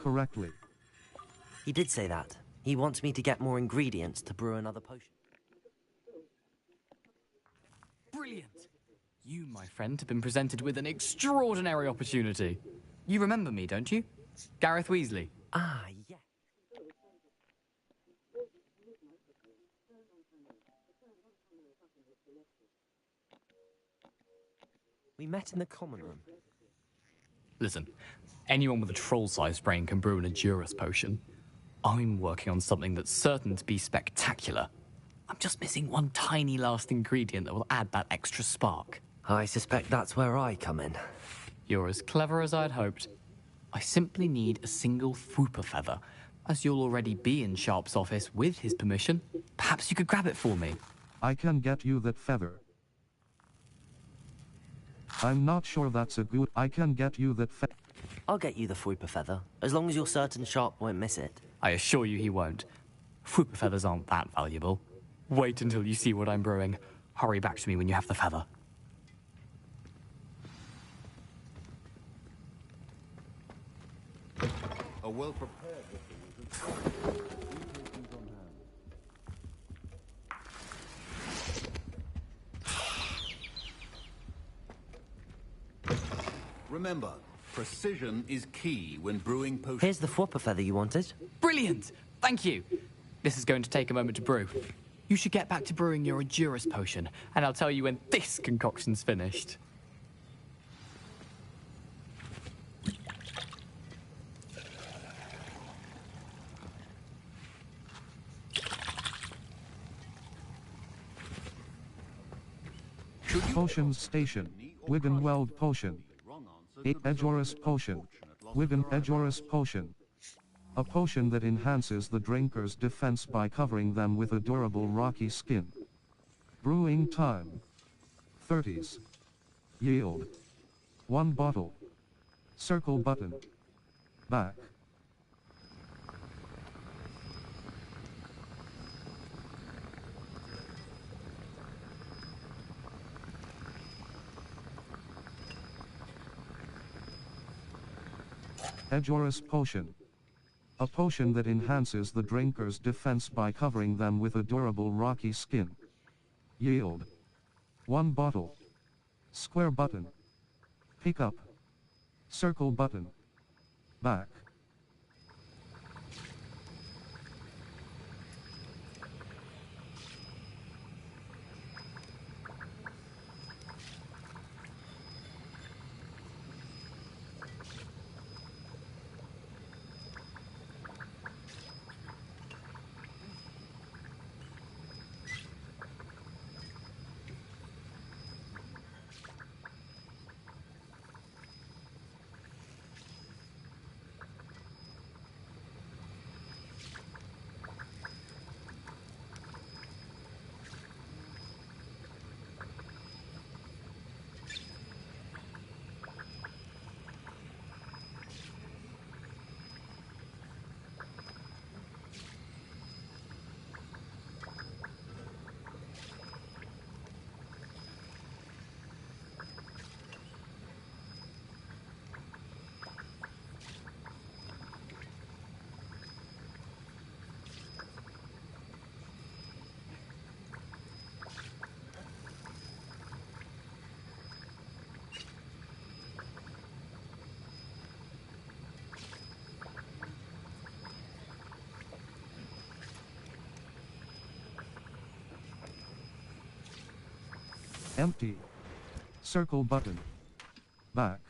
correctly. He did say that. He wants me to get more ingredients to brew another potion. Brilliant! You, my friend, have been presented with an extraordinary opportunity. You remember me, don't you? Gareth Weasley. Ah, yeah. We met in the common room. Listen, anyone with a troll-sized brain can brew an Edurus potion. I'm working on something that's certain to be spectacular. I'm just missing one tiny last ingredient that will add that extra spark. I suspect that's where I come in. You're as clever as I'd hoped. I simply need a single Fwooper feather. As you'll already be in Sharp's office with his permission, perhaps you could grab it for me. I can get you that feather. I'm not sure that's a good... I can get you that feather. I'll get you the Fwooper feather, as long as you're certain Sharp won't miss it. I assure you he won't. Fwooper feathers aren't that valuable. Wait until you see what I'm brewing. Hurry back to me when you have the feather. A well-prepared Remember, precision is key when brewing potions. Here's the Fwooper feather you wanted. Brilliant! Thank you. This is going to take a moment to brew. You should get back to brewing your Edurus potion, and I'll tell you when this concoction's finished. Potions Station. Wigan Weld Potion. Edurus Potion. Wigan Edurus Potion. A potion that enhances the drinker's defense by covering them with a durable rocky skin. Brewing time. 30s. Yield. 1 bottle. Circle button. Back. Edurus Potion. A potion that enhances the drinker's defense by covering them with a durable rocky skin. Yield. 1 bottle. Square button. Pick up. Circle button. Back. Empty. Circle button. Back.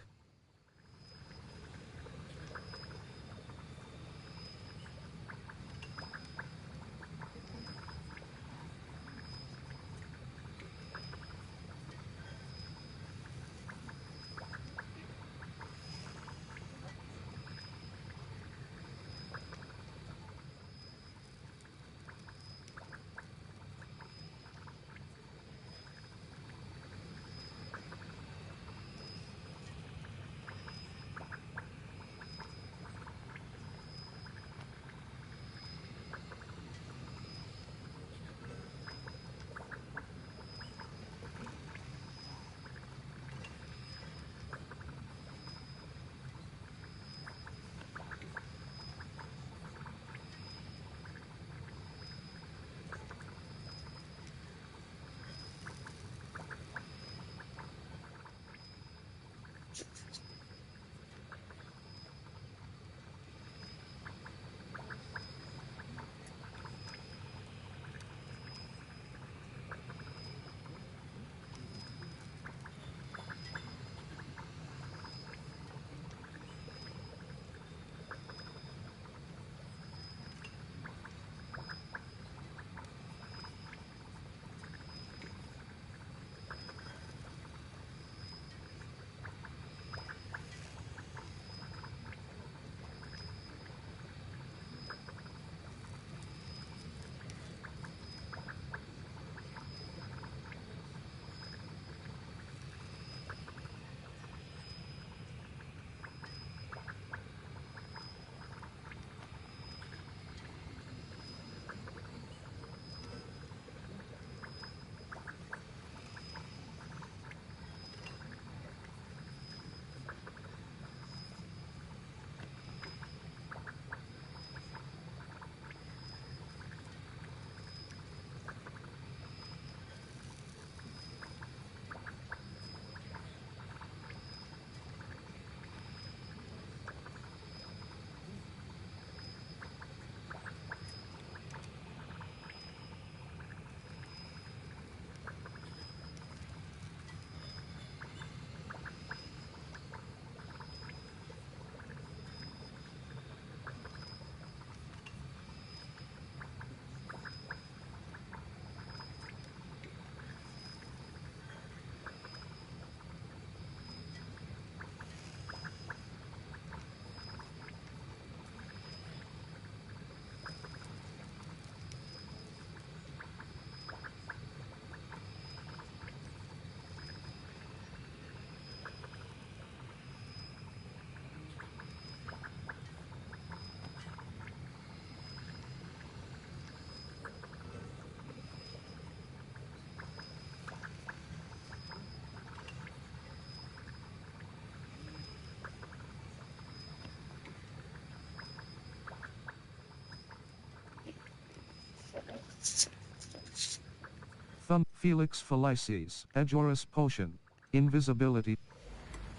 Felix Felices, Edurus Potion, Invisibility.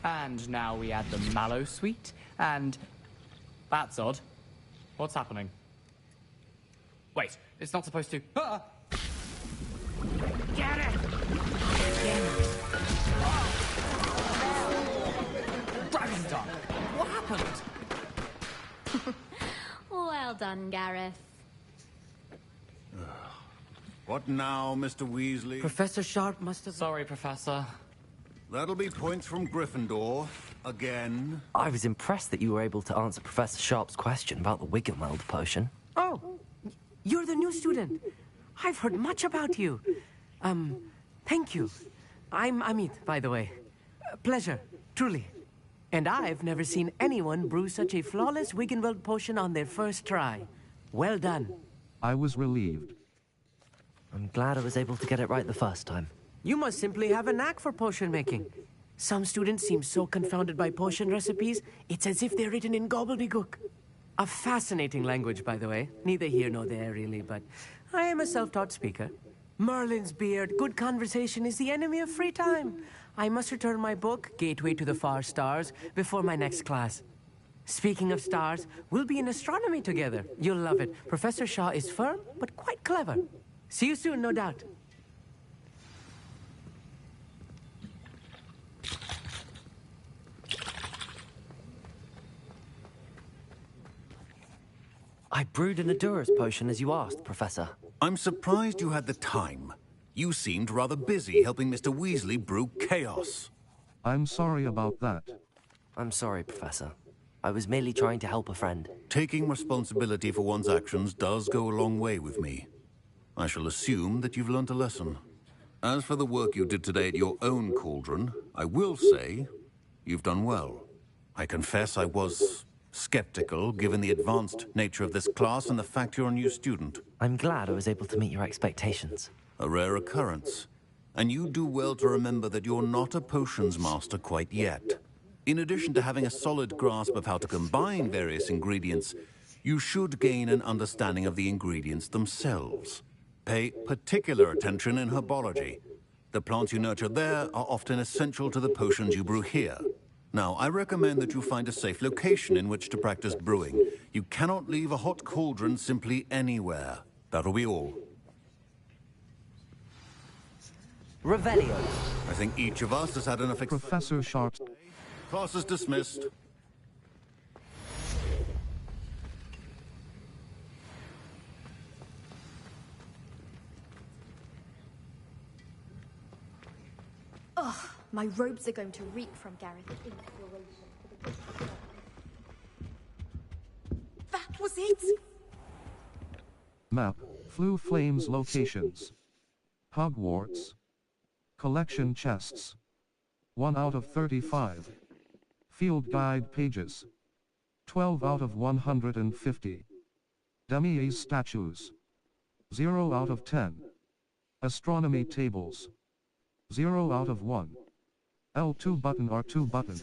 And now we add the Mallow Sweet, and... That's odd. What's happening? Wait, it's not supposed to... Ah! Get it! Dragon's Dog! What happened? Well done, Gareth. What now, Mr. Weasley? Professor Sharp must have... Sorry, Professor. That'll be points from Gryffindor. Again. I was impressed that you were able to answer Professor Sharp's question about the Wiggenweld potion. Oh, you're the new student. I've heard much about you. Thank you. I'm Amit, by the way. Pleasure, truly. And I've never seen anyone brew such a flawless Wiggenweld potion on their first try. Well done. I was relieved. I'm glad I was able to get it right the first time. You must simply have a knack for potion making. Some students seem so confounded by potion recipes, it's as if they're written in gobbledygook. A fascinating language, by the way. Neither here nor there, really, but I am a self-taught speaker. Merlin's beard, good conversation is the enemy of free time. I must return my book, Gateway to the Far Stars, before my next class. Speaking of stars, we'll be in astronomy together. You'll love it. Professor Shaw is firm, but quite clever. See you soon, no doubt. I brewed an Edurus potion as you asked, Professor. I'm surprised you had the time. You seemed rather busy helping Mr. Weasley brew chaos. I'm sorry about that. I'm sorry, Professor. I was merely trying to help a friend. Taking responsibility for one's actions does go a long way with me. I shall assume that you've learnt a lesson. As for the work you did today at your own cauldron, I will say you've done well. I confess I was skeptical, given the advanced nature of this class and the fact you're a new student. I'm glad I was able to meet your expectations. A rare occurrence. And you do well to remember that you're not a potions master quite yet. In addition to having a solid grasp of how to combine various ingredients, you should gain an understanding of the ingredients themselves. Pay particular attention in herbology. The plants you nurture there are often essential to the potions you brew here. Now, I recommend that you find a safe location in which to practice brewing. You cannot leave a hot cauldron simply anywhere. That'll be all. Revelio. I think each of us has had enough Professor Sharp. Class is dismissed. Ugh, my robes are going to reek from Gareth's inspiration. That was it! Map, Flue Flames locations. Hogwarts. Collection chests. 1 out of 35. Field guide pages. 12 out of 150. Demi's statues. 0 out of 10. Astronomy tables. 0 out of 1. L2 button R2 button.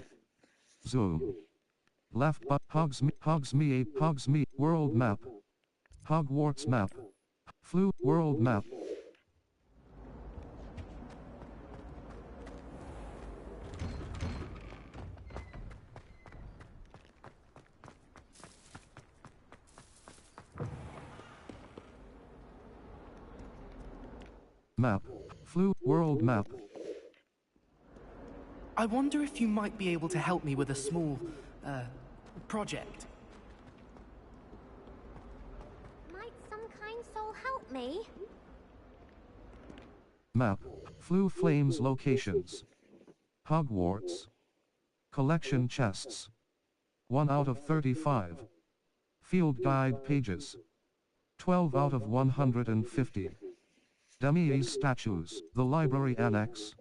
Zoom. Left but Hogsmeade world map. Hogwarts map. Flue world map. Map. Flue world map. I wonder if you might be able to help me with a small, project. Might some kind soul help me? Map. Flue Flames locations. Hogwarts. Collection chests. 1 out of 35. Field guide pages. 12 out of 150. Demi's statues. The library annex.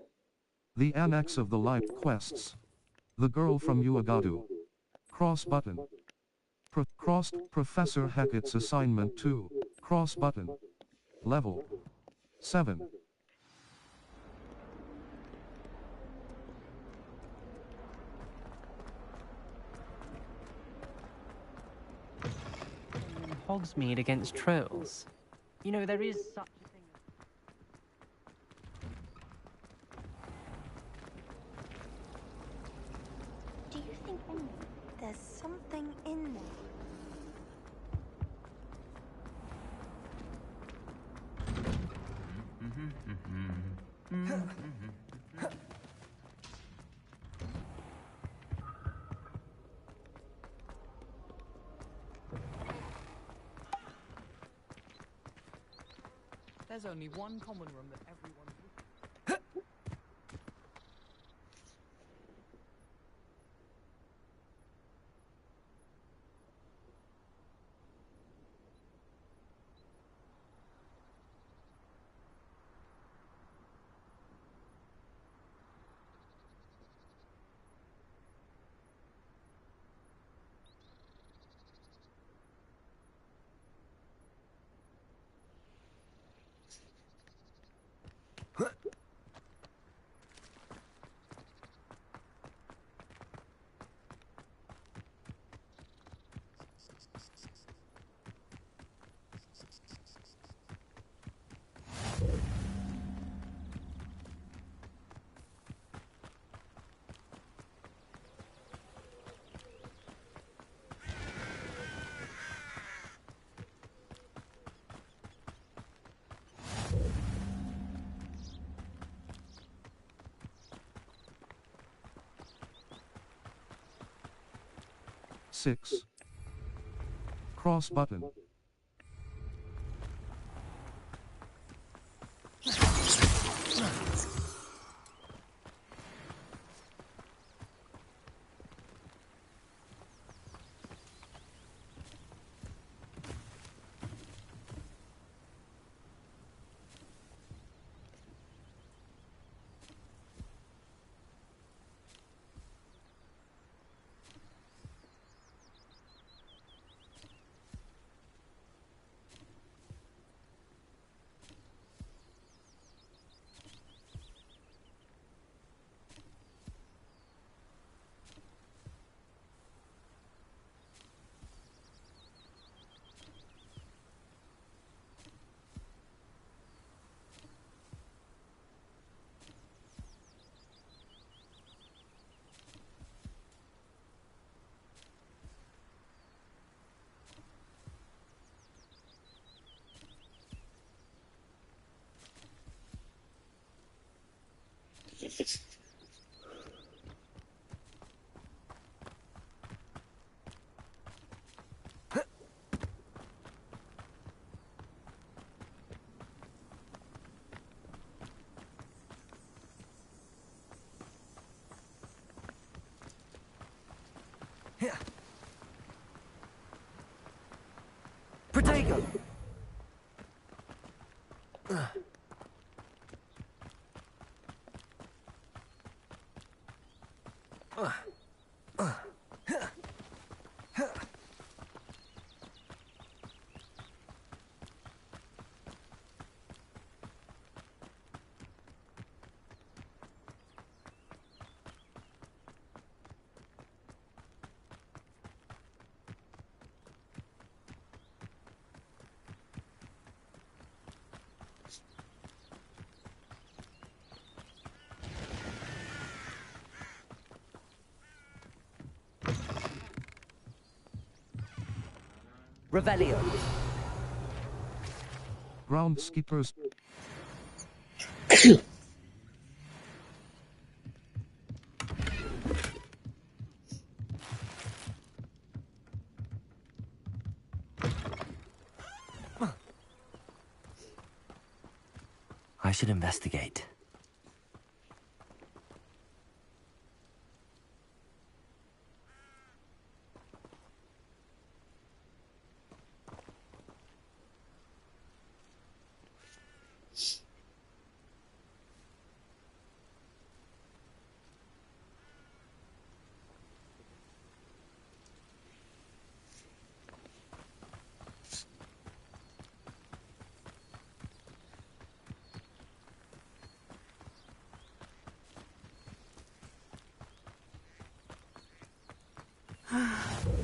The annex of the life quests. The girl from Uagadu. Cross button. Crossed Professor Hackett's assignment 2. Cross button. Level 7. Hogsmeade against trolls. You know, there is such a thing as... Do you think there's something in there? There's only one common room that everyone's... Six. Cross button. Protego! Revelio. Groundskeepers. I should investigate.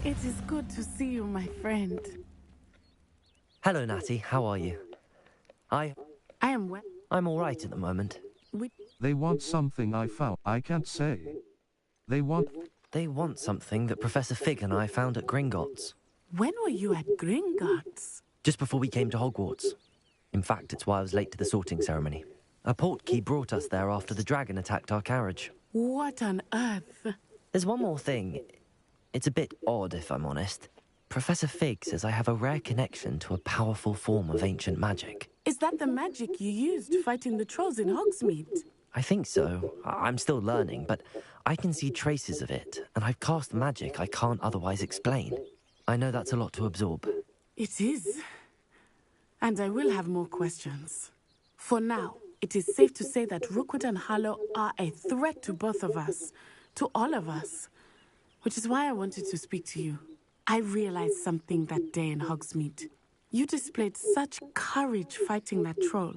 It is good to see you, my friend. Hello, Natty. How are you? I... I am well. I'm all right at the moment. They want something I found. I can't say. They want... They want something that Professor Fig and I found at Gringotts. When were you at Gringotts? Just before we came to Hogwarts. In fact, it's why I was late to the sorting ceremony. A portkey brought us there after the dragon attacked our carriage. What on earth? There's one more thing. It's a bit odd, if I'm honest. Professor Fig says I have a rare connection to a powerful form of ancient magic. Is that the magic you used fighting the trolls in Hogsmeade? I think so. I'm still learning, but I can see traces of it, and I've cast magic I can't otherwise explain. I know that's a lot to absorb. It is. And I will have more questions. For now, it is safe to say that Rookwood and Harlow are a threat to both of us, to all of us. Which is why I wanted to speak to you. I realized something that day in Hogsmeade. You displayed such courage fighting that troll,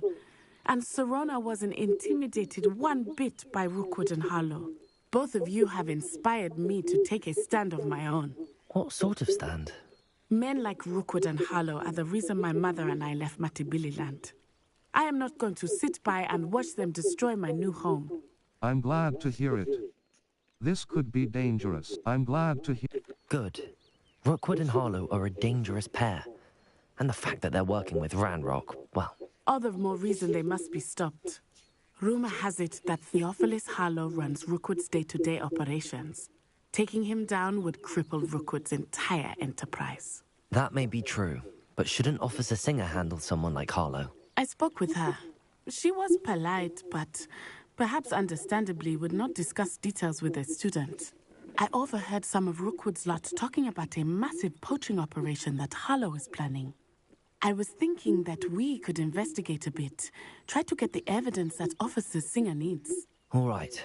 and Serona wasn't intimidated one bit by Rookwood and Harlow. Both of you have inspired me to take a stand of my own. What sort of stand? Men like Rookwood and Harlow are the reason my mother and I left Matabeleland. I am not going to sit by and watch them destroy my new home. I'm glad to hear it. This could be dangerous. I'm glad to hear... Good. Rookwood and Harlow are a dangerous pair. And the fact that they're working with Ranrock, well... All the more reason they must be stopped. Rumor has it that Theophilus Harlow runs Rookwood's day-to-day operations. Taking him down would cripple Rookwood's entire enterprise. That may be true, but shouldn't Officer Singer handle someone like Harlow? I spoke with her. She was polite, but perhaps understandably would not discuss details with a student. I overheard some of Rookwood's lot talking about a massive poaching operation that Harlow is planning. I was thinking that we could investigate a bit, try to get the evidence that Officer Singer needs. All right,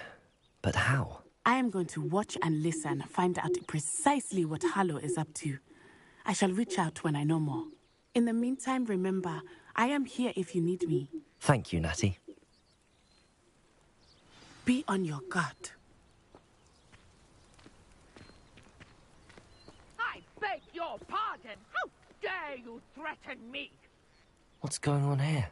but how? I am going to watch and listen, find out precisely what Harlow is up to. I shall reach out when I know more. In the meantime, remember, I am here if you need me. Thank you, Natty. Be on your guard. I beg your pardon. How dare you threaten me? What's going on here?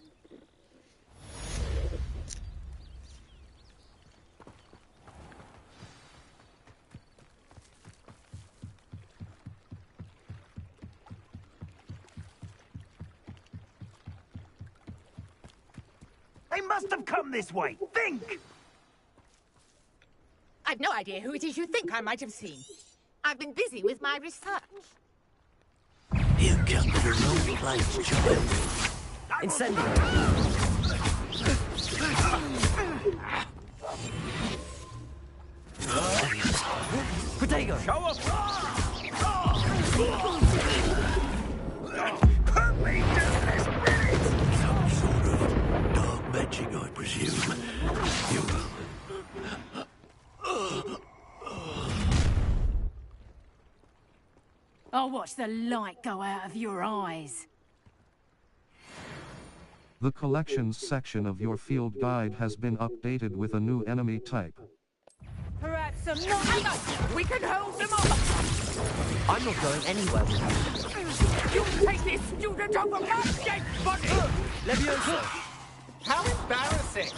They must have come this way. Think! I've no idea who it is you think I might have seen. I've been busy with my research. You come to the wrong place, child. Incendio! Protego! Show up! Put me to this minute! Some sort of dark magic, I presume. You... I'll watch the light go out of your eyes. The collections section of your field guide has been updated with a new enemy type. Perhaps some not. We can hold them off. I'm not going anywhere with you. You take this student off of my dead body. Levioso! How embarrassing!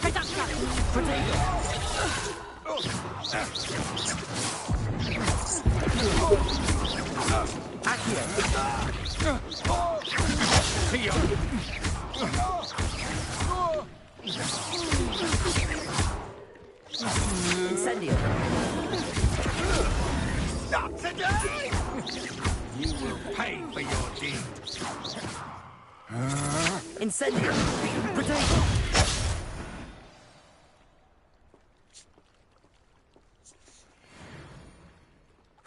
Incendio! Not today! You will pay for your deed. Incendio! Protego!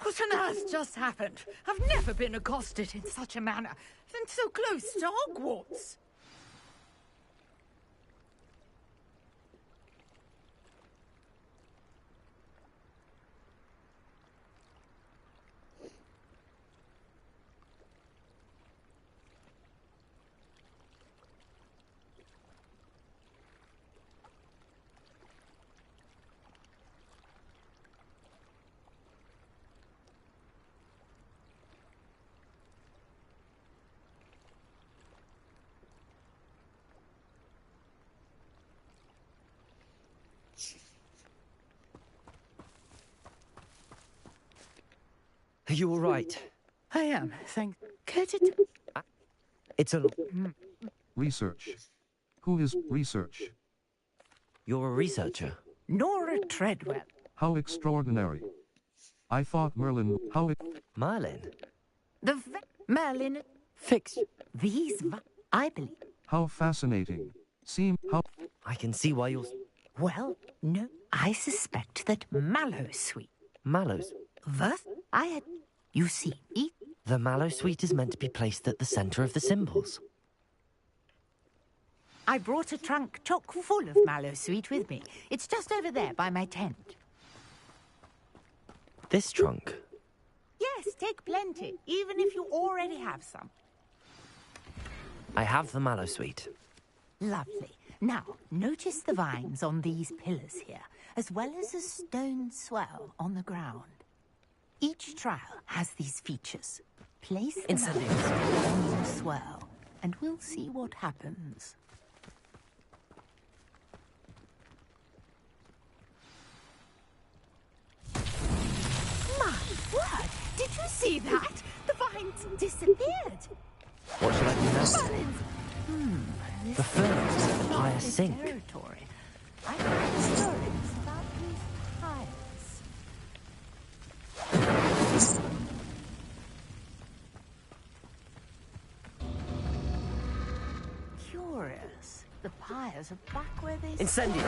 What on earth just happened? I've never been accosted in such a manner, and so close to Hogwarts. Are you all right? I am, thank. Could it? It's a... Research. Who is research? You're a researcher. Nora Treadwell. How extraordinary. I thought Merlin... Merlin? Merlin. Fix... These... I believe. How fascinating. How... I can see why you're... Well, no. I suspect that Mallow Sweet. Mallows? What? I had... You see, The Mallow Suite is meant to be placed at the center of the symbols. I brought a trunk chock full of Mallow Sweet with me. It's just over there by my tent. This trunk? Yes, take plenty, even if you already have some. I have the Mallow Suite. Lovely. Now, notice the vines on these pillars here, as well as a stone swell on the ground. Each trial has these features. Place them on the swell, and we'll see what happens. My word! Did you see that? The vines disappeared. What should I do now? This The ferns make the pyre sink. territory. I have stories about these pyres. Curious. The pyres are back where they... Incendio!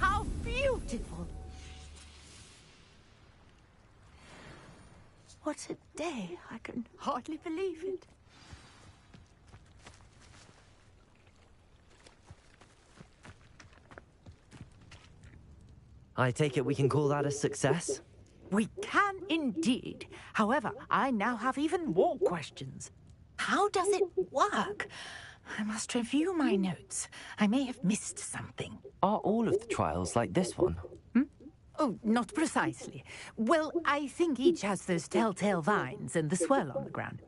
How beautiful! What a day! I can hardly believe it. I take it we can call that a success? We can indeed. However, I now have even more questions. How does it work? I must review my notes. I may have missed something. Are all of the trials like this one? Oh, not precisely. Well, I think each has those telltale vines and the swirl on the ground.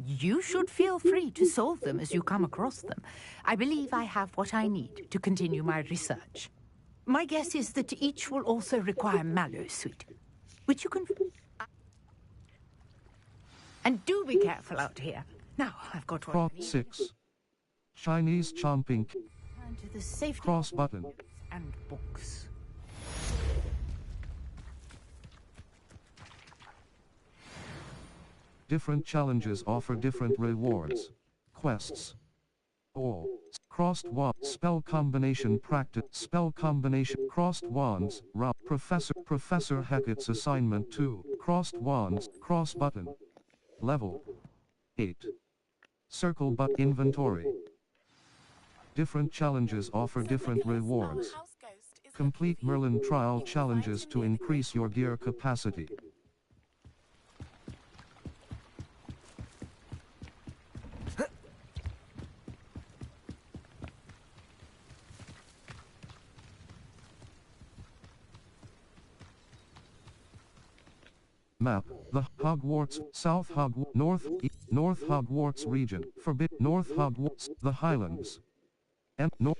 You should feel free to solve them as you come across them. I believe I have what I need to continue my research. My guess is that each will also require Mallow Sweet, which you can... And do be careful out here. Now, I've got what I need. 6. Chinese chomping. Turn to the safety Cross button. and books. Different challenges offer different rewards. Quests. All. Crossed wand. Spell combination practice. Spell combination. Crossed wands. Professor Hackett's assignment 2. Crossed wands. Cross button. Level 8. Circle but inventory. Different challenges offer different rewards. Complete Merlin trial challenges to increase your gear capacity. Map, the Hogwarts, South Hogwarts, North Hogwarts region, North Hogwarts, the Highlands. North.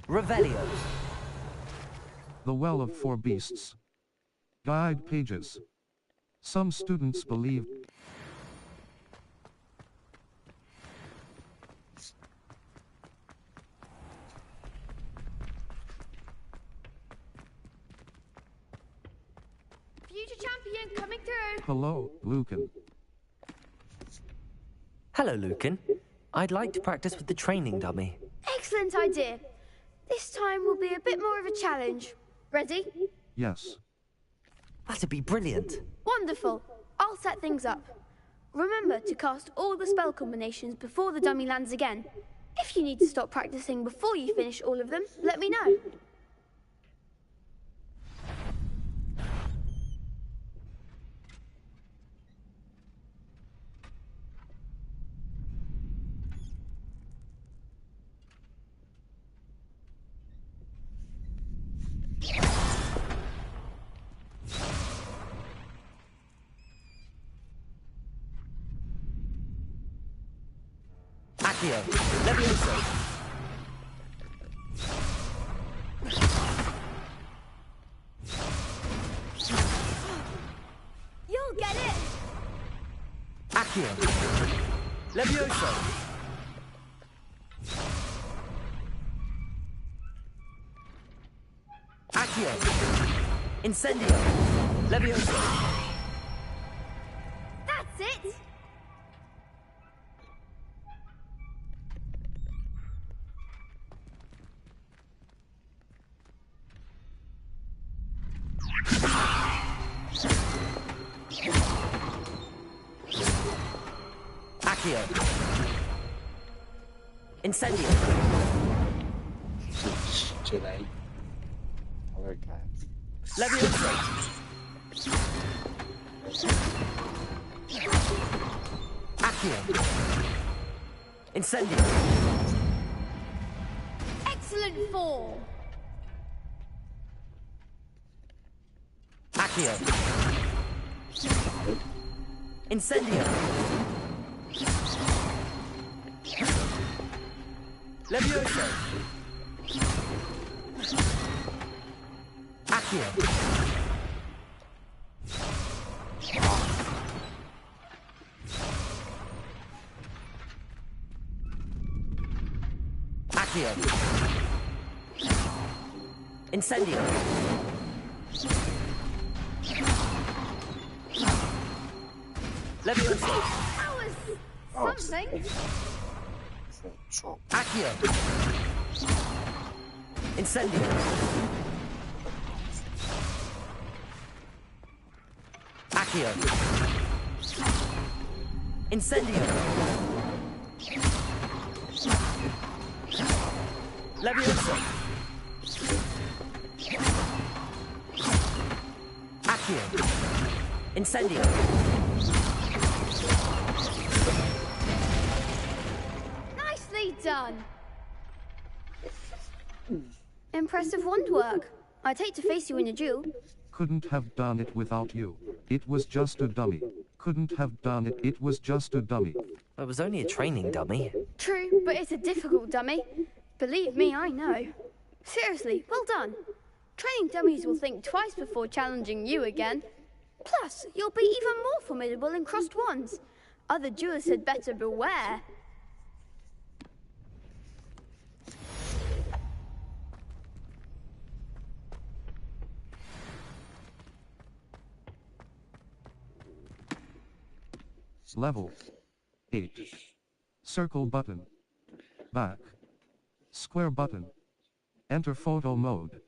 Revelio. The Well of Four Beasts. Guide pages. Some students believe Future champion coming through. Hello, Lucan. Hello, Lucan. I'd like to practice with the training dummy. Excellent idea. This time will be a bit more of a challenge. Ready? Yes. That'd be brilliant. Wonderful. I'll set things up. Remember to cast all the spell combinations before the dummy lands again. If you need to stop practicing before you finish all of them, let me know. Accio. Levioso. You'll get it! Accio. Levioso. Accio. Incendio. Levioso. That's it! Accio. Incendio. Too late. Okay. Levioso. Accio. Incendio. Excellent form! Accio. Incendio. Levioso. Accio. Accio. Incendio. Levioso. That was something. Accio. Incendio. Accio. Incendio. Levioso. Accio. Incendio. Nicely done. Impressive wand work. I'd hate to face you in a duel. Couldn't have done it without you. It was just a dummy. Couldn't have done it. It was just a dummy. It was only a training dummy. True, but it's a difficult dummy. Believe me, I know. Seriously, well done. Training dummies will think twice before challenging you again. Plus, you'll be even more formidable in crossed wands. Other duelists had better beware. Level 8. Circle button. Back. Square button. Enter photo mode.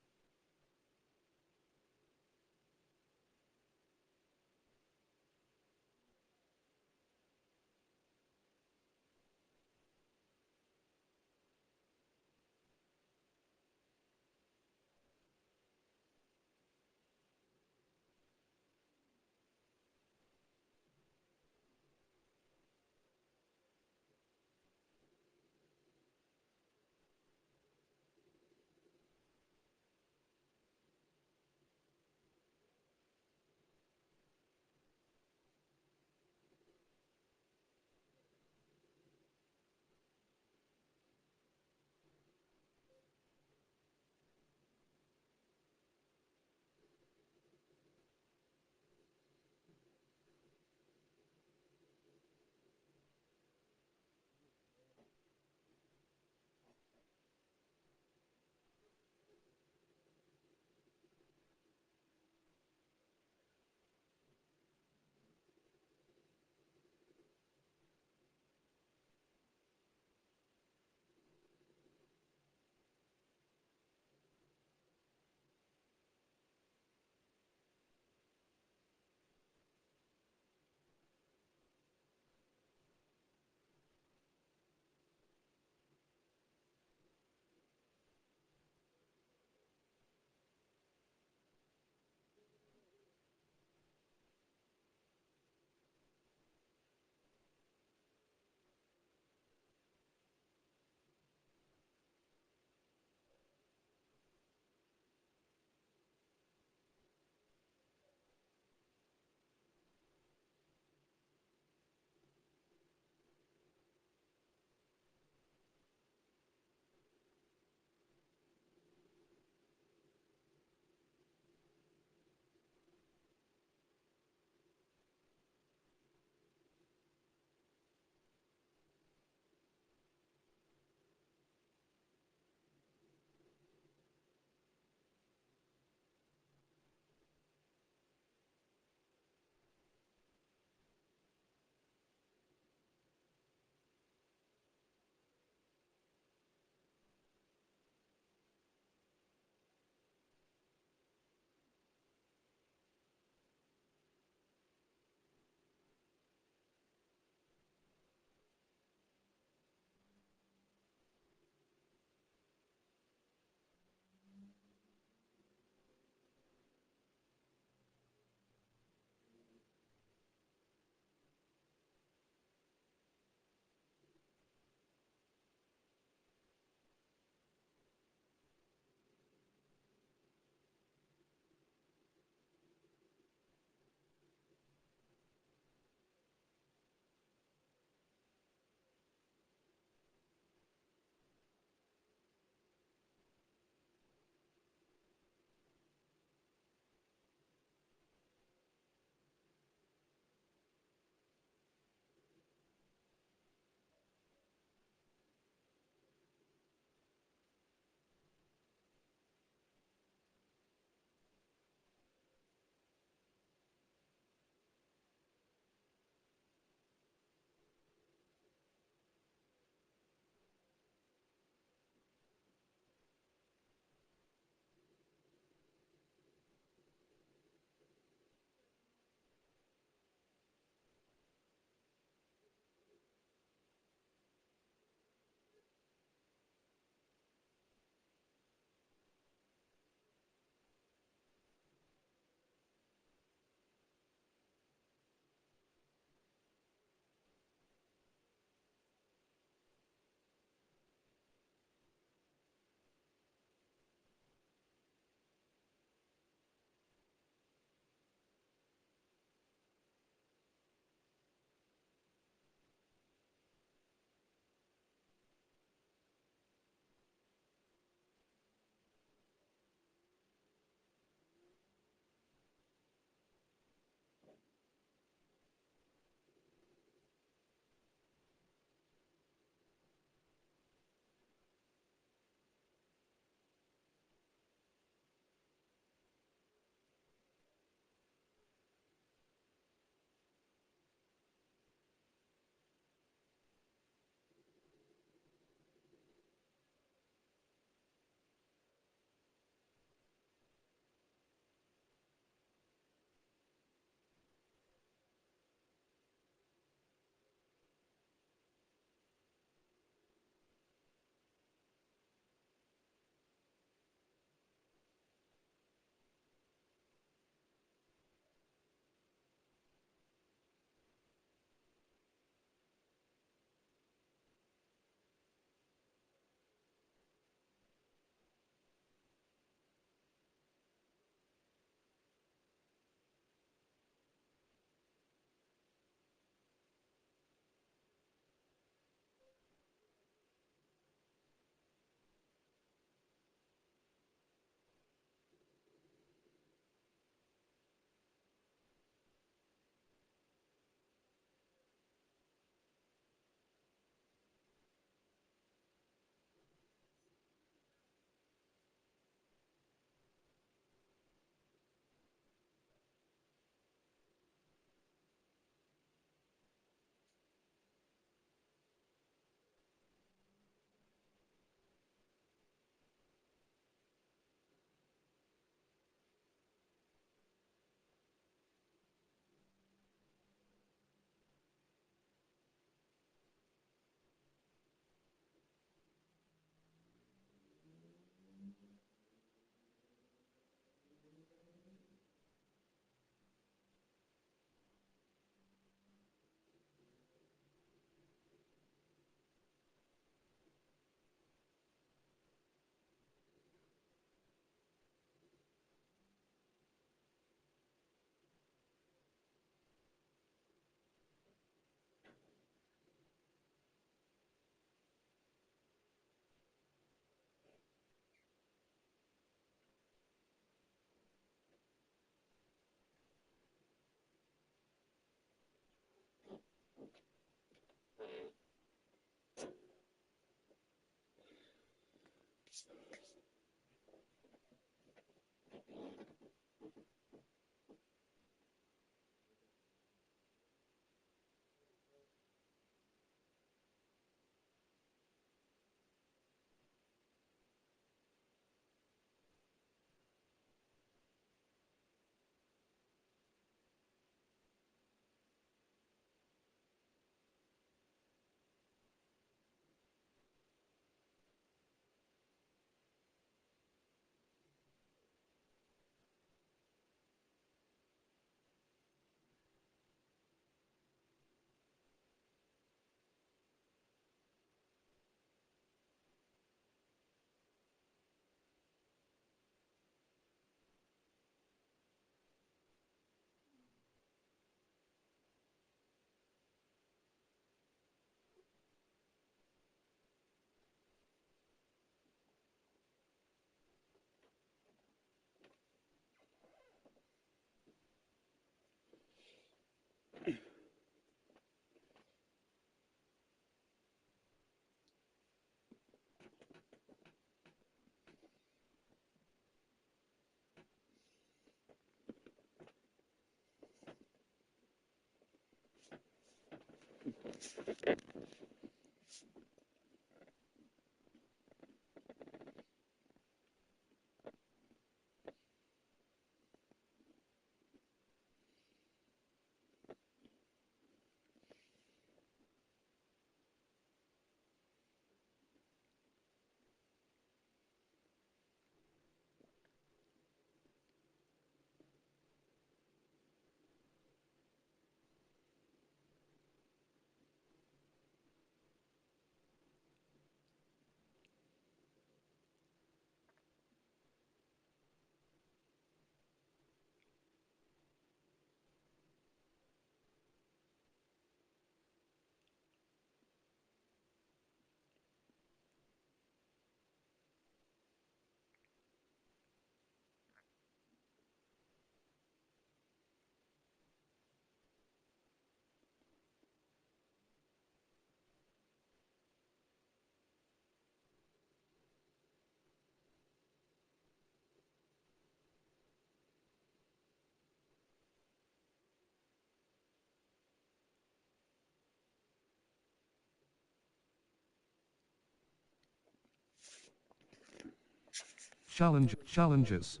Challenges.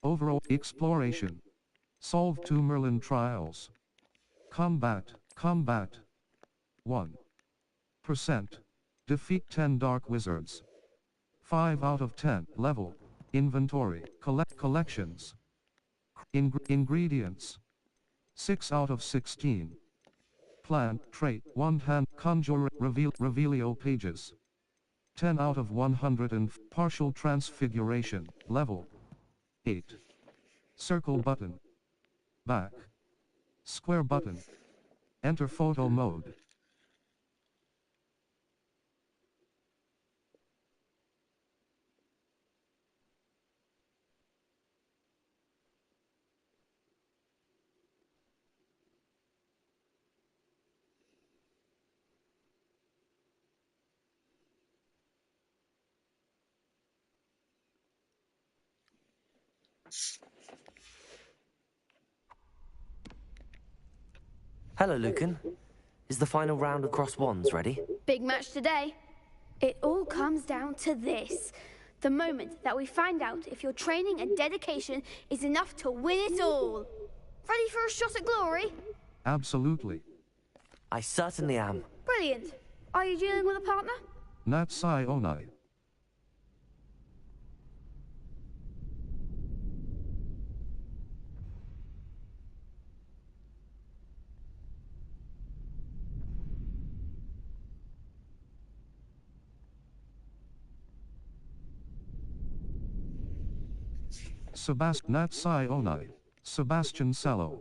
Overall exploration. Solve 2 Merlin trials. Combat. 1%. Defeat 10 dark wizards. 5 out of 10. Level. Inventory. Collections. Ingredients. 6 out of 16. Plant. Trait. 1 hand. Conjure. Revelio pages. 10 out of 100 and partial transfiguration. Level. 8. Circle button. Back. Square button. Enter photo mode. Hello, Lucan. Is the final round of cross wands ready? Big match today. It all comes down to this. The moment that we find out if your training and dedication is enough to win it all. Ready for a shot at glory? Absolutely. I certainly am. Brilliant. Are you dealing with a partner? Natsai Onai. Natsai Onai. Sebastian Cello.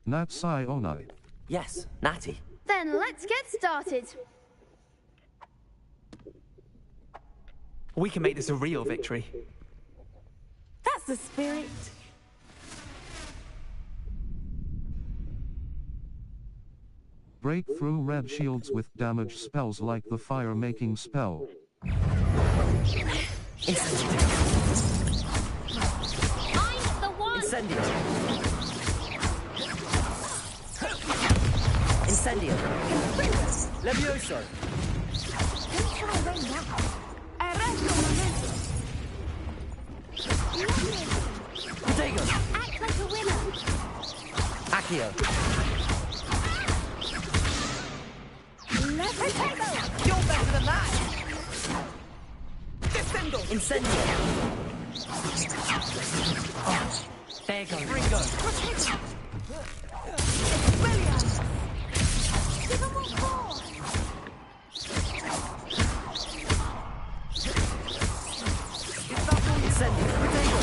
Natsai Onai. Yes, Natty. Then let's get started. We can make this a real victory. That's the spirit. Break through red shields with damage spells like the fire-making spell. Incendio. Incendio. Levioso. Protego. Act like a winner. Accio. You're better than that! Descendo! Incendio. There you go. Ringo! Give him what for. Incendio. Protego.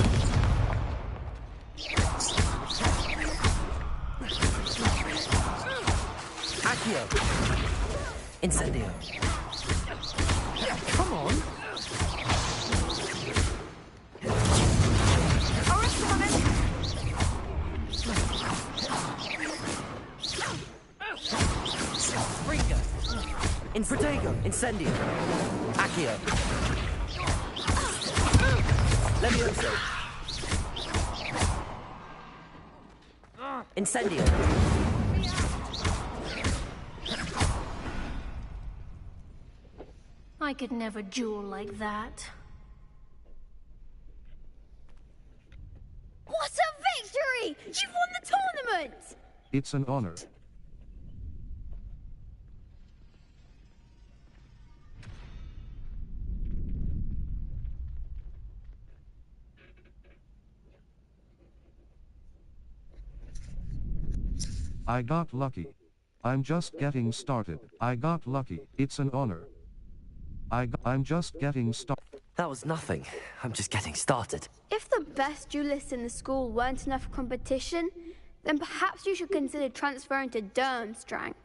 Accio. Incendio. Come on! Ringo! In Protego. Incendio. Accio. Levioso. Incendio. I could never duel like that. What a victory! You've won the tournament! It's an honor. I got lucky. I'm just getting started. I got lucky. It's an honor. I'm just getting started. That was nothing. I'm just getting started. If the best duelists in the school weren't enough competition, then perhaps you should consider transferring to Durmstrang.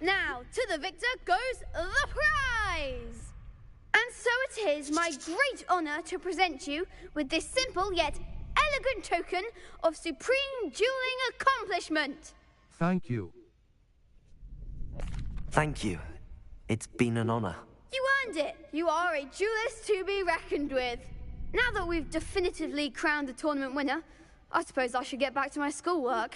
Now, to the victor goes the prize! And so it is my great honor to present you with this simple yet elegant token of supreme dueling accomplishment. Thank you. Thank you. It's been an honor. You earned it. You are a duelist to be reckoned with. Now that we've definitively crowned the tournament winner, I suppose I should get back to my schoolwork.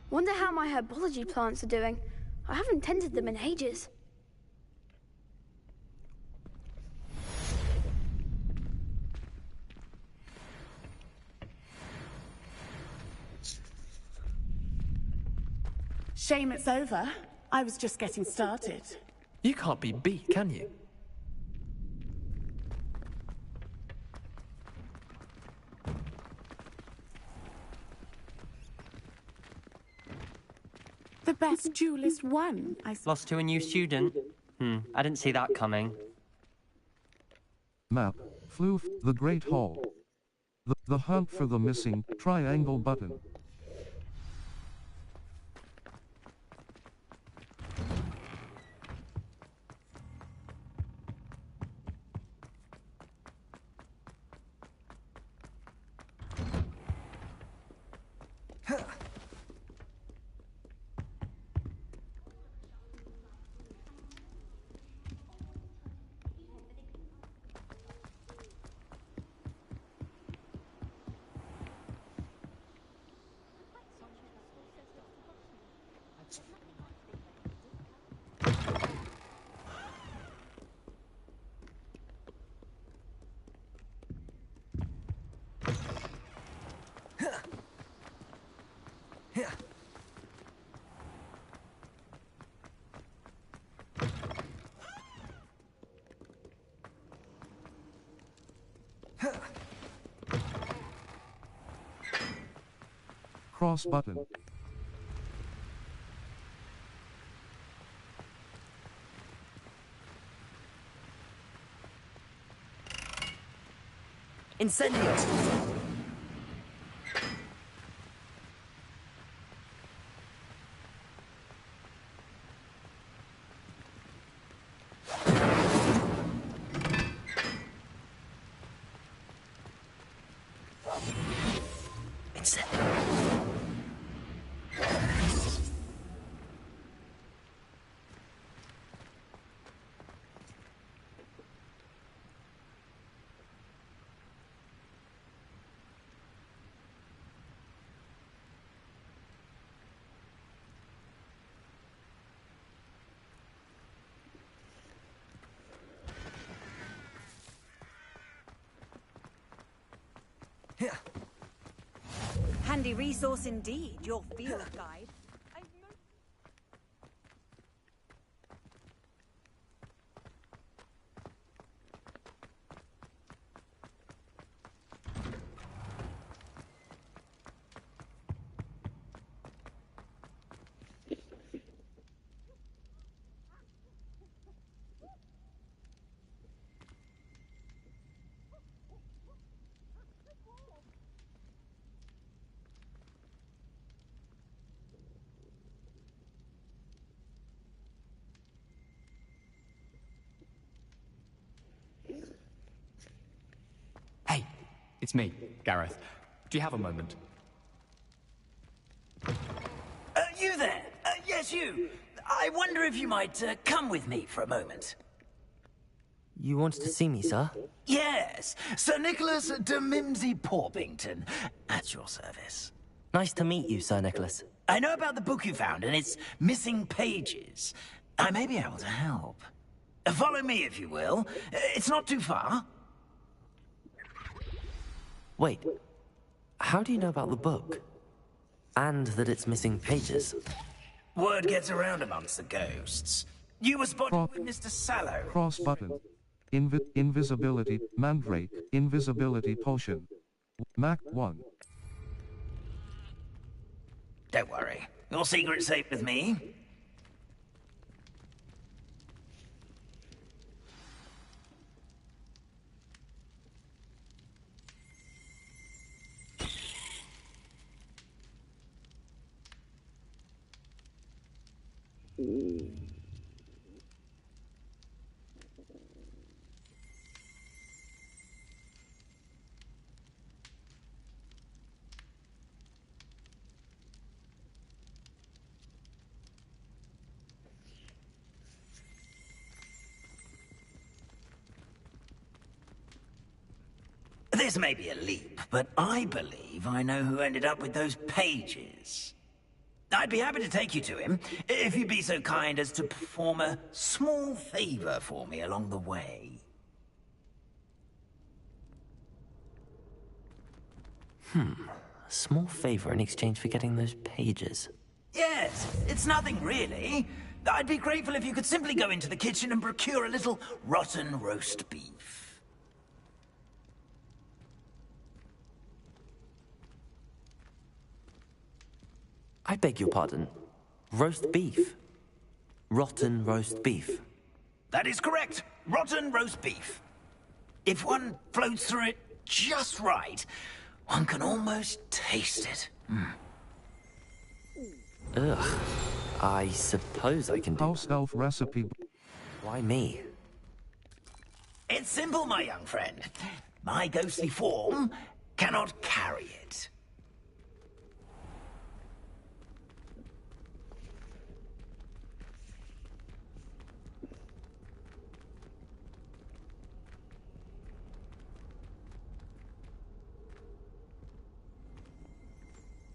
Wonder how my herbology plants are doing. I haven't tended them in ages. Shame it's over. I was just getting started. You can't be beat, can you? The best duelist won, Lost to a new student? I didn't see that coming. Map. Floof, the Great Hall. The hunt for the missing triangle button. Cross button. Incendio! Handy resource indeed, your field guide. Hey, it's me, Gareth. Do you have a moment? You there? Yes, you. I wonder if you might come with me for a moment. You wanted to see me, sir? Yes, Sir Nicholas de Mimsy Porpington, at your service. Nice to meet you, Sir Nicholas. I know about the book you found and its missing pages. I may be able to help. Follow me, if you will. It's not too far. Wait, how do you know about the book? And that it's missing pages? Word gets around amongst the ghosts. You were spotted with Mr. Sallow. Cross button. Invisibility, Mandrake, invisibility potion. Mac 1. Don't worry. Your secret's safe with me. This may be a leap, but I believe I know who ended up with those pages. I'd be happy to take you to him, if you'd be so kind as to perform a small favor for me along the way. A small favor in exchange for getting those pages. Yes, it's nothing really. I'd be grateful if you could simply go into the kitchen and procure a little rotten roast beef. I beg your pardon. Roast beef? Rotten roast beef? That is correct. Rotten roast beef. If one floats through it just right, one can almost taste it. Ugh. I suppose I can do... House elf recipe. Why me? It's simple, my young friend. My ghostly form cannot carry it.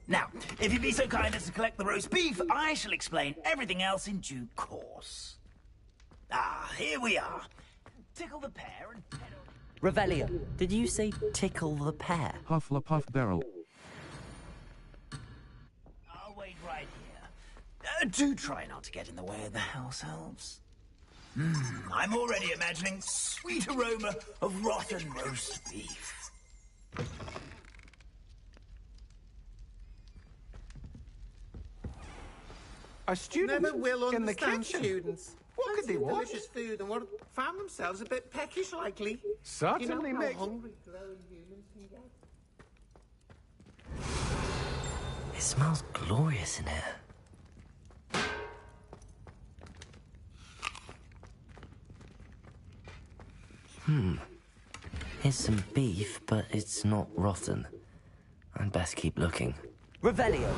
Now, if you'd be so kind as to collect the roast beef, I shall explain everything else in due course. Ah, here we are. Tickle the pear and... Revelio. Did you say tickle the pear? Hufflepuff barrel. I'll wait right here. Do try not to get in the way of the house elves. I'm already imagining sweet aroma of rotten roast beef. A student Never will in the understand kitchen. students. What could they want? Delicious food and found themselves a bit peckish, likely. Certainly you know makes... how hungry growing humans can get. It smells glorious in here. Here's some beef, but it's not rotten. I'd best keep looking. Revelio!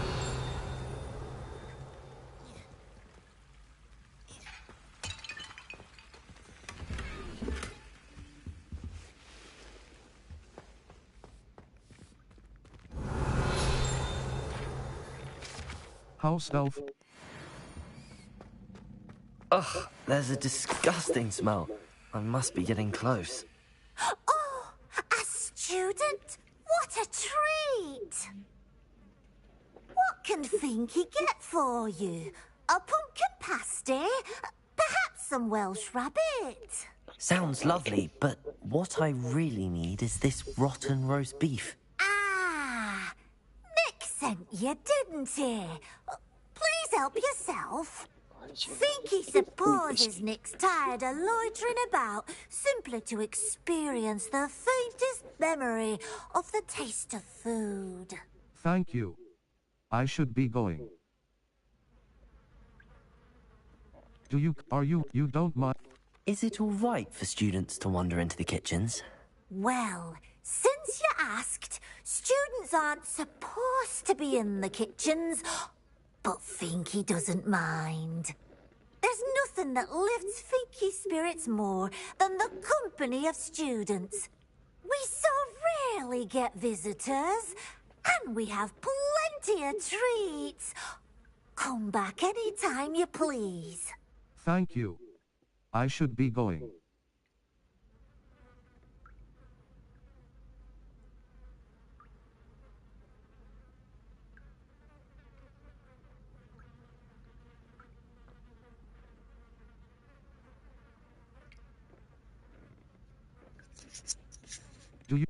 House elf. Ugh, there's a disgusting smell. I must be getting close. Oh, a student? What a treat! What can Finky get for you? A pumpkin pasty? Perhaps some Welsh rabbit? Sounds lovely, but what I really need is this rotten roast beef. Ah, Nick sent you, didn't he? Please help yourself. Finky supposes Nick's tired of loitering about, simply to experience the faintest memory of the taste of food. Thank you. I should be going. You don't mind? Is it all right for students to wander into the kitchens? Well, since you asked, students aren't supposed to be in the kitchens, but Finky doesn't mind. There's nothing that lifts Finky's spirits more than the company of students. We so rarely get visitors, and we have plenty of treats. Come back any time you please. Thank you. I should be going.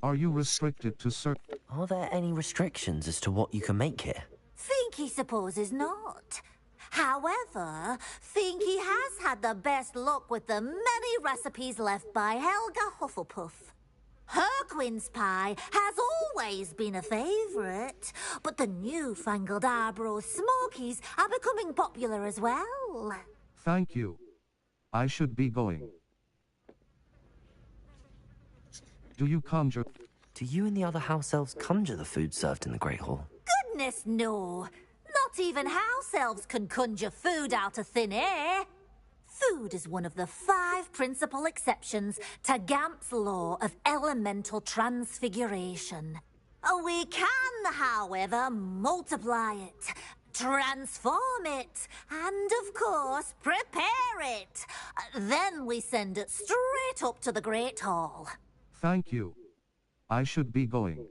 Are you restricted to certain... Are there any restrictions as to what you can make here? Finky supposes not. However, Finky has had the best luck with the many recipes left by Helga Hufflepuff. Her quince pie has always been a favourite, but the newfangled Arbro Smokies are becoming popular as well. Thank you. I should be going. Do you conjure... Do you and the other house elves conjure the food served in the Great Hall? Goodness, no. Not even house elves can conjure food out of thin air. Food is one of the 5 principal exceptions to Gamp's law of elemental transfiguration. We can, however, multiply it, transform it, and, of course, prepare it. Then we send it straight up to the Great Hall. Thank you. I should be going.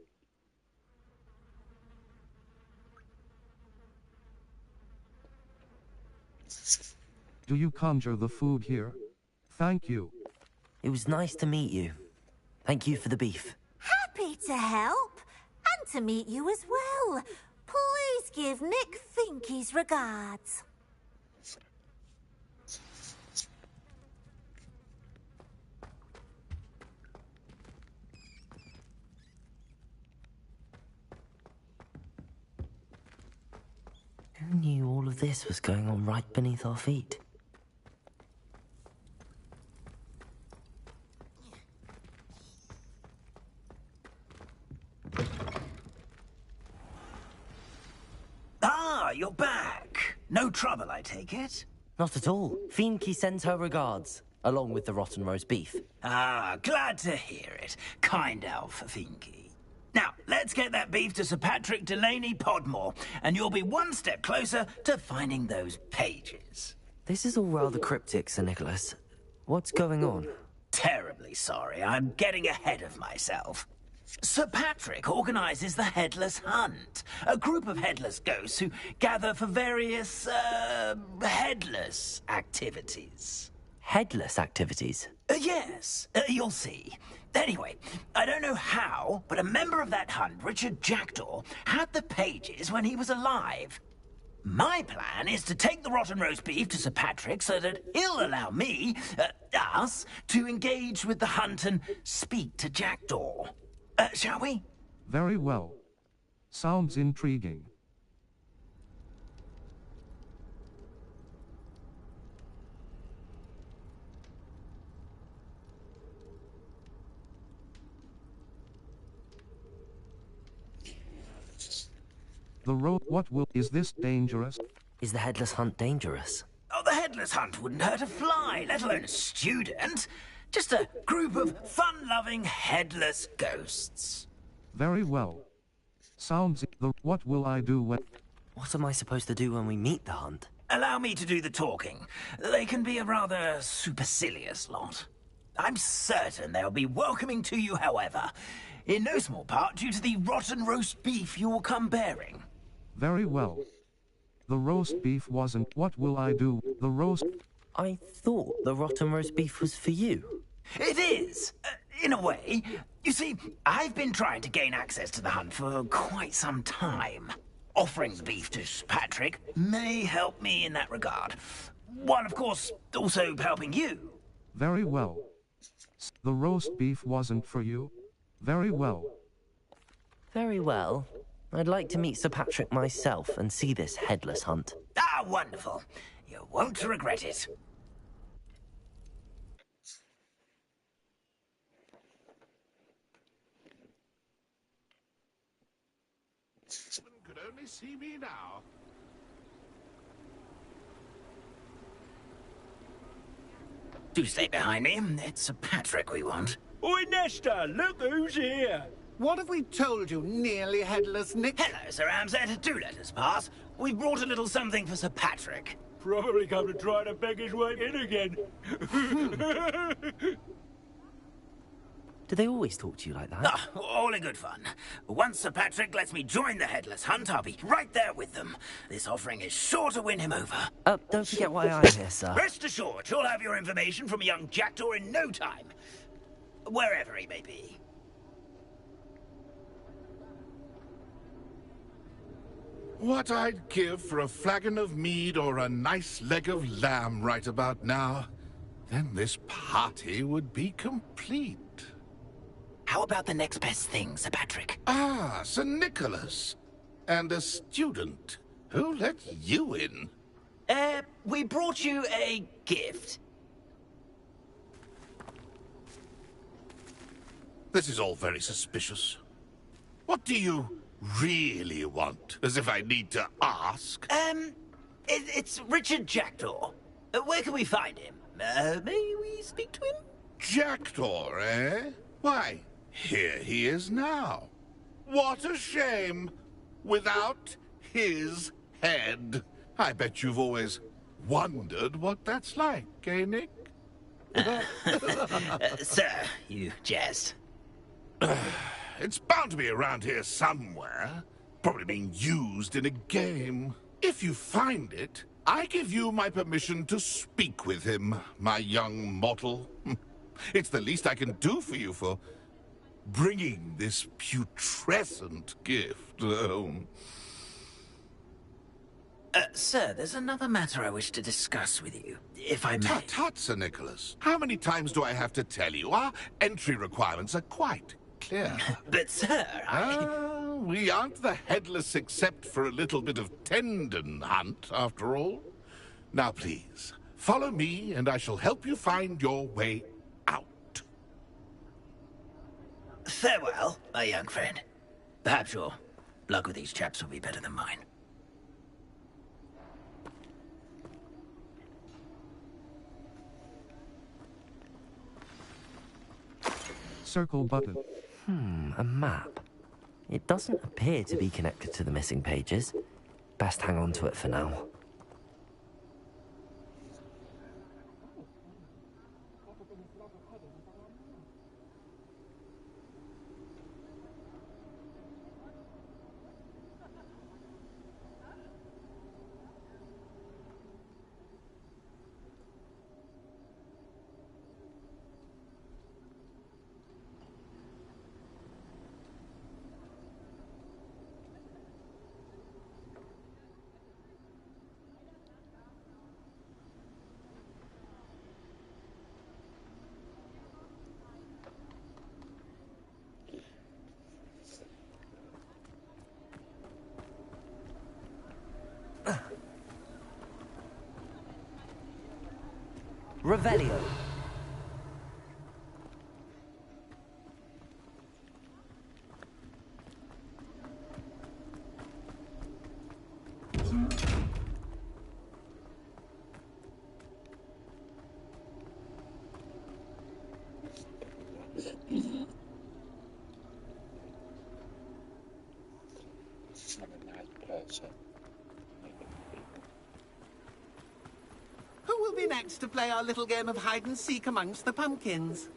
Do you conjure the food here? Thank you. It was nice to meet you. Thank you for the beef. Happy to help, and to meet you as well. Please give Nick Finky's regards. Who knew all of this was going on right beneath our feet? Ah, you're back. No trouble, I take it? Not at all. Finky sends her regards, along with the rotten roast beef. Ah, glad to hear it. Kind elf, Finky. Now, let's get that beef to Sir Patrick Delaney Podmore, and you'll be one step closer to finding those pages. This is all rather cryptic, Sir Nicholas. What's going on? Terribly sorry, I'm getting ahead of myself. Sir Patrick organises the Headless Hunt, a group of headless ghosts who gather for various, headless activities. Headless activities? Yes, you'll see. Anyway, I don't know how, but a member of that hunt, Richard Jackdaw, had the pages when he was alive. My plan is to take the rotten roast beef to Sir Patrick so that he'll allow me, us, to engage with the hunt and speak to Jackdaw. Shall we? Very well. Sounds intriguing. Is this dangerous? Is the Headless Hunt dangerous? Oh, the Headless Hunt wouldn't hurt a fly, let alone a student. Just a group of fun-loving headless ghosts. Very well. Sounds... What will I do when... What am I supposed to do when we meet the hunt? Allow me to do the talking. They can be a rather supercilious lot. I'm certain they'll be welcoming to you, however. In no small part due to the rotten roast beef you'll come bearing. Very well. The roast beef wasn't... What will I do? The roast... I thought the rotten roast beef was for you. It is, in a way. You see, I've been trying to gain access to the hunt for quite some time. Offering the beef to Patrick may help me in that regard. While, of course, also helping you. Very well. The roast beef wasn't for you? Very well. Very well. I'd like to meet Sir Patrick myself and see this headless hunt. Ah, wonderful. You won't regret it. Could only see me now. Do stay behind me. It's Sir Patrick we want. Oi, Nesta, look who's here. What have we told you, nearly headless Nick? Hello, Sir Ramsett. Do let us pass. We've brought a little something for Sir Patrick. probably come to try to beg his way in again. Do they always talk to you like that? Ah, all in good fun. Once Sir Patrick lets me join the Headless Hunt, I'll be right there with them. This offering is sure to win him over. Don't forget why I'm here, sir. Rest assured, you'll have your information from a young jackdaw in no time. Wherever he may be. What I'd give for a flagon of mead or a nice leg of lamb right about now. Then this party would be complete. How about the next best thing, Sir Patrick? Ah, Sir Nicholas. And a student. Who let you in? We brought you a gift. This is all very suspicious. What do you really want? As if I need to ask. It's Richard Jackdaw. Where can we find him? May we speak to him? Jackdaw, eh? Why, here he is now. What a shame. Without his head. I bet you've always wondered what that's like, eh, Nick? Sir, you jest. It's bound to be around here somewhere. Probably being used in a game. If you find it, I give you my permission to speak with him, my young mortal. It's the least I can do for you for bringing this putrescent gift home. Sir, there's another matter I wish to discuss with you, if I may. Tut, Sir Nicholas. How many times do I have to tell you? Our entry requirements are quite clear. But, sir, we aren't the Headless except for a little bit of tendon hunt, after all. Now, please, follow me, and I shall help you find your way out. Farewell, my young friend. Perhaps your luck with these chaps will be better than mine. Circle button. A map. It doesn't appear to be connected to the missing pages. Best hang on to it for now. Revelio. Who will be next to play our little game of hide-and-seek amongst the pumpkins?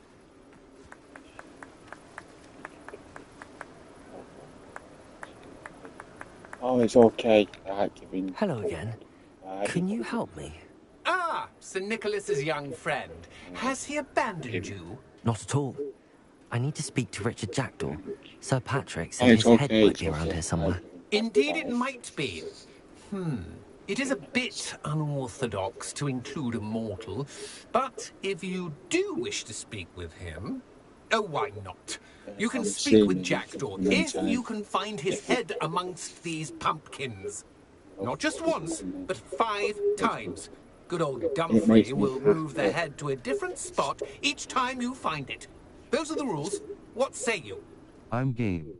Oh, it's okay. Giving... Hello again. Can you help me? Ah, Sir Nicholas's young friend. Has he abandoned you? Not at all. I need to speak to Richard Jackdaw. Sir Patrick said his head might be around here somewhere. Indeed it might be. It is a bit unorthodox to include a mortal, but if you do wish to speak with him, oh, why not? You can speak with Jackdaw if you can find his head amongst these pumpkins. Not just once, but 5 times. Good old Dumfrey will move the head to a different spot each time you find it. Those are the rules. What say you? I'm game.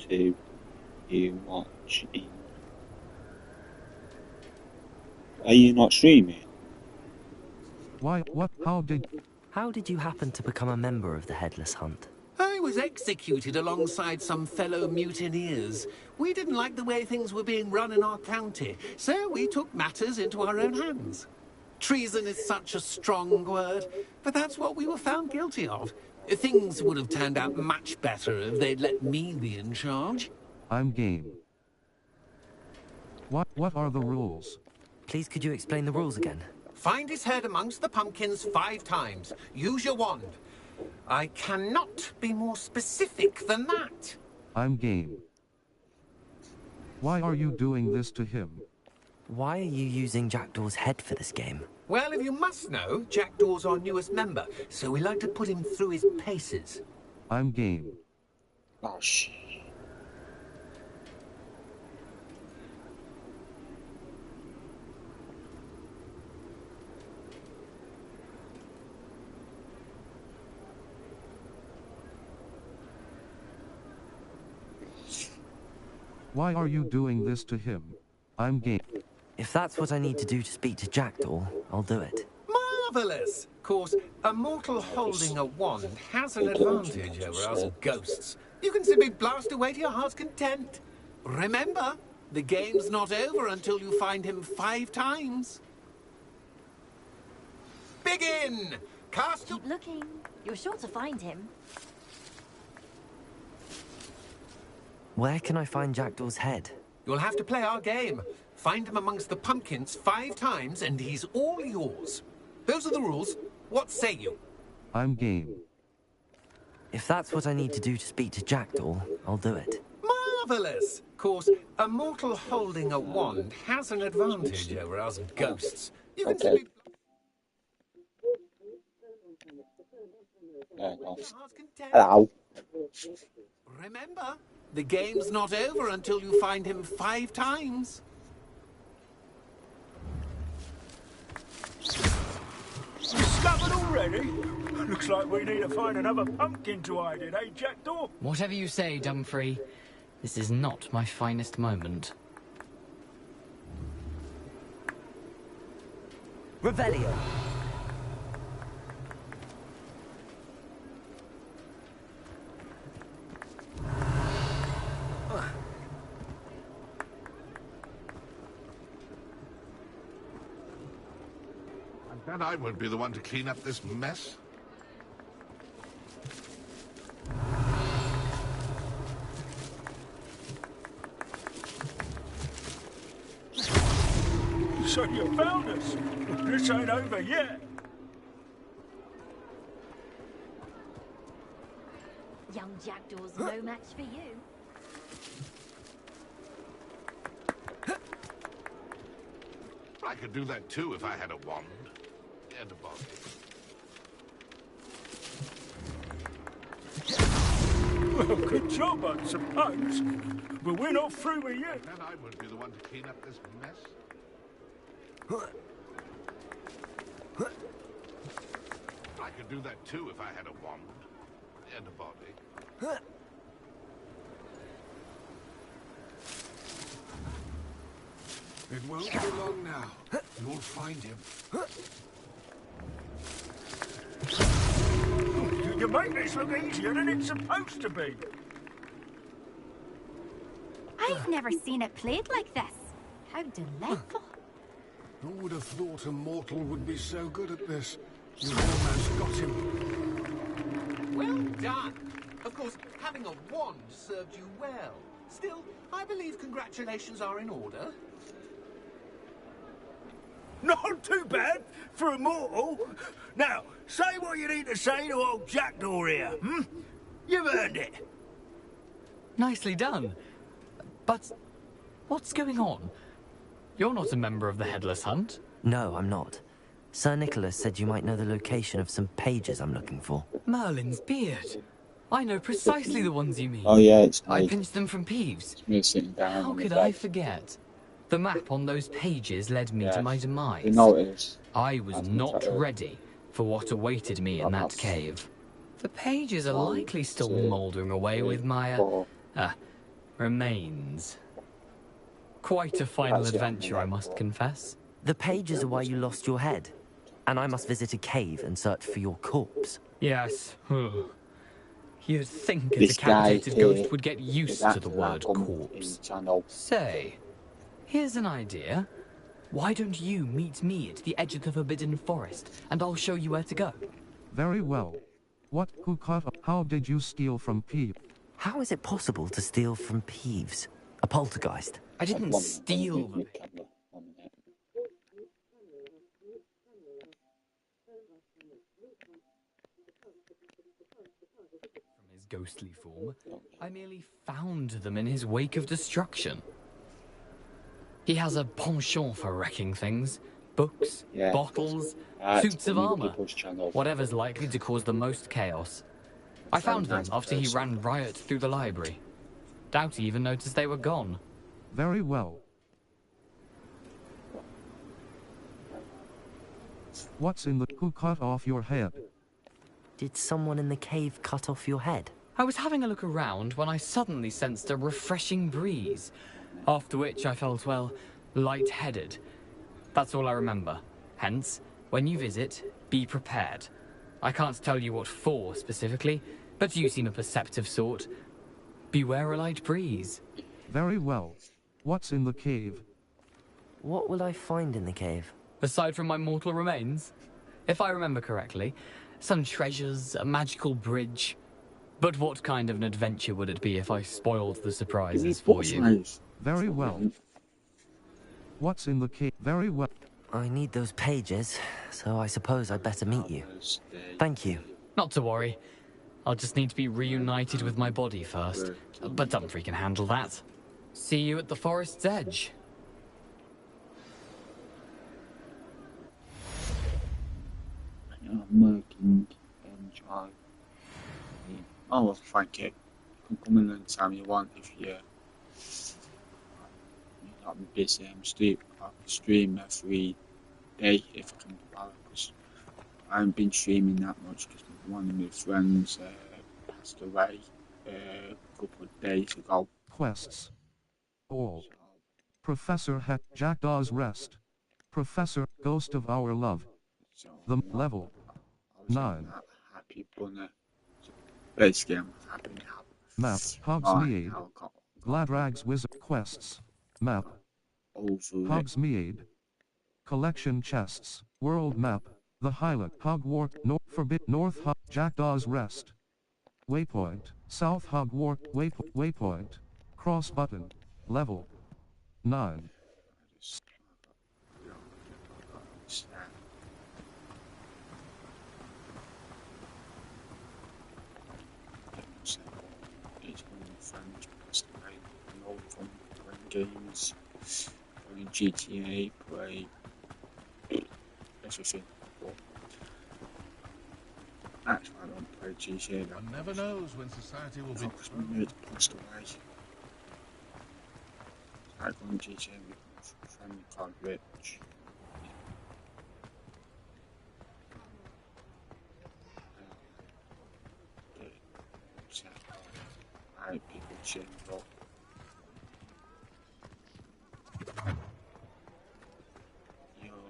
To you watching Are you not streaming? Why, what, How did you happen to become a member of the Headless Hunt? I was executed alongside some fellow mutineers. We didn't like the way things were being run in our county, so we took matters into our own hands. Treason is such a strong word, but that's what we were found guilty of. Things would have turned out much better if they'd let me be in charge. I'm game. What are the rules? Please, could you explain the rules again? Find his head amongst the pumpkins 5 times. Use your wand. I cannot be more specific than that. I'm game. Why are you doing this to him? Why are you using Jackdaw's head for this game? Well, if you must know, Jackdaw's our newest member, so we like to put him through his paces. I'm game. Oh, shit. Why are you doing this to him? I'm game. If that's what I need to do to speak to Jackdaw, I'll do it. Marvellous! Of course, a mortal holding a wand has an advantage over us ghosts. You can simply blast away to your heart's content. Remember, the game's not over until you find him 5 times. Begin! Cast Keep looking. You're sure to find him. Where can I find Jackdaw's head? You'll have to play our game. Find him amongst the pumpkins 5 times and he's all yours. Those are the rules. What say you? I'm game. If that's what I need to do to speak to Jackdaw, I'll do it. Marvellous! Of course, a mortal holding a wand has an advantage over us ghosts. You can simply... There it goes. Hello. Remember, the game's not over until you find him 5 times. Discovered already? Looks like we need to find another pumpkin to hide in, eh, Jackdaw? Whatever you say, Dumfrey. This is not my finest moment. Revelio. And I won't be the one to clean up this mess. So you found us. This ain't over yet. Young Jackdaw's no match for you. I could do that too if I had a wand and a body. Well, good job, I suppose. But we're not through with you. And I won't be the one to clean up this mess. I could do that too if I had a wand and a body. It won't be long now. You'll find him. You make this look easier than it's supposed to be. I've never seen it played like this. How delightful. Who would have thought a mortal would be so good at this? You've almost got him. Well done. Of course, having a wand served you well. Still, I believe congratulations are in order. Not too bad for a mortal. Now, say what you need to say to old Jackdaw here, hmm? You've earned it. Nicely done. But what's going on? You're not a member of the Headless Hunt. No, I'm not. Sir Nicholas said you might know the location of some pages I'm looking for. Merlin's beard. I know precisely the ones you mean. Oh yeah, it's I me. pinched them from Peeves. It's me sitting down. How on the could bed. I forget? The map on those pages led me to my demise. You notice. I was not ready for what awaited me in that cave. The pages are likely still mouldering away with my remains. Quite a final adventure, I must confess. The pages are why you lost your head, and I must visit a cave and search for your corpse. Yes. You'd think a This guy decapitated here ghost would get is used to the actually word come in corpse. the channel. Say, here's an idea. Why don't you meet me at the edge of the Forbidden Forest, and I'll show you where to go? Very well. How did you steal from Peeves? How is it possible to steal from Peeves? A poltergeist? I didn't steal them. From his ghostly form, I merely found them in his wake of destruction. He has a penchant for wrecking things. Books, bottles, suits of armor. Whatever's likely to cause the most chaos. I found them after he ran riot through the library. Doubt he even noticed they were gone. Very well. What's in the who cut off your head? Did someone in the cave cut off your head? I was having a look around when I suddenly sensed a refreshing breeze, after which I felt, well, lightheaded. That's all I remember. Hence, when you visit, be prepared. I can't tell you what for specifically, but you seem a perceptive sort. Beware a light breeze. Very well. What's in the cave? What will I find in the cave? Aside from my mortal remains? If I remember correctly, some treasures, a magical bridge. But what kind of an adventure would it be if I spoiled the surprises for you? Very well. What's in the cave? Very well. I need those pages, so I suppose I'd better meet you. Thank you. Not to worry. I'll just need to be reunited with my body first. But Dumfries can handle that. See you at the forest's edge. Working, enjoy. Oh, well, thank you. You can come in anytime you want if you're not busy. I'll stream every day if I can develop, because I haven't been streaming that much because one of my friends passed away a couple of days ago. Quests. All. Professor Het Jackdaw's Rest. Professor Ghost of Our Love. The level. 9. Happy bunny. Basically, I'm happy now. Map. Hogsmeade. Gladrag's Wizard Quests. Map. Hogsmeade. Collection chests. World map. The Highland. Hogwarts. North Jackdaw's Rest. Waypoint. South Hogwarts. Waypoint. Cross button. Level. 9. Games, playing GTA, play everything. Actually, I don't play GTA that One never knows when society will be. Because my mate passed away. I go on GTA with my friend called Rich. People change up. Your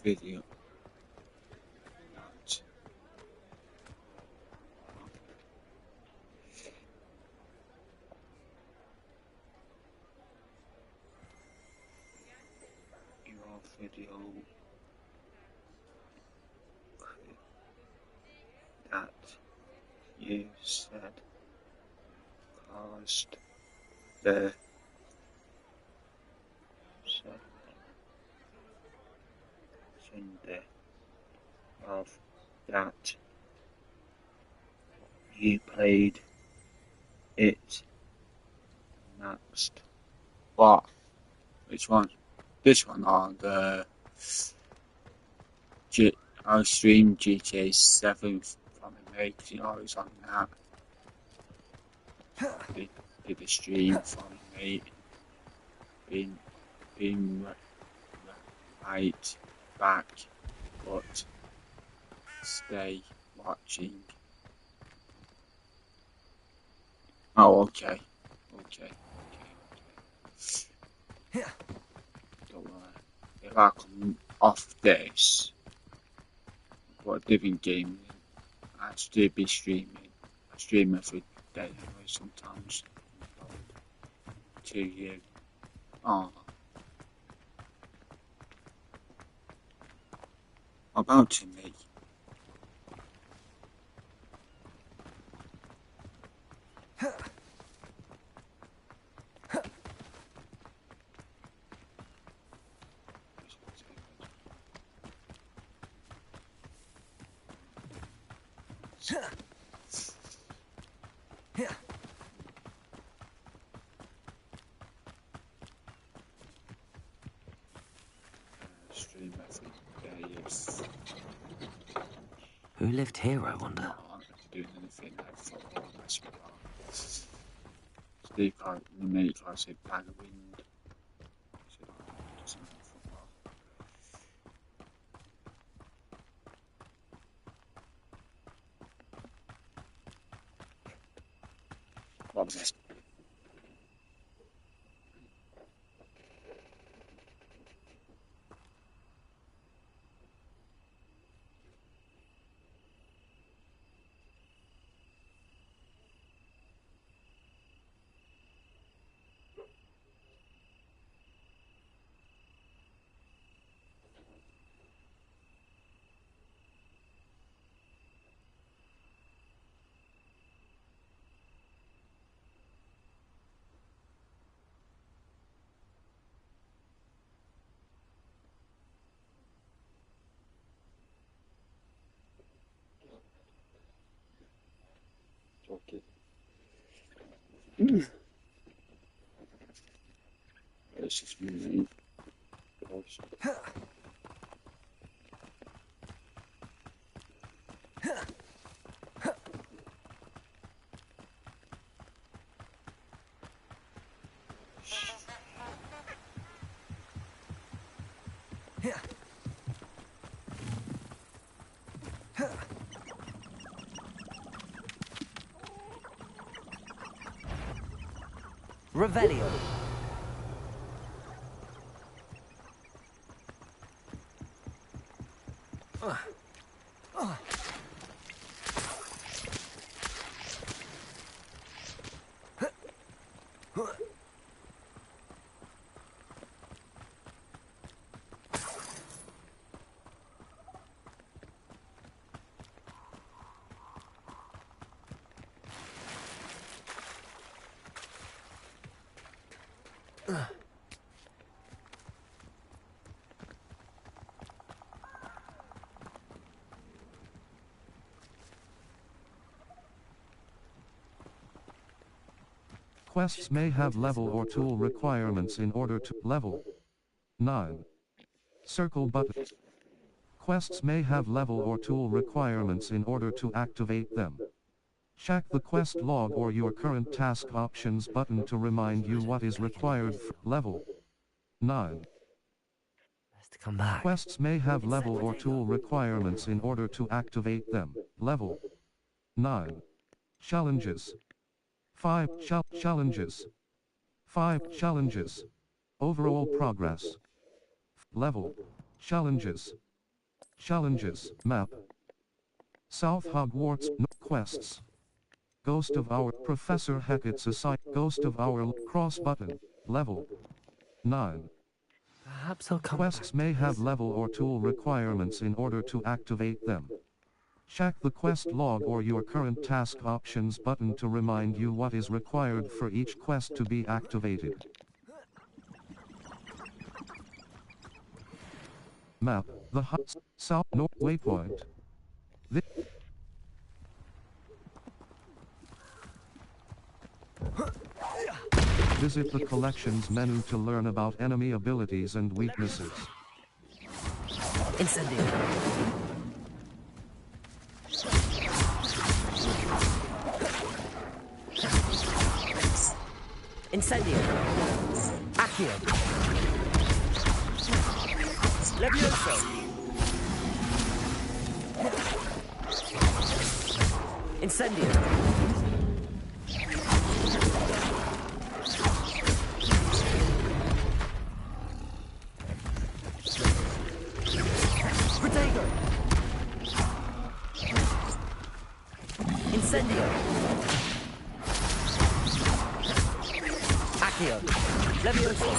video not your video that you said caused the Sunday of that you played it next. What? Which one? This one or the I streamed GTA 7 from a mate, you know, it's on that. Did a stream from a mate. Been right back, but stay watching. Oh, okay. Don't worry. if I come off this, I've got a different game, I'd still be streaming. I stream every day anyway, sometimes. To you. Oh. About to me. Stream every day, yes. Who lived here, I wonder? I'm not doing anything I thought that's what Steve Carr, the mate, I said bag of wind. I said, oh, it doesn't have football. What was this? Okay. It's just me. Revelio. Quests may have level or tool requirements in order to level. 9. Circle button. Quests may have level or tool requirements in order to activate them. Check the quest log or your current task options button to remind you what is required for level. 9. To come back. Quests may have level or tool requirements in order to activate them. Level. 9. Challenges. 5 challenges. 5 challenges. Overall progress. Level. Challenges. Challenges. Map. South Hogwarts. Quests. Ghost of Our Professor Hackett's aside. Ghost of Our cross button. Level. 9. Perhaps I'll come Quests back. may have level or tool requirements in order to activate them. Check the quest log or your current task options button to remind you what is required for each quest to be activated. Map, the south north waypoint. Visit the collections menu to learn about enemy abilities and weaknesses. Incendio. Incendio. Accio. Levioso. Incendio. Incendio. Accio. Levioso.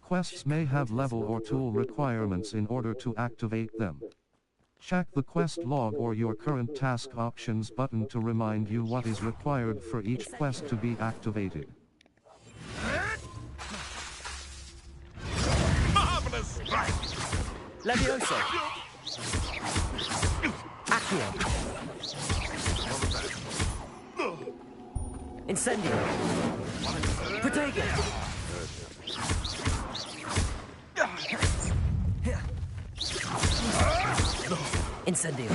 Quests may have level or tool requirements in order to activate them. Check the quest log or your current task options button to remind you what is required for each quest to be activated. Marvelous strike! Levioso. Accio. Incendio. Protego. Incendio.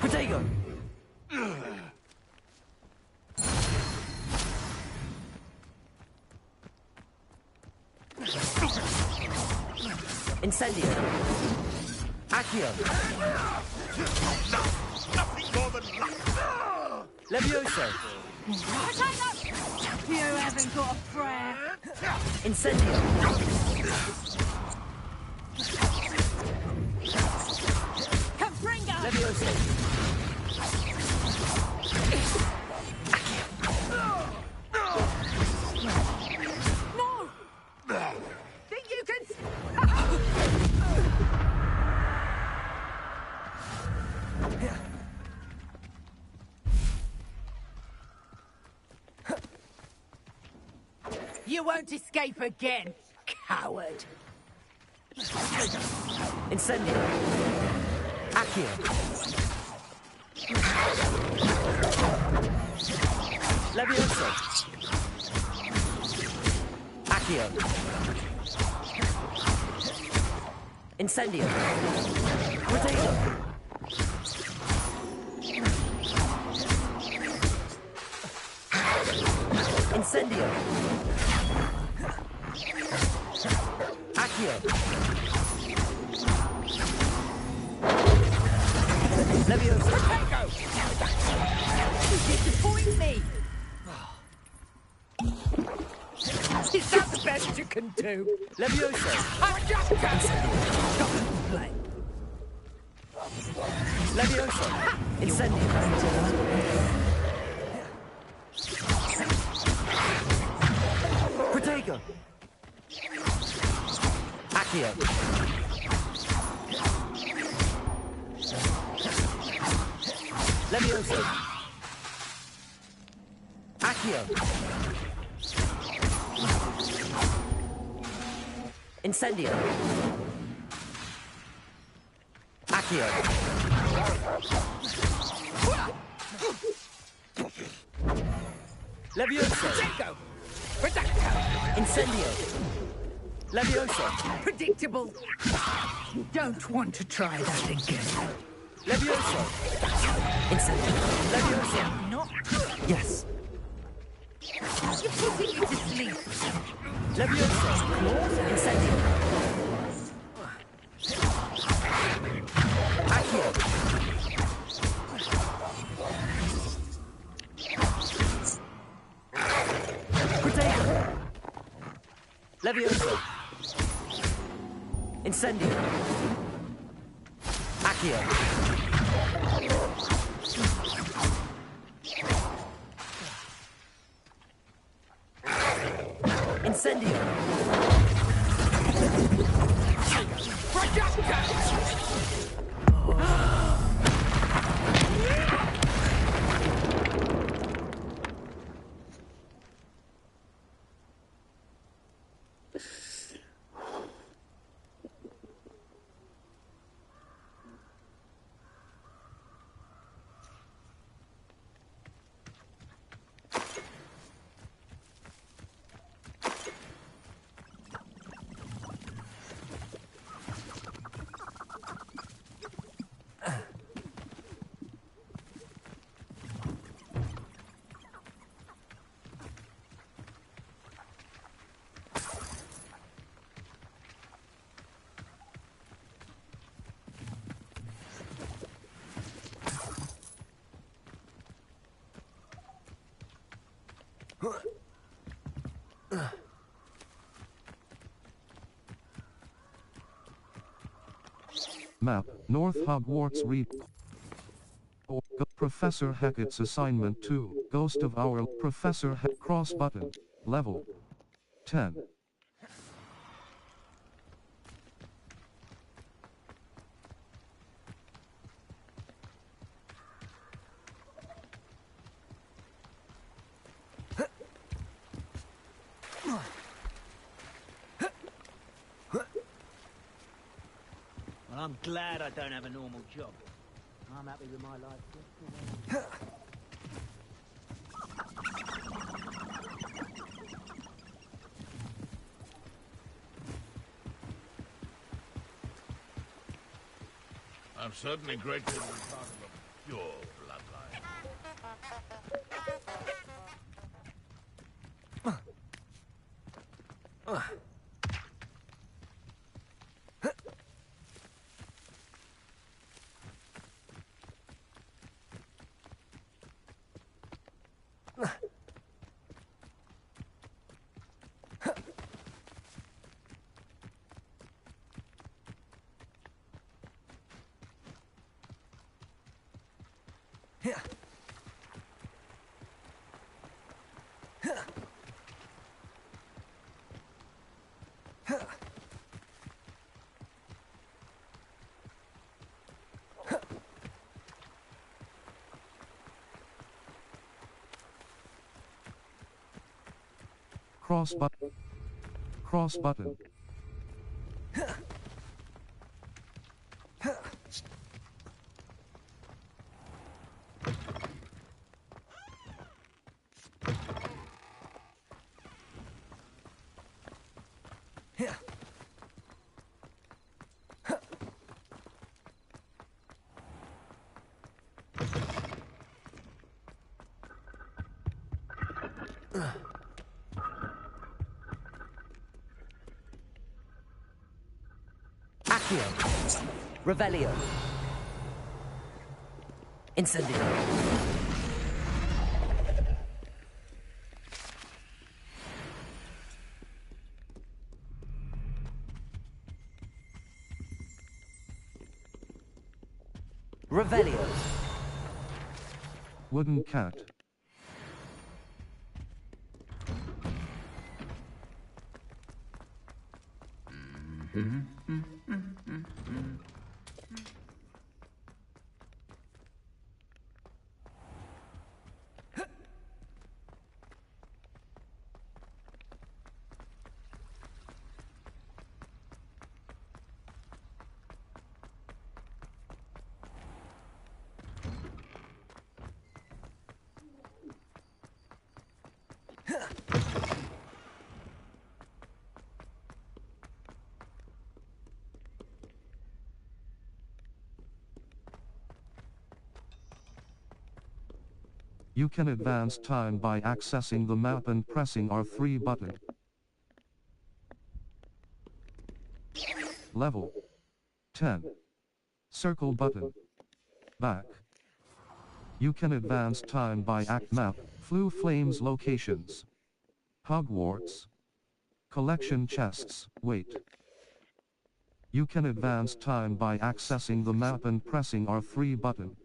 Protego. Incendio. Accio. Nothing more than luck! Levioso. You haven't got a prayer. Incendio. Capringa. Levioso. No. Think you can? You won't escape again, coward. Incendio. Accio. Levioso. Accio. Incendio. Protego. Incendio. Accio. Levioso. Protego. You disappoint me. Is that the best you can do? Levioso. I'm just play. Levioso. Incendio. Protego. Accio. Levioso. Accio. Incendio. Accio. Levioso. Incendio. Levioso. Predictable. You don't want to try that again. Levioso. Incendio. Levioso. Not. Yes. You're putting me to sleep. Levioso. Incendio. Accio. Protego. Levioso. Incendio. Accio. Incendio. Map, North Hogwarts read. Professor Hackett's assignment 2, Ghost of Our Professor cross button, level 10. Well, I'm glad I don't have a normal job. I'm happy with my life. I'm certainly grateful to be part of a pure bloodline. Cross button. Cross button. Accio. Revelio. Incendio. Revelio. Wooden cat. You can advance time by accessing the map and pressing R3 button. Level 10. Circle button. Back. You can advance time by map, Flue Flames locations. Hogwarts. Collection chests, wait. You can advance time by accessing the map and pressing R3 button.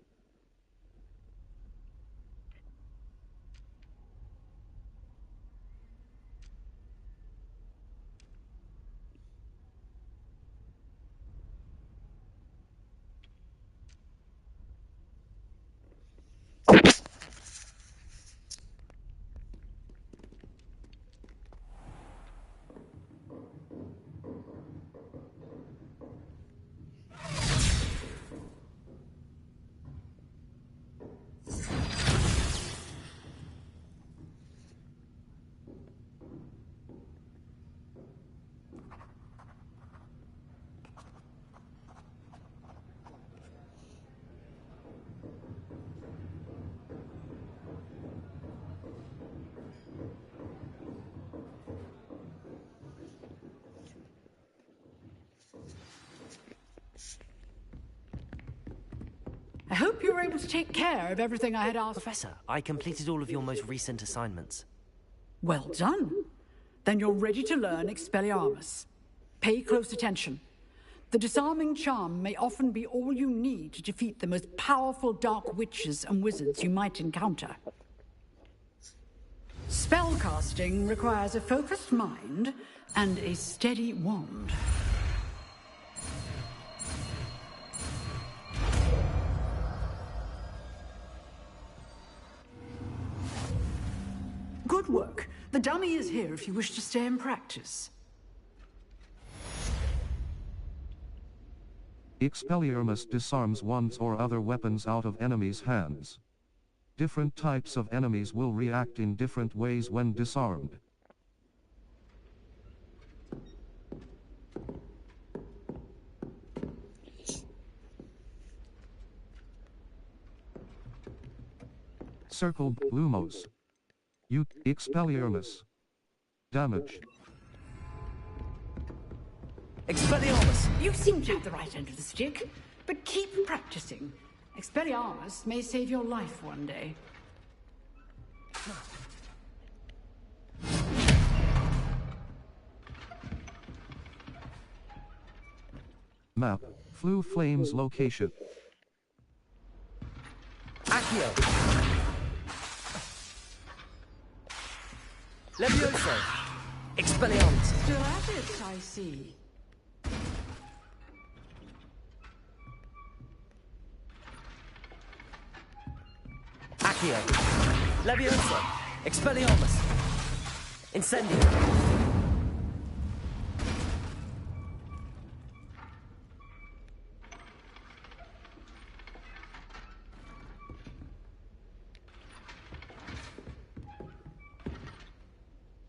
I hope you were able to take care of everything I had asked. Professor, I completed all of your most recent assignments. Well done. Then you're ready to learn Expelliarmus. Pay close attention. The disarming charm may often be all you need to defeat the most powerful dark witches and wizards you might encounter. Spellcasting requires a focused mind and a steady wand. Good work. The dummy is here if you wish to stay and practice. Expelliarmus disarms wands or other weapons out of enemies' hands. Different types of enemies will react in different ways when disarmed. Circle Lumos. Expelliarmus. Damage. Expelliarmus! You seem to have the right end of the stick, but keep practicing. Expelliarmus may save your life one day. Map. Flue Flames location. Accio! Levioso! Expelliarmus! Still at it, I see. Accio! Levioso! Expelliarmus! Incendio!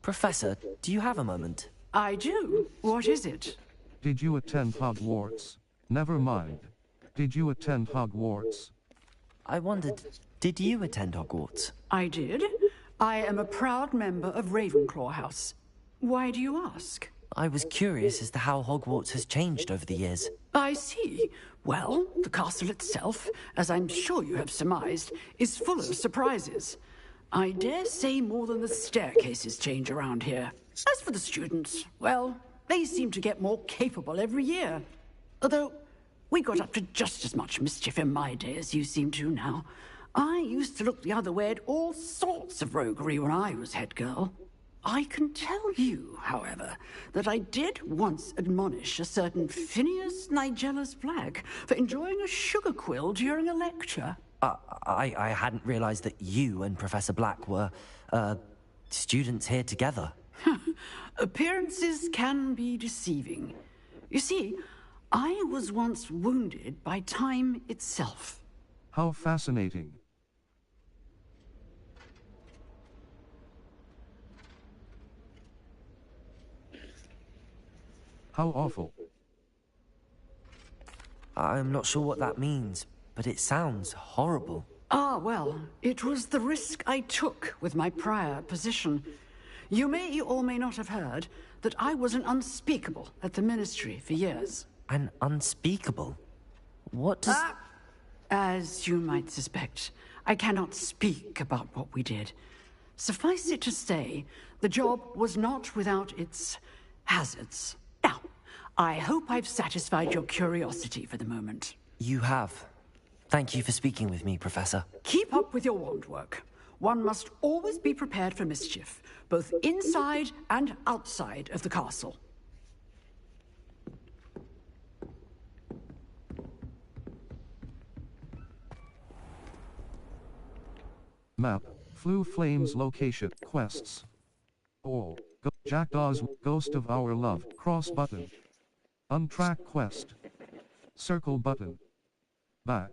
Professor, do you have a moment? I do. What is it? Did you attend Hogwarts? Never mind. Did you attend Hogwarts? I wondered, did you attend Hogwarts? I did. I am a proud member of Ravenclaw House. Why do you ask? I was curious as to how Hogwarts has changed over the years. I see. Well, the castle itself, as I'm sure you have surmised, is full of surprises. I dare say more than the staircases change around here. As for the students, well, they seem to get more capable every year. Although, we got up to just as much mischief in my day as you seem to now. I used to look the other way at all sorts of roguery when I was head girl. I can tell you, however, that I did once admonish a certain Phineas Nigellus Black for enjoying a sugar quill during a lecture. I hadn't realized that you and Professor Black were, students here together. Appearances can be deceiving. You see, I was once wounded by time itself. How fascinating. How awful. I'm not sure what that means, but it sounds horrible. Ah, well, it was the risk I took with my prior position. You may or may not have heard that I was an unspeakable at the Ministry for years. An unspeakable? What does... As you might suspect, I cannot speak about what we did. Suffice it to say, the job was not without its hazards. Now, I hope I've satisfied your curiosity for the moment. You have. Thank you for speaking with me, Professor. Keep up with your wand work. One must always be prepared for mischief, both inside and outside of the castle. Map. Flue Flames location. Quests. All. Jackdaw's Ghost of Our Love. Cross button. Untrack quest. Circle button. Back.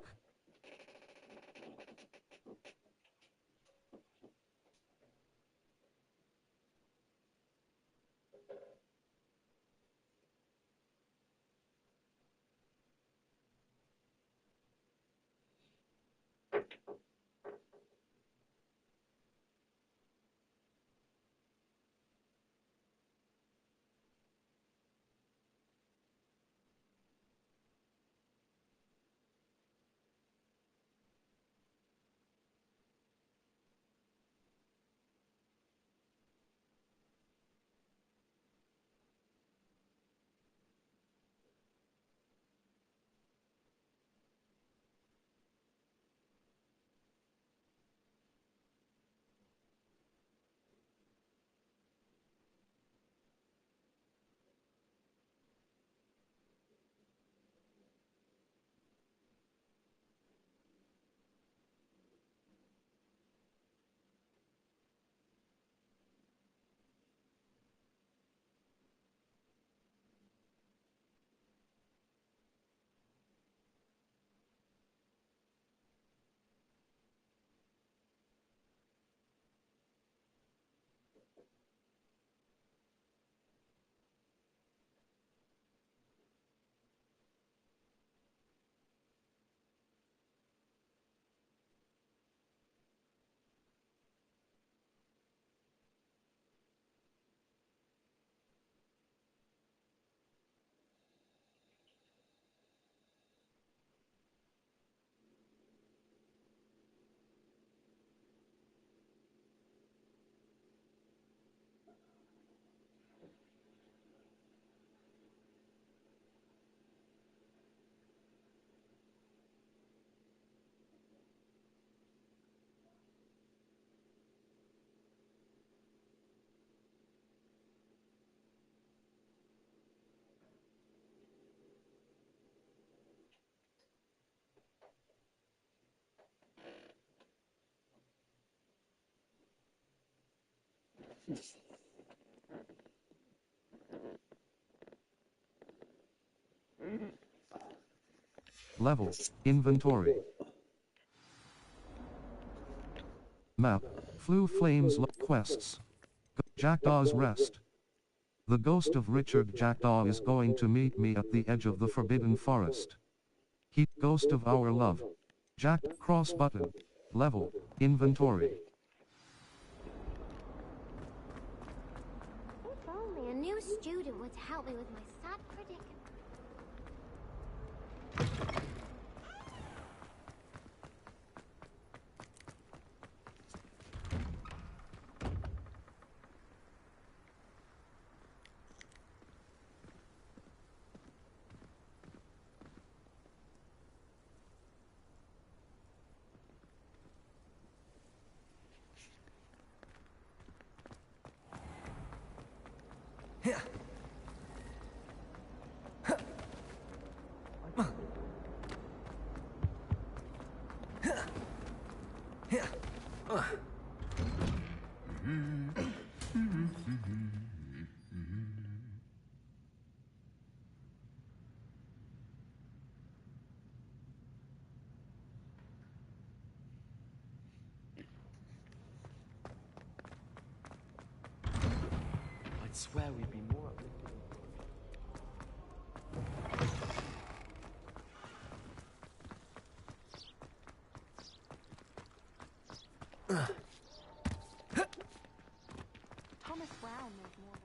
Level. Inventory. Map. Flue Flames Quests. Jackdaw's Rest. The ghost of Richard Jackdaw is going to meet me at the edge of the Forbidden Forest. He, ghost of our love. Jack, cross button. Level. Inventory. If only a new student would help me with my sad predicament. I'd swear we'd be more up. Thomas Brown knows more about.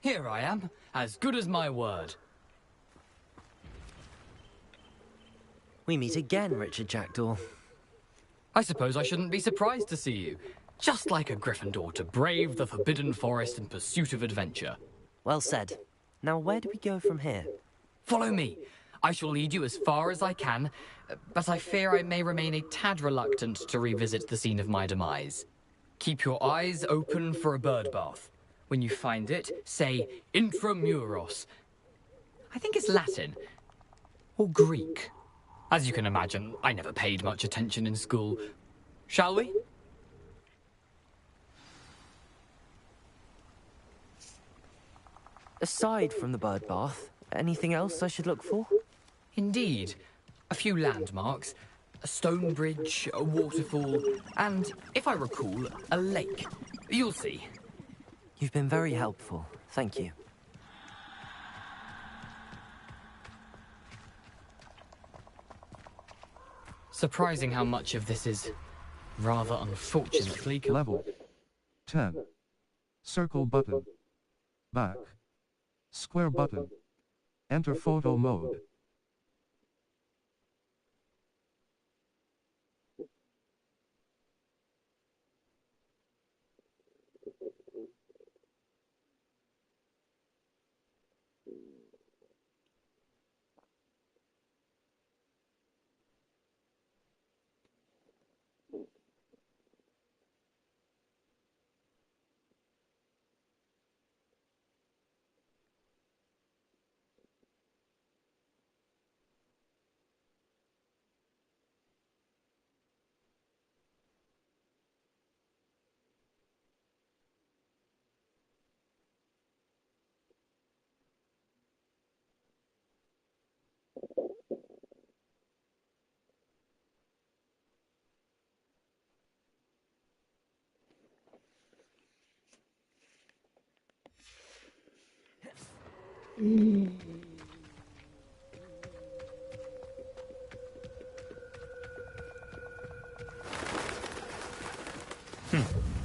Here I am, as good as my word. We meet again, Richard Jackdaw. I suppose I shouldn't be surprised to see you. Just like a Gryffindor to brave the Forbidden Forest in pursuit of adventure. Well said. Now where do we go from here? Follow me. I shall lead you as far as I can, but I fear I may remain a tad reluctant to revisit the scene of my demise. Keep your eyes open for a bird bath. When you find it, say Intramuros. I think it's Latin. Or Greek. As you can imagine, I never paid much attention in school. Shall we? Aside from the bird bath, anything else I should look for? Indeed. A few landmarks. A stone bridge, a waterfall, and, if I recall, a lake. You'll see. You've been very helpful. Thank you. Surprising how much of this is rather unfortunately... Level 10. Circle button. Back. Square button. Enter photo mode.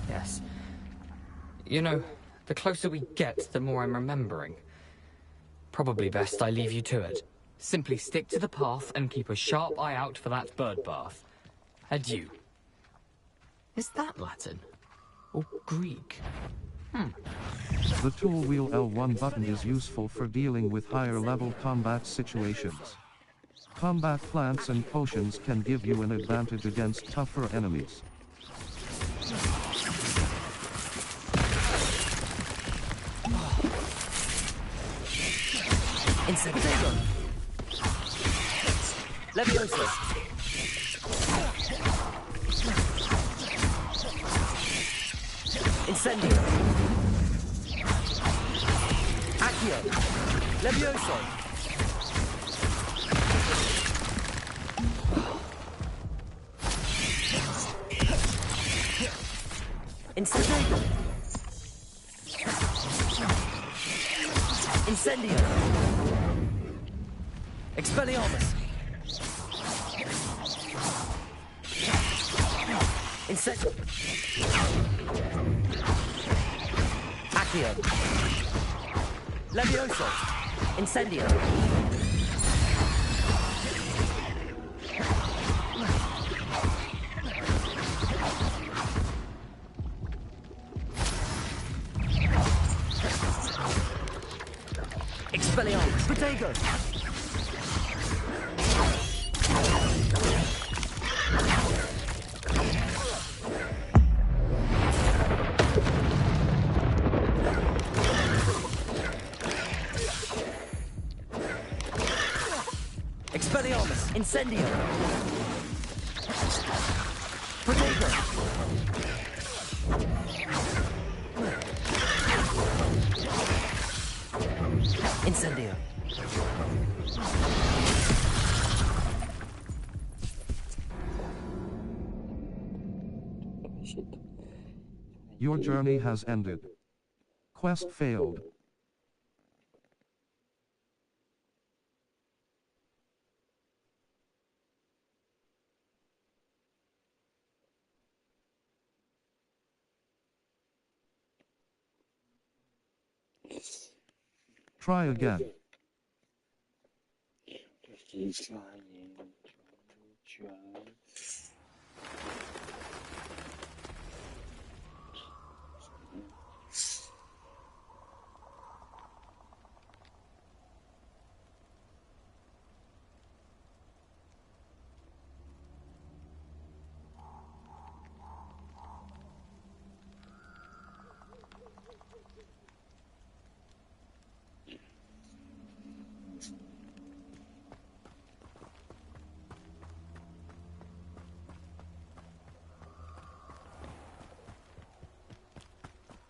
Yes. You know, the closer we get, the more I'm remembering. Probably best I leave you to it. Simply stick to the path and keep a sharp eye out for that bird bath. Adieu. Is that Latin? Or Greek? The tool wheel L1 button is useful for dealing with higher level combat situations. Combat plants and potions can give you an advantage against tougher enemies. Insectago. Levioso. Incendio. Accio. Levioso. Incendio. Incendio. Expelliarmus. Incendio. Accio. Levioso. Incendio. Expelliarmus. Protego. Expelliarmus. Incendio. Protego. Incendio. Your journey has ended. Quest failed. Try again.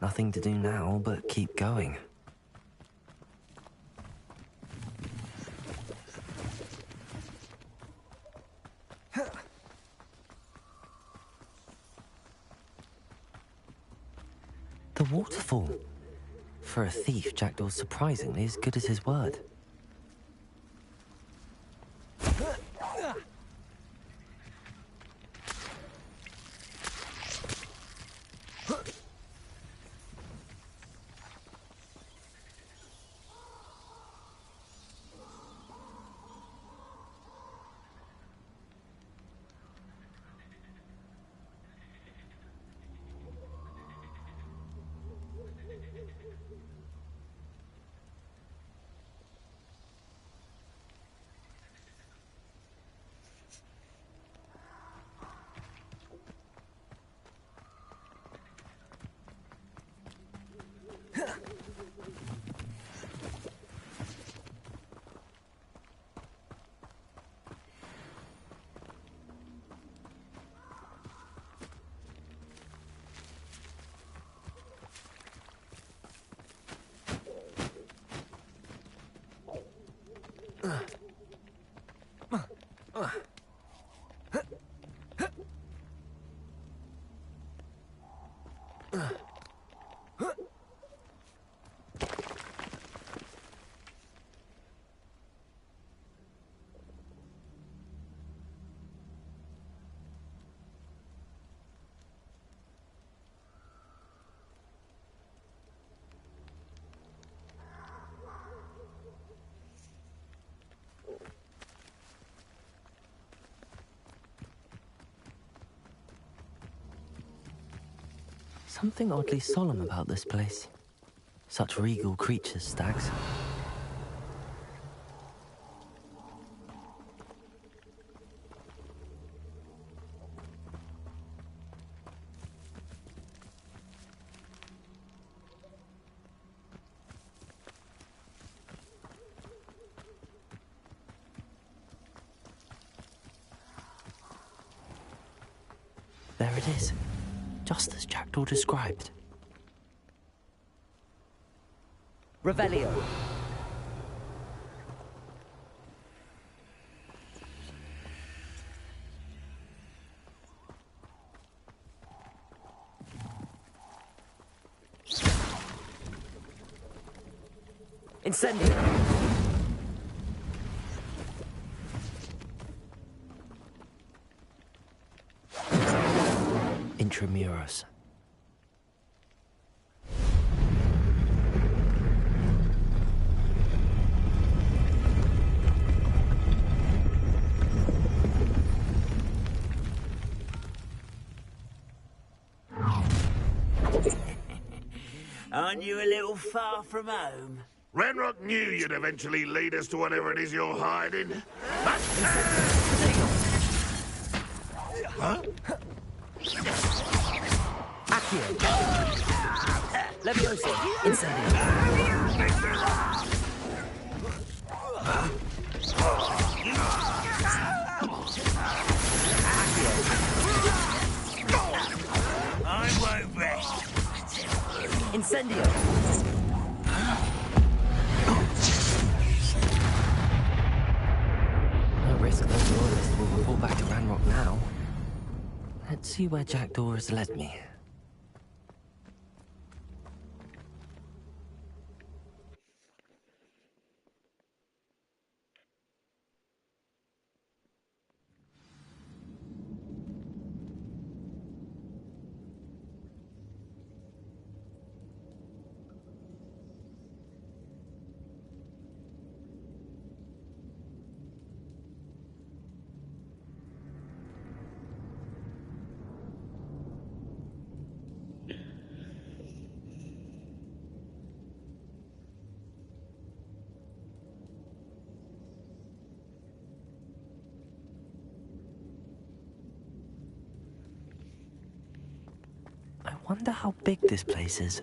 Nothing to do now but keep going. The waterfall. For a thief, Jackdaw's surprisingly as good as his word. Something oddly solemn about this place. Such regal creatures, stags. There it is. Just as Jackdaw described. Revelio. Incendio. Intramuros. Aren't you a little far from home? Ranrock knew you'd eventually lead us to whatever it is you're hiding. Huh? Accio. Levioso. Incendio. I won't rest. Incendio. No risk those loyalists will report back to Ranrock now. Let's see where Jackdaw has led me. I wonder how big this place is.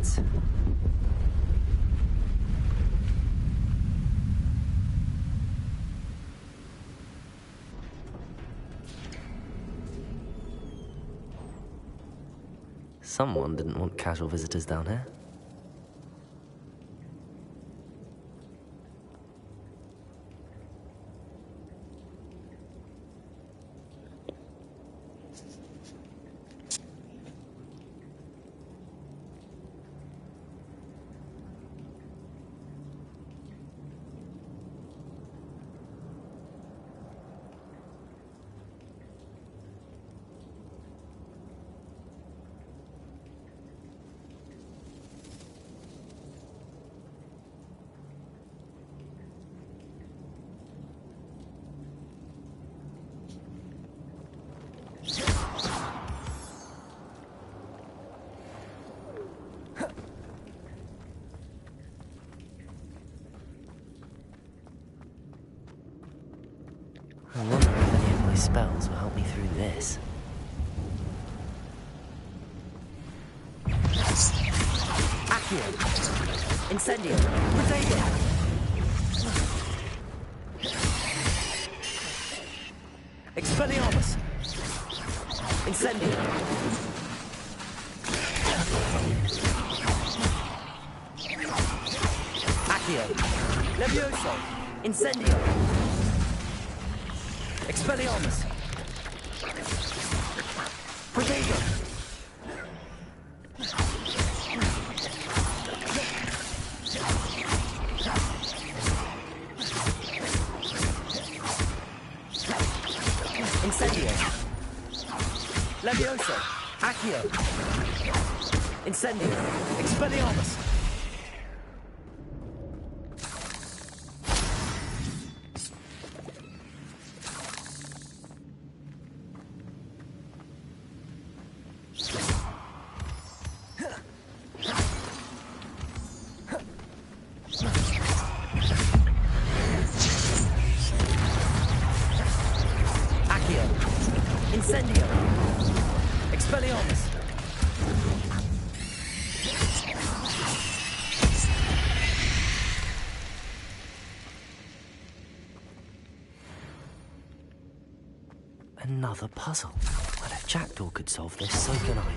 awaits. Someone didn't want casual visitors down here. I wonder if any of my spells will help me through this. Accio. Incendio. Potato. Expelliarmus. Incendio. Accio. Levioso. Incendio. Expelliarmus. Potato. Incendio. Levioso. Accio. Incendio. Expelliarmus. Incendio! Expelliarmus! Another puzzle. Well, if Jackdaw could solve this, so can I.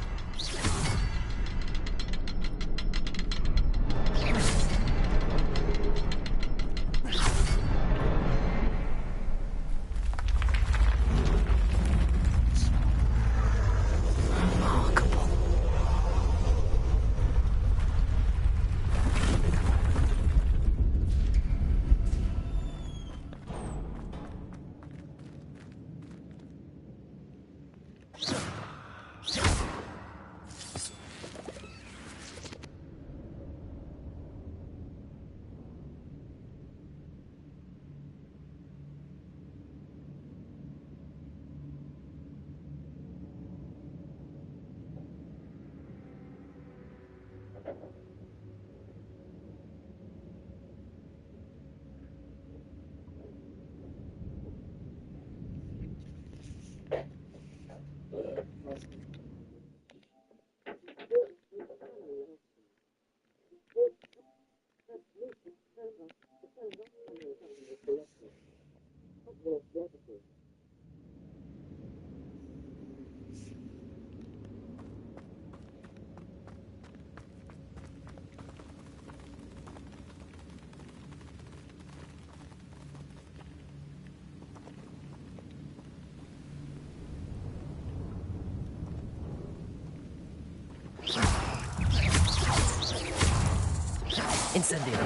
Incendio.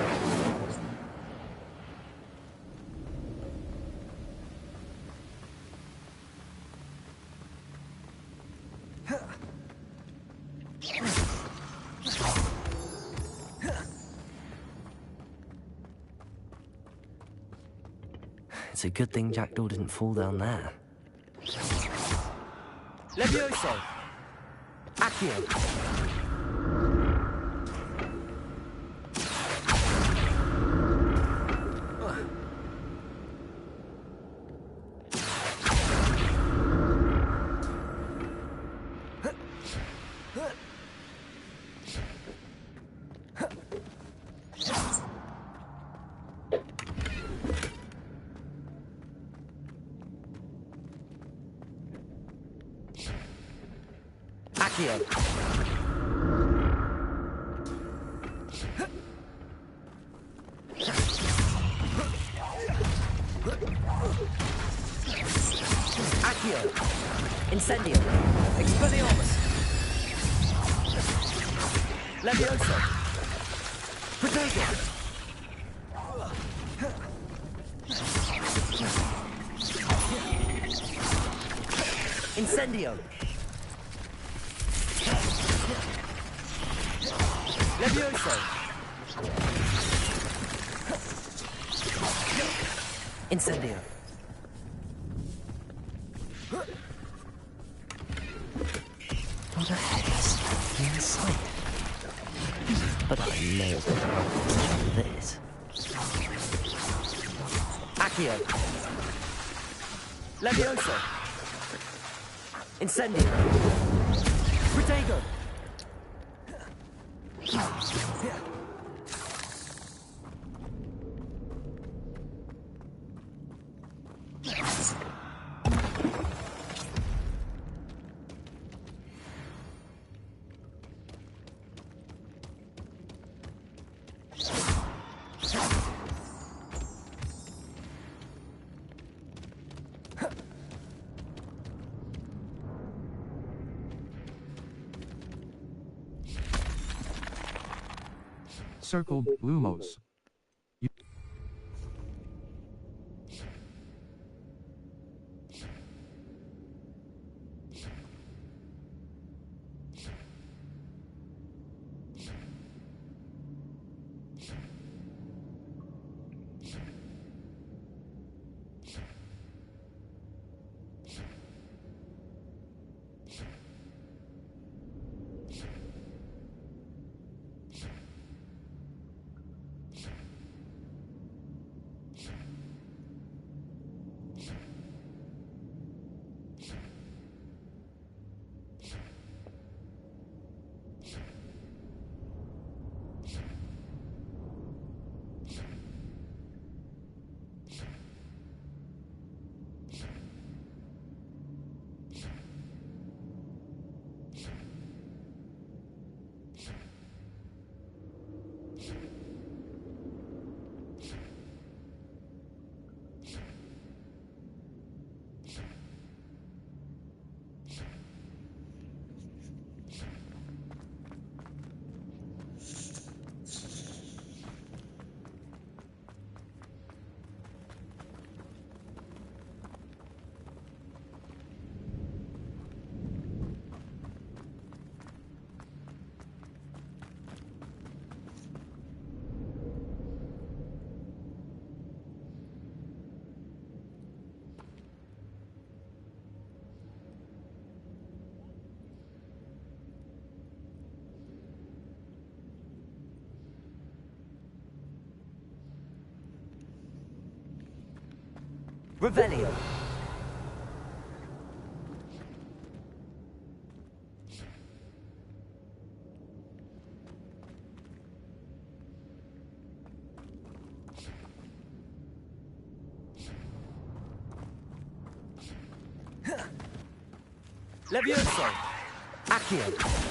It's a good thing Jackdaw didn't fall down there. Levioso. Accio. Accio. Accio. Incendio. Expelliarmus. Levioso. Protego. Incendio. Levioso. Incendio. What the heck is inside? But I know this. Accio. Levioso. Incendio. Protego. Circled Lumos. Revelio. Levioso. Accio.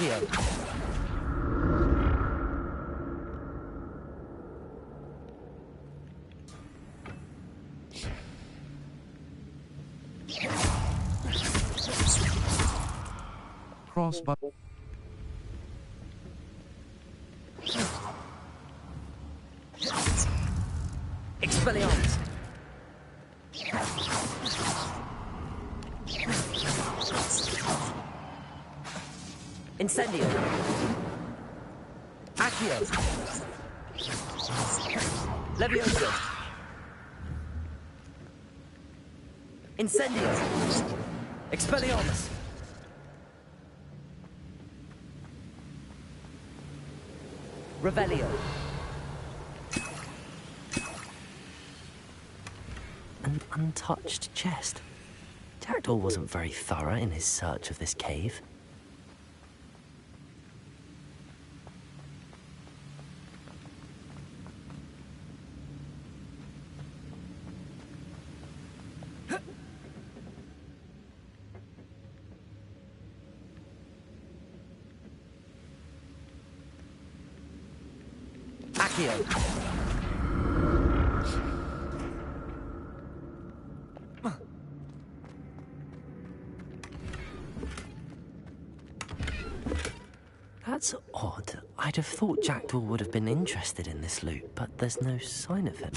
Accio. Crossbow. Expelliarmus. Incendio. Accio. Levioso! Incendio! Expelliarmus! Revelio! An untouched chest. Jackdaw wasn't very thorough in his search of this cave. Accio. That's odd. I'd have thought Jackdaw would have been interested in this loot, but there's no sign of him.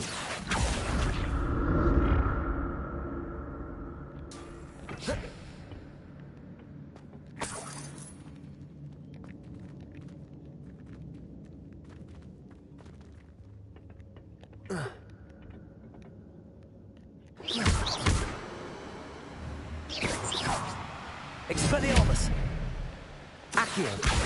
Expelliarmus! Accio!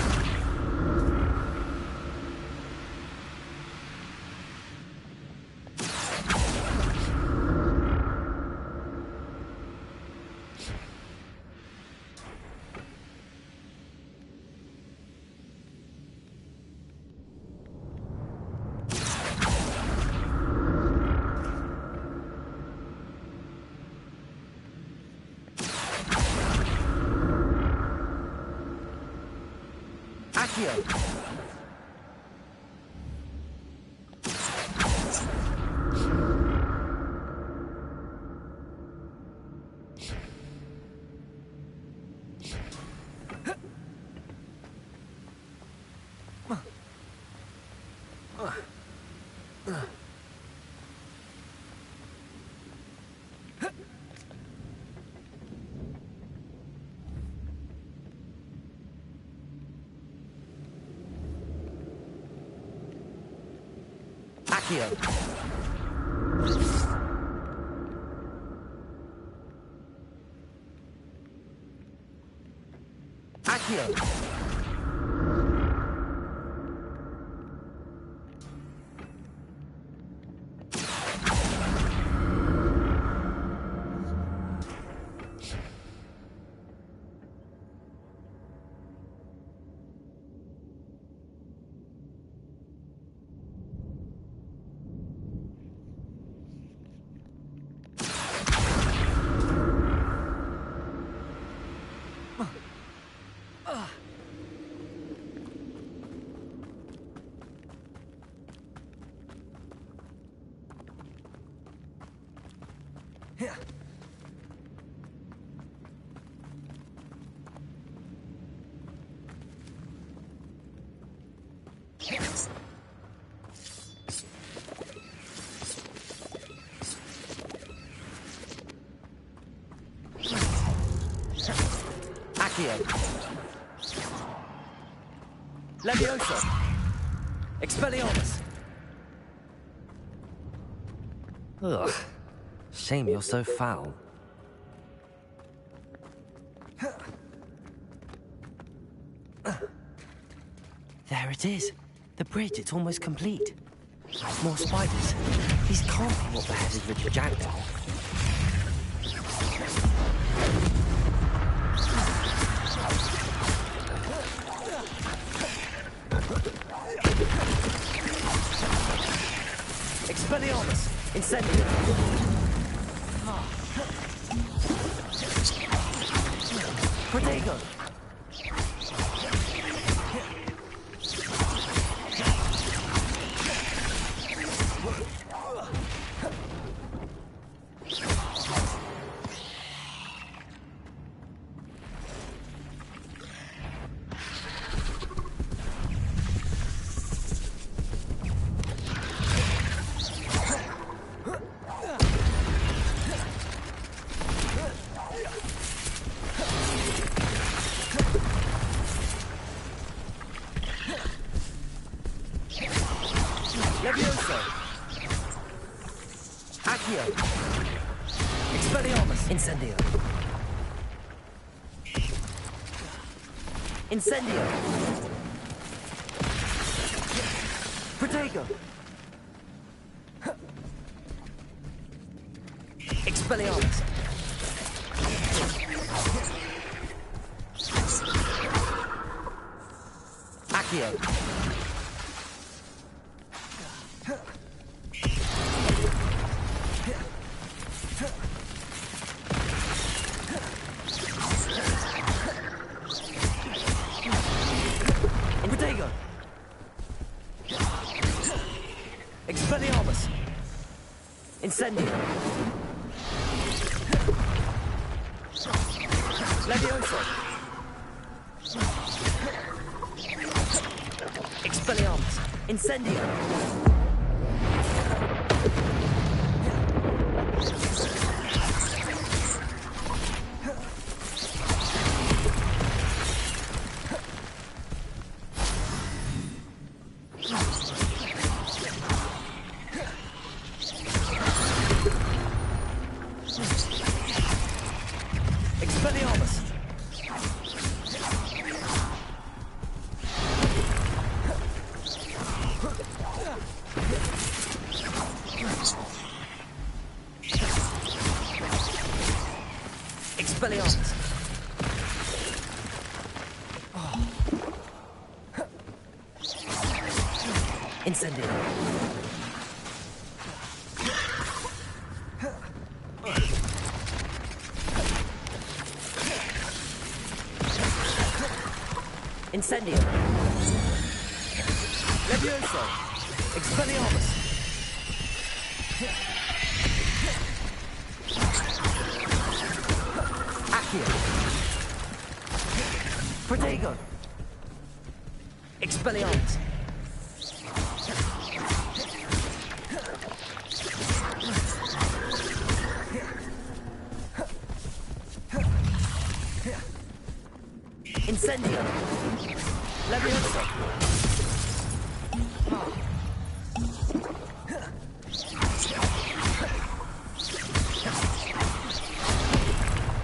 Accio. Accio. Levioso! Expelliarmus! Ugh. Shame you're so foul. There it is. The bridge, it's almost complete. More spiders. These can't be what beheaded Richard Jackdaw. Expelliarmus! Incendio! Protego! Expelliarmus! Incendio! Incendio! Protego! Expelliarmus! Accio! Protego! Expelliarmus! Incendio! Levioso! Expelliarmus! Incendio! Expelliarmus! Expelliarmus! Incendio! Incendio! Levioso! Expelliarmus! Accio! Protego! Expelliarmus! Incendio! Levioso!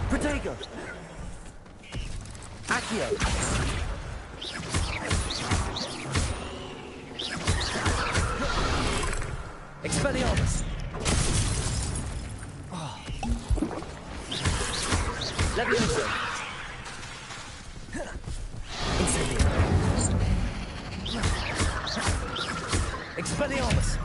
Protego! Accio! Expelliarmus! Levioso! Incendio! Expelliarmus!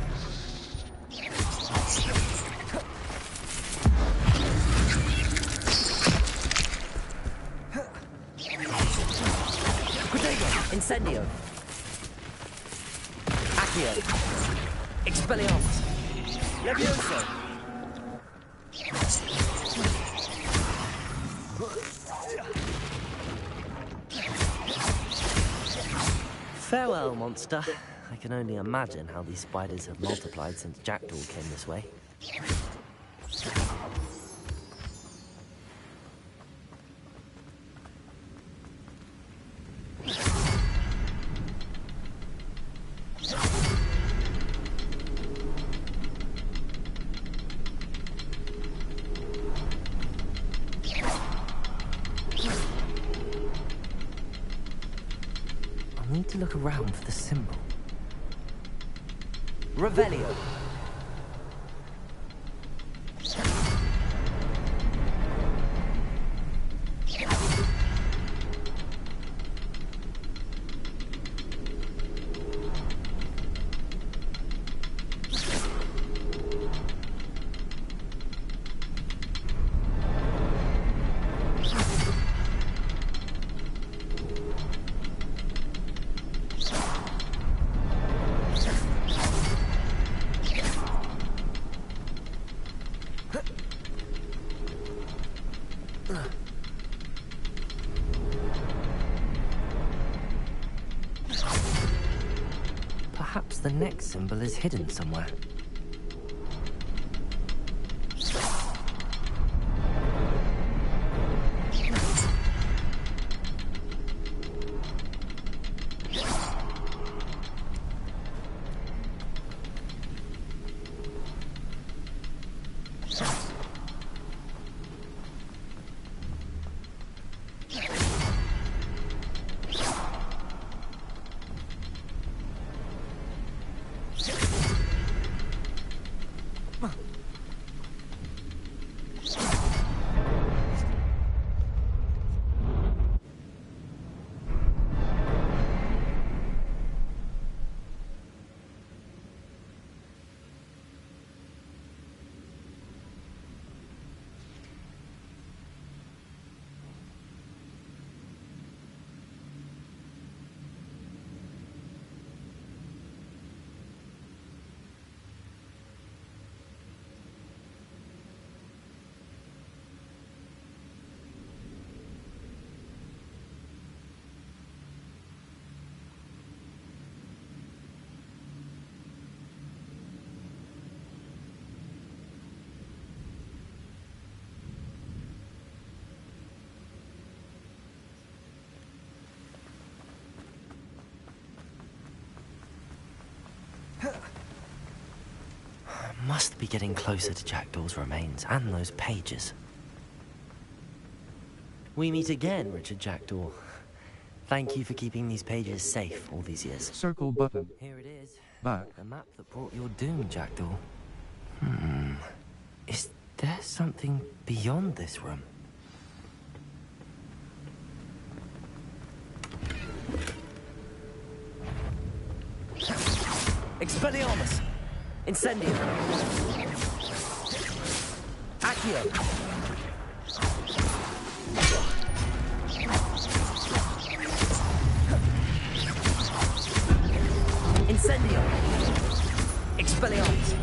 Protego! Incendio! Accio! Expelliarmus! Levioso! Farewell, monster. I can only imagine how these spiders have multiplied since Jackdaw came this way. I need to look around for the symbol. Revelio. Perhaps the next symbol is hidden somewhere. Must be getting closer to Jackdaw's remains and those pages. We meet again, Richard Jackdaw. Thank you for keeping these pages safe all these years. Circle button. Here it is. Back. The map that brought your doom, Jackdaw. Is there something beyond this room? Expelliarmus! Incendio! Accio! Incendio! Expelliarmus!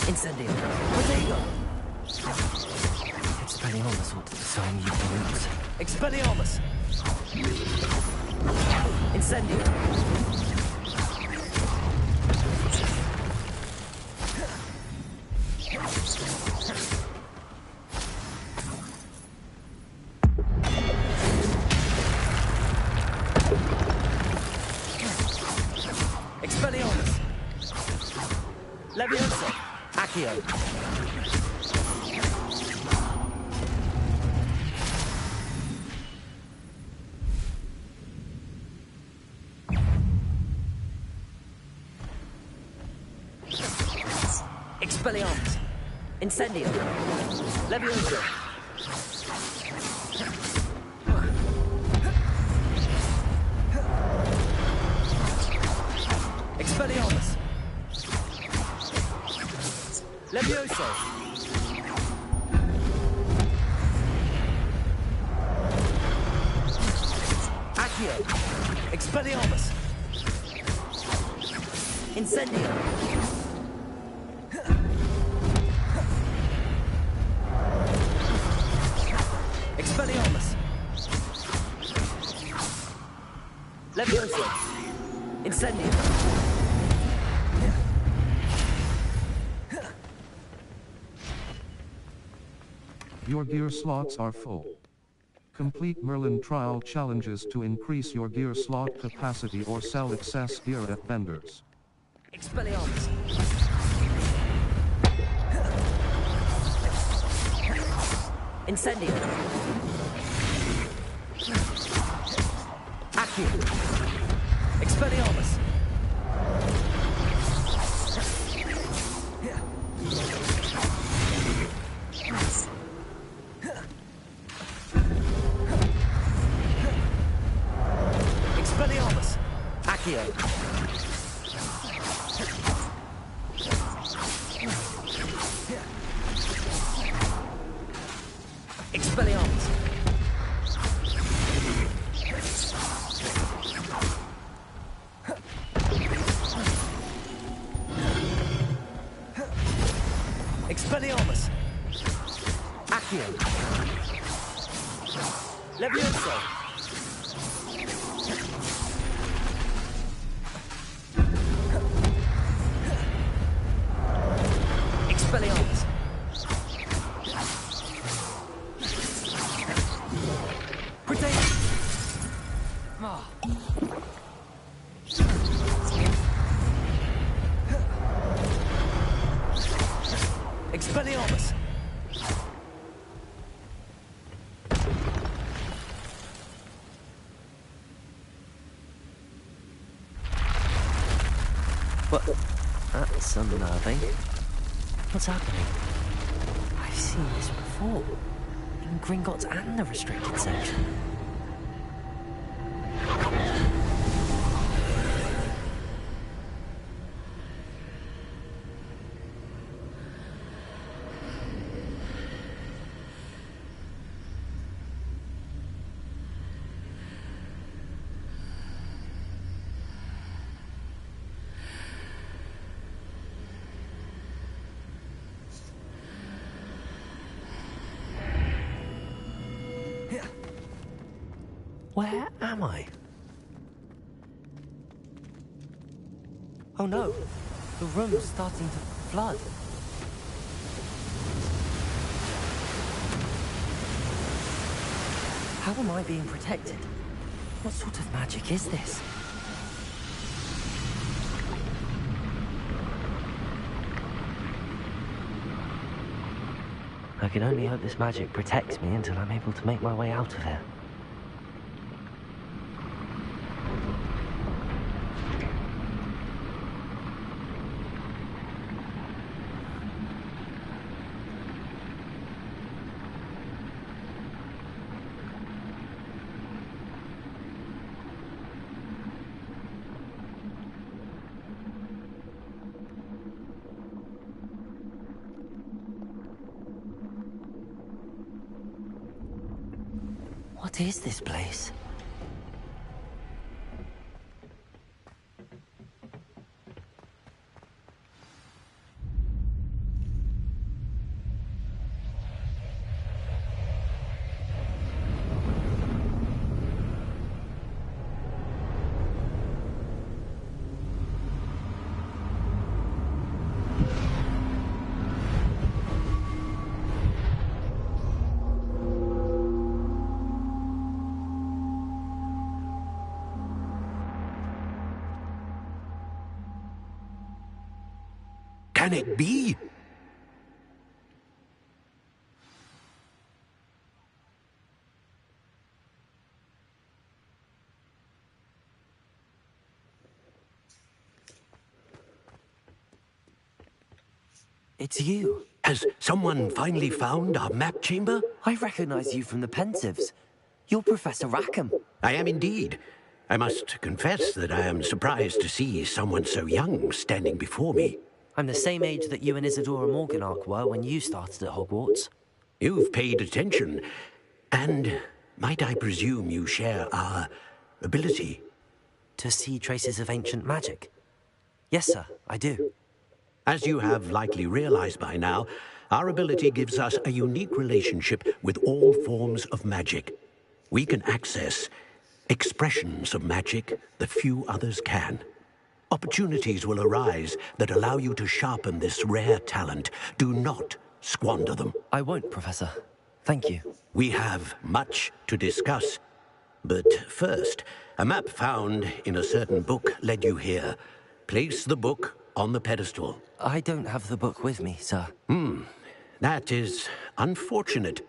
Incendio! Protego! Expelliarmus ought to disarm you brutes. Expelliarmus! Incendio! Expelliarmus! Leviosa! Accio! Expelliarmus! Incendio! Leviosa! Expelliarmus! Levioso! Accio! Expelliarmus! Incendio! Expelliarmus! Levioso! Incendio! Your gear slots are full. Complete Merlin trial challenges to increase your gear slot capacity or sell excess gear at vendors. Expelliarmus! Incendio! Accio! Expelliarmus! Expelliarmus! Accio! Expelliarmus! Expelliarmus! Accio! Levioso! Expelliarmus! Protect! Expelliarmus! What? That's unnerving. What's happening? I've seen this before. In Gringotts and the restricted section. Where am I? Oh no, the room's starting to flood. How am I being protected? What sort of magic is this? I can only hope this magic protects me until I'm able to make my way out of here. What is this place? Can it be? It's you. Has someone finally found our map chamber? I recognize you from the Pensives. You're Professor Rackham. I am indeed. I must confess that I am surprised to see someone so young standing before me. I'm the same age that you and Isadora Morganach were when you started at Hogwarts. You've paid attention, and might I presume you share our ability? To see traces of ancient magic? Yes, sir, I do. As you have likely realized by now, our ability gives us a unique relationship with all forms of magic. We can access expressions of magic that few others can. Opportunities will arise that allow you to sharpen this rare talent. Do not squander them. I won't, Professor. Thank you. We have much to discuss. But first, a map found in a certain book led you here. Place the book on the pedestal. I don't have the book with me, sir. That is unfortunate.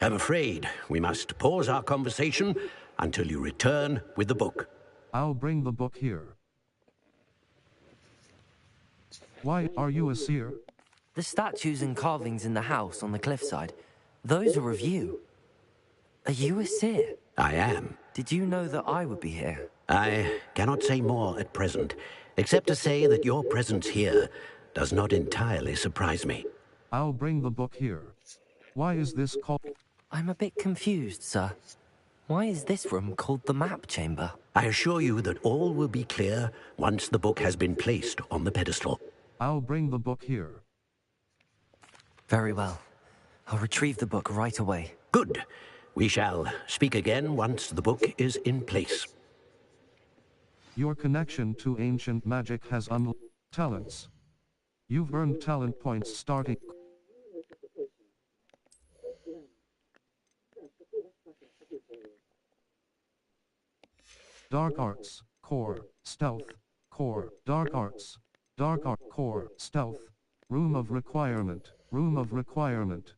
I'm afraid we must pause our conversation until you return with the book. I'll bring the book here. Why are you a seer? The statues and carvings in the house on the cliffside, those are of you. Are you a seer? I am. Did you know that I would be here? I cannot say more at present, except to say that your presence here does not entirely surprise me. I'll bring the book here. Why is this called... I'm a bit confused, sir. Why is this room called the map chamber? I assure you that all will be clear once the book has been placed on the pedestal. I'll bring the book here. Very well. I'll retrieve the book right away. Good. We shall speak again once the book is in place. Your connection to ancient magic has unlocked talents. You've earned talent points starting... Dark Arts, Core, Stealth, Core, Dark Arts, Dark Art, Core, Stealth, Room of Requirement, Room of Requirement,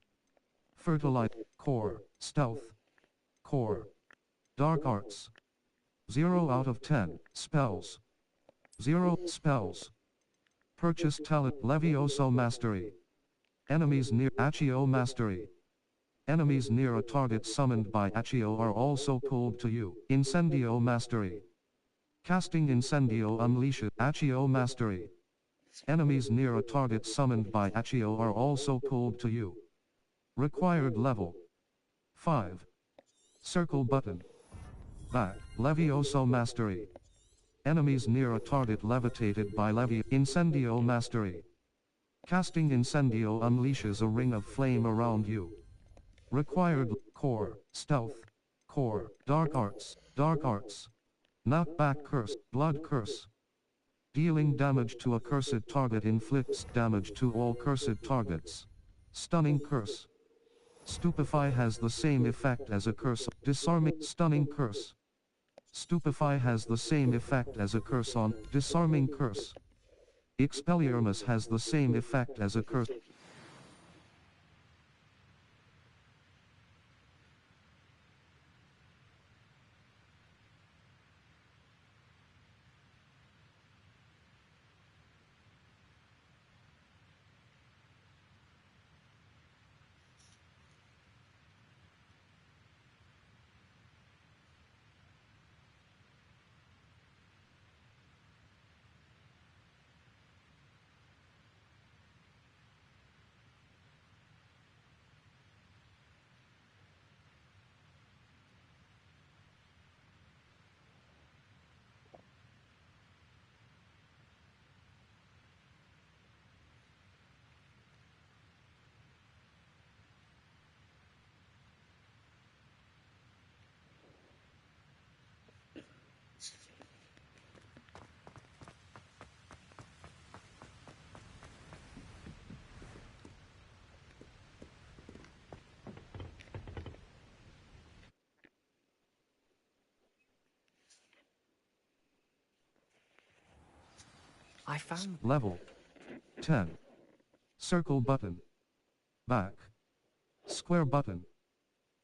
Fertilite, Core, Stealth, Core, Dark Arts, 0 out of 10, Spells, 0, Spells, Purchase Talent, Levioso Mastery, Enemies near Accio Mastery. Enemies near a target summoned by Accio are also pulled to you. Incendio Mastery. Casting Incendio unleashes Accio Mastery. Enemies near a target summoned by Accio are also pulled to you. Required level 5. Circle button. Back. Levioso Mastery. Enemies near a target levitated by Incendio Mastery. Casting Incendio unleashes a ring of flame around you. Required Core, Stealth, Core, Dark Arts, Knockback Curse, Blood Curse. Dealing damage to a cursed target inflicts damage to all cursed targets. Stunning Curse. Stupefy has the same effect as a curse. Disarming Stunning Curse. Stupefy has the same effect as a curse on disarming curse. Expelliarmus has the same effect as a curse. I found Level 10. Circle button. Back. Square button.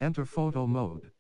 Enter photo mode.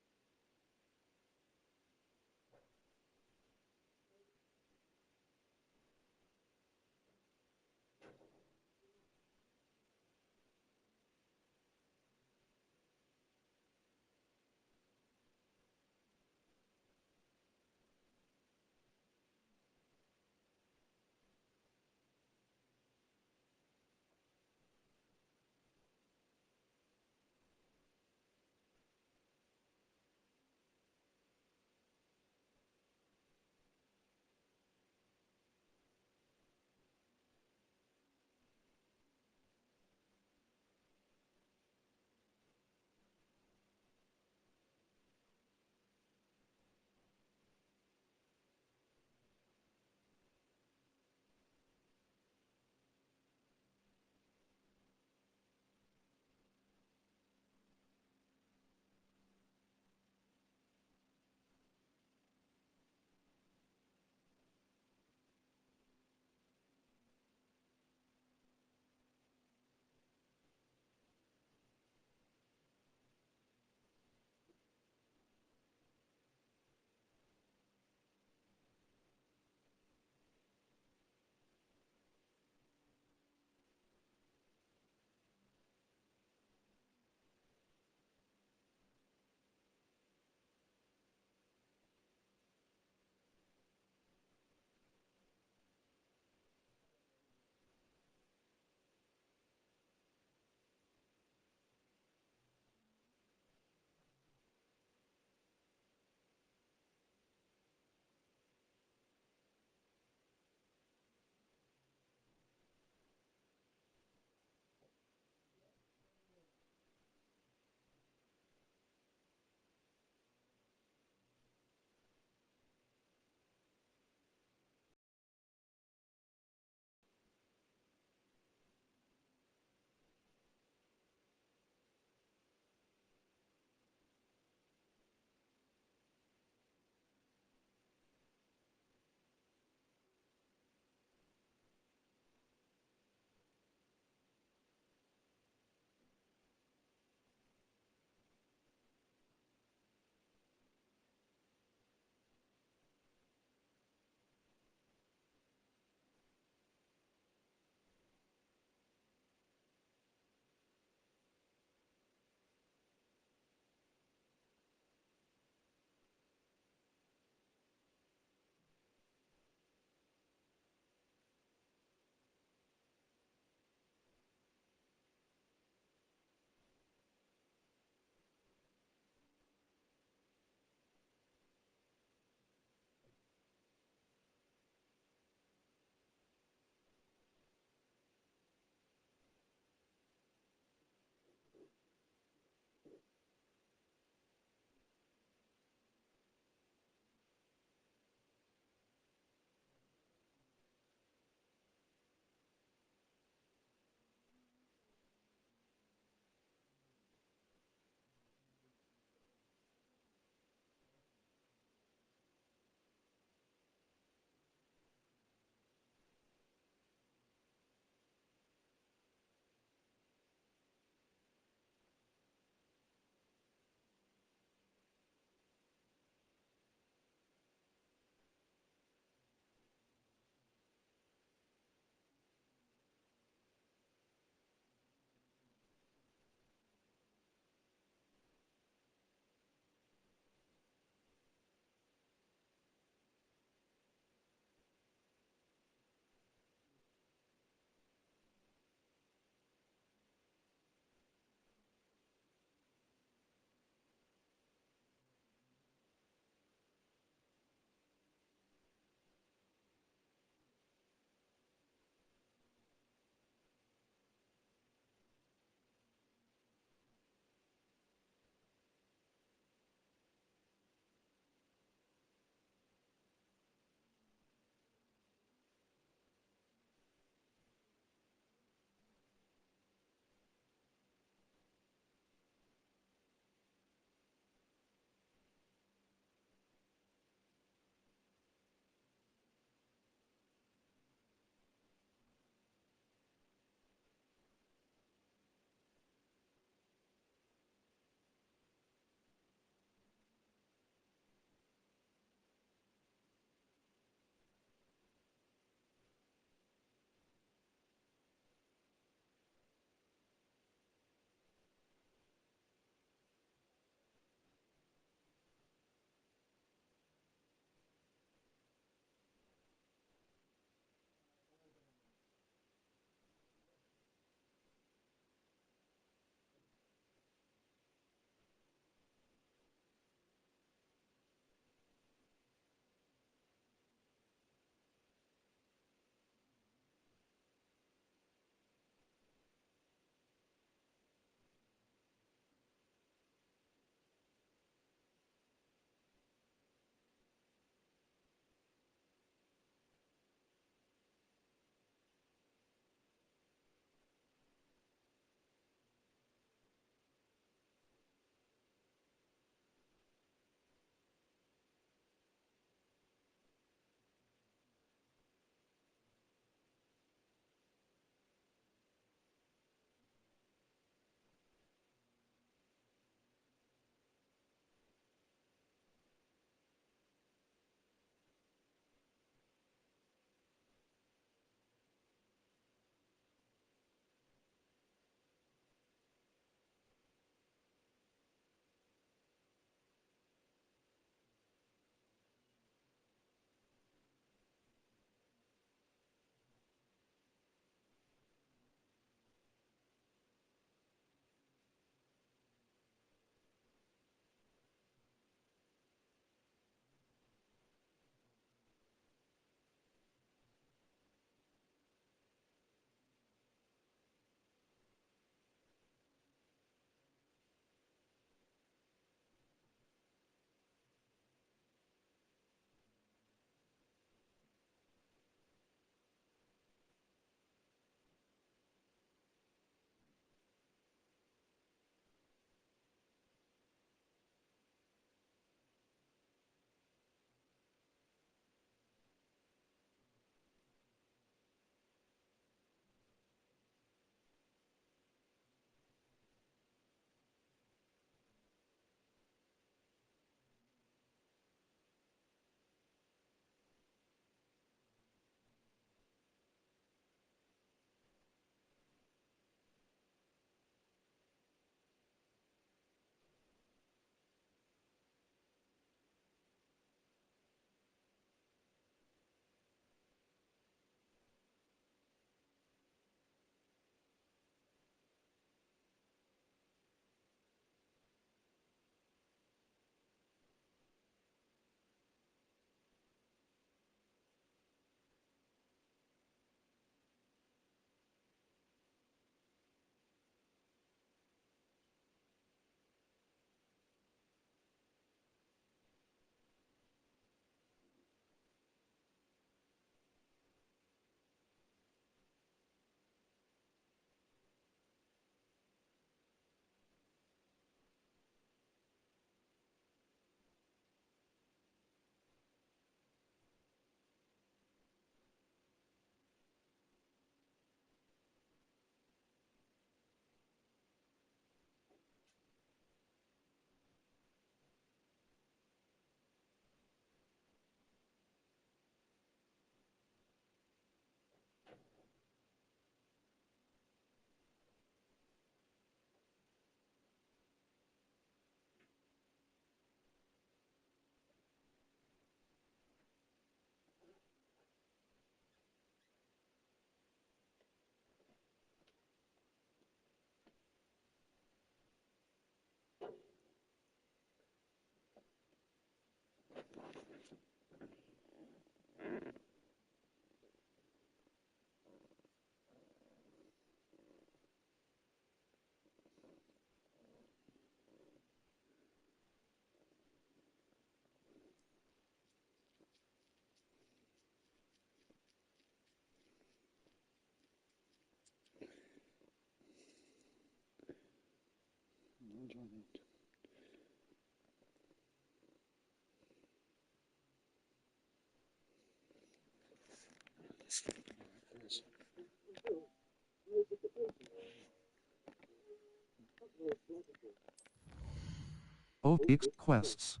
OX quests.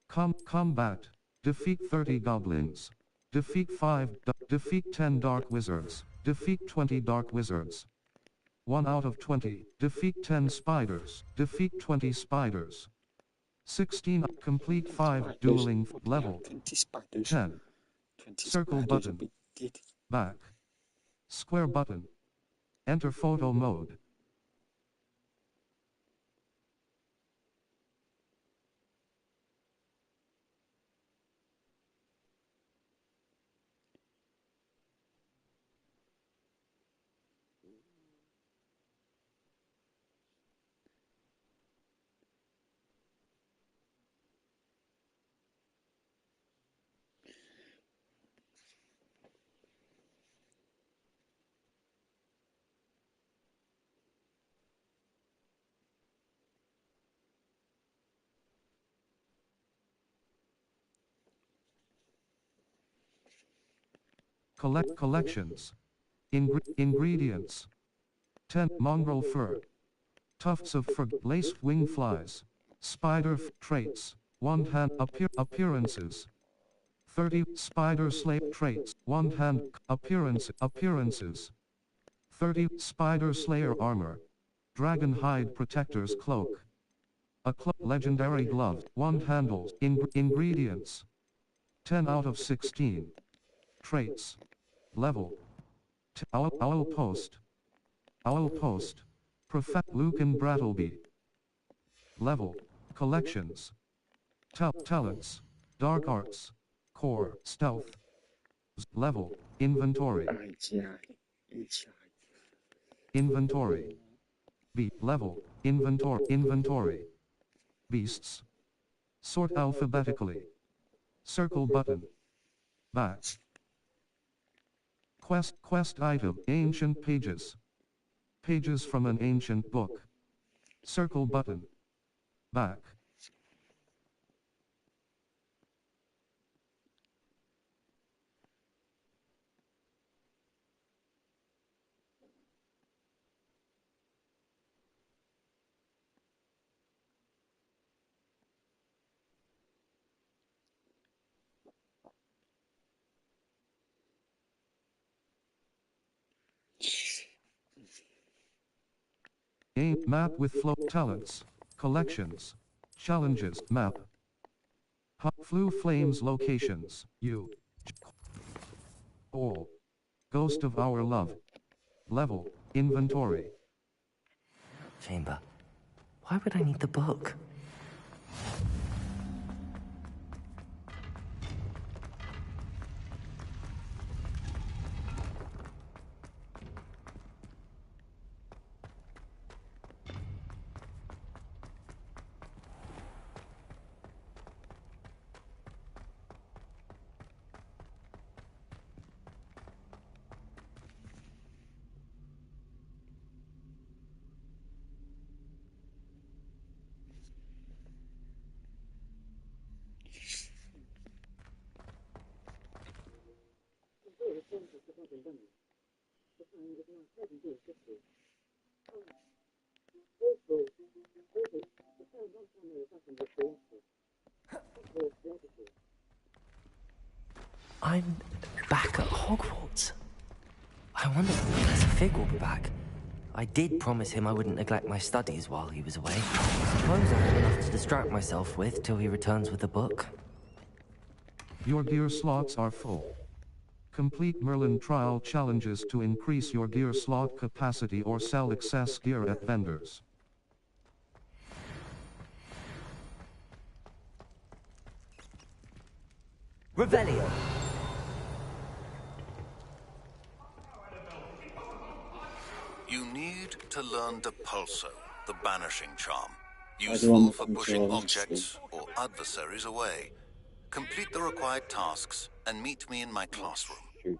Combat. Defeat 30 goblins. Defeat 10 dark wizards. Defeat 20 dark wizards. 1 out of 20. Defeat 10 spiders. Defeat 20 spiders. 16. Complete 5 dueling level. 10. Circle button. Back. Square button. Enter photo mode. Collections. Ingredients. 10 mongrel fur. Tufts of fur. Lace wing flies. Spider traits. 1 hand appearances. 30 spider slave traits. 1 hand appearances. 30 spider slayer armor. Dragon hide protector's cloak. A legendary glove. 1 handles. Ingredients. 10 out of 16. Traits. Level. Owl post. Owl post. Lucan Brattleby. Level. Collections. Talents. Dark arts. Core. Stealth. Level. Inventory. Inventory. B. Level. Inventory. Beasts. Sort alphabetically. Circle button. Back. Quest item. Ancient pages. Pages from an ancient book. Circle button. Back. Map with flow. Talents. Collections. Challenges. Map. Flu flames locations. You. All. Ghost of our love. Level. Inventory. Chamber. Why would I need the book? I'm back at Hogwarts. I wonder if Professor Fig will be back. I did promise him I wouldn't neglect my studies while he was away. I suppose I have enough to distract myself with till he returns with the book. Your gear slots are full. Complete Merlin trial challenges to increase your gear slot capacity or sell excess gear at vendors. Revelio. to learn Depulso, the banishing charm, don't useful want for to pushing control objects or adversaries away. Complete the required tasks and meet me in my classroom. Shoot.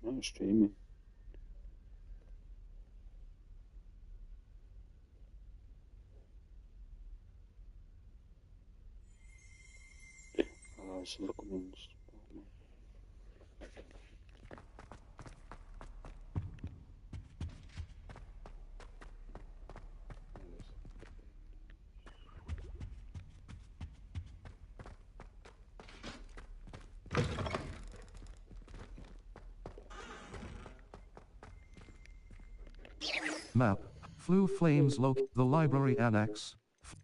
Not streaming. Oh, it's looking. Map. Flue flames the library annex.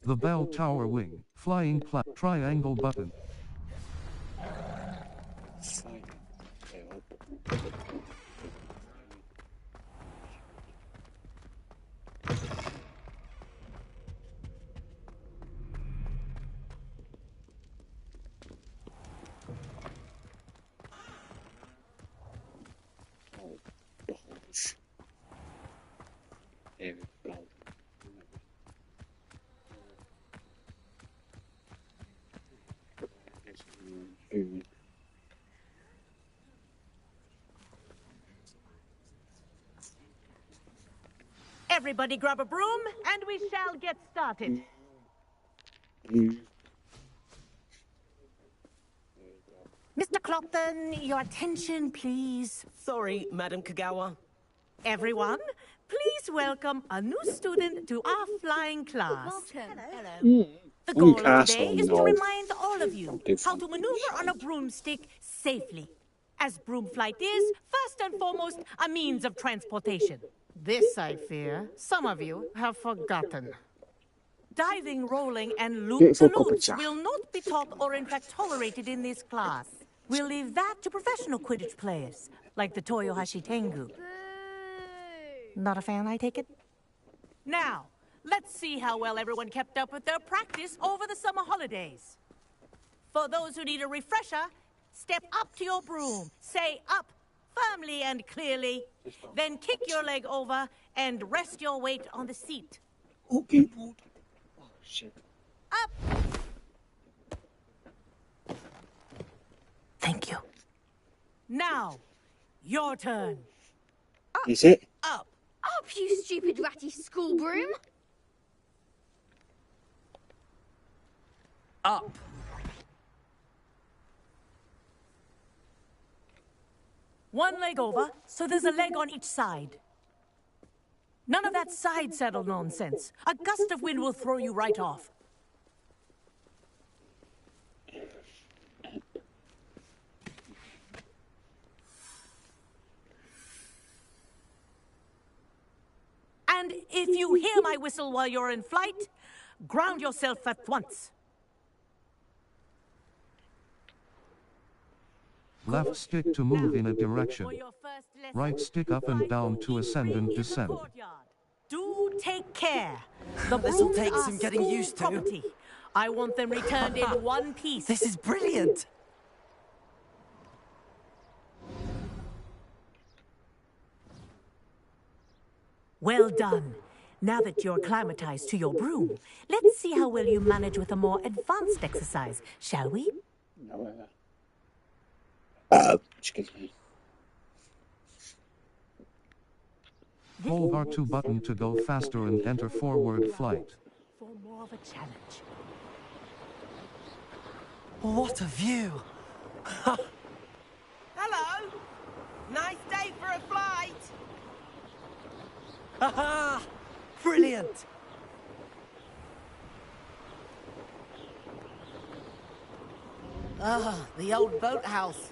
The bell tower wing. Flying triangle button. Everybody grab a broom, and we shall get started. Mr. Clopton, your attention, please. Sorry, Madam Kagawa. Everyone, please welcome a new student to our flying class. Mm. The goal of Castle, today is to no. remind all of you how to maneuver on a broomstick safely. As broom flight is, first and foremost, a means of transportation. This, I fear, some of you have forgotten. Diving, rolling, and loop-de-loops will not be taught or in fact tolerated in this class. We'll leave that to professional Quidditch players, like the Toyohashi Tengu. Not a fan, I take it? Now, let's see how well everyone kept up with their practice over the summer holidays. For those who need a refresher, step up to your broom, say up firmly and clearly, then kick your leg over and rest your weight on the seat. Okay, oh shit. Up! Thank you. Now, your turn. Up. Is it? Up. Up, you stupid ratty school broom. Up. One leg over, so there's a leg on each side. None of that side saddle nonsense. A gust of wind will throw you right off. And if you hear my whistle while you're in flight, ground yourself at once. Left stick to move in a direction. Right stick up and down to ascend and descend. Do take care. The This'll brooms take are some getting school used to. property. I want them returned in one piece. This is brilliant. Well done. Now that you're acclimatized to your broom, let's see how well you manage with a more advanced exercise, shall we? No, excuse me. Hold R2 button to go faster and enter forward flight. For more of a challenge. What a view. Hello. Nice day for a flight. Haha! Brilliant. Ah, the old boathouse.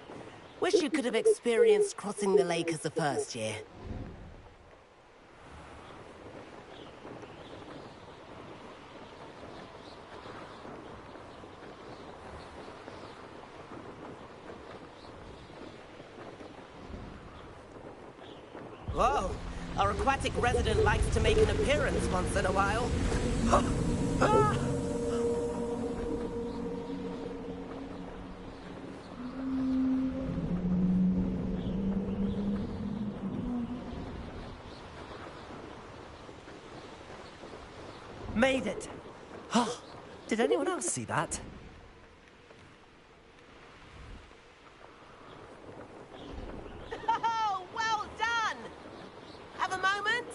Wish you could have experienced crossing the lake as a first year. Whoa, our aquatic resident likes to make an appearance once in a while. Made it! Oh, did anyone else see that? Oh, well done! Have a moment?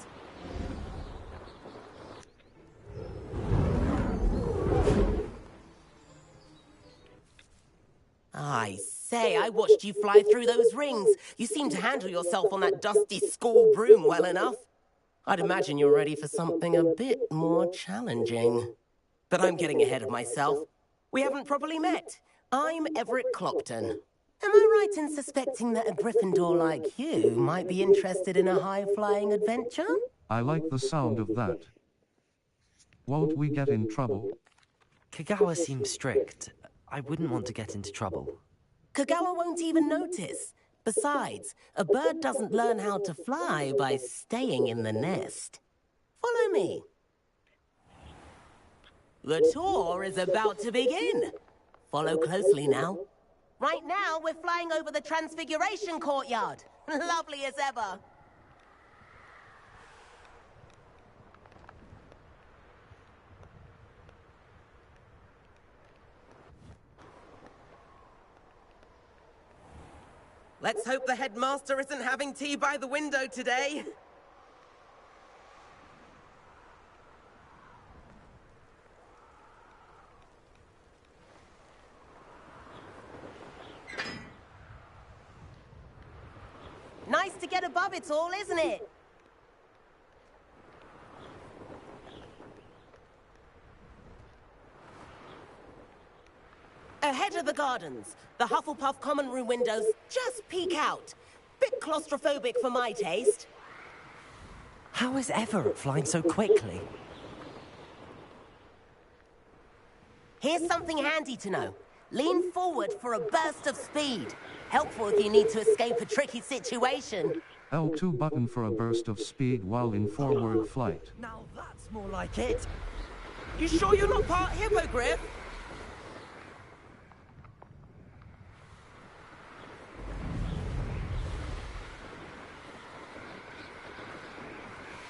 I say, I watched you fly through those rings. You seem to handle yourself on that dusty school broom well enough. I'd imagine you're ready for something a bit more challenging. But I'm getting ahead of myself. We haven't properly met. I'm Everett Clopton. Am I right in suspecting that a Gryffindor like you might be interested in a high-flying adventure? I like the sound of that. Won't we get in trouble? Kagawa seems strict. I wouldn't want to get into trouble. Kagawa won't even notice. Besides, a bird doesn't learn how to fly by staying in the nest. Follow me. The tour is about to begin. Follow closely now. Right now, we're flying over the Transfiguration Courtyard. Lovely as ever. Let's hope the headmaster isn't having tea by the window today. Nice to get above it all, isn't it? Ahead of the gardens, the Hufflepuff common room windows just peek out. Bit claustrophobic for my taste. How is Everett flying so quickly? Here's something handy to know. Lean forward for a burst of speed. Helpful if you need to escape a tricky situation. L2 button for a burst of speed while in forward flight. Now that's more like it. You sure you're not part hippogriff?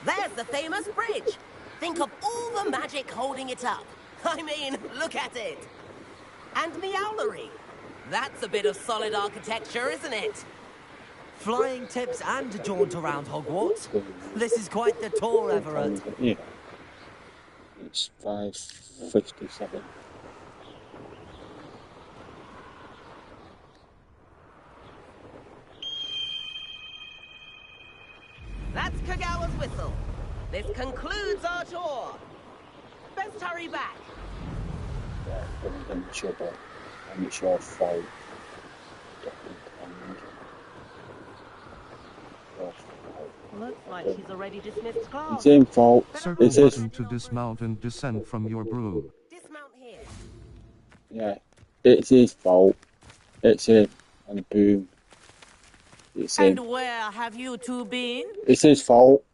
There's the famous bridge. Think of all the magic holding it up. I mean, look at it. And Meowlery. That's a bit of solid architecture, isn't it? Flying tips and a jaunt around Hogwarts. This is quite the tour, Everett. Yeah. It's 5:57. That's Kagawa's whistle. This concludes our tour. Best hurry back. Yeah, I'm sure, but I'm not sure if I Looks like she's already dismissed class. It's his fault. Circle It's his. button to dismount and descend from your broom. Dismount here. Yeah, it's his fault. It's him on the boom. It's him. And where have you two been? It's his fault.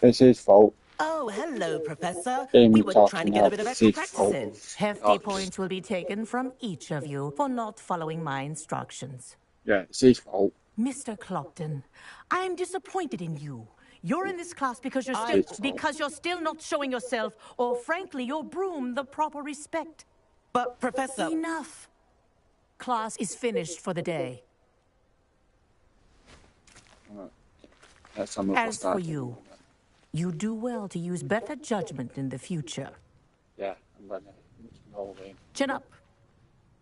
It's his fault. Oh, hello, Professor. Him We were talking trying to get a bit of about extra his practice fault. in. Hefty points will be taken from each of you for not following my instructions. Yeah, it's his fault. Mr. Clopton, I'm disappointed in you. You're in this class because you're still not showing yourself, or frankly, your broom, the proper respect. But, Professor... Enough. Class is finished for the day. As for you, you do well to use better judgment in the future. Yeah, I'm gonna roll in. Chin up.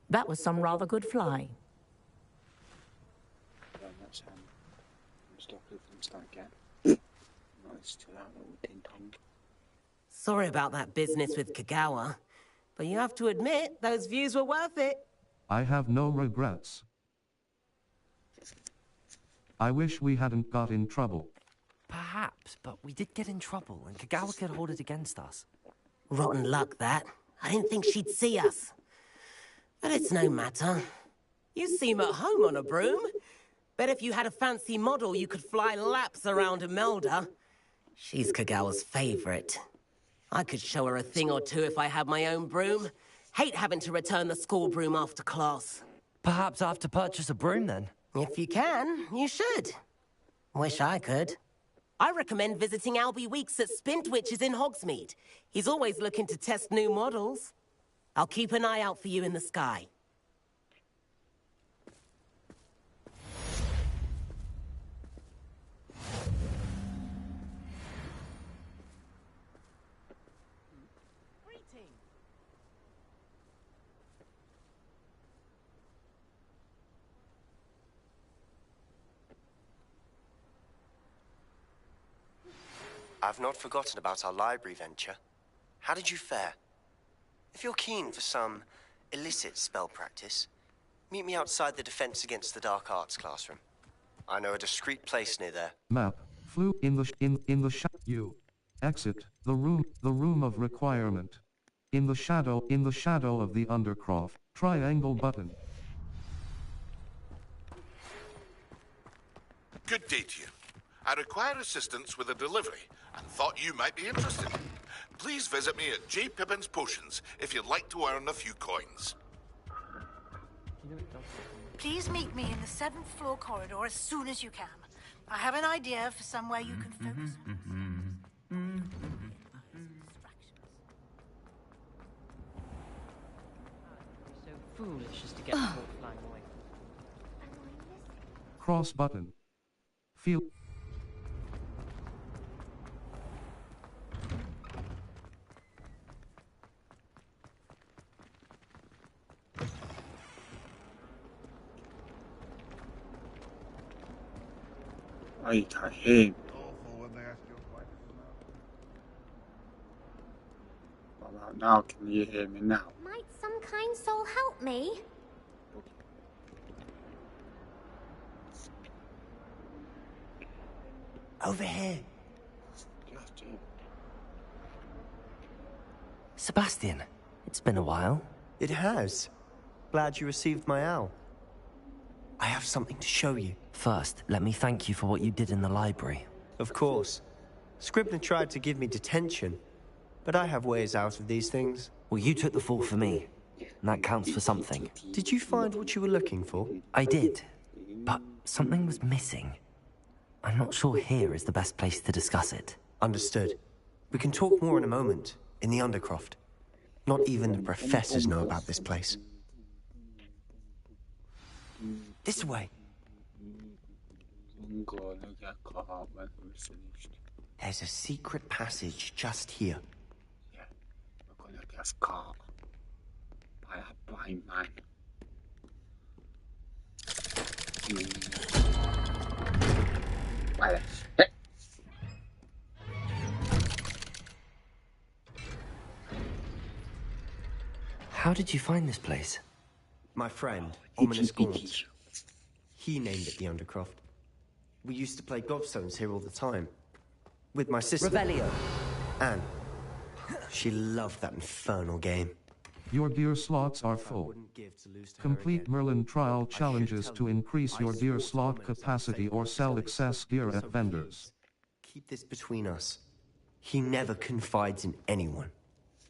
That was some rather good flying. Yeah, that's stop it from start again. Nice to that little ding dong. Sorry about that business with Kagawa, but you have to admit, those views were worth it. I have no regrets. I wish we hadn't got in trouble. Perhaps, but we did get in trouble, and Kagawa could hold it against us. Rotten luck, that. I didn't think she'd see us. But it's no matter. You seem at home on a broom. Bet if you had a fancy model, you could fly laps around Imelda. She's Kagawa's favorite. I could show her a thing or two if I had my own broom. Hate having to return the school broom after class. Perhaps I have to purchase a broom then? If you can, you should. Wish I could. I recommend visiting Albie Weeks at Spintwitches in Hogsmeade. He's always looking to test new models. I'll keep an eye out for you in the sky. I've not forgotten about our library venture. How did you fare? If you're keen for some illicit spell practice, meet me outside the Defense Against the Dark Arts classroom. I know a discreet place near there. Map. Flew in the you. Exit. The room of requirement. In the shadow of the Undercroft. Triangle button. Good day to you. I require assistance with a delivery and thought you might be interested. Please visit me at J. Pippin's Potions if you'd like to earn a few coins. Please meet me in the 7th floor corridor as soon as you can. I have an idea for somewhere you can focus. So foolish as to get caught flying away. Cross button. Feel. I can't hear him. What about now? Can you hear me now? Might some kind soul help me? Over here. Sebastian, it's been a while. It has. Glad you received my owl. I have something to show you. First, let me thank you for what you did in the library. Of course. Scribner tried to give me detention, but I have ways out of these things. Well, you took the fall for me, and that counts for something. Did you find what you were looking for? I did, but something was missing. I'm not sure here is the best place to discuss it. Understood. We can talk more in a moment, in the Undercroft. Not even the professors know about this place. This way. There's a secret passage just here. Yeah, we're gonna get caught by a blind man. How did you find this place? My friend, Ominous Gaunt. He named it the Undercroft. We used to play gobstones here all the time. With my sister. Revelio. Anne. She loved that infernal game. Your gear slots are full. Complete Merlin trial challenges to increase your gear slot capacity or sell excess gear at vendors. Keep this between us. He never confides in anyone.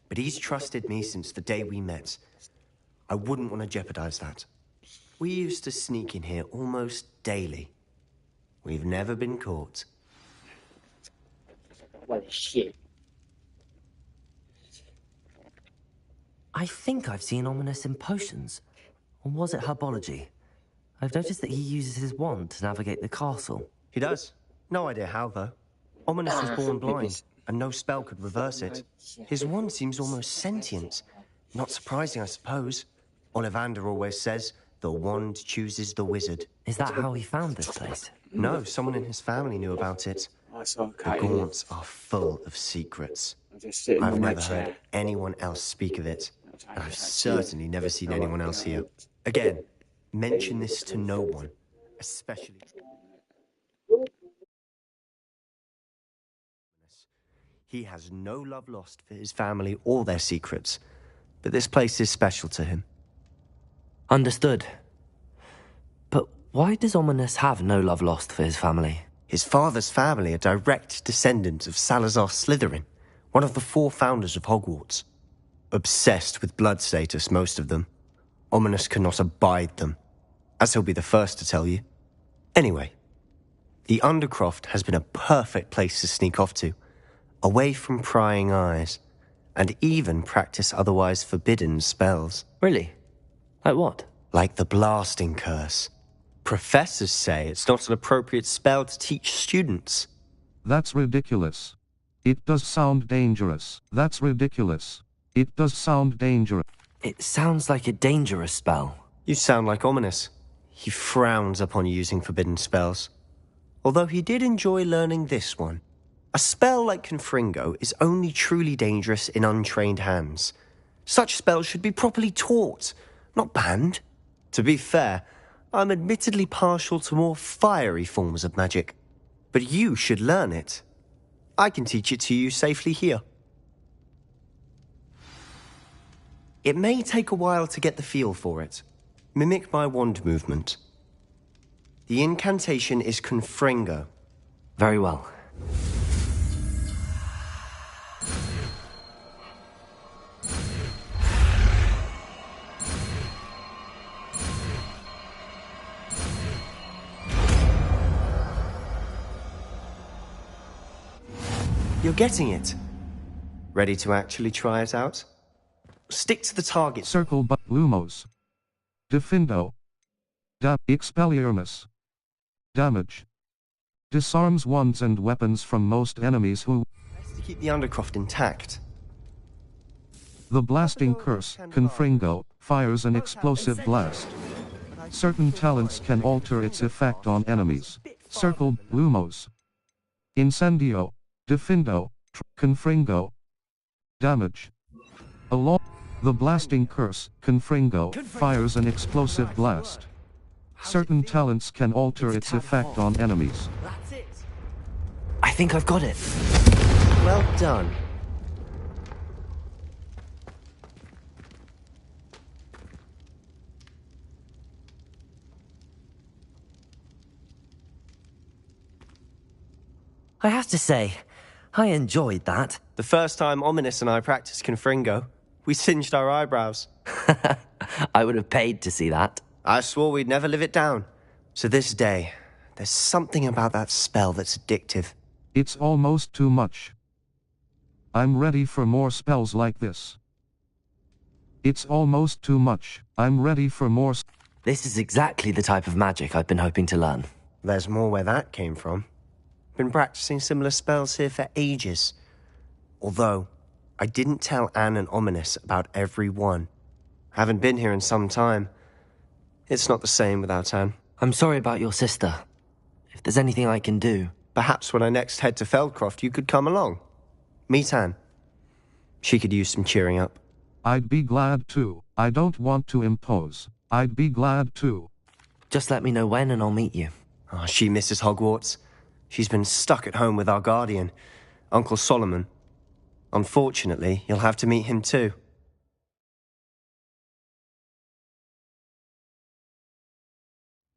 But he's trusted me since the day we met. I wouldn't want to jeopardize that. We used to sneak in here almost daily. We've never been caught. What shit. I think I've seen Ominous in potions. Or was it herbology? I've noticed that he uses his wand to navigate the castle. He does. No idea how, though. Ominous was born blind, and no spell could reverse it. His wand seems almost sentient. Not surprising, I suppose. Ollivander always says, the wand chooses the wizard. Is that how he found this place? No, someone in his family knew about it. The Gaunts are full of secrets. I've never heard anyone else speak of it. And I've certainly never seen anyone else here. Again, mention this to no one, especially... He has no love lost for his family or their secrets, but this place is special to him. Understood. But Why does Ominous have no love lost for his family? His father's family are direct descendants of Salazar Slytherin, one of the 4 founders of Hogwarts. Obsessed with blood status, most of them. Ominous cannot abide them, as he'll be the first to tell you. Anyway, the Undercroft has been a perfect place to sneak off to, away from prying eyes, and even practice otherwise forbidden spells. Really? Like what? Like the Blasting Curse. Professors say it's not an appropriate spell to teach students. That's ridiculous. It does sound dangerous. That's ridiculous. It does sound dangerous. It sounds like a dangerous spell. You sound like Ominous. He frowns upon using forbidden spells. Although he did enjoy learning this one. A spell like Confringo is only truly dangerous in untrained hands. Such spells should be properly taught, not banned. To be fair, I'm admittedly partial to more fiery forms of magic. But you should learn it. I can teach it to you safely here. It may take a while to get the feel for it. Mimic my wand movement. The incantation is Confringo. Very well. You're getting it. Ready to actually try it out? Stick to the target. Circle but Lumos. Defindo. Expelliarmus. Damage. Disarms wands and weapons from most enemies who... Best to keep the Undercroft intact. The Blasting Curse, Confringo, fires an explosive blast. Certain talents can alter its effect on enemies. Circle Lumos. Incendio. Defindo. Confringo. Damage. Along the Blasting Curse, Confringo, fires an explosive blast. Certain talents can alter its effect on enemies. I think I've got it. Well done. I have to say, I enjoyed that. The first time Ominous and I practiced Confringo, we singed our eyebrows. I would have paid to see that. I swore we'd never live it down. To this day, there's something about that spell that's addictive. It's almost too much. I'm ready for more spells like this. It's almost too much. I'm ready for more. This is exactly the type of magic I've been hoping to learn. There's more where that came from. Been practicing similar spells here for ages. Although, I didn't tell Anne and Ominous about every one. Haven't been here in some time. It's not the same without Anne. I'm sorry about your sister. If there's anything I can do... Perhaps when I next head to Feldcroft, you could come along. Meet Anne. She could use some cheering up. I'd be glad to. I don't want to impose. I'd be glad to. Just let me know when and I'll meet you. Oh, she misses Hogwarts. She's been stuck at home with our guardian, Uncle Solomon. Unfortunately, you'll have to meet him too.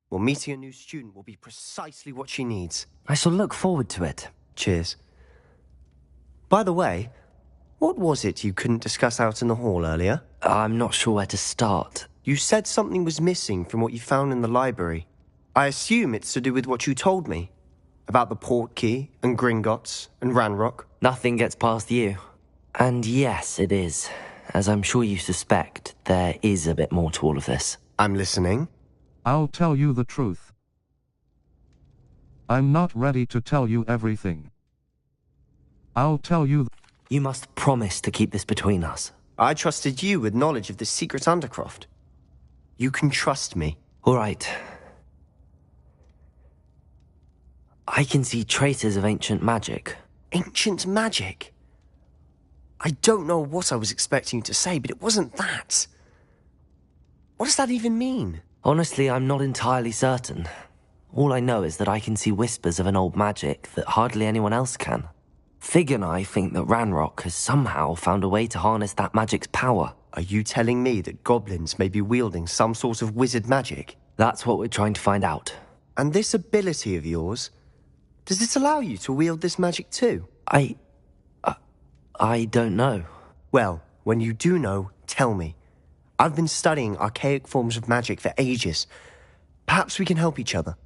Well, meeting a new student will be precisely what she needs. I shall look forward to it. Cheers. By the way, what was it you couldn't discuss out in the hall earlier? I'm not sure where to start. You said something was missing from what you found in the library. I assume it's to do with what you told me. About the Portkey, and Gringotts, and Ranrock. Nothing gets past you. And yes, it is. As I'm sure you suspect, there is a bit more to all of this. I'm listening. I'll tell you the truth. I'm not ready to tell you everything. I'll tell you... You must promise to keep this between us. I trusted you with knowledge of the secret Undercroft. You can trust me. All right. I can see traces of ancient magic. Ancient magic? I don't know what I was expecting you to say, but it wasn't that. What does that even mean? Honestly, I'm not entirely certain. All I know is that I can see whispers of an old magic that hardly anyone else can. Fig and I think that Ranrock has somehow found a way to harness that magic's power. Are you telling me that goblins may be wielding some sort of wizard magic? That's what we're trying to find out. And this ability of yours, does it allow you to wield this magic too? I don't know. Well, when you do know, tell me. I've been studying archaic forms of magic for ages. Perhaps we can help each other.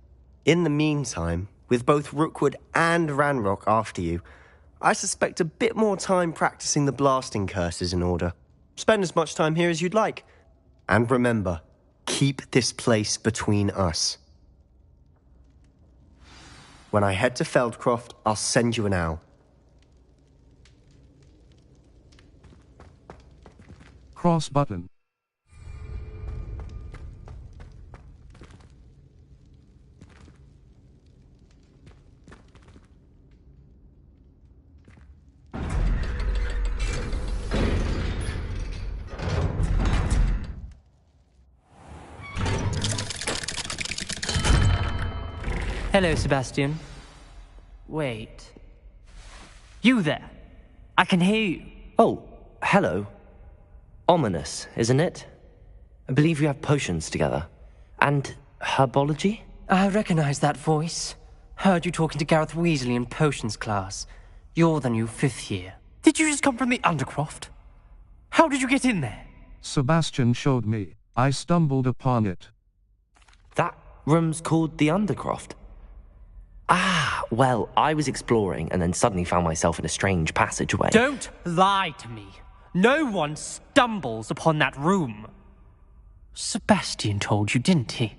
In the meantime, with both Rookwood and Ranrock after you, I suspect a bit more time practicing the blasting curse is in order. Spend as much time here as you'd like. And remember, keep this place between us. When I head to Feldcroft, I'll send you an owl. Cross button. Hello, Sebastian. Wait. You there? I can hear you. Oh, hello. Ominous, isn't it? I believe you have potions together. And herbology? I recognize that voice. Heard you talking to Gareth Weasley in potions class. You're the new 5th year. Did you just come from the Undercroft? How did you get in there? Sebastian showed me. I stumbled upon it. That room's called the Undercroft? Ah, well, I was exploring and then suddenly found myself in a strange passageway. Don't lie to me. No one stumbles upon that room. Sebastian told you, didn't he?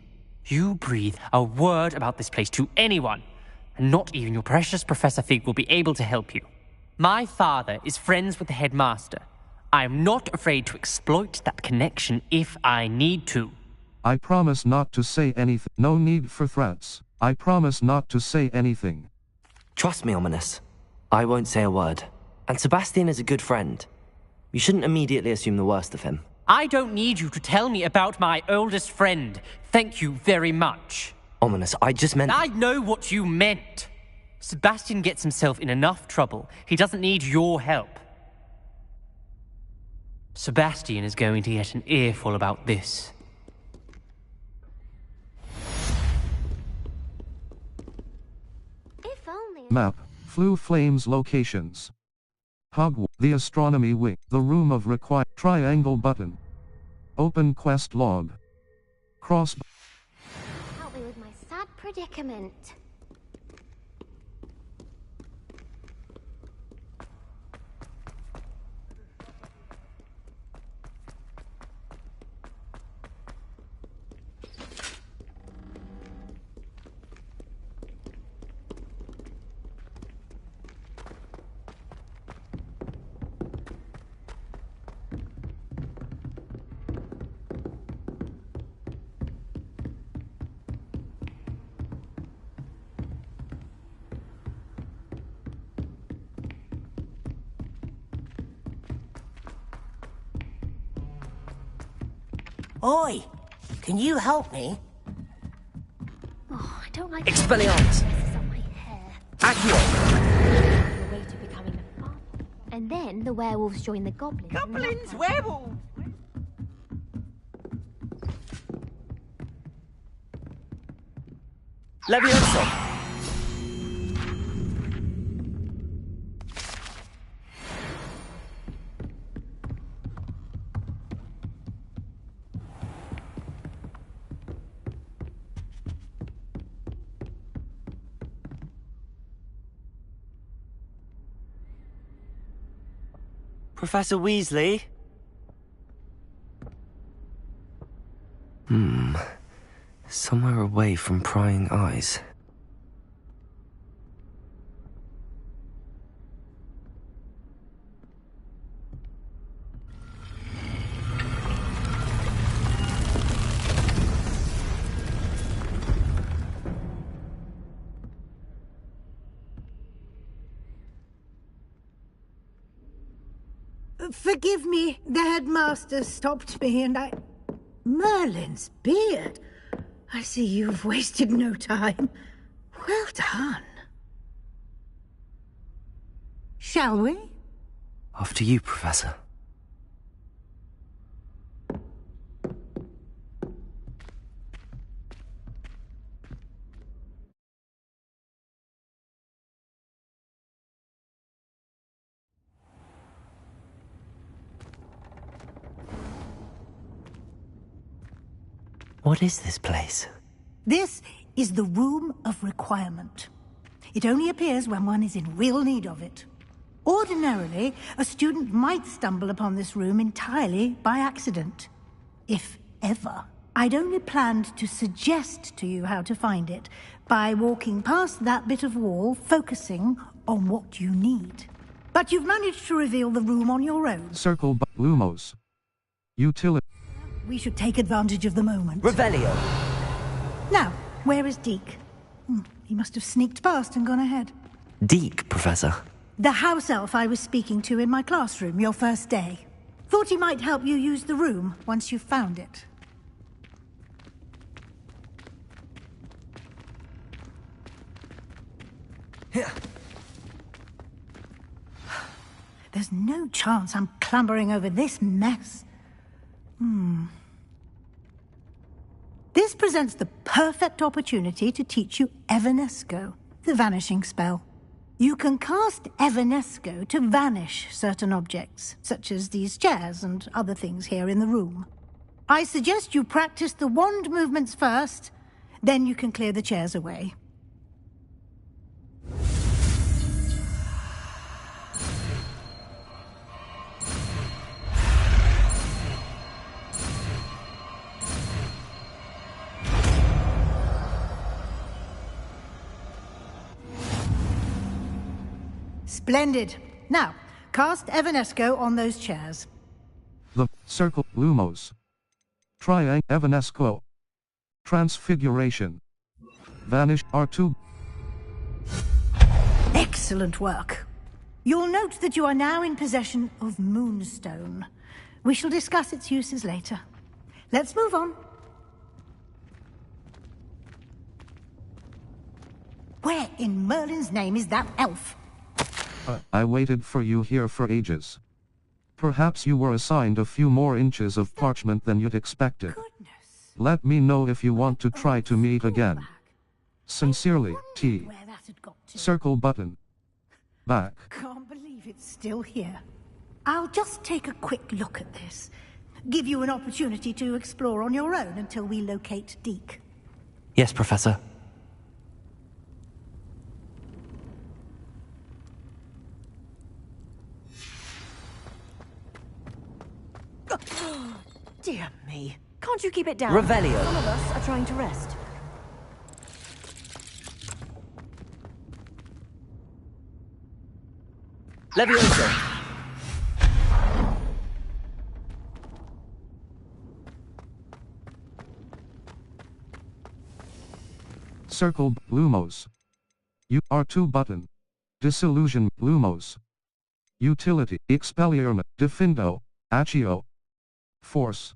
You breathe a word about this place to anyone, and not even your precious Professor Fig will be able to help you. My father is friends with the headmaster. I am not afraid to exploit that connection if I need to. I promise not to say anything. No need for threats. I promise not to say anything. Trust me, Ominous. I won't say a word. And Sebastian is a good friend. You shouldn't immediately assume the worst of him. I don't need you to tell me about my oldest friend. Thank you very much. Ominous, I just meant... I know what you meant. Sebastian gets himself in enough trouble. He doesn't need your help. Sebastian is going to get an earful about this. Map. Flue Flames locations. Hogwarts. The Astronomy Wing. The Room of Require. Triangle button. Open quest log. Cross. Help me with my sad predicament. Oi! Can you help me? Oh, I don't like Expelliarmus! on my hair. Accio! The way to becoming a father. And then the werewolves join the goblins. Goblins, werewolves! Levioso! Professor Weasley? Somewhere away from prying eyes. Forgive me, the headmaster stopped me and I... Merlin's beard. I see you've wasted no time. Well done. Shall we? After you, Professor. What is this place? This is the Room of Requirement. It only appears when one is in real need of it. Ordinarily, a student might stumble upon this room entirely by accident. If ever. I'd only planned to suggest to you how to find it by walking past that bit of wall, focusing on what you need. But you've managed to reveal the room on your own. Circle Lumos. Utility. We should take advantage of the moment. Revelio. Now, where is Deke? He must have sneaked past and gone ahead. Deke, Professor. The house elf I was speaking to in my classroom your first day. Thought he might help you use the room once you've found it. There's no chance I'm clambering over this mess. This presents the perfect opportunity to teach you Evanesco, the vanishing spell. You can cast Evanesco to vanish certain objects, such as these chairs and other things here in the room. I suggest you practice the wand movements first, then you can clear the chairs away. Splendid. Now, cast Evanesco on those chairs. The circle Lumos. Triangle Evanesco. Transfiguration. Vanish R2. Excellent work. You'll note that you are now in possession of Moonstone. We shall discuss its uses later. Let's move on. Where in Merlin's name is that elf? I waited for you here for ages. Perhaps you were assigned a few more inches of parchment than you'd expected. Let me know if you want to try to meet again. Sincerely, T. Circle button. Back. Can't believe it's still here. I'll just take a quick look at this. Give you an opportunity to explore on your own until we locate Deke. Yes, Professor. Dear me. Can't you keep it down? Revelio. Some of us are trying to rest. Levioso. Circle Lumos. R2 button. Disillusion Lumos. Utility Expelliarmus Defindo Accio. Force.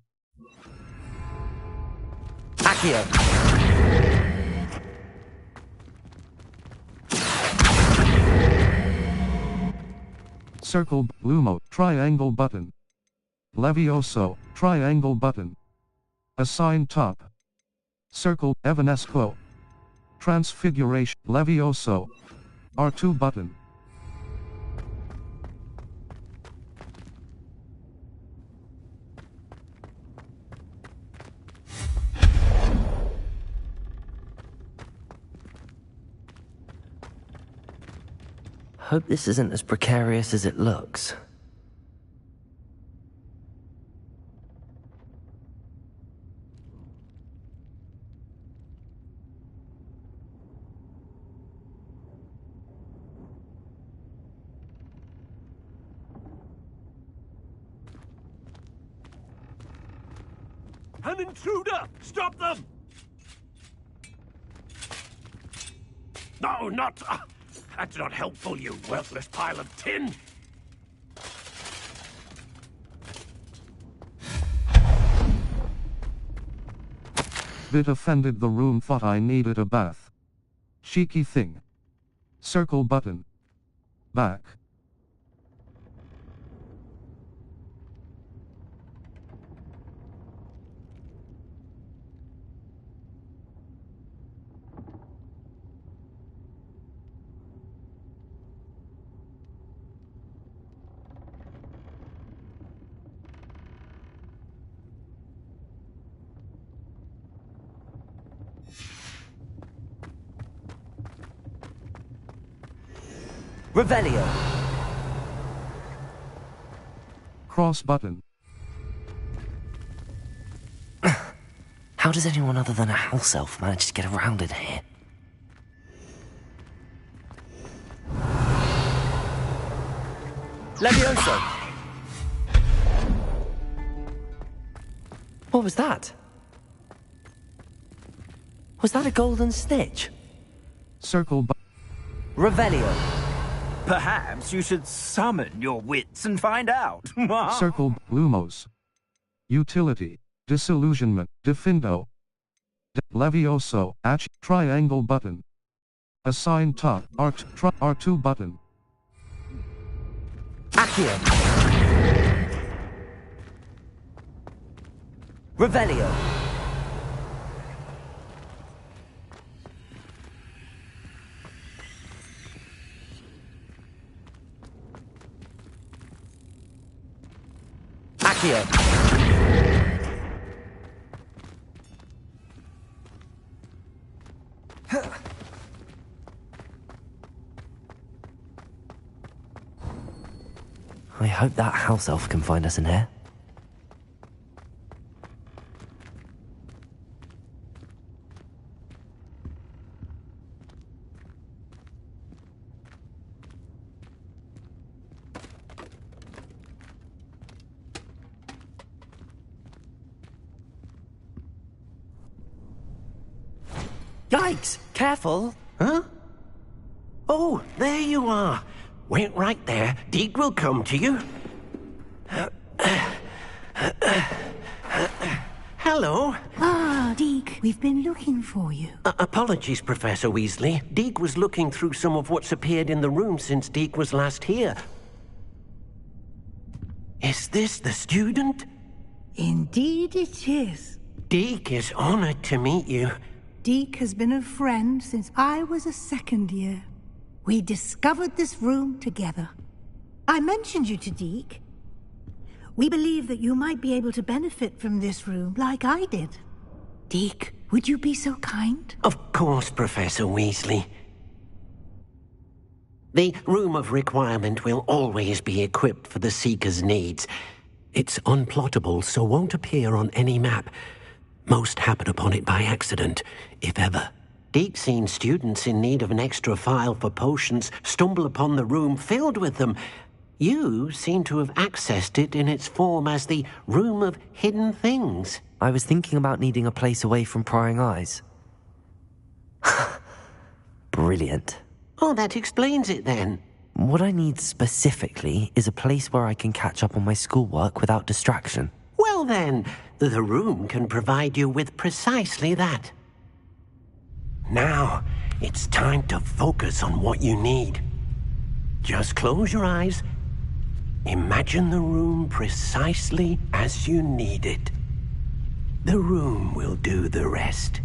Accio. Circle Lumo Triangle button. Levioso Triangle button. Assign top. Circle Evanesco. Transfiguration Levioso. R2 button. Hope this isn't as precarious as it looks. An intruder! Stop them! No, not... that's not helpful, you worthless pile of tin! Bit offended, the room thought I needed a bath. Cheeky thing. Circle button. Back. Revelio. Cross button. How does anyone other than a house elf manage to get around in here? Levioso! What was that? Was that a golden snitch? Circle button. Revelio. Perhaps you should summon your wits and find out. Circle Lumos. Utility. Disillusionment. Defindo. Levioso. Triangle button. Assign top. R2 button. Accio. Revelio. Accio. I hope that house elf can find us in here. Yikes! Careful! Huh? Oh, there you are. Wait right there. Deke will come to you. Hello. Ah, Deke, we've been looking for you. Apologies, Professor Weasley. Deke was looking through some of what's appeared in the room since Deke was last here. Is this the student? Indeed it is. Deke is honored to meet you. Deke has been a friend since I was a second year. We discovered this room together. I mentioned you to Deke. We believe that you might be able to benefit from this room like I did. Deke, would you be so kind? Of course, Professor Weasley. The Room of Requirement will always be equipped for the Seeker's needs. It's unplottable, so won't appear on any map. Most happen upon it by accident, if ever. Deke's seen students in need of an extra file for potions stumble upon the room filled with them. You seem to have accessed it in its form as the Room of Hidden Things. I was thinking about needing a place away from prying eyes. Brilliant. Oh, that explains it then. What I need specifically is a place where I can catch up on my schoolwork without distraction. Well then, the room can provide you with precisely that. Now, it's time to focus on what you need. Just close your eyes. Imagine the room precisely as you need it. The room will do the rest.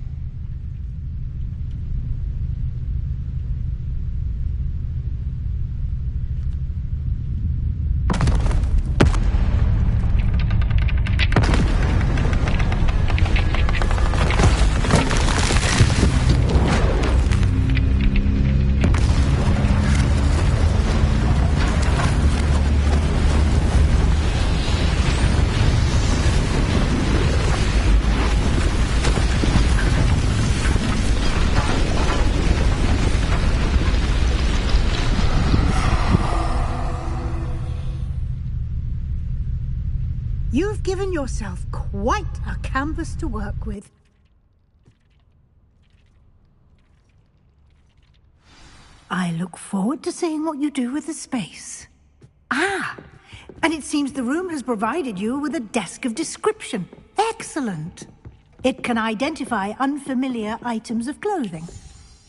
You've given yourself quite a canvas to work with. I look forward to seeing what you do with the space. Ah, and it seems the room has provided you with a desk of description. Excellent. It can identify unfamiliar items of clothing.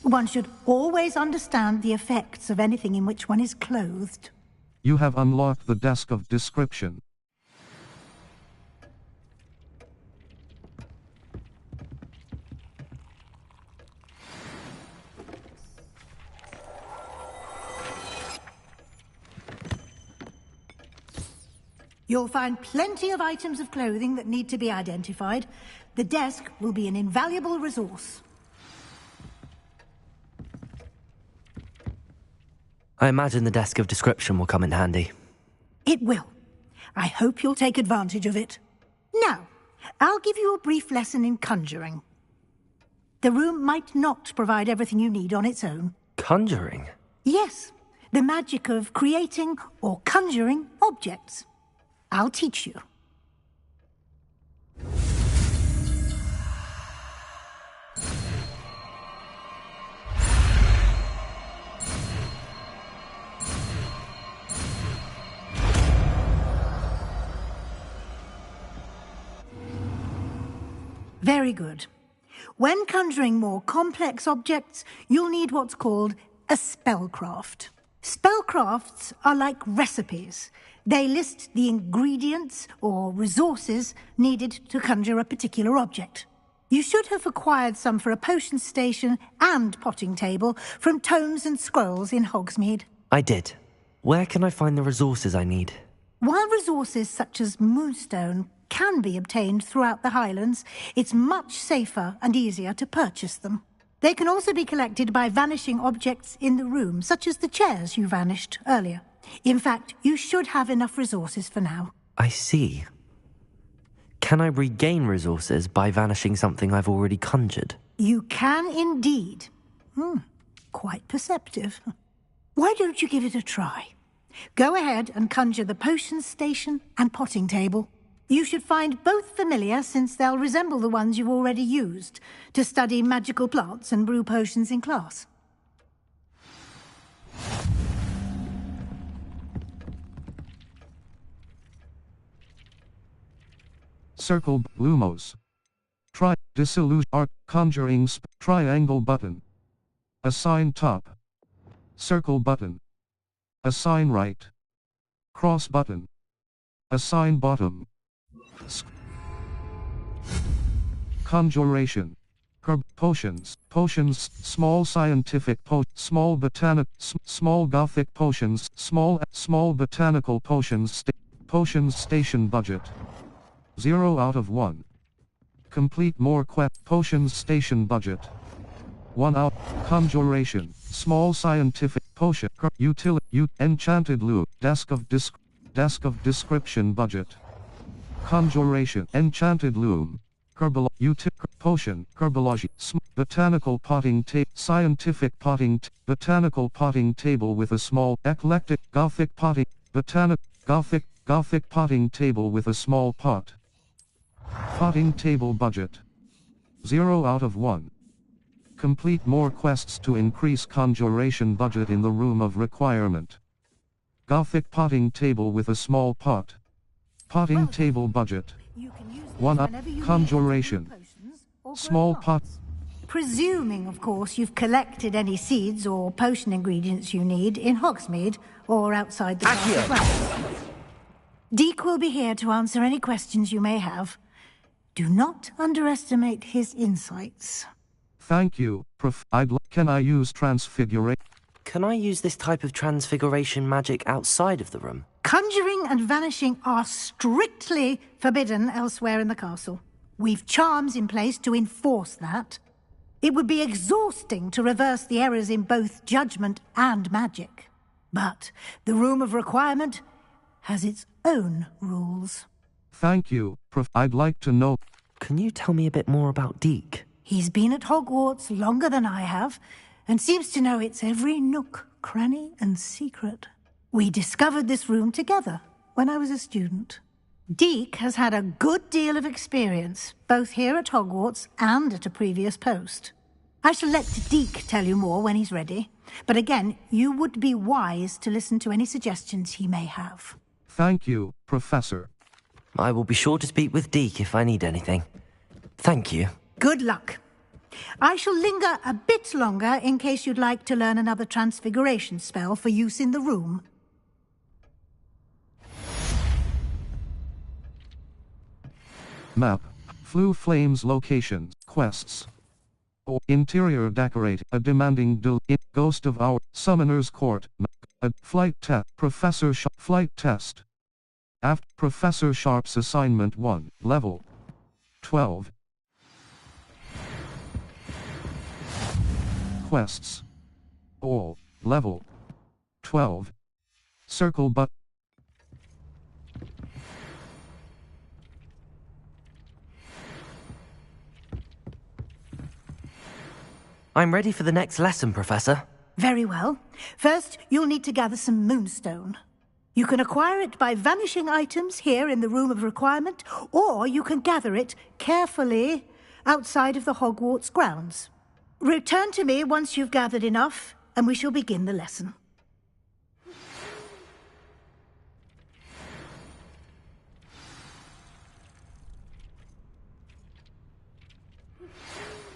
One should always understand the effects of anything in which one is clothed. You have unlocked the desk of description. You'll find plenty of items of clothing that need to be identified. The desk will be an invaluable resource. I imagine the desk of description will come in handy. It will. I hope you'll take advantage of it. Now, I'll give you a brief lesson in conjuring. The room might not provide everything you need on its own. Conjuring? Yes, the magic of creating or conjuring objects. I'll teach you. Very good. When conjuring more complex objects, you'll need what's called a spellcraft. Spellcrafts are like recipes. They list the ingredients or resources needed to conjure a particular object. You should have acquired some for a potion station and potting table from tomes and scrolls in Hogsmeade. I did. Where can I find the resources I need? While resources such as moonstone can be obtained throughout the Highlands, it's much safer and easier to purchase them. They can also be collected by vanishing objects in the room, such as the chairs you vanished earlier. In fact, you should have enough resources for now. I see. Can I regain resources by vanishing something I've already conjured? You can indeed. Quite perceptive. Why don't you give it a try? Go ahead and conjure the potion station and potting table. You should find both familiar, since they'll resemble the ones you've already used to study magical plants and brew potions in class. Circle Lumos. Try Disillusion Art Conjuring Triangle button. Assign top. Circle button. Assign right. Cross button. Assign bottom. Conjuration. Herb potions. Potions. Small scientific small botanic. Small gothic potions. Small botanical potions. Potions station budget. 0 out of 1. Complete more potions station budget. 1 out. Conjuration. Small scientific potion. Utility. Enchanted loot. Desk of description budget. Conjuration. Enchanted loom. Potion. Herbology. Botanical potting table. Scientific potting. Botanical potting table with a small eclectic gothic potting. Gothic potting table with a small pot. Potting table budget. 0 out of 1. Complete more quests to increase conjuration budget in the room of requirement. Gothic potting table with a small pot. Potting table budget. 1 up. Conjuration. Small pot. Presuming, of course, you've collected any seeds or potion ingredients you need in Hogsmeade or outside the castle. Deek will be here to answer any questions you may have. Do not underestimate his insights. Thank you, Prof. Can I use transfiguration? Can I use this type of transfiguration magic outside of the room? Conjuring and vanishing are strictly forbidden elsewhere in the castle. We've charms in place to enforce that. It would be exhausting to reverse the errors in both judgment and magic. But the Room of Requirement has its own rules. Thank you, Prof. I'd like to know... Can you tell me a bit more about Deek? He's been at Hogwarts longer than I have, and seems to know its every nook, cranny, and secret. We discovered this room together when I was a student. Deek has had a good deal of experience, both here at Hogwarts and at a previous post. I shall let Deek tell you more when he's ready, but again, you would be wise to listen to any suggestions he may have. Thank you, Professor. I will be sure to speak with Deek if I need anything. Thank you. Good luck. I shall linger a bit longer in case you'd like to learn another transfiguration spell for use in the room. Map. Flue Flames locations. Quests. Or interior decorate. A demanding Ghost of Our Summoner's Court. A flight test. Professor flight test. After Professor Sharp's assignment 1. Level 12. Quests. All. Level 12. Circle but. I'm ready for the next lesson, Professor. Very well. First, you'll need to gather some moonstone. You can acquire it by vanishing items here in the Room of Requirement, or you can gather it carefully outside of the Hogwarts grounds. Return to me once you've gathered enough, and we shall begin the lesson.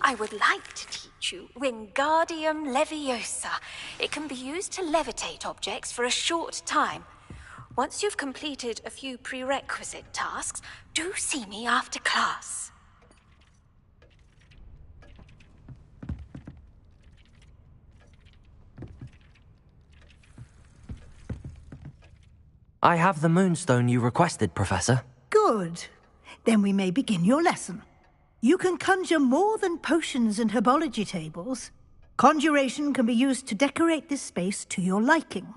I would like to teach you Wingardium Leviosa. It can be used to levitate objects for a short time. Once you've completed a few prerequisite tasks, do see me after class. I have the moonstone you requested, Professor. Good. Then we may begin your lesson. You can conjure more than potions and herbology tables. Conjuration can be used to decorate this space to your liking.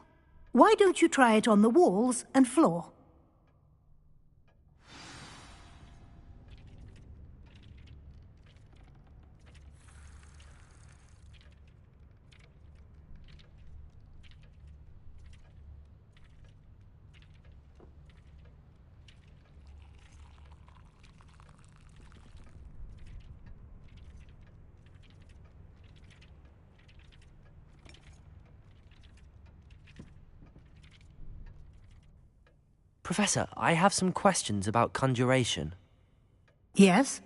Why don't you try it on the walls and floor? Professor, I have some questions about conjuration. Yes?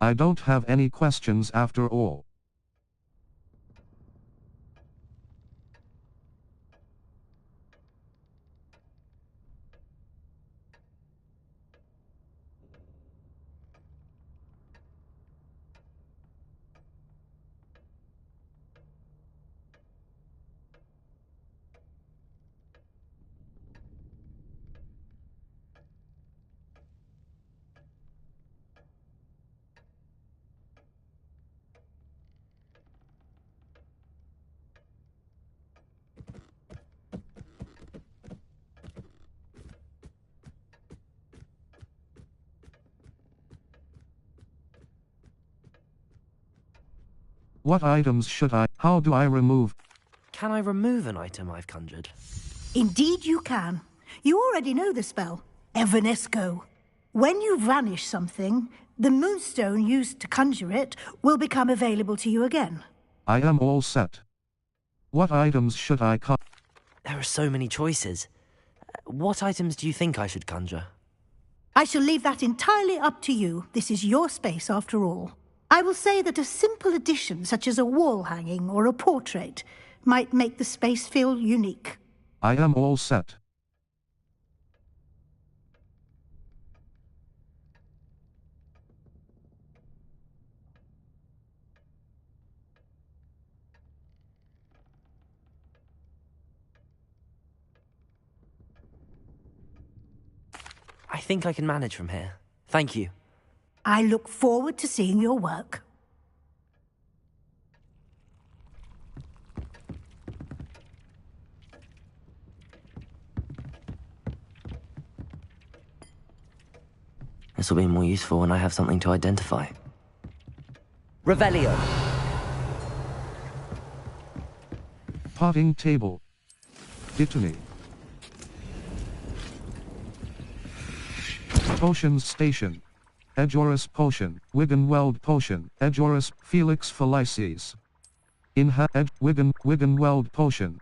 I don't have any questions after all. What items should I? How do I remove? Can I remove an item I've conjured? Indeed you can. You already know the spell, Evanesco. When you vanish something, the moonstone used to conjure it will become available to you again. I am all set. What items should I There are so many choices. What items do you think I should conjure? I shall leave that entirely up to you. This is your space after all. I will say that a simple addition, such as a wall hanging or a portrait, might make the space feel unique. I am all set. I think I can manage from here. Thank you. I look forward to seeing your work. This will be more useful when I have something to identify. Revelio. Potting table. Ditony. Potions station. Edgeoris potion. Wiggenweld potion. Edgeoris Felix Felices. Wiggenweld potion.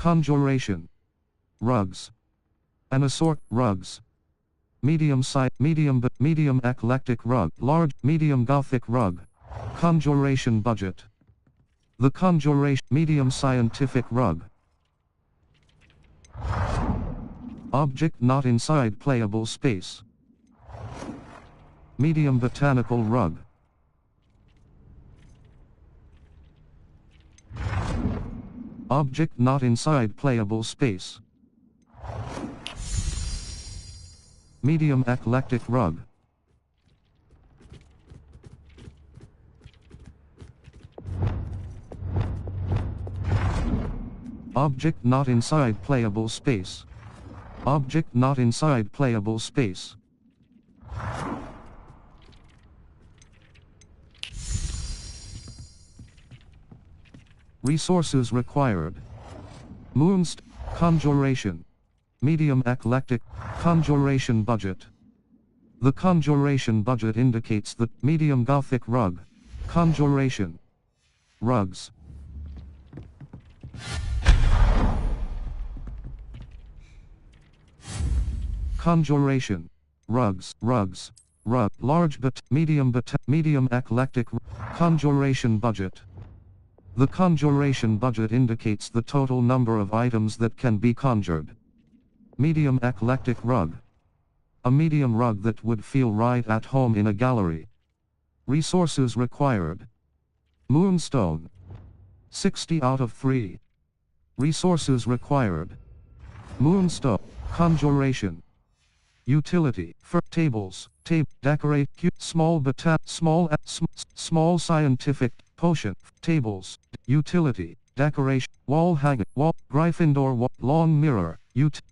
Conjuration. Rugs. An assort rugs. medium eclectic rug, large, medium Gothic rug. Conjuration budget. The conjuration, medium scientific rug. Object not inside playable space. Medium botanical rug. Object not inside playable space. Medium eclectic rug. Object not inside playable space. Object not inside playable space. Resources required. Moonst. Conjuration. Medium eclectic. Conjuration budget. The conjuration budget indicates the medium Gothic rug. Conjuration. Rugs. Conjuration. Rugs. Rugs. Rug. Large medium eclectic. Conjuration budget. The conjuration budget indicates the total number of items that can be conjured. Medium eclectic rug. A medium rug that would feel right at home in a gallery. Resources required. Moonstone. 60 out of 3. Resources required. Moonstone. Conjuration. Utility. For tables. Decorate. Small scientific. Potion. Tables. Utility. Decoration. Wall hanging. Wall. Gryffindor. Long mirror.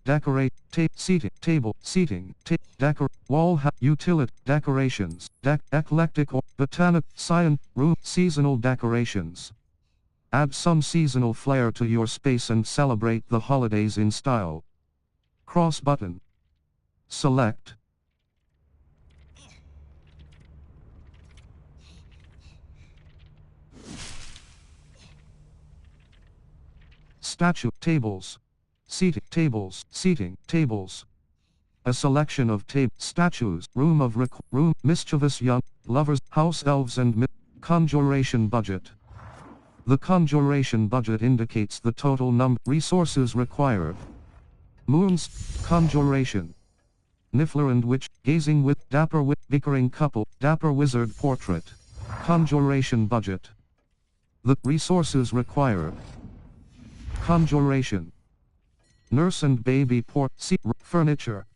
Decorate. Seating. Table. Seating. Wall. Utility. Decorations. Eclectic or botanic. Science. Room. Seasonal decorations. Add some seasonal flair to your space and celebrate the holidays in style. Cross button. Select. Statue. Tables. Seating. Tables. Seating. Tables. A selection of statues. Room. Mischievous young. Lovers. House elves and conjuration budget. The conjuration budget indicates the total number. Resources required. Moon's. Conjuration. Niffler and Witch. Gazing with. Dapper wit. Bickering couple. Dapper wizard portrait. Conjuration budget. The resources required. Conjuration. Nurse and baby furniture.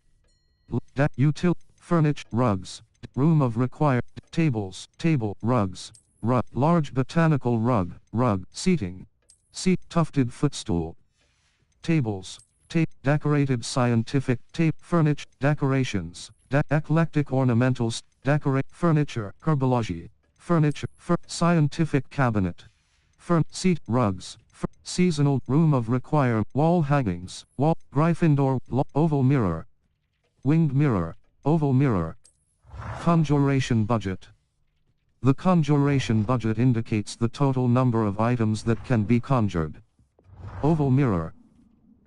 Furniture. Rugs. Room of required. Tables. Table. Rugs. Rug. Large botanical rug. Rug. Seating. Seat. Tufted footstool. Tables. Decorated scientific. Furniture. Decorations. Eclectic ornamentals. Furniture. Herbology. Furniture. Scientific cabinet. Seat. Rugs. Seasonal. Room of require. Wall hangings. Wall. Gryffindor. Oval mirror. Winged mirror. Oval mirror. Conjuration budget. The conjuration budget indicates the total number of items that can be conjured. Oval mirror.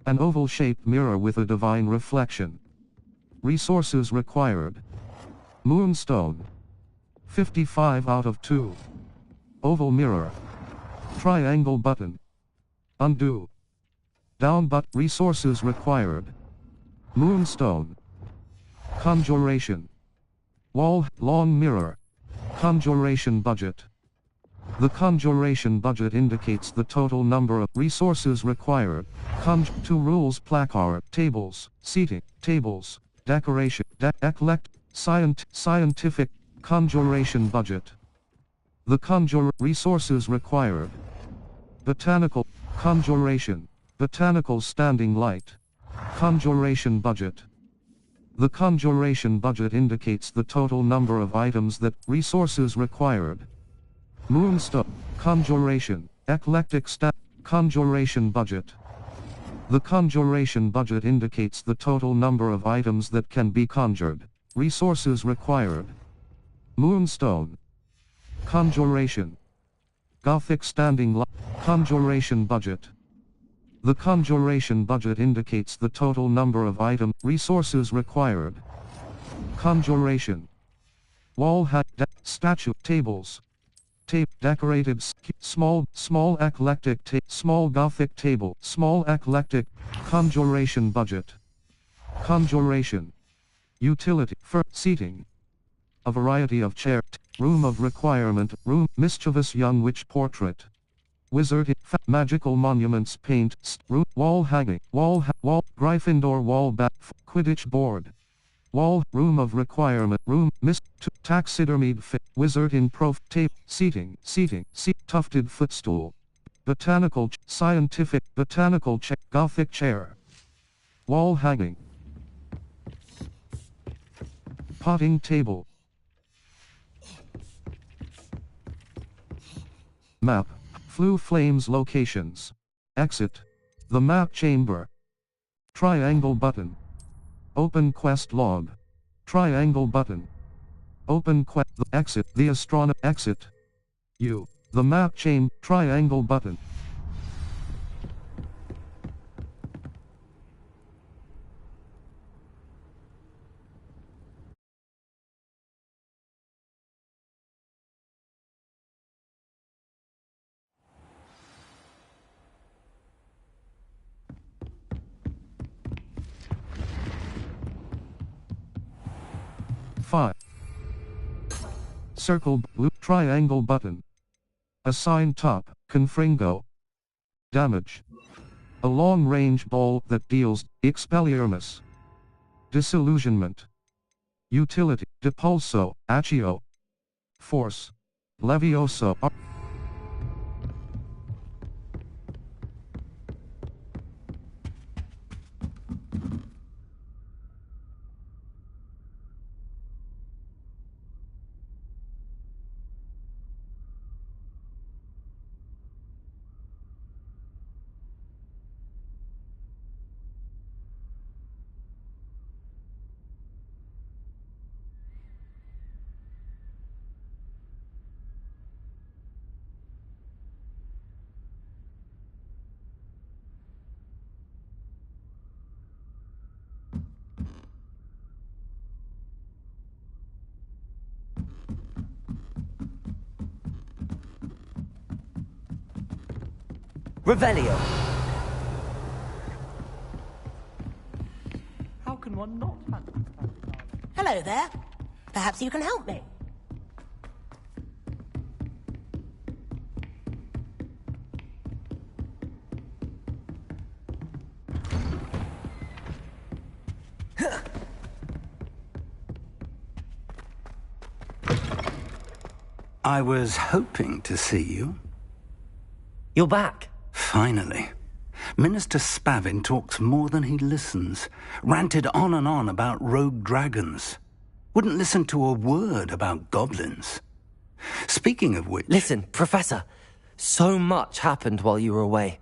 An oval-shaped mirror with a divine reflection. Resources required. Moonstone. 55 out of 2. Oval mirror. Triangle button. Undo. Down but resources required. Moonstone. Conjuration. Wall. Long mirror. Conjuration budget. The conjuration budget indicates the total number of resources required. 2 rules placard. Tables. Seating. Tables. Decoration. Scientific. Conjuration budget. The resources required. Botanical. Conjuration. Botanical standing light. Conjuration budget. The conjuration budget indicates the total number of items that resources required. Moonstone. Conjuration. Eclectic conjuration budget. The conjuration budget indicates the total number of items that can be conjured. Resources required. Moonstone. Conjuration. Gothic standing light. Conjuration budget. The conjuration budget indicates the total number of item resources required. Conjuration. Wall hack. Statue. Tables. Tape. Decorated. Small eclectic. Small Gothic table. Small eclectic. Conjuration budget. Conjuration. Utility. For seating. A variety of chair. Room of requirement. Room. Mischievous young witch portrait. Wizard. Magical monuments paint. Room. Wall hanging. Wall. Gryffindor wall back. Quidditch board. Wall. Room of requirement. Room. Taxidermied fit. Wizard in prof. Tape. Seating. Tufted footstool. Botanical. Scientific. Botanical chair. Gothic chair. Wall hanging. Potting table. Map. Flue flames locations. Exit. The map chamber. Triangle button. Open quest log. Triangle button. Open quest. Exit. The astronomer. Exit. U. The map chamber. Triangle button. Five. Circle blue triangle button. Assign top, confringo. Damage. A long-range ball that deals expelliarmus. Disillusionment. Utility. Depulso, accio. Force. Levioso. Revelio. How can one not have... Hello there. Perhaps you can help me. I was hoping to see you. You're back. Finally. Minister Spavin talks more than he listens. Ranted on and on about rogue dragons. Wouldn't listen to a word about goblins. Speaking of which... Listen, Professor. So much happened while you were away.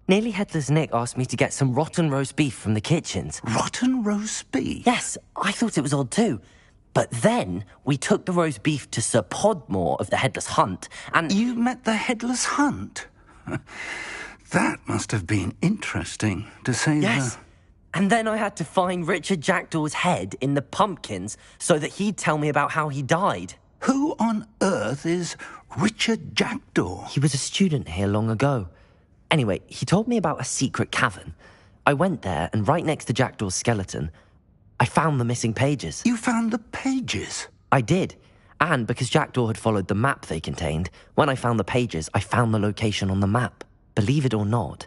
Nearly Headless Nick asked me to get some rotten roast beef from the kitchens. Rotten roast beef? Yes, I thought it was odd too. But then we took the roast beef to Sir Podmore of the Headless Hunt, and... You met the Headless Hunt? That must have been interesting, to say Yes. And then I had to find Richard Jackdaw's head in the pumpkins so that he'd tell me about how he died. Who on earth is Richard Jackdaw? He was a student here long ago. Anyway, he told me about a secret cavern. I went there, and right next to Jackdaw's skeleton, I found the missing pages. You found the pages? I did. And because Jackdaw had followed the map they contained, when I found the pages, I found the location on the map. Believe it or not,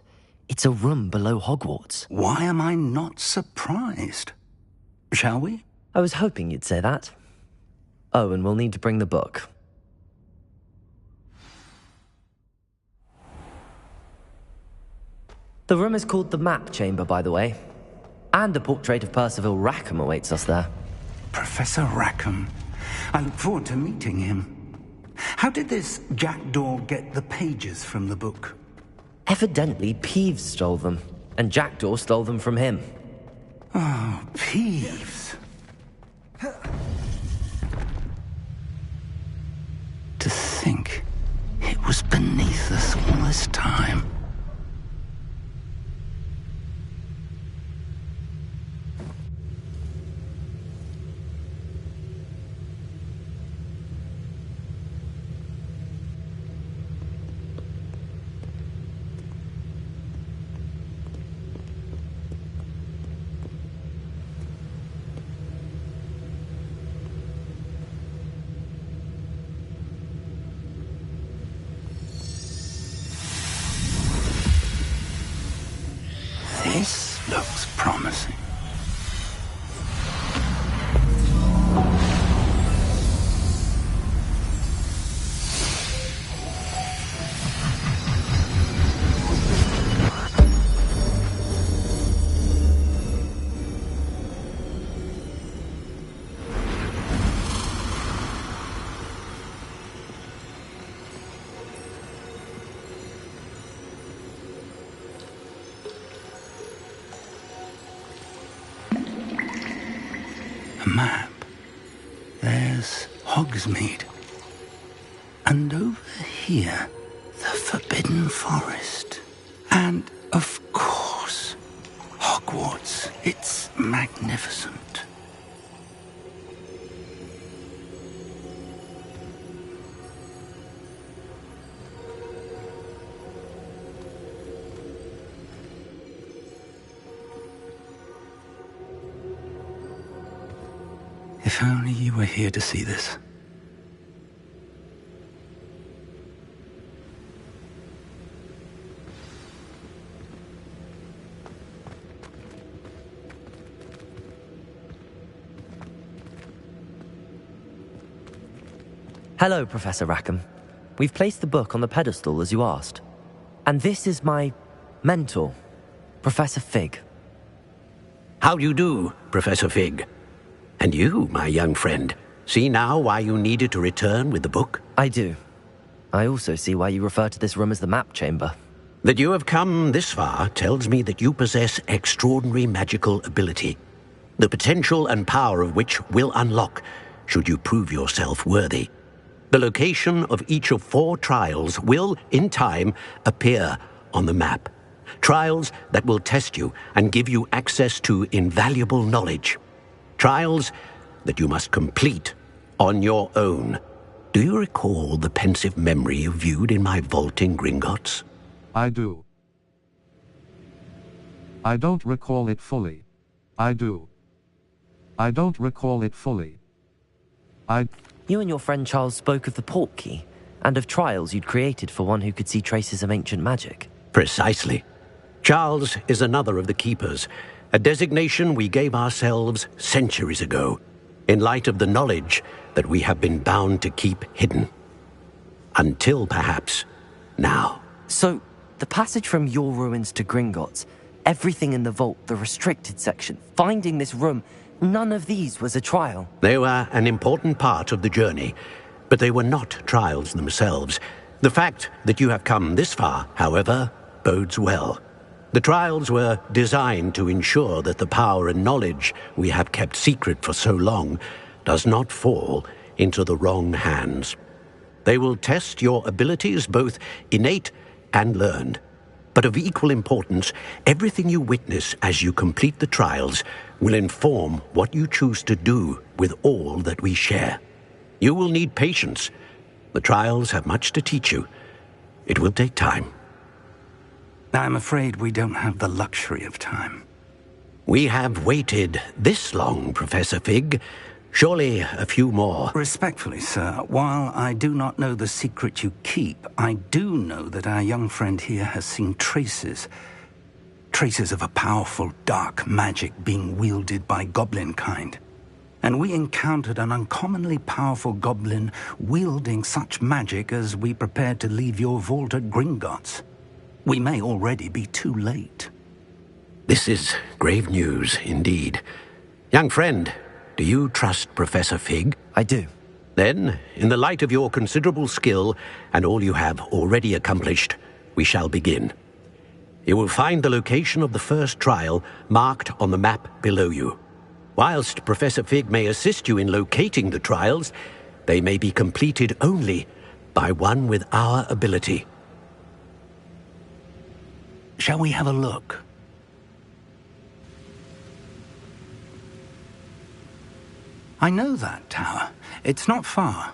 it's a room below Hogwarts. Why am I not surprised? Shall we? I was hoping you'd say that. Oh, and we'll need to bring the book. The room is called the Map Chamber, by the way. And a portrait of Percival Rackham awaits us there. Professor Rackham. I look forward to meeting him. How did this Jackdaw get the pages from the book? Evidently, Peeves stole them, and Jackdaw stole them from him. Oh, Peeves. To think it was beneath us all this time. looks promising. A map. There's Hogsmeade. And over here, the Forbidden Forest. And, of course, Hogwarts. It's magnificent. If only you were here to see this. Hello, Professor Rackham. We've placed the book on the pedestal as you asked. And this is my mentor, Professor Fig. How do you do, Professor Fig? And you, my young friend, see now why you needed to return with the book? I do. I also see why you refer to this room as the map chamber. That you have come this far tells me that you possess extraordinary magical ability, the potential and power of which will unlock should you prove yourself worthy. The location of each of 4 trials will, in time, appear on the map. Trials that will test you and give you access to invaluable knowledge. Trials that you must complete on your own. Do you recall the pensive memory you viewed in my vault in Gringotts? I do. I don't recall it fully. I do. I don't recall it fully. You and your friend Charles spoke of the portkey, and of trials you'd created for one who could see traces of ancient magic. Precisely. Charles is another of the keepers, a designation we gave ourselves centuries ago, in light of the knowledge that we have been bound to keep hidden. Until, perhaps, now. So, the passage from your ruins to Gringotts, everything in the vault, the restricted section, finding this room, none of these was a trial. They were an important part of the journey, but they were not trials themselves. The fact that you have come this far, however, bodes well. The trials were designed to ensure that the power and knowledge we have kept secret for so long does not fall into the wrong hands. They will test your abilities, both innate and learned. But of equal importance, everything you witness as you complete the trials will inform what you choose to do with all that we share. You will need patience. The trials have much to teach you. It will take time. I'm afraid we don't have the luxury of time. We have waited this long, Professor Fig. Surely a few more. Respectfully, sir, while I do not know the secret you keep, I do know that our young friend here has seen traces of a powerful dark magic being wielded by goblin kind. And we encountered an uncommonly powerful goblin wielding such magic as we prepared to leave your vault at Gringotts. We may already be too late. This is grave news indeed. Young friend, do you trust Professor Fig? I do. Then, in the light of your considerable skill and all you have already accomplished, we shall begin. You will find the location of the first trial marked on the map below you. Whilst Professor Fig may assist you in locating the trials, they may be completed only by one with our ability. Shall we have a look? I know that tower. It's not far.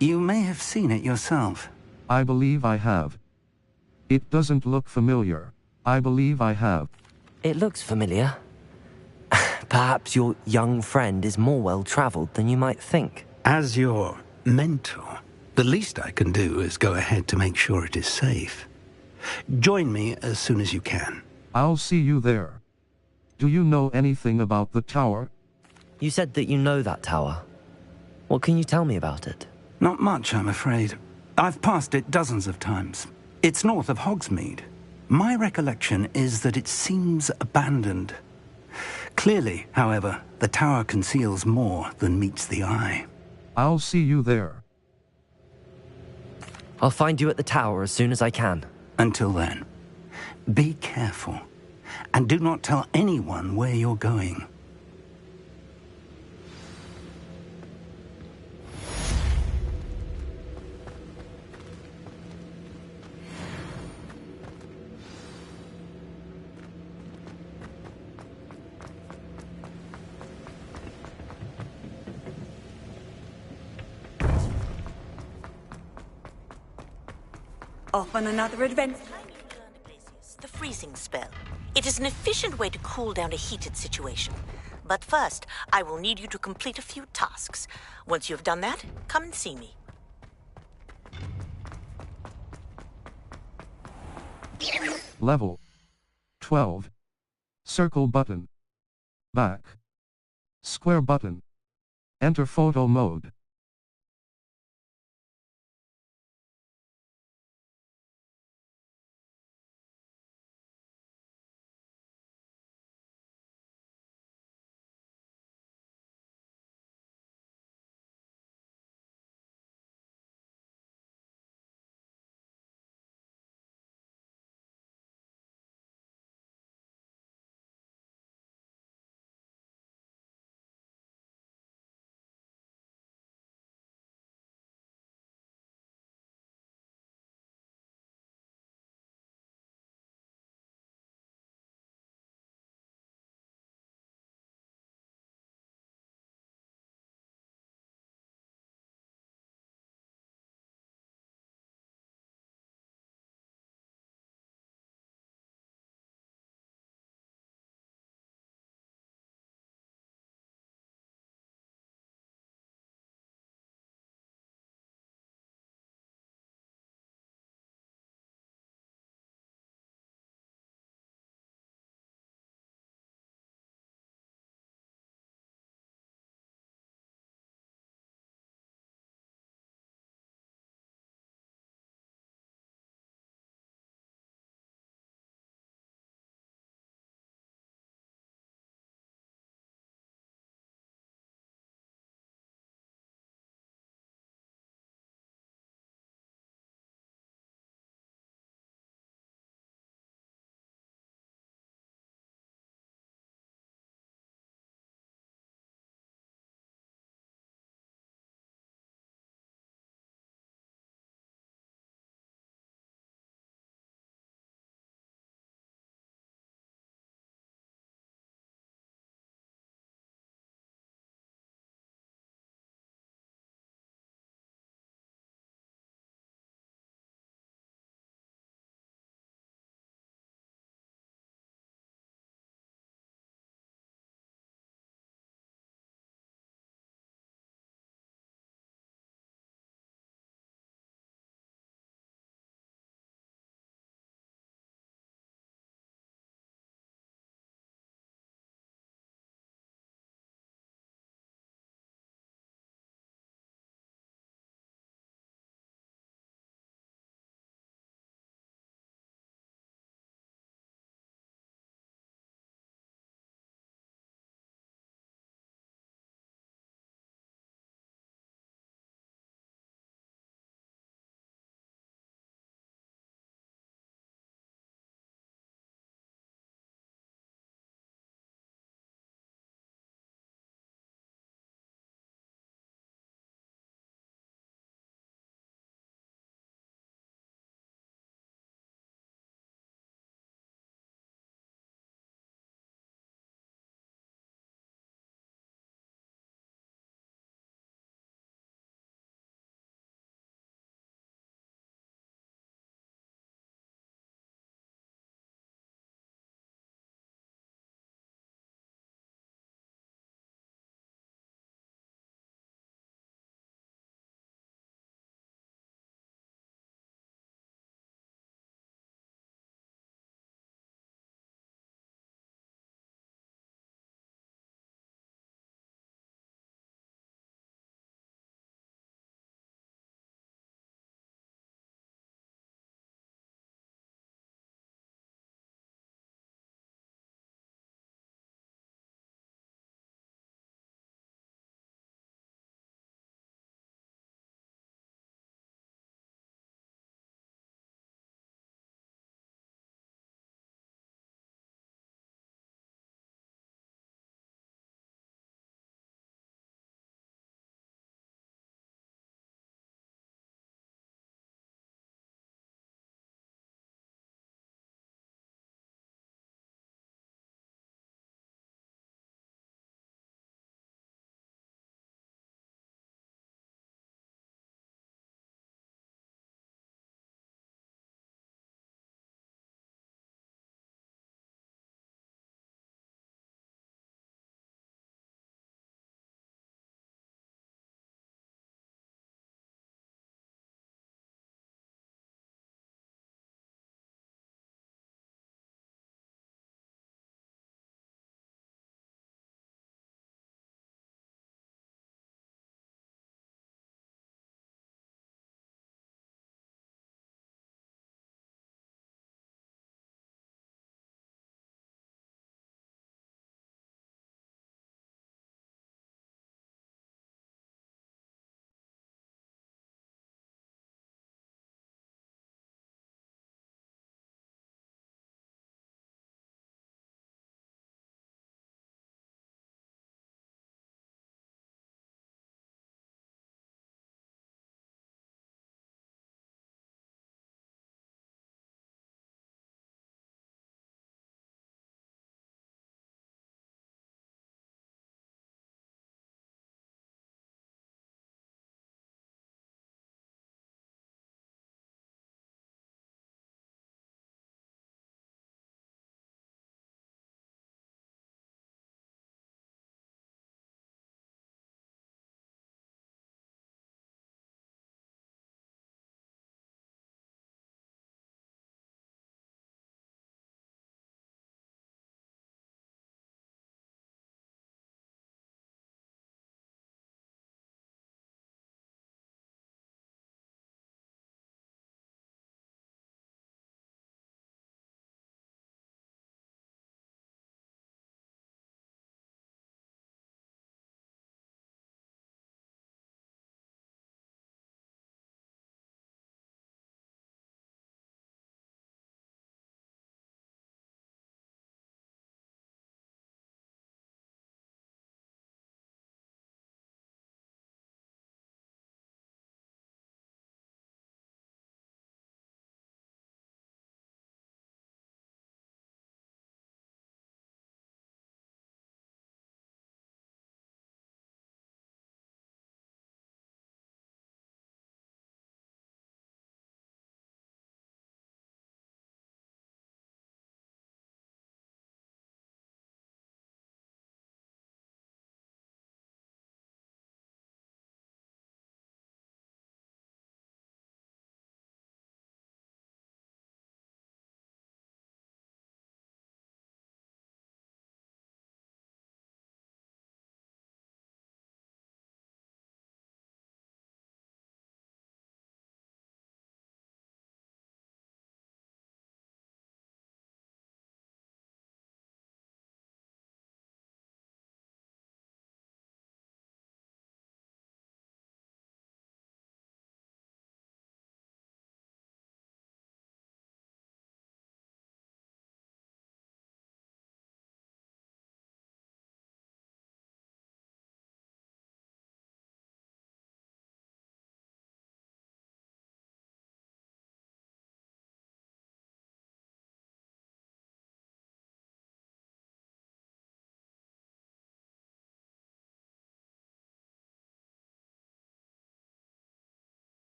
You may have seen it yourself. I believe I have. It doesn't look familiar. I believe I have. It looks familiar. Perhaps your young friend is more well-traveled than you might think. As your mentor, the least I can do is go ahead to make sure it is safe. Join me as soon as you can. I'll see you there. Do you know anything about the tower? You said that you know that tower. What can you tell me about it? Not much, I'm afraid. I've passed it dozens of times. It's north of Hogsmeade. My recollection is that it seems abandoned. Clearly, however, the tower conceals more than meets the eye. I'll see you there. I'll find you at the tower as soon as I can. Until then, be careful, and do not tell anyone where you're going. Off on another adventure. The freezing spell. It is an efficient way to cool down a heated situation. But first, I will need you to complete a few tasks. Once you have done that, come and see me. Level 12. Circle button. Back. Square button. Enter photo mode.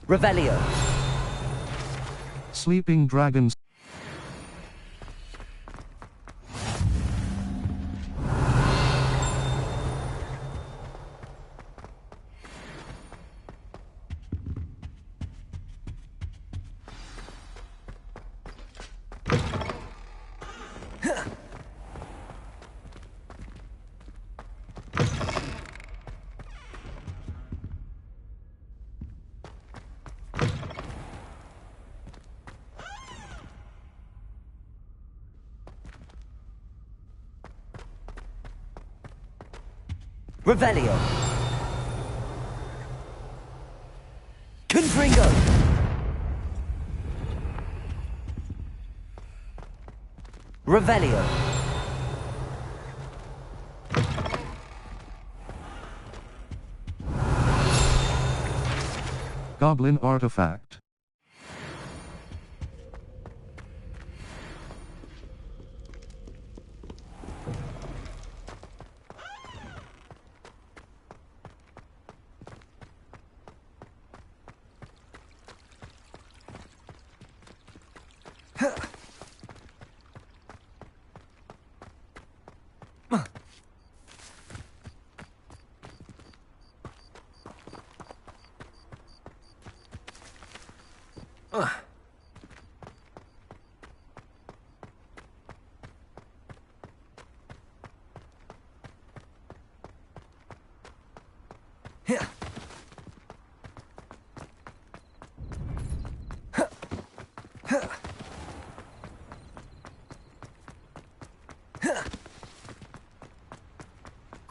Revelio. Sleeping dragons. Revelio. Confringo. Revelio. Goblin artifact.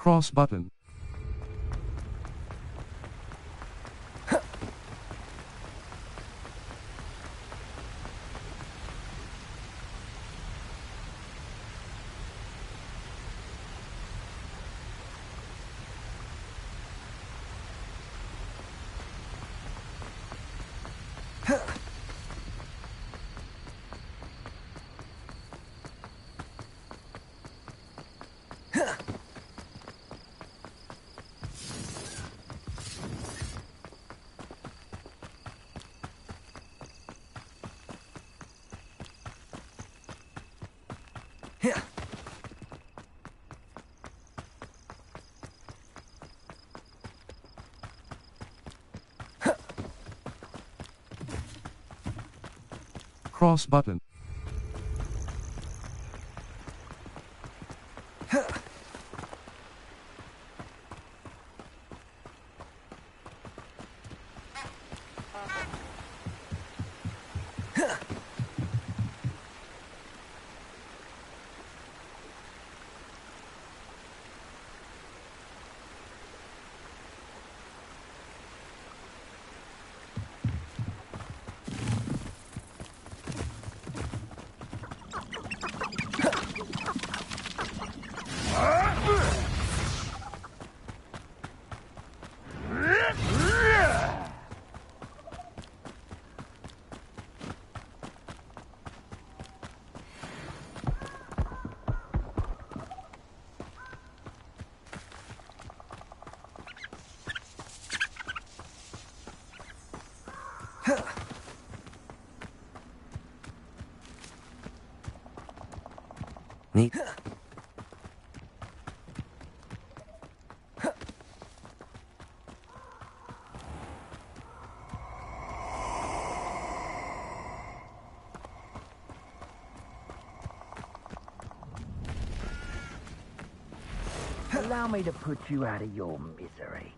Cross button. Cross button. Neat. Allow me to put you out of your misery.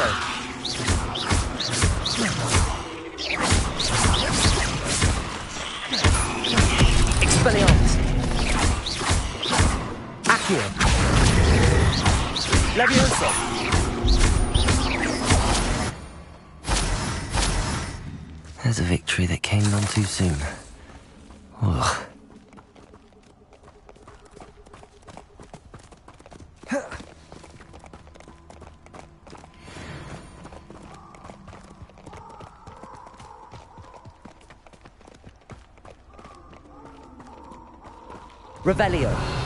Levioso! Expelliarmus! Accio! Levioso! There's a victory that came none too soon. Ugh. Revelio.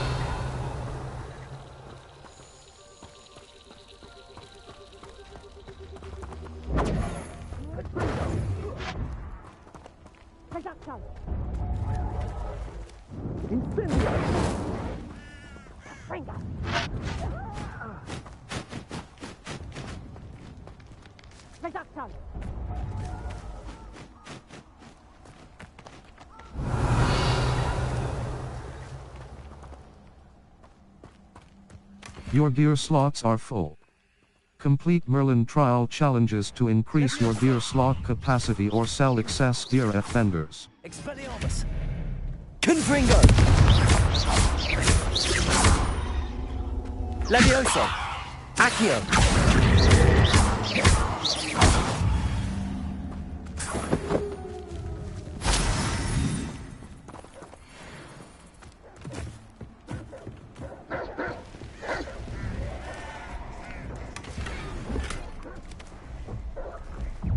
Your gear slots are full. Complete Merlin trial challenges to increase your gear slot capacity or sell excess gear at vendors. Expelliarmus! Confringo! Levioso! Accio!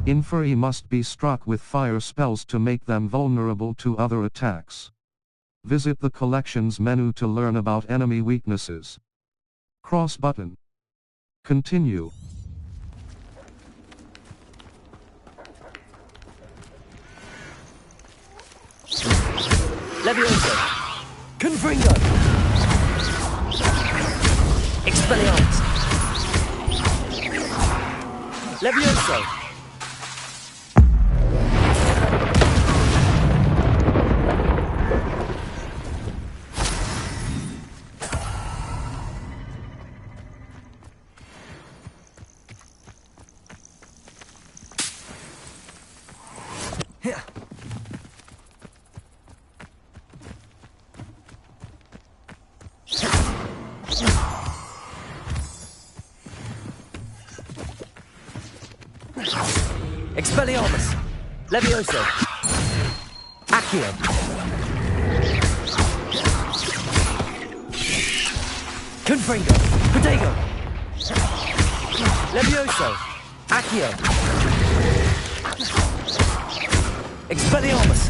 Inferi must be struck with fire spells to make them vulnerable to other attacks. Visit the Collections menu to learn about enemy weaknesses. Cross button. Continue. Levioso! Confringo! Expelliarmus! Levioso! Expelliarmus! Levioso! Accio! Confringo! Protego! Levioso! Accio! Expelliarmus!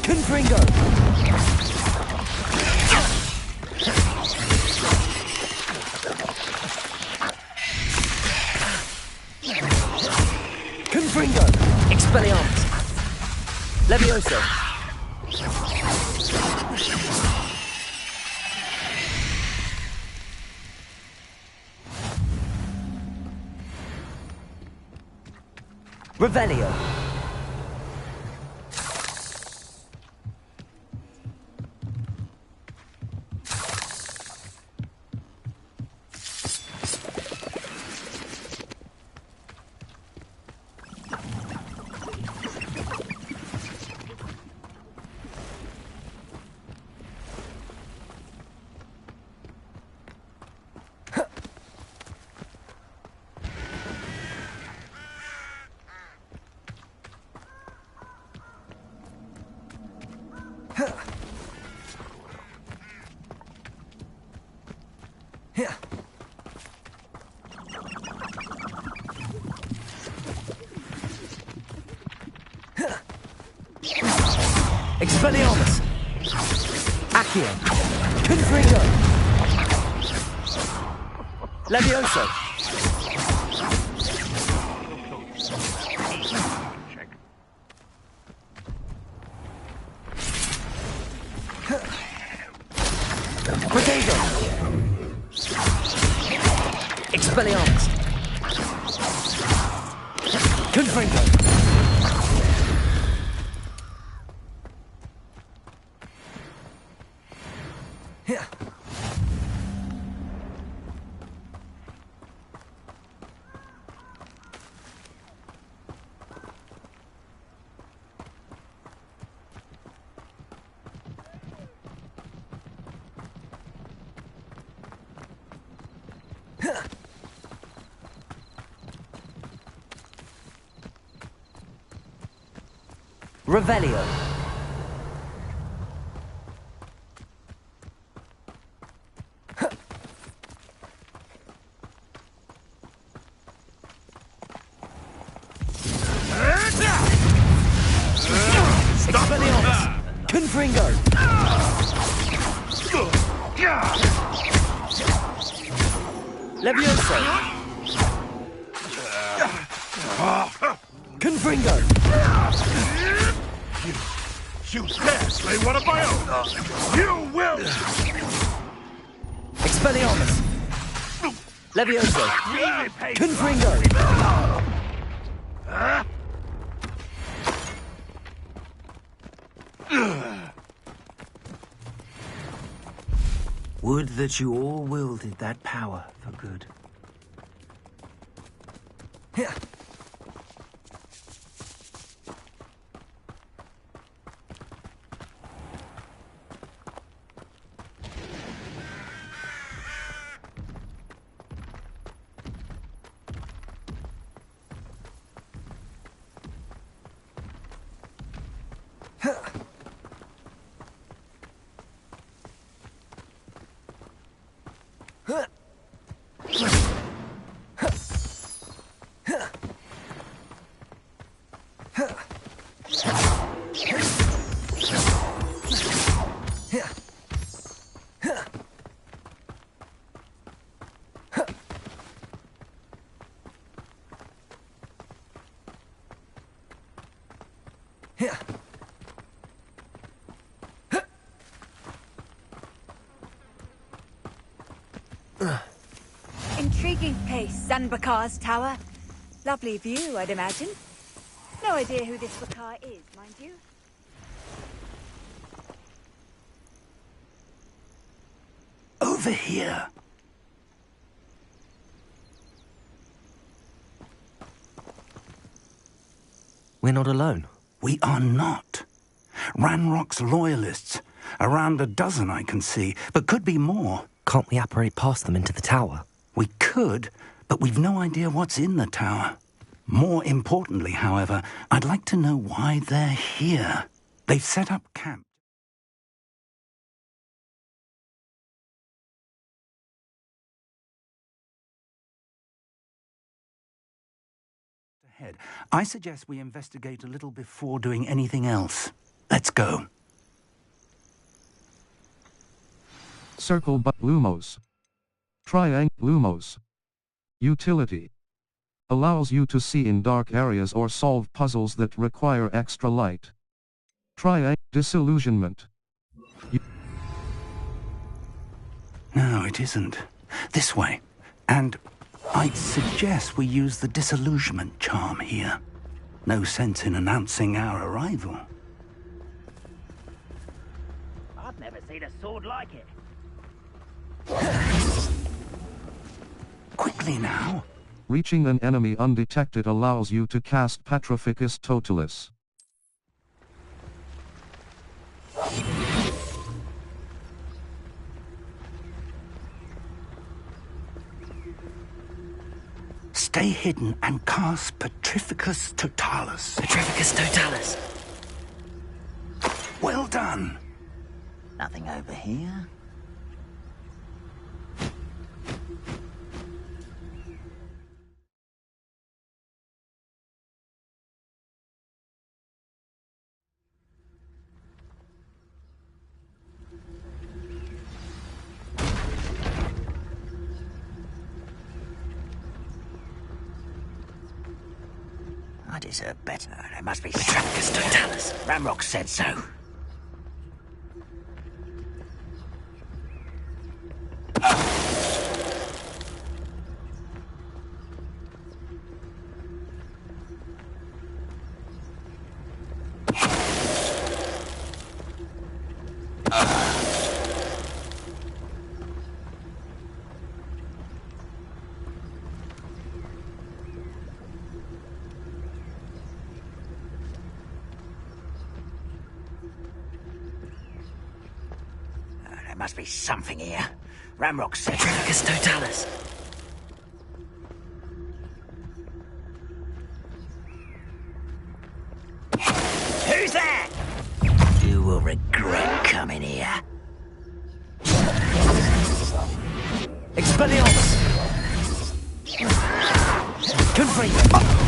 Confringo! Confringo! Expelliarmus! Levioso! Revelio! Expelliarmus! Accio! Confringo! Levioso! Protego! Expelliarmus! Confringo! Revelio. Expelliarmus. Confringo. Levioso. Confringo. You dare slay one of my own! You will! Expelliarmus. Levioso. Confringo. Would that you all wielded that power for good. Intriguing place, Zanbakar's tower. Lovely view, I'd imagine. No idea who this Bakar is, mind you. Over here. We're not alone. We are not. Ranrock's loyalists. Around a dozen I can see, but could be more. Can't we apparate past them into the tower? We could, but we've no idea what's in the tower. More importantly, however, I'd like to know why they're here. They've set up camp. Ahead. I suggest we investigate a little before doing anything else. Let's go. Circle but Lumos. Triangle Lumos. Utility. Allows you to see in dark areas or solve puzzles that require extra light. Triangle Disillusionment. No, it isn't. This way. And I'd suggest we use the disillusionment charm here. No sense in announcing our arrival. I've never seen a sword like it. Quickly now. Reaching an enemy undetected allows you to cast Petrificus Totalis. Stay hidden and cast Petrificus Totalis. Petrificus Totalis. Well done. Nothing over here. I deserve better. There must be Petrificus Totalis. Ramrock said so. There must be something here. Ramrock said so. Petrificus Totalis. Who's there? regret coming here. Expelliarmus! Conframe!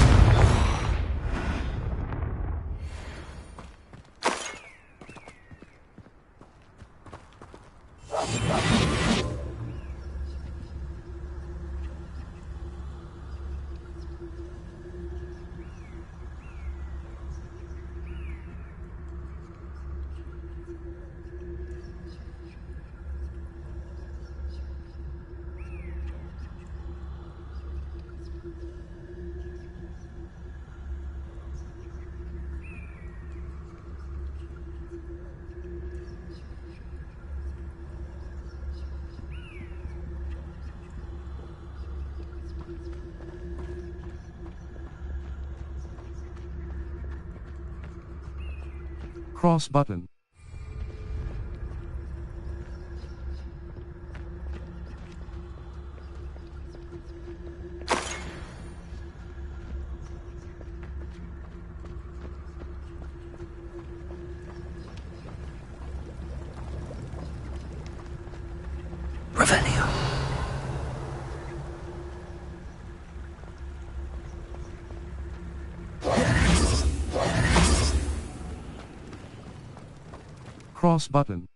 Cross button. Revelio. Cross button.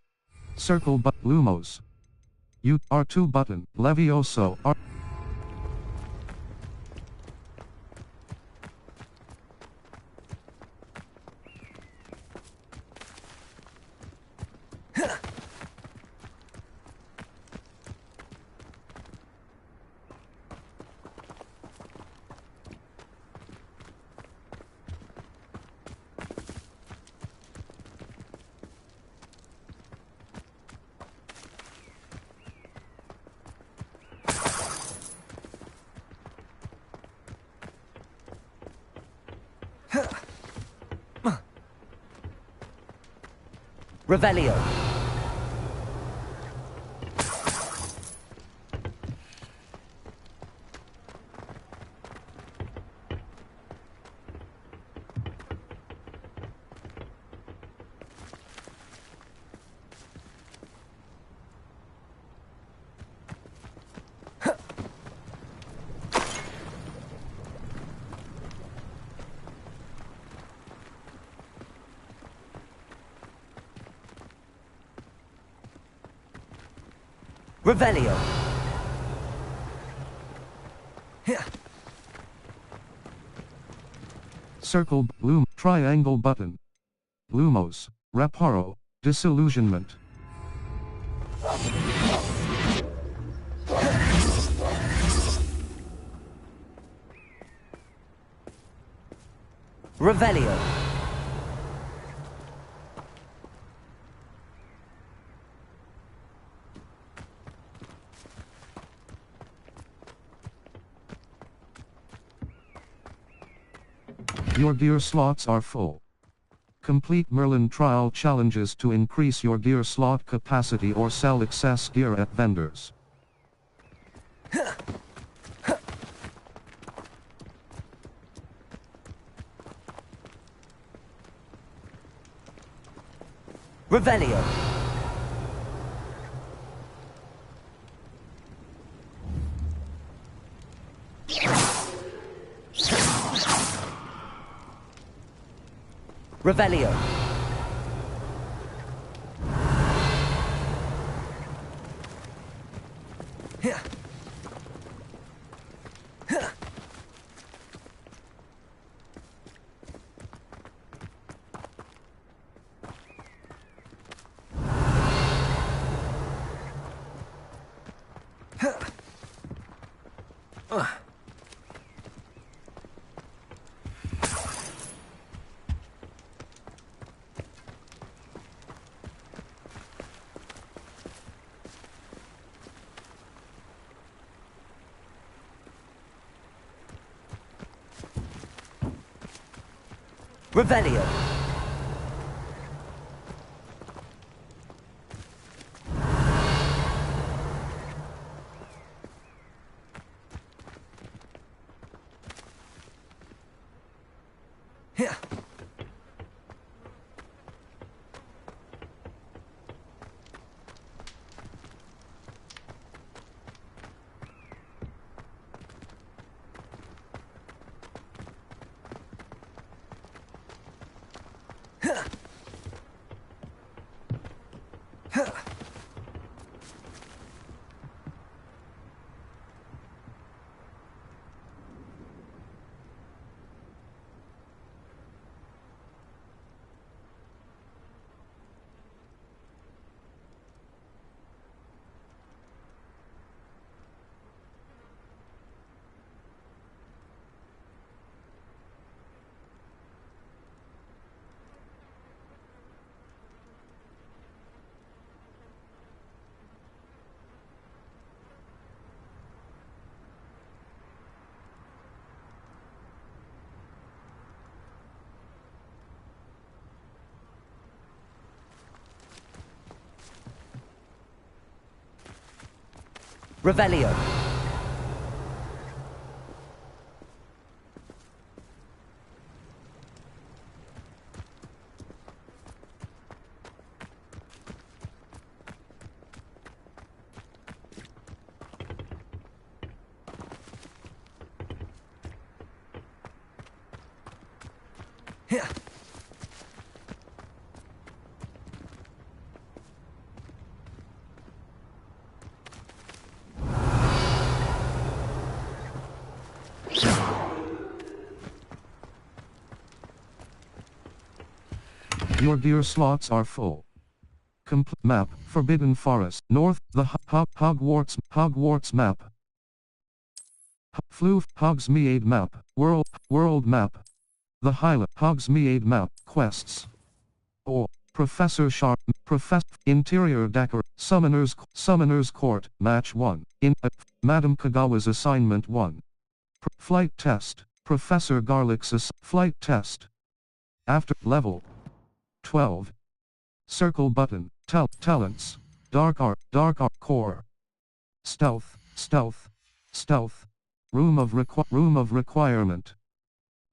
Circle but Lumos. U R2 button. Levioso R. Revelio. Revelio. Circle Bloom. Triangle button. Lumos. Reparo. Disillusionment. Revelio. Your gear slots are full. Complete Merlin trial challenges to increase your gear slot capacity or sell excess gear at vendors. Revelio. Revelio. Revelio. Revelio. Your gear slots are full. Complete map, Forbidden Forest, North, the Hogwarts map. Floof, Hogsmeade map, World map. The Highland, Hogsmeade map, quests. Or, Professor Sharp, Interior Decor, Summoner's Court, Match 1, Madame Kagawa's Assignment 1. Flight Test, Professor Garlick's Flight Test. After, Level 12. Circle button, talents, dark art, core. Stealth, room of requirement.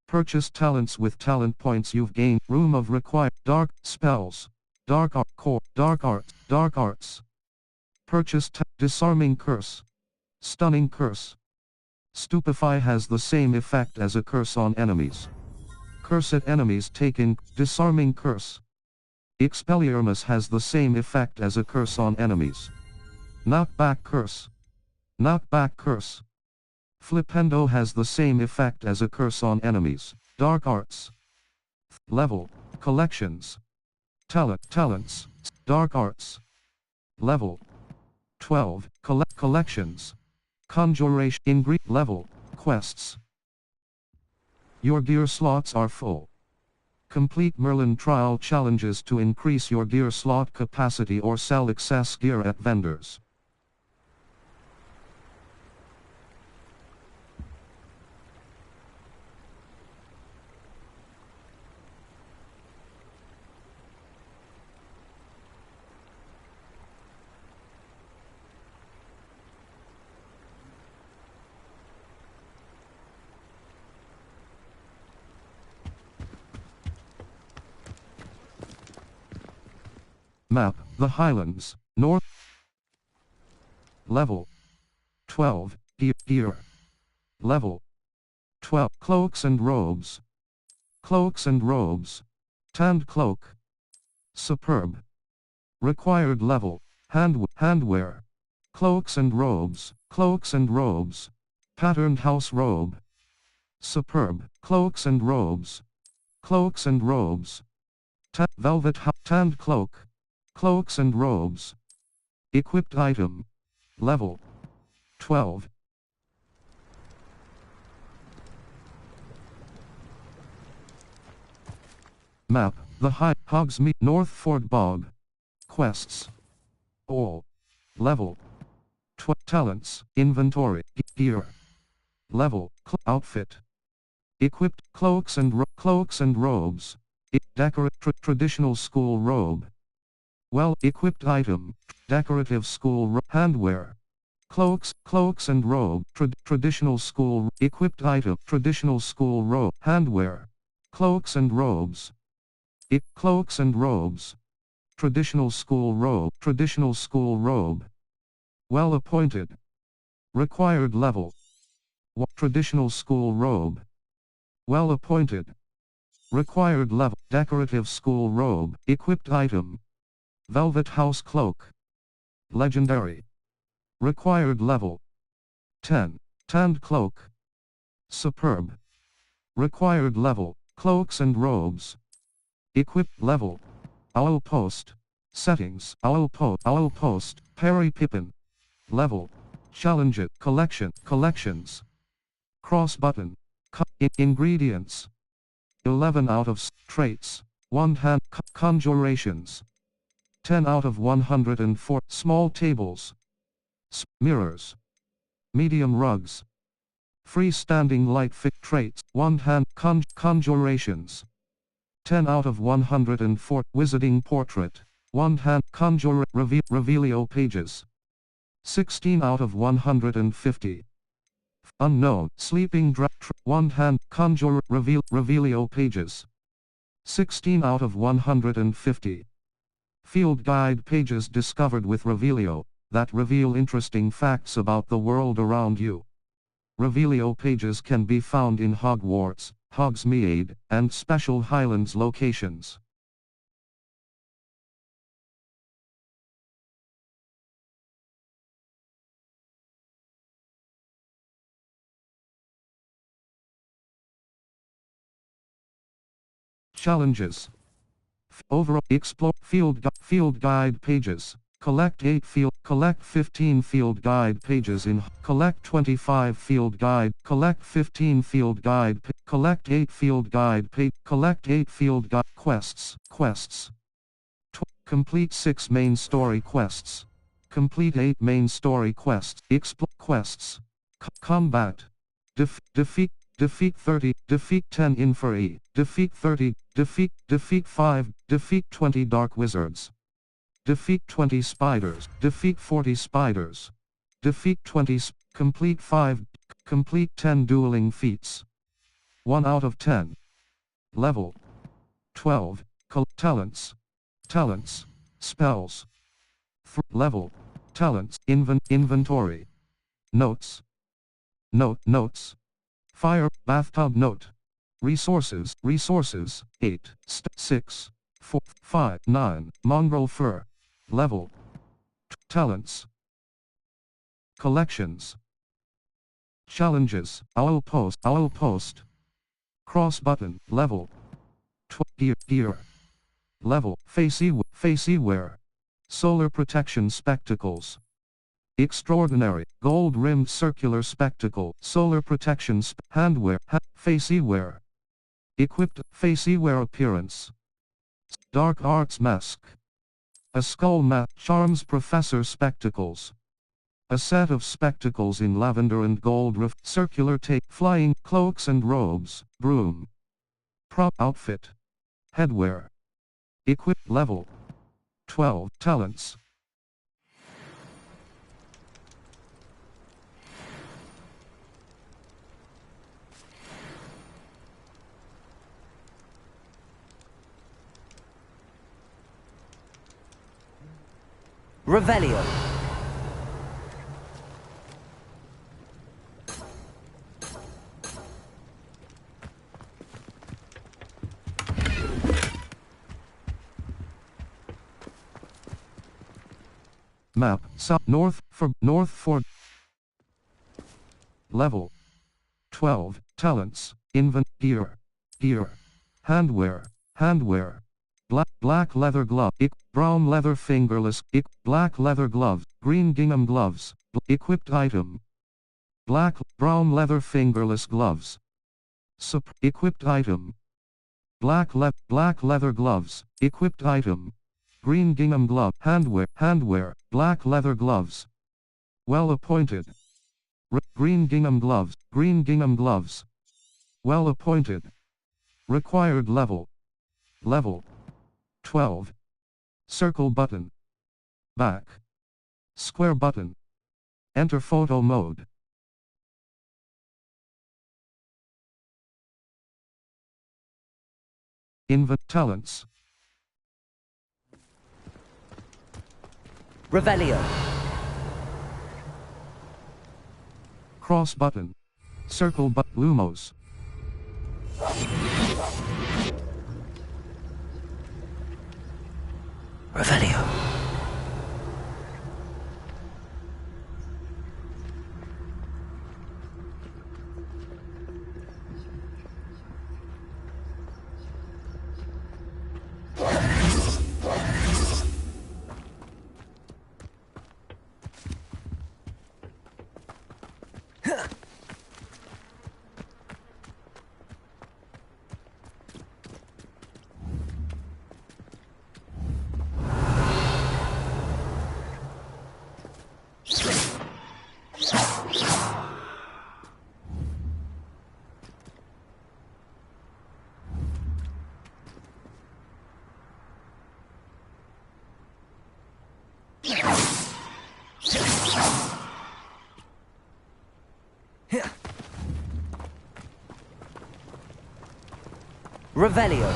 Purchase talents with talent points you've gained, room of dark spells, dark art, core, dark arts. Purchase disarming curse, stunning curse. Stupefy has the same effect as a curse on enemies. Curse at enemies taken, disarming curse. Expelliarmus has the same effect as a curse on enemies. Knockback curse. Flipendo has the same effect as a curse on enemies. Dark arts. Level, collections. Talents, dark arts. Level 12, collections. Conjuration, level, quests. Your gear slots are full. Complete Merlin trial challenges to increase your gear slot capacity or sell excess gear at vendors. Map, the Highlands, North. Level 12, gear. Level 12, cloaks and robes. Tanned cloak. Superb. Required level, handwear. Cloaks and robes. Patterned house robe. Superb, cloaks and robes. Velvet tanned cloak. Cloaks and robes. Equipped item. Level 12. Map, the Hogsmeade North Fort Bog. Quests. All. Level 12. Talents, inventory, gear. Level, outfit. Equipped, cloaks and robes. Traditional school robe. Well-equipped item, decorative school handwear. Cloaks and robe, traditional school, equipped item, traditional school robe, handwear. Cloaks and robes. Traditional school robe. Well appointed. Required level. Traditional school robe. Well appointed. Required level. Decorative school robe. Equipped item. Velvet house cloak. Legendary. Required level. 10. Tanned cloak. Superb. Required level. Cloaks and robes. Equipped level. Owl post. Settings. Owl post. Perry Pippin. Level. Challenge it. Collections. Cross button. Ingredients. 11 out of traits. One hand conjurations. 10 out of 104 small tables. Mirrors. Medium rugs. Freestanding light fit traits. One hand conjurations. 10 out of 104 wizarding portrait. One hand revelio pages. 16 out of 150. Unknown sleeping one hand revelio pages. 16 out of 150. Field guide pages discovered with revelio that reveal interesting facts about the world around you. Revelio pages can be found in Hogwarts, Hogsmeade, and special Highlands locations. Challenges. Overall, explore field guide pages. Collect 15 field guide pages in collect 25 field guide, collect 15 field guide, collect 8 field guide collect 8 field guide quests. Complete 6 main story quests. Complete 8 main story quests. Explore quests. Combat. Defeat 30, defeat 10 Inferi, defeat 30, defeat 5, defeat 20 Dark Wizards. Defeat 20 spiders, defeat 40 spiders. Defeat 20, complete complete 10 dueling feats. 1 out of 10. Level 12, talents, spells. Level, talents, inventory. Notes. Notes. Fire, bathtub note. Resources, 8, 6, 4, 5, 9, mongrel fur. Level. Talents. Collections. Challenges, owl post. Cross button, level. Gear. Level, facey wear. Solar protection spectacles. Extraordinary, gold-rimmed circular spectacle, solar protection, handwear, facey wear. Equipped, facey wear appearance. Dark arts mask. A skull mask, charms professor spectacles. A set of spectacles in lavender and gold circular tape, flying, cloaks and robes, broom. Prop outfit. Headwear. Equipped level. 12, talents. Revelio. Map, north for level 12, talents, gear, handwear, black leather glove, brown leather fingerless, black leather gloves, green gingham gloves, equipped item, brown leather fingerless gloves, equipped item, black leather gloves, equipped item, green gingham glove, handwear, black leather gloves, well appointed, green gingham gloves, well appointed, required level 12, circle button, back, square button, enter photo mode. Talents. Revelio. Cross button. Circle lumos. Revelio. Revelio.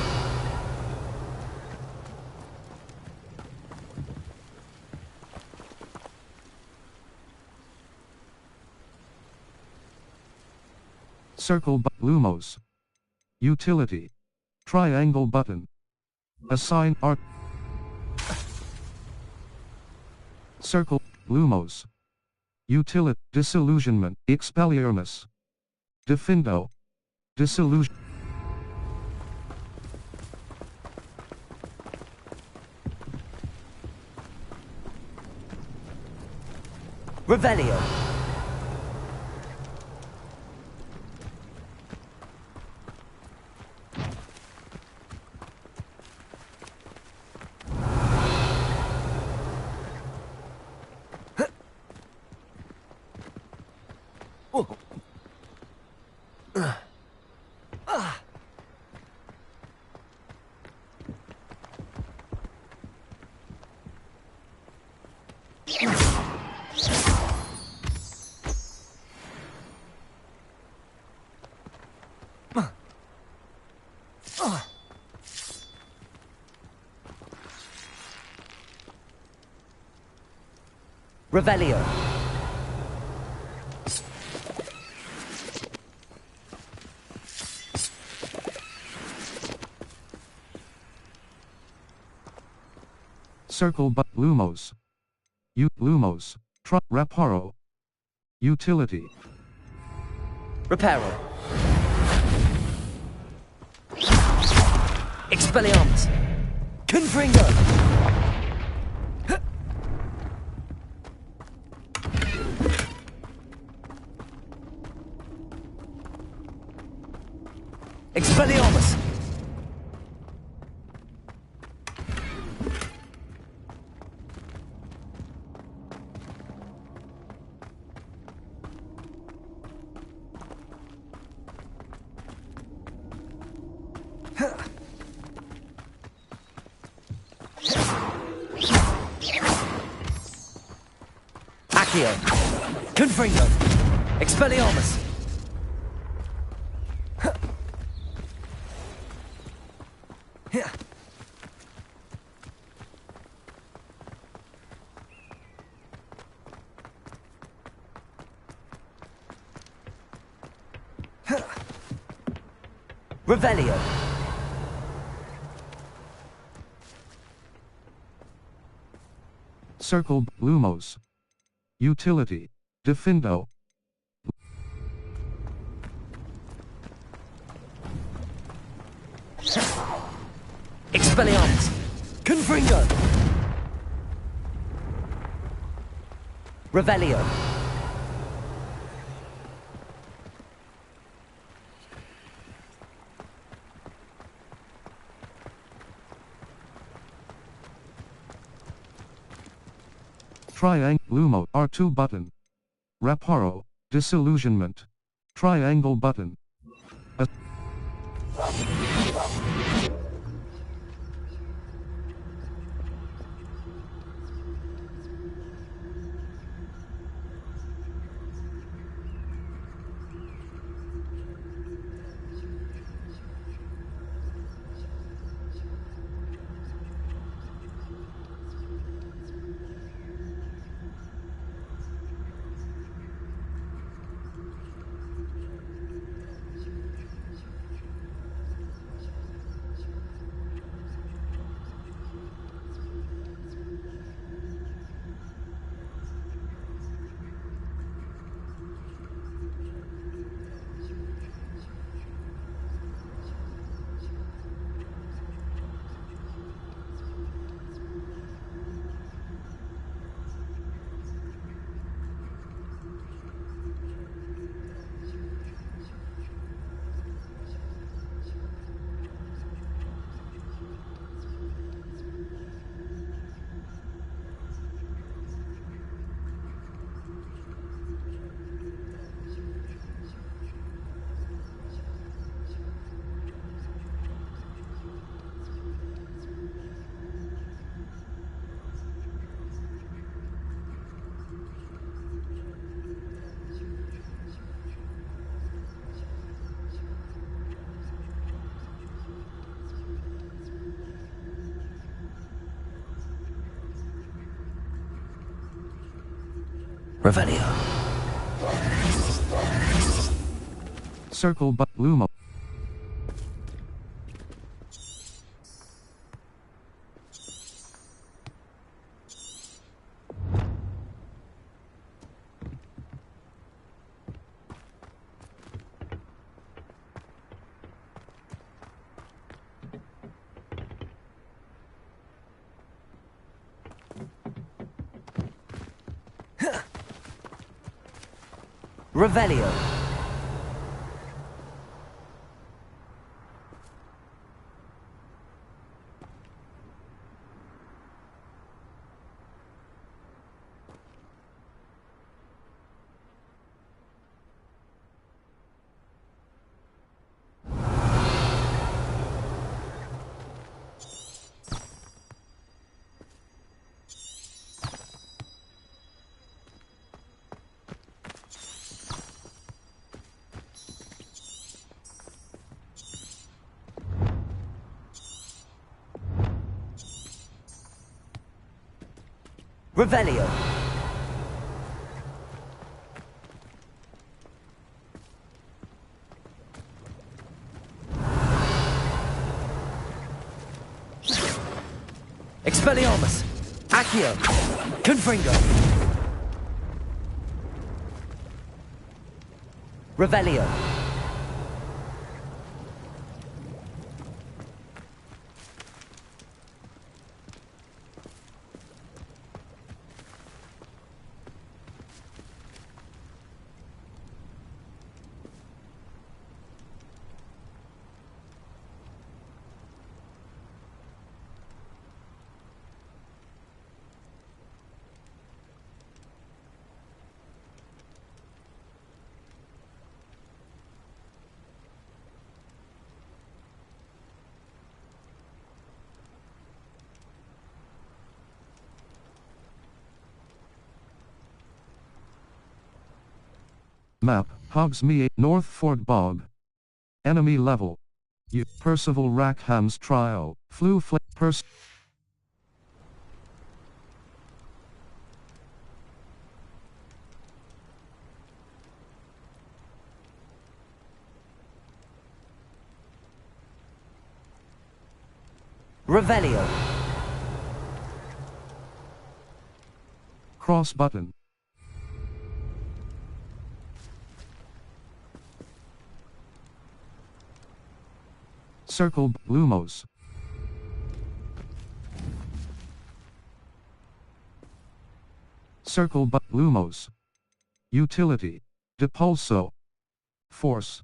Circle Lumos. Utility. Triangle button. Assign art. Circle Lumos. Utility. Disillusionment. Expelliarmus. Defindo. Disillusion. Revelio. Revelio. Circle but Lumos. Lumos. Reparo. Utility. Reparo. Expelliarmus. Confringo. Expelliarmus! Accio! Confringo! Expelliarmus! Revelio. Circle Lumos. Utility. Defindo. Expelliarmus. Confringo. Revelio. Triangle Lumo R2 button. Reparo. Disillusionment. Triangle button. Revelio. Circle but Lumo. Revelio. Revelio. Expelliarmus. Accio. Confringo. Revelio. Map, Hogsmeade, North Fort Bog. Enemy level. U. Percival Rackham's trial. Flew fl Pers. Revelio. Cross button. Circle Lumos. Circle but Lumos. Utility. Depulso. Force.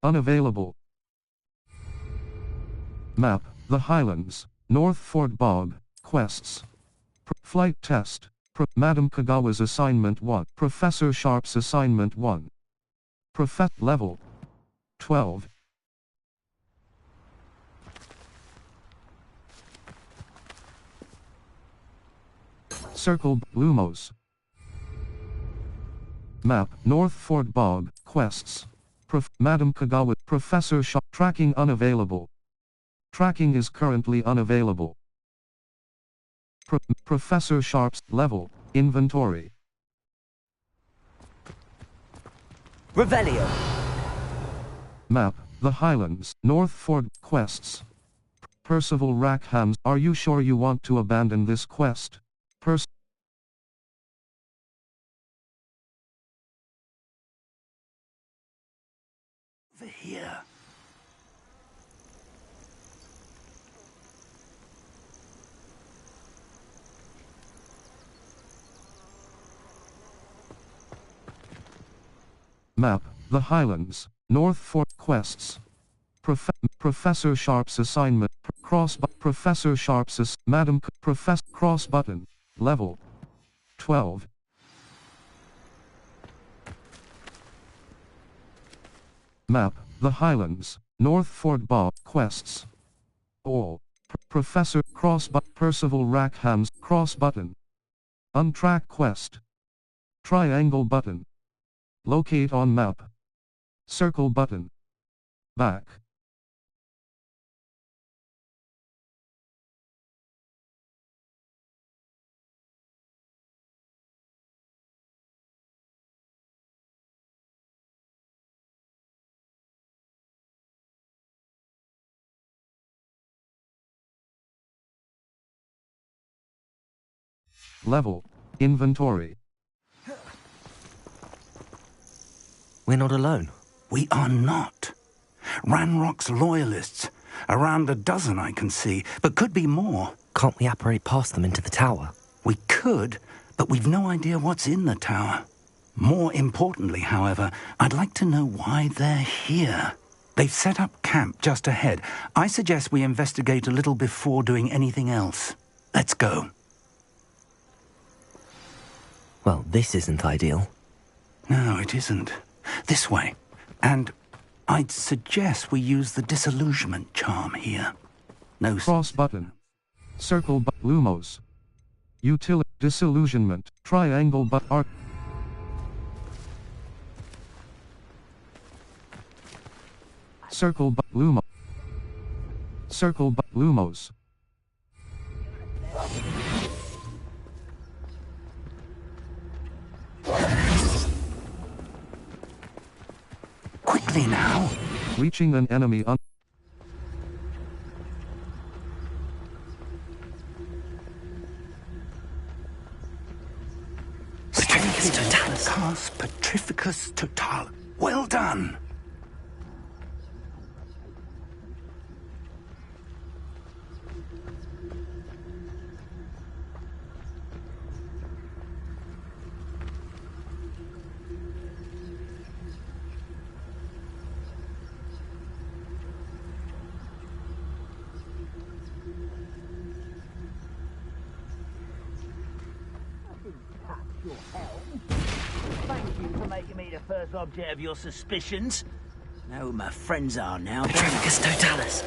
Unavailable. Map, The Highlands, North Fort Bog, Quests. Flight Test. Madam Kagawa's Assignment 1. Professor Sharp's Assignment 1. Level 12. Circle Lumos. Map, North Fort Bog, Quests. Madam Kagawa, Professor Sharp. Tracking unavailable. Tracking is currently unavailable. Professor Sharp's level, inventory. Revelio. Map, The Highlands, North Fort, Quests. Percival Rackhams, are you sure you want to abandon this quest? Over here. Map, The Highlands, North Fort, Quests. Professor Sharp's assignment, Professor Sharp's, Madam, Professor, cross button, level 12. Map, The Highlands, North Fort Bog, Quests. All. Professor, Percival Rackham's, cross button. Untrack quest. Triangle button. Locate on map. Circle button. Back. Level. Inventory. We're not alone. We are not. Ranrock's loyalists. Around a dozen I can see, but could be more. Can't we apparate past them into the tower? We could, but we've no idea what's in the tower. More importantly, however, I'd like to know why they're here. They've set up camp just ahead. I suggest we investigate a little before doing anything else. Let's go. Well, this isn't ideal. No, it isn't. This way. And I'd suggest we use the disillusionment charm here. No... Cross button. Circle Lumos. Utility. Disillusionment. Triangle art. Circle Lumo. Circle Lumos. Quickly now. Reaching an enemy on. Petrificus total. Well done. First object of your suspicions. Know who my friends are now. Petrificus totalis.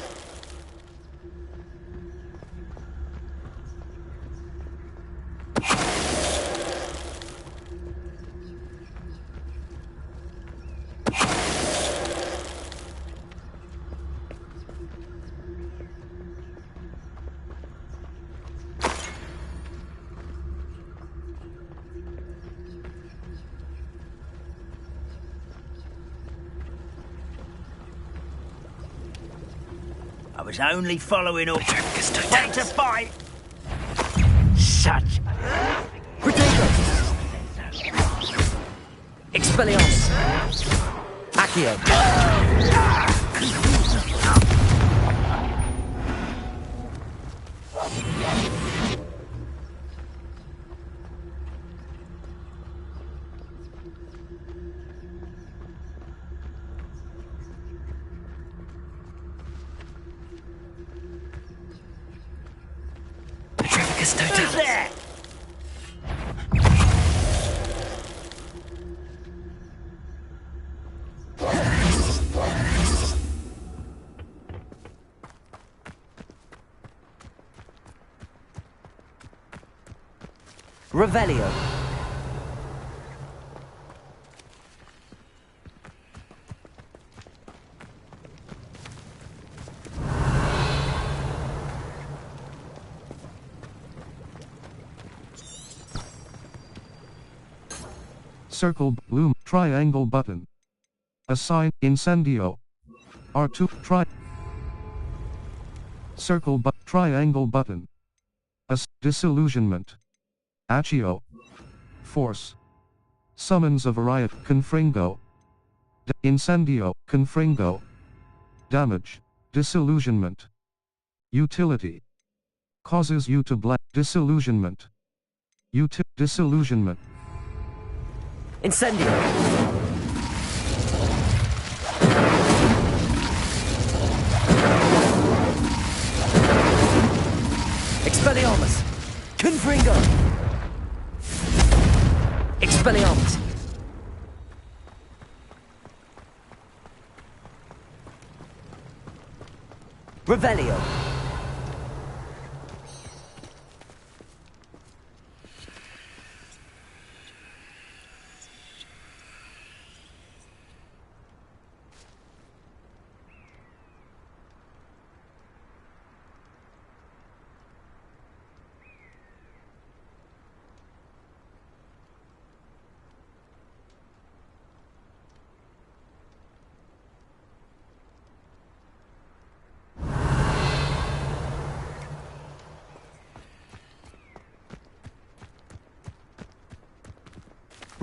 I was only following up. Ready to fight. Such. Potato. Expelliarmus. Accio. Who's there? Revelio. Circle Loom. Triangle button. Assign Incendio. R2 try. Circle triangle button. Disillusionment. Accio. Force. Summons a variety. Confringo. Incendio. Confringo. Damage. Disillusionment. Utility. Causes you to black. Disillusionment. Disillusionment. Incendio. Expelliarmus. Confringo. Expelliarmus. Revelio.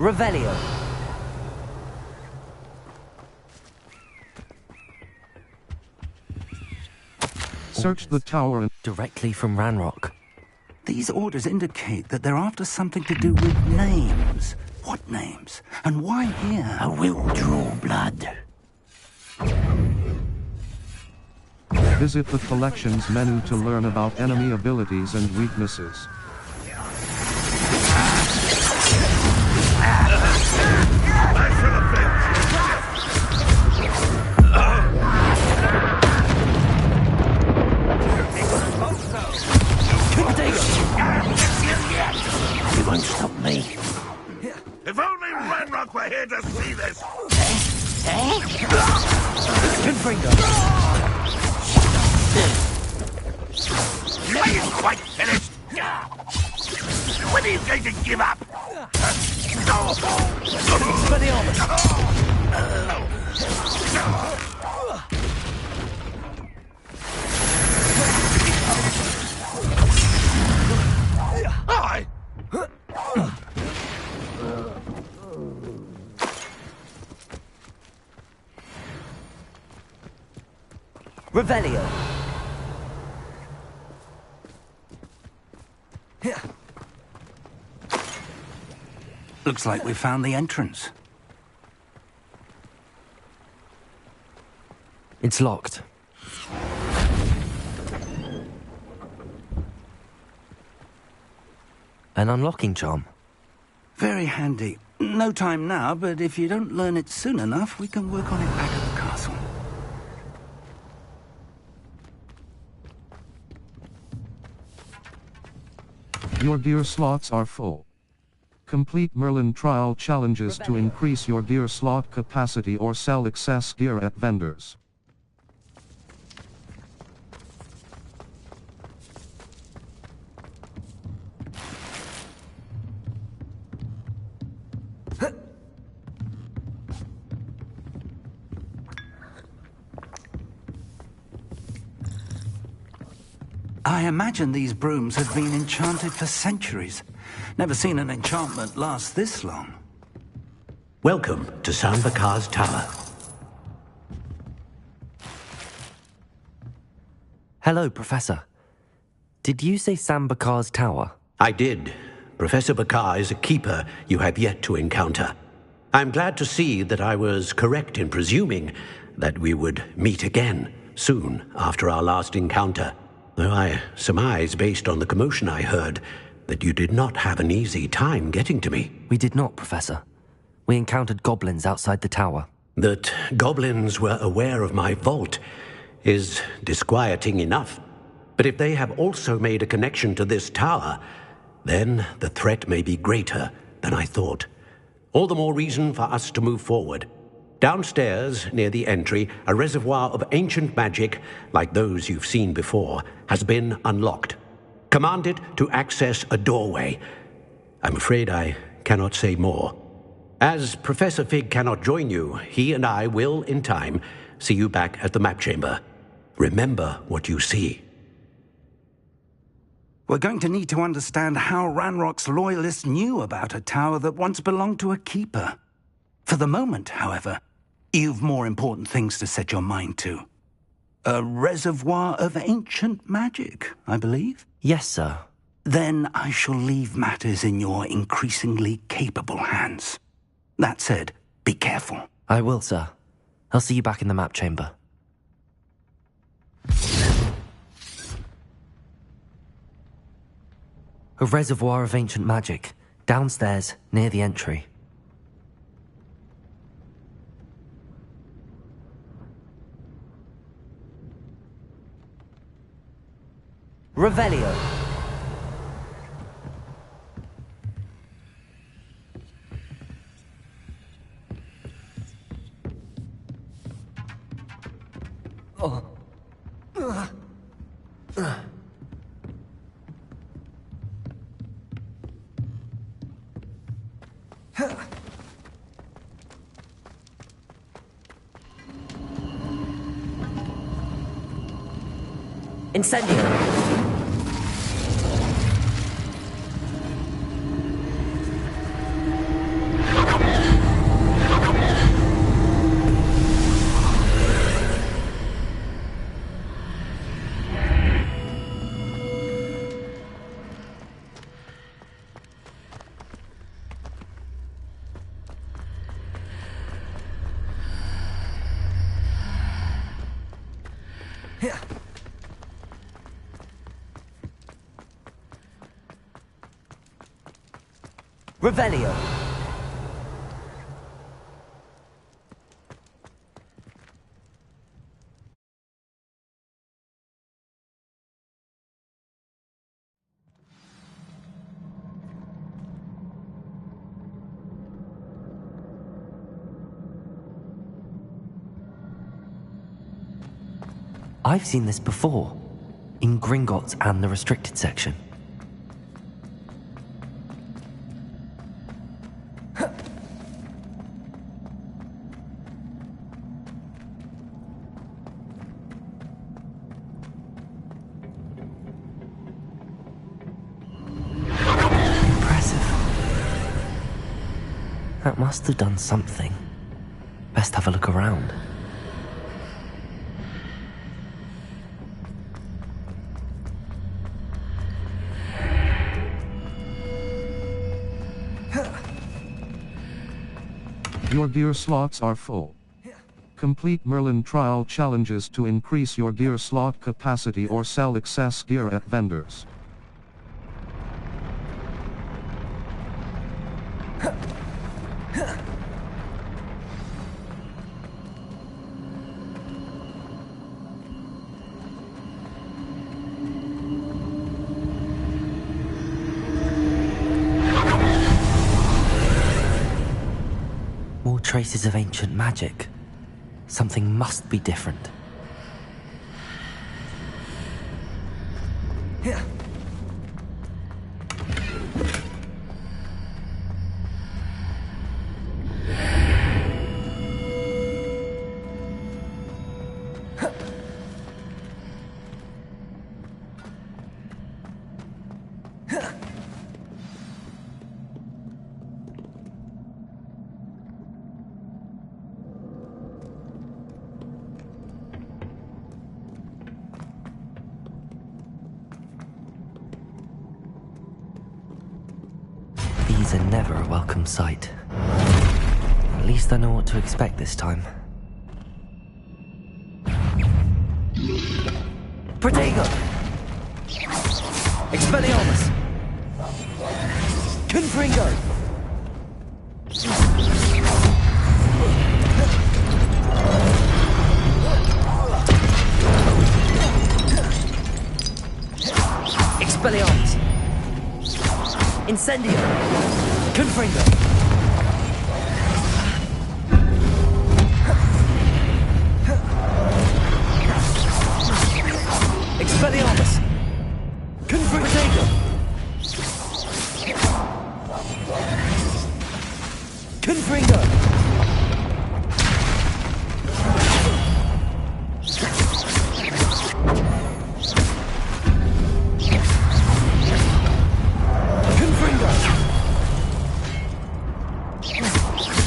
Revelio. Search the tower and... Directly from Ranrock. These orders indicate that they're after something to do with names. What names? And why here? I will draw blood. Visit the collections menu to learn about enemy abilities and weaknesses. You won't stop me. If only Ranrock were here to see this! Are you quite finished? When are you going to give up? I... Revelio. Looks like we found the entrance. It's locked. An unlocking charm. Very handy. No time now, but if you don't learn it soon enough, we can work on it back at the castle. Your gear slots are full. Complete Merlin trial challenges to increase your gear slot capacity or sell excess gear at vendors. I imagine these brooms have been enchanted for centuries. Never seen an enchantment last this long. Welcome to Sambakar's Tower. Hello, Professor. Did you say Sambakar's Tower? I did. Professor Bakar is a keeper you have yet to encounter. I'm glad to see that I was correct in presuming that we would meet again soon after our last encounter. Though I surmise, based on the commotion I heard, that you did not have an easy time getting to me. We did not, Professor. We encountered goblins outside the tower. That goblins were aware of my vault is disquieting enough. But if they have also made a connection to this tower, then the threat may be greater than I thought. All the more reason for us to move forward. Downstairs, near the entry, a reservoir of ancient magic, like those you've seen before, has been unlocked. Command it to access a doorway. I'm afraid I cannot say more. As Professor Fig cannot join you, he and I will, in time, see you back at the map chamber. Remember what you see. We're going to need to understand how Ranrock's loyalists knew about a tower that once belonged to a keeper. For the moment, however, you've more important things to set your mind to. A reservoir of ancient magic, I believe? Yes, sir. Then I shall leave matters in your increasingly capable hands. That said, be careful. I will, sir. I'll see you back in the map chamber. A reservoir of ancient magic, downstairs, near the entry. Revelio. Incendio. Revelio. I've seen this before, in Gringotts and the restricted section. Impressive. That must have done something. Best have a look around. Your gear slots are full. Complete Merlin trial challenges to increase your gear slot capacity or sell excess gear at vendors. More traces of ancient magic. Something must be different. These are never a welcome sight. At least I know what to expect this time. Protego! Expelliarmus! Confringo! Expelliarmus! Incendio! Confringo! Expelliarmus! Confringo! Confringo!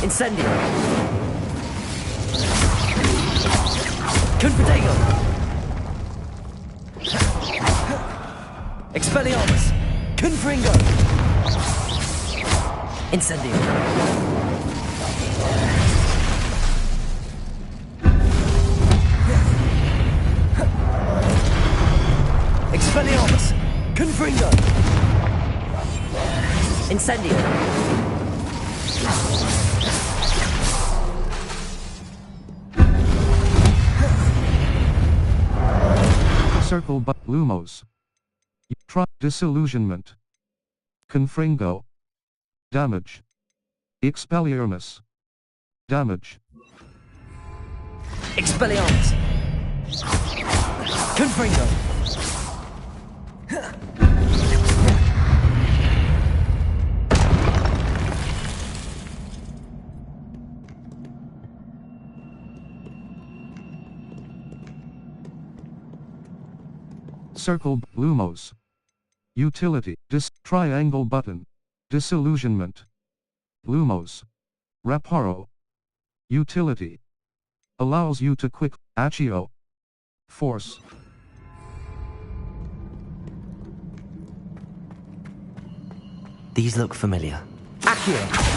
Incendio! Confringo! Expelliarmus! Confringo! Incendio! Expelliarmus! Confringo! Incendio! Circle but Lumos. Try disillusionment. Confringo. Damage. Expelliarmus. Damage. Expelliarmus! Confringo! Circle Lumos. Utility. Triangle button. Disillusionment. Lumos. Reparo. Utility. Allows you to quick. Accio. Force. These look familiar. Accio!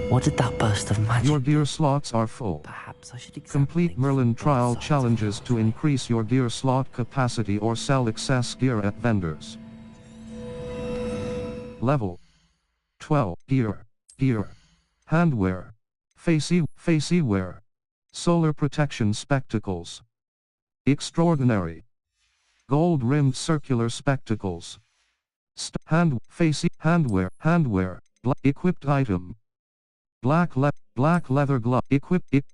What did that burst of magic? Your gear slots are full. Perhaps I should Complete Merlin trial challenges to increase your gear slot capacity or sell excess gear at vendors. Level 12. Gear. Handwear. Facey wear. Solar protection spectacles. Extraordinary. Gold-rimmed circular spectacles. Handwear. Equipped item. Black leather glove.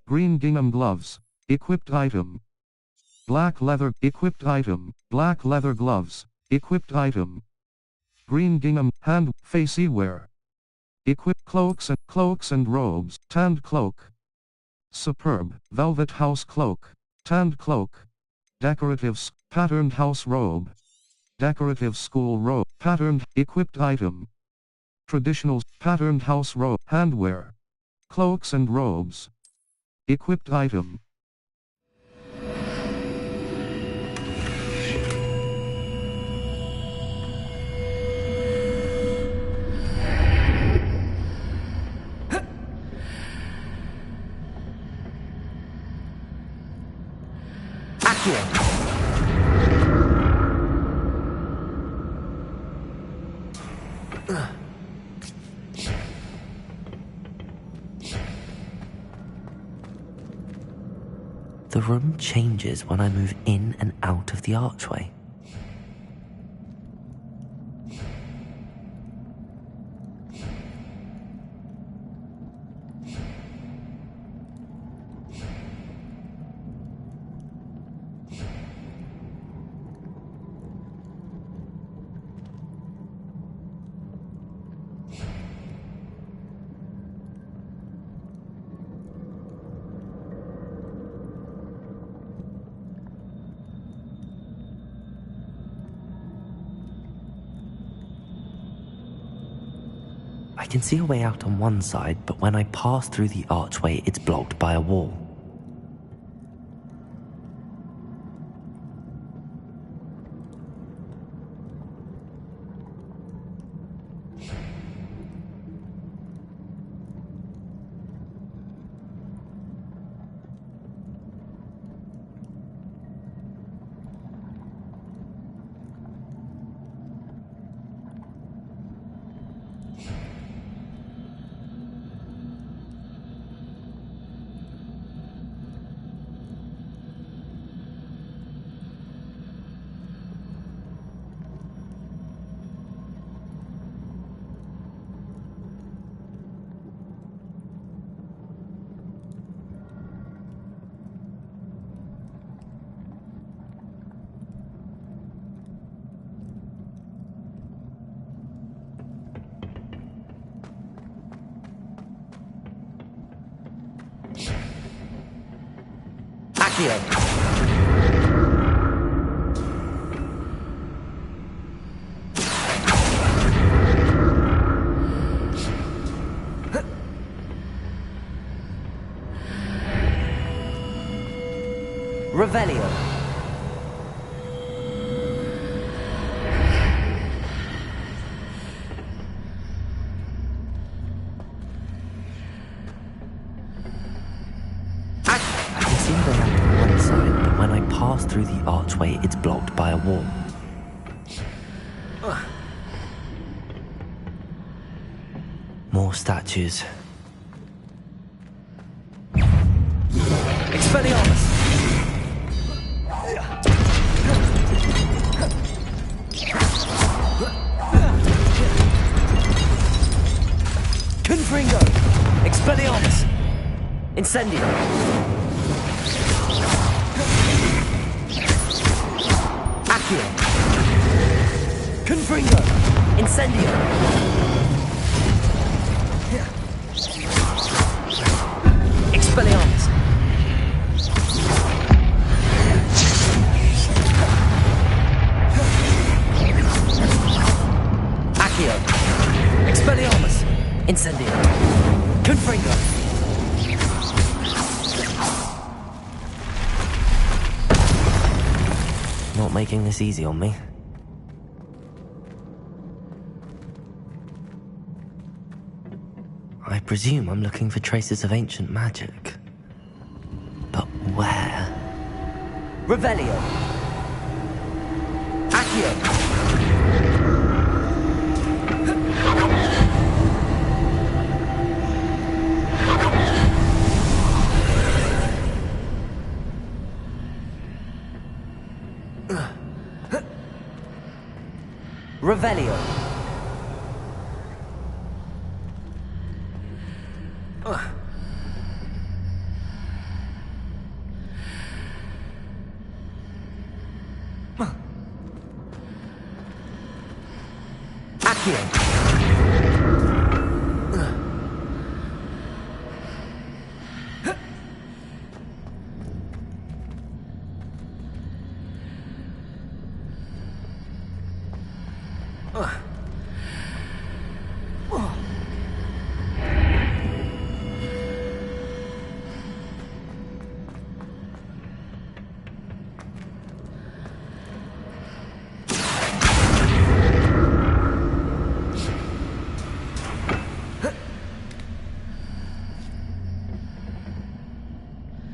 Green gingham gloves. Equipped item. Black leather. Equipped item. Black leather gloves. Equipped item. Green gingham. Facey wear. Equipped cloaks and robes. Tanned cloak. Superb. Velvet house cloak. Tanned cloak. Decorative. Patterned house robe. Decorative school robe. Patterned. Equipped item. Traditional. Patterned house robe. Handwear. Cloaks and robes. Equipped item. The room changes when I move in and out of the archway. I can see a way out on one side, but when I pass through the archway, it's blocked by a wall. Revelio. I can see the way out on one side, but when I pass through the archway, it's blocked by a wall. More statues. Expelliarmus! Confringo! Expelliarmus! Incendio! Accio. Confringo. Incendio. Expelliarmus. Accio. Expelliarmus. Incendio. Confringo. Not making this easy on me. I presume I'm looking for traces of ancient magic. But where? Revelio. Accio. Revelio.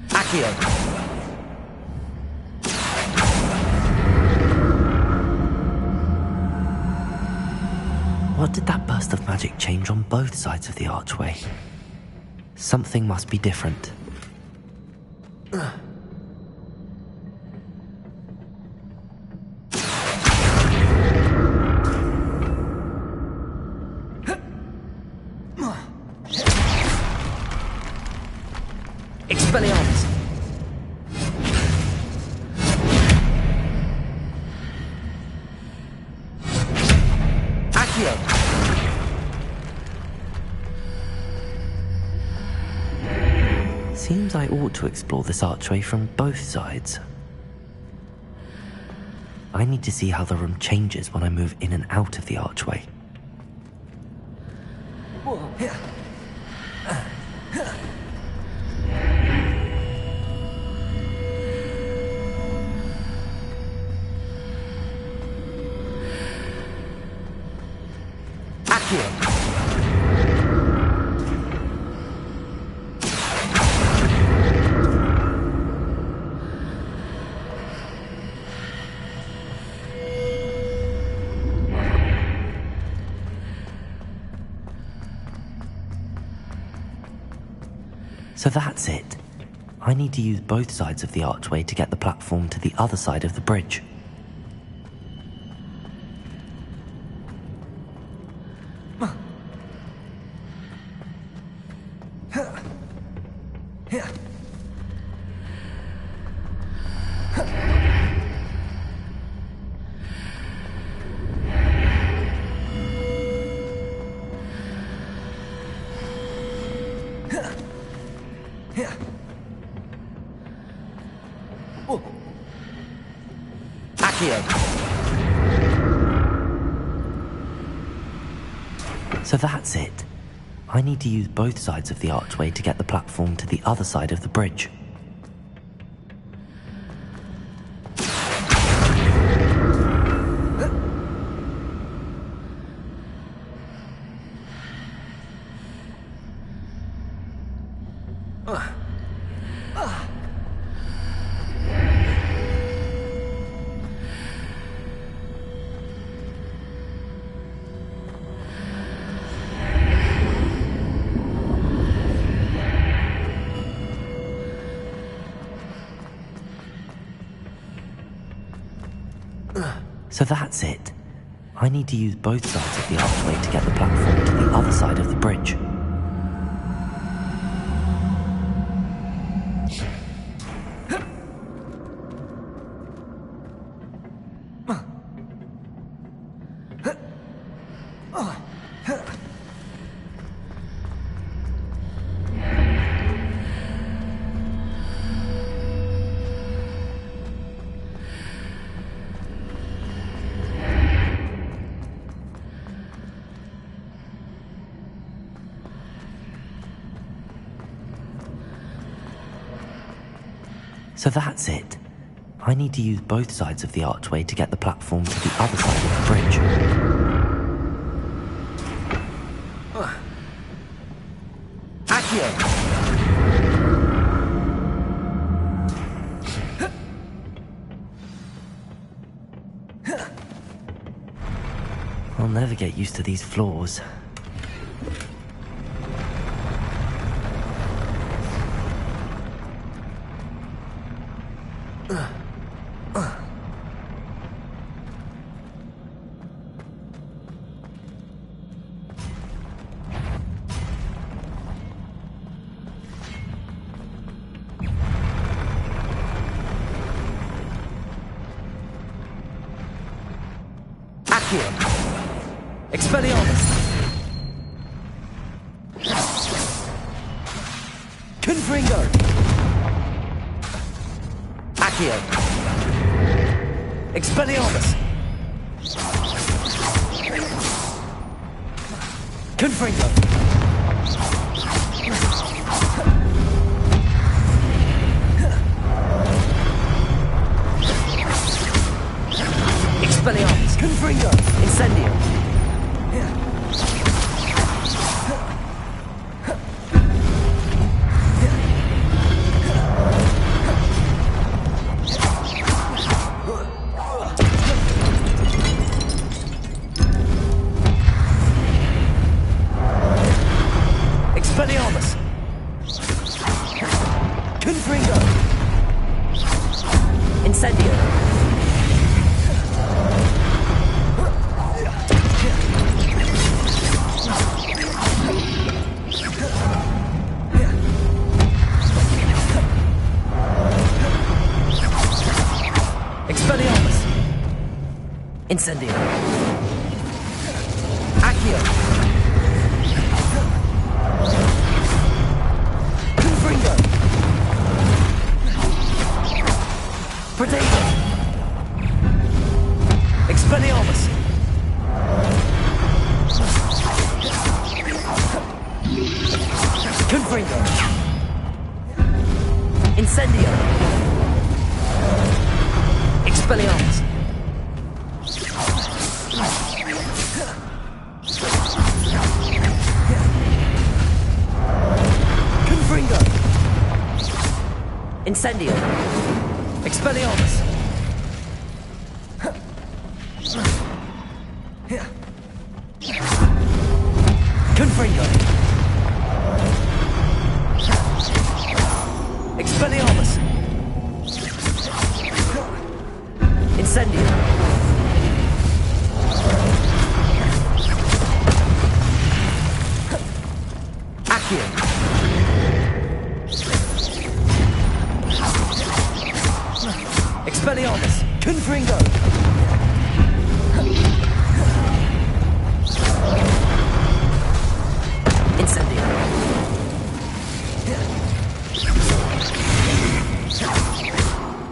Accio. What did that burst of magic change on both sides of the archway? Something must be different. Expelliarmus! Accio! Seems I ought to explore this archway from both sides. I need to see how the room changes when I move in and out of the archway. So that's it. I need to use both sides of the archway to get the platform to the other side of the bridge. So that's it. I need to use both sides of the archway to get the platform to the other side of the bridge. So that's it. I need to use both sides of the archway to get the platform to the other side of the bridge. So that's it. I need to use both sides of the archway to get the platform to the other side of the bridge. Accio! I'll never get used to these floors. Accio! Expelliarmus! Confringo! Accio! Expelliarmus! Confringo! Expelliarmus! Confringo! Incendio! Expelliarmus! Confringo! Incendio! Expelliarmus! Incendio! Accio! Confringo! Protego! Expelliarmus! Confringo! Incendio! Expelliarmus! Confringo! Incendio! Expelliarmus! Confringo! Expelliarmus! Incendio! Accio! Expelliarmus! Confringo! Incendio!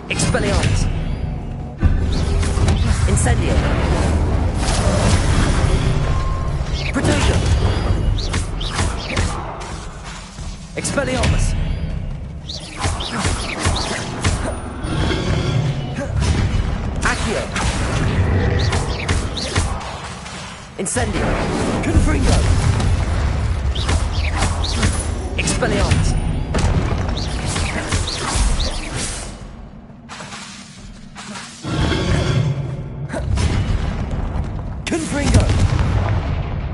Expelliarmus! Incendio! Protego! Expelliarmus! Accio! Incendio! Confringo! Expelliarmus! Confringo!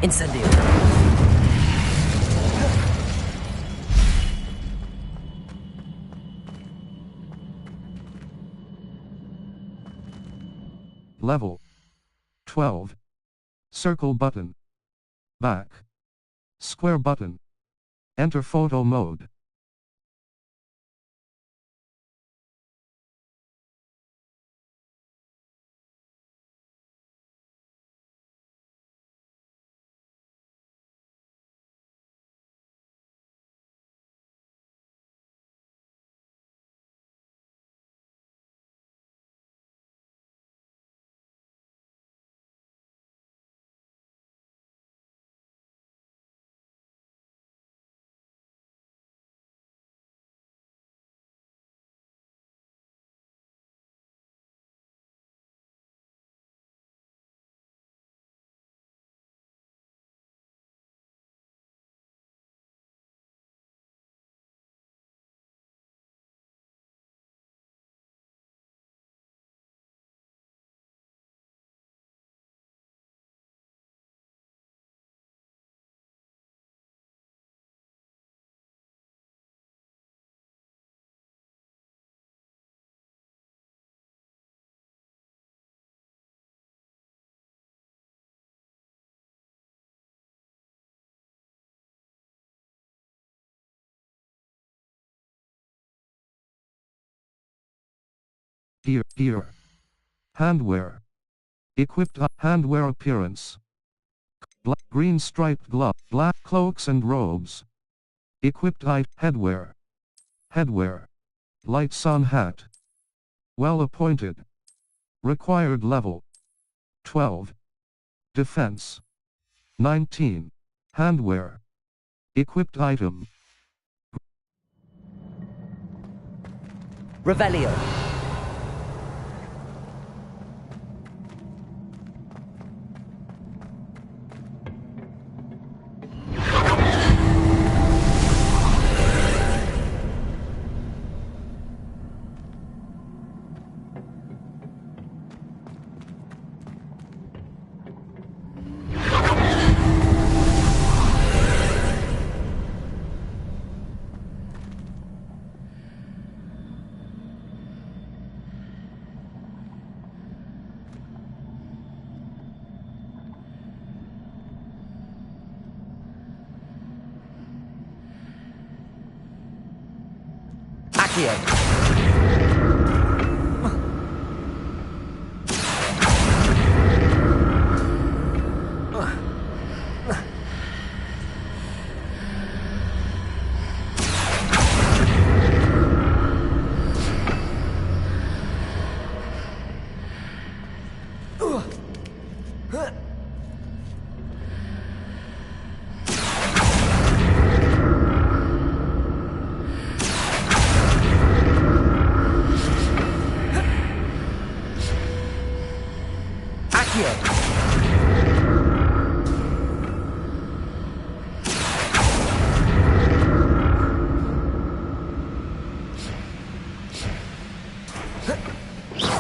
Incendio! Level 12. Circle button. Back. Square button. Enter photo mode. Gear. Handwear. Equipped handwear appearance. Green striped glove. Black cloaks and robes. Equipped headwear. Headwear. Light sun hat. Well appointed. Required level 12. Defense 19. Handwear. Equipped item. Revelio.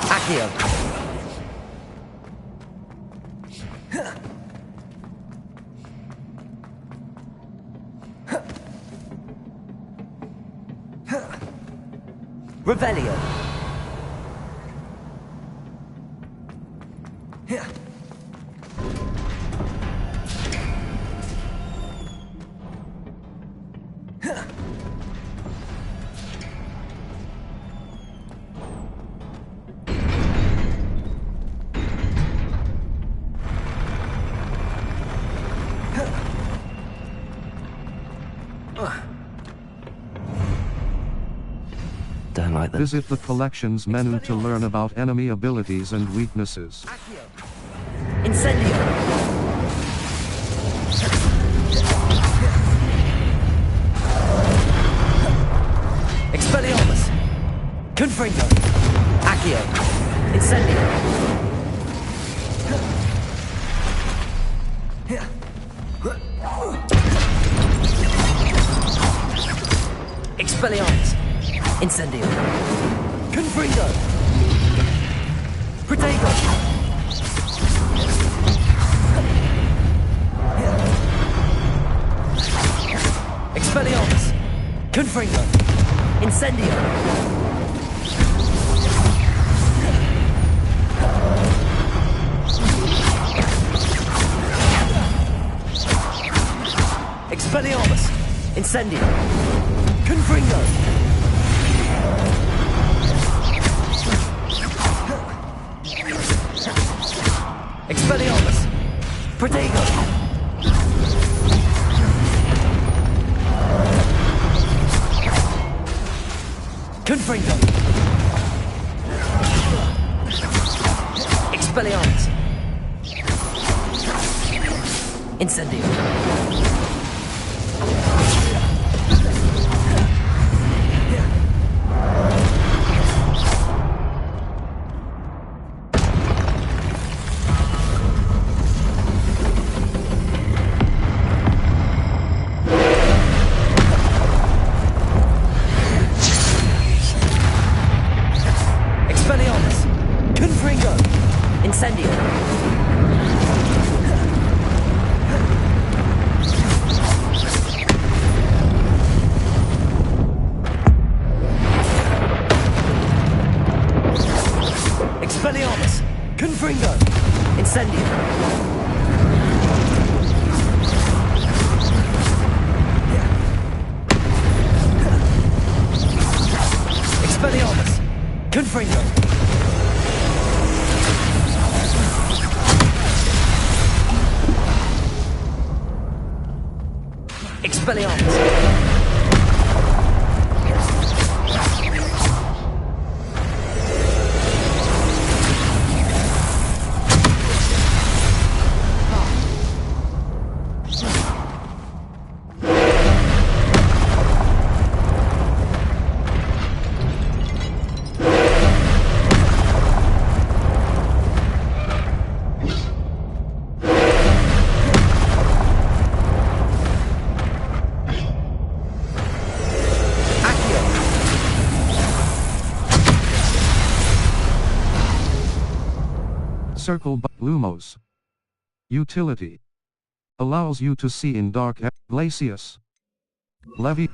Accio. Revelio. Don't like that. Visit the collections menu to learn about enemy abilities and weaknesses. Incendio. Expelliarmus. Confringo. Accio. Incendio. Expelliarmus. Incendio. Confringo. Protego. Expelliarmus. Confringo. Incendio. Expelliarmus. Incendio. Confringo. Expelliarmus. Protego. Confringo. Expelliarmus. Incendio. Expelliarmus. Confringo. Incendio. Expelliarmus. Confringo. Incendio. Expelliarmus. Confringo. Expelliarmus! Circle by Lumos. Utility. Allows you to see in dark. Glacius. Levy.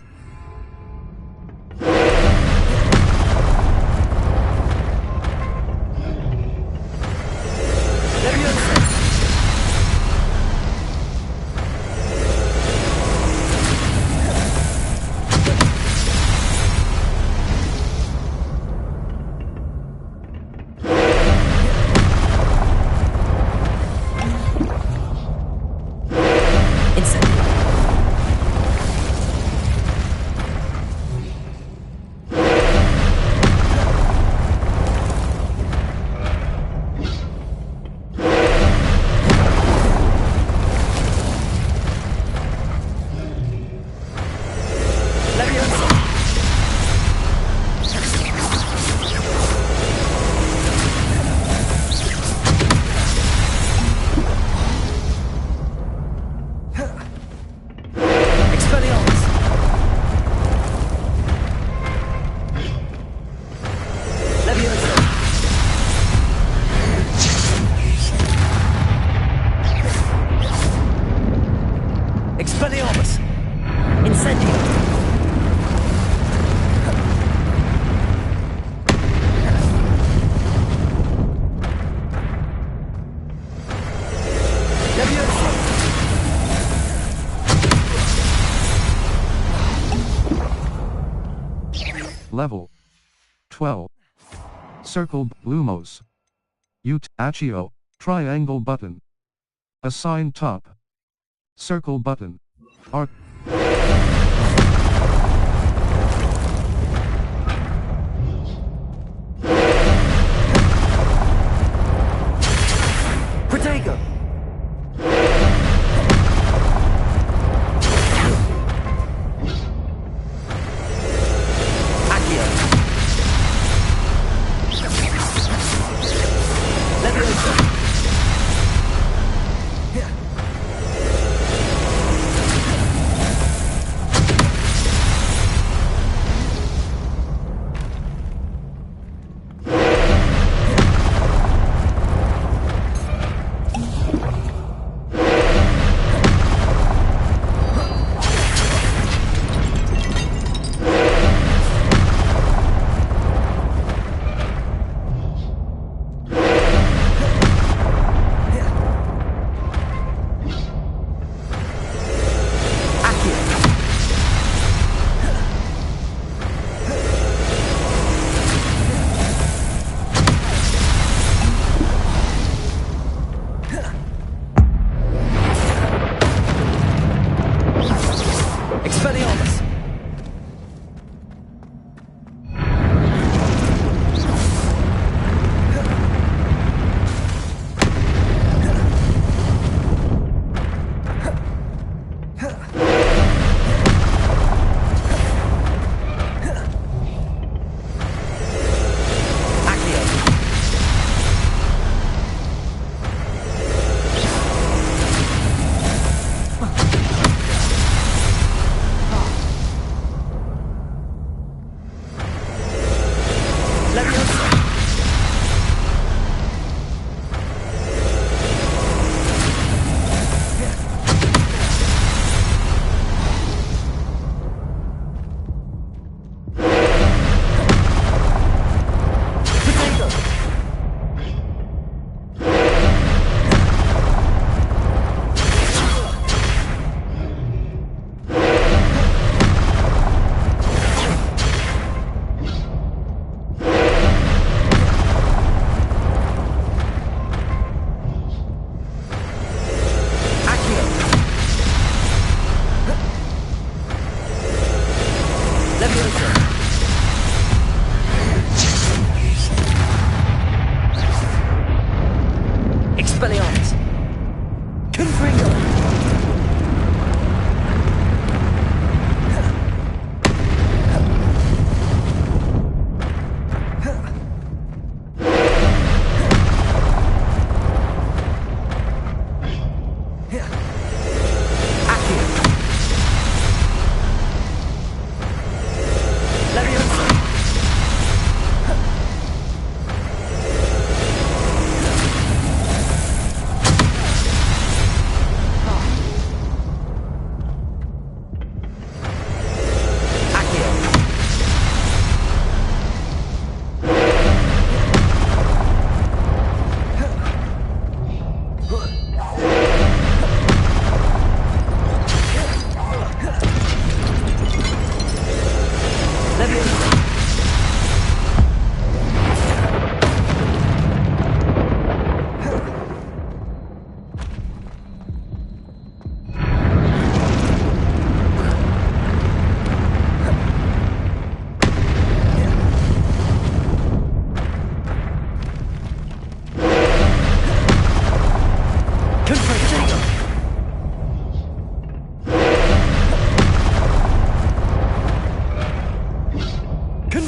Expelliarmus! Incendio! Level 12. Circle Lumos. Accio. Triangle button. Assign top. Circle button. Art. Protego!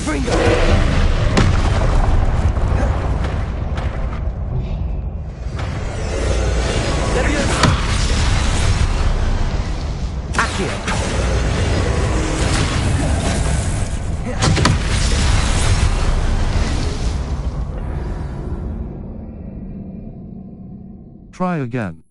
Confringo! Levioso! Accio! Try again.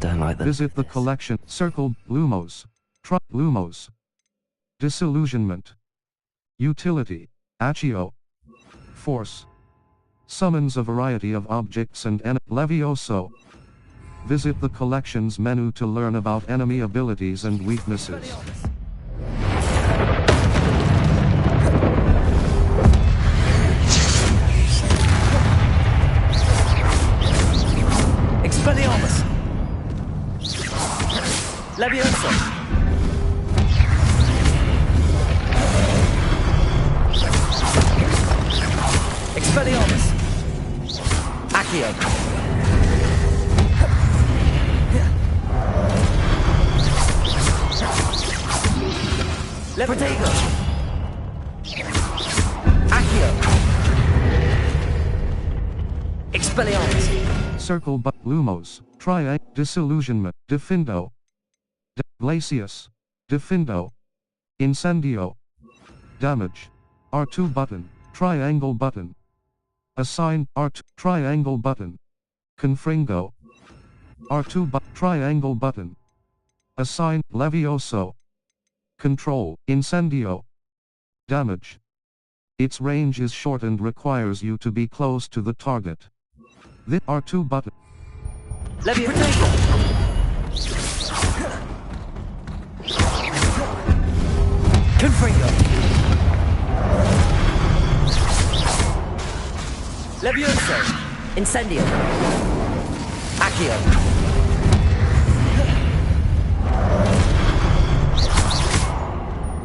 Don't like that. Visit the collection. Circled. Lumos. Lumos. Disillusionment. Utility. Accio. Force. Summons a variety of objects and Levioso. Visit the collections menu to learn about enemy abilities and weaknesses. Expelliarmus! Levioso! Expelliarmus! Accio! Protego! Accio! Expelliarmus! Circle but Lumos. Triangle. Disillusionment. Defindo. Glacius. Defindo. Incendio. Damage. R2 button. Triangle button. Assign. R2. Triangle button. Confringo. R2 triangle button. Assign. Levioso. Control. Incendio. Damage. Its range is short and requires you to be close to the target. The R2 button. Levioso! Confringo! Levioso! Incendio! Accio!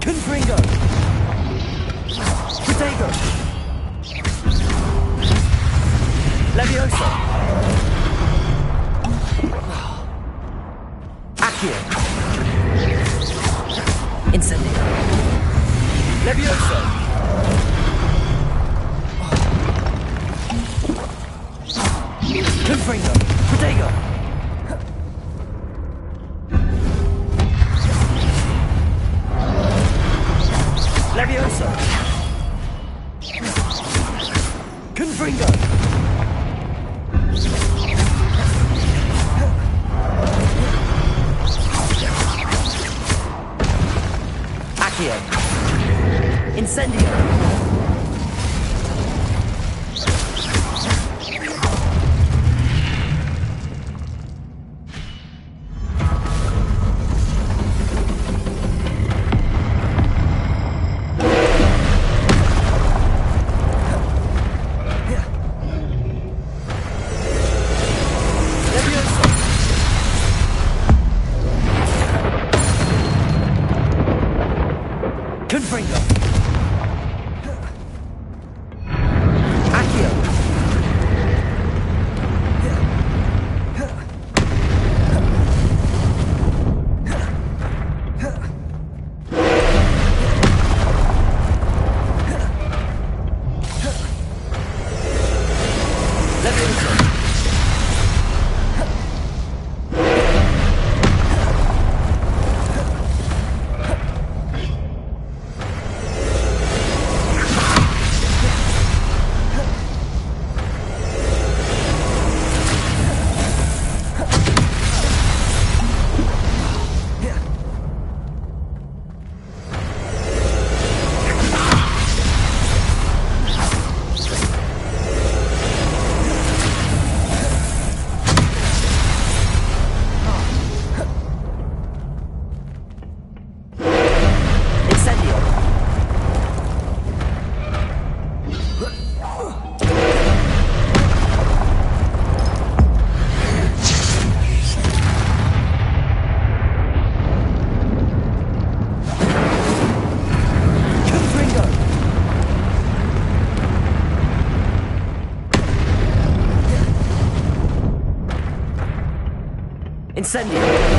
Confringo! Protego! Levioso! Accio! Incendio! Levioso! Confringo! Protego! Levioso! Confringo! Accio! Incendio! Confringo! Accio! Incendio!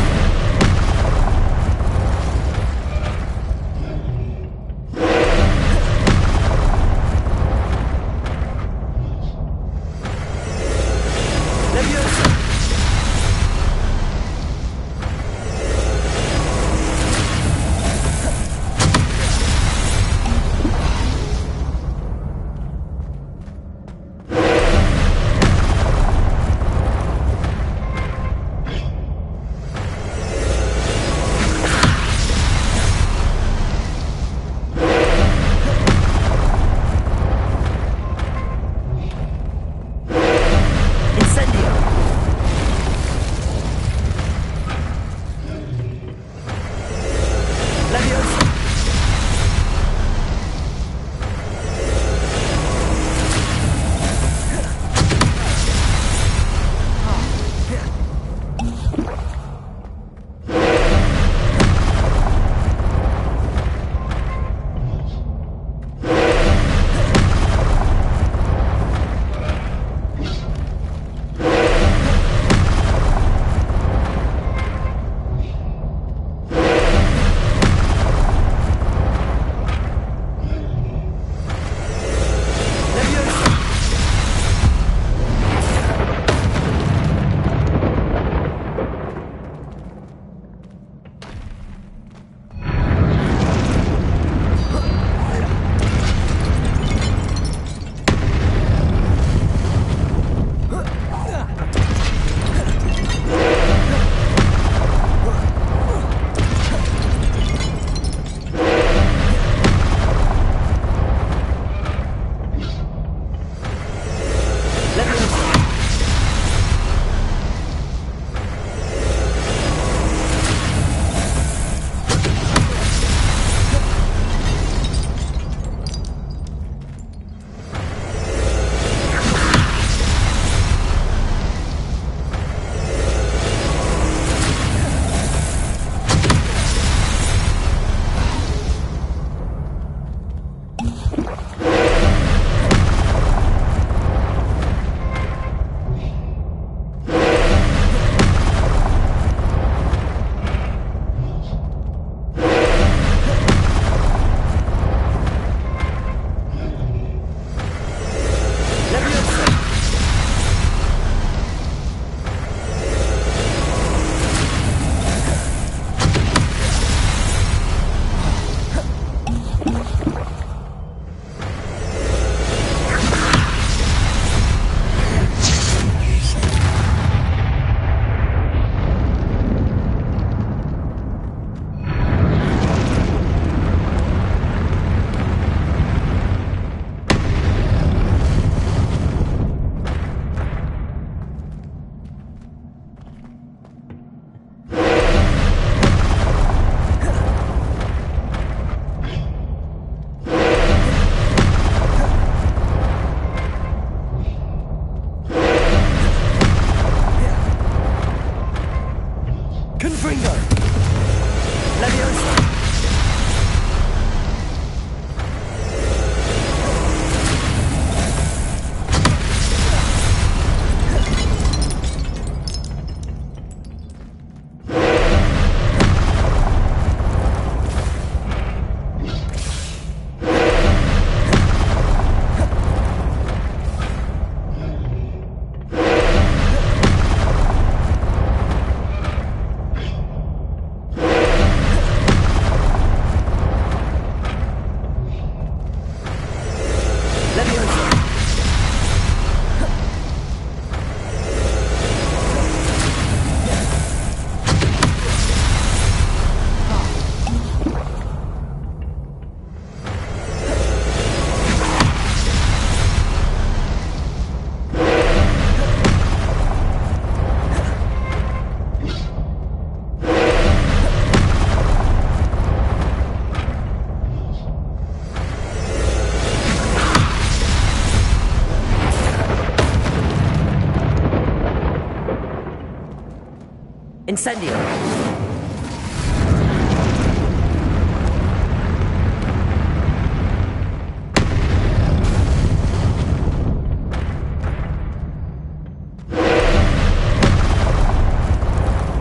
Incendio!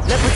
Leviosa!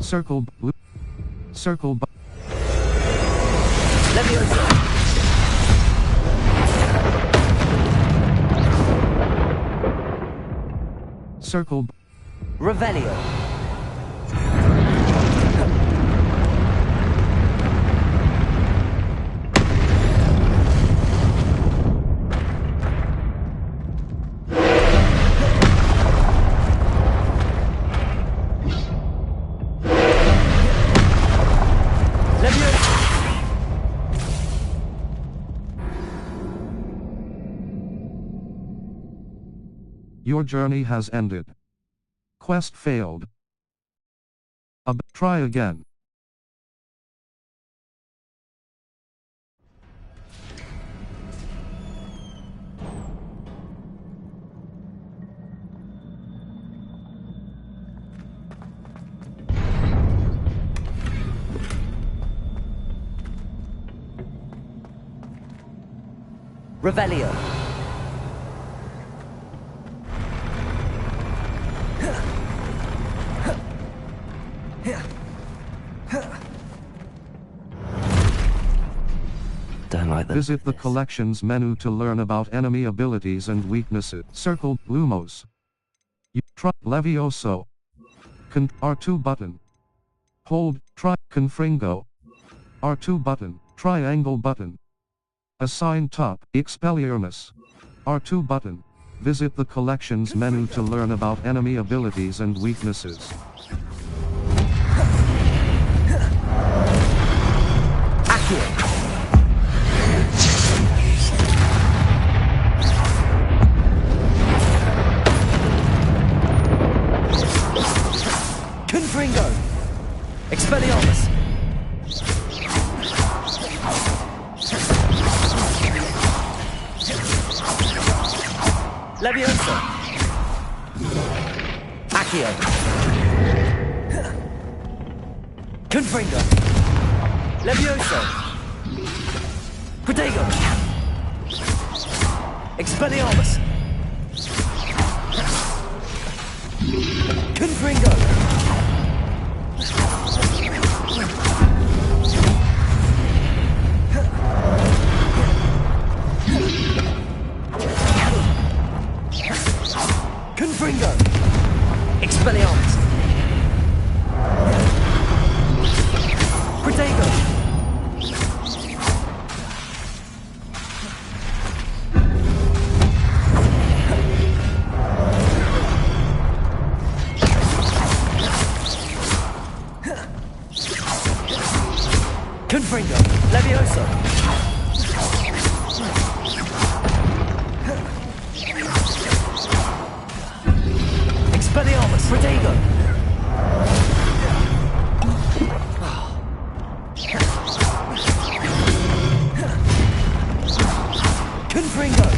Circle blue. Circle bu- Leviosa! Circle b- Revelio! Your journey has ended. Quest failed. Try again. Revelio! Don't like that. Visit the collections menu to learn about enemy abilities and weaknesses. Circle Lumos. You try Levioso. R2 button. Hold try Confringo. R2 button. Triangle button. Assign top Expelliarmus. R2 button. Visit the collections menu to learn about enemy abilities and weaknesses. Accio! Confringo! Expelliarmus! Leviosa! Accio! Confringo! Leviosa! Protego! Expelliarmus! Confringo! Confringo! Expelliarmus! Protego! Confringo! Leviosa! Expelliarmus! Protego! Confringo!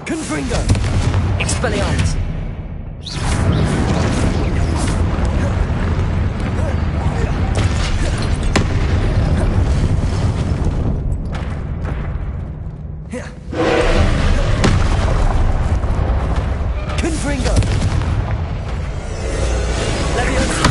Confringo! Expelliarmus! Confringo! Leviosa!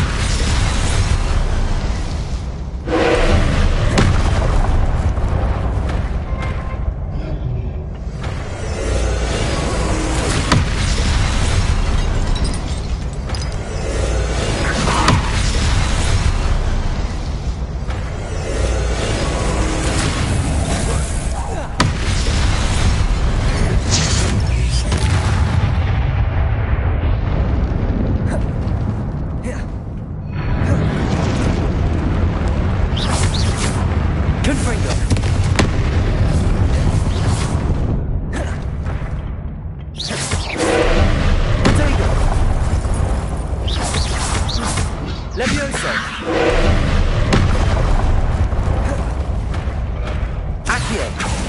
Confringo! Protego! Leviosa! Accio!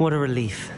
What a relief.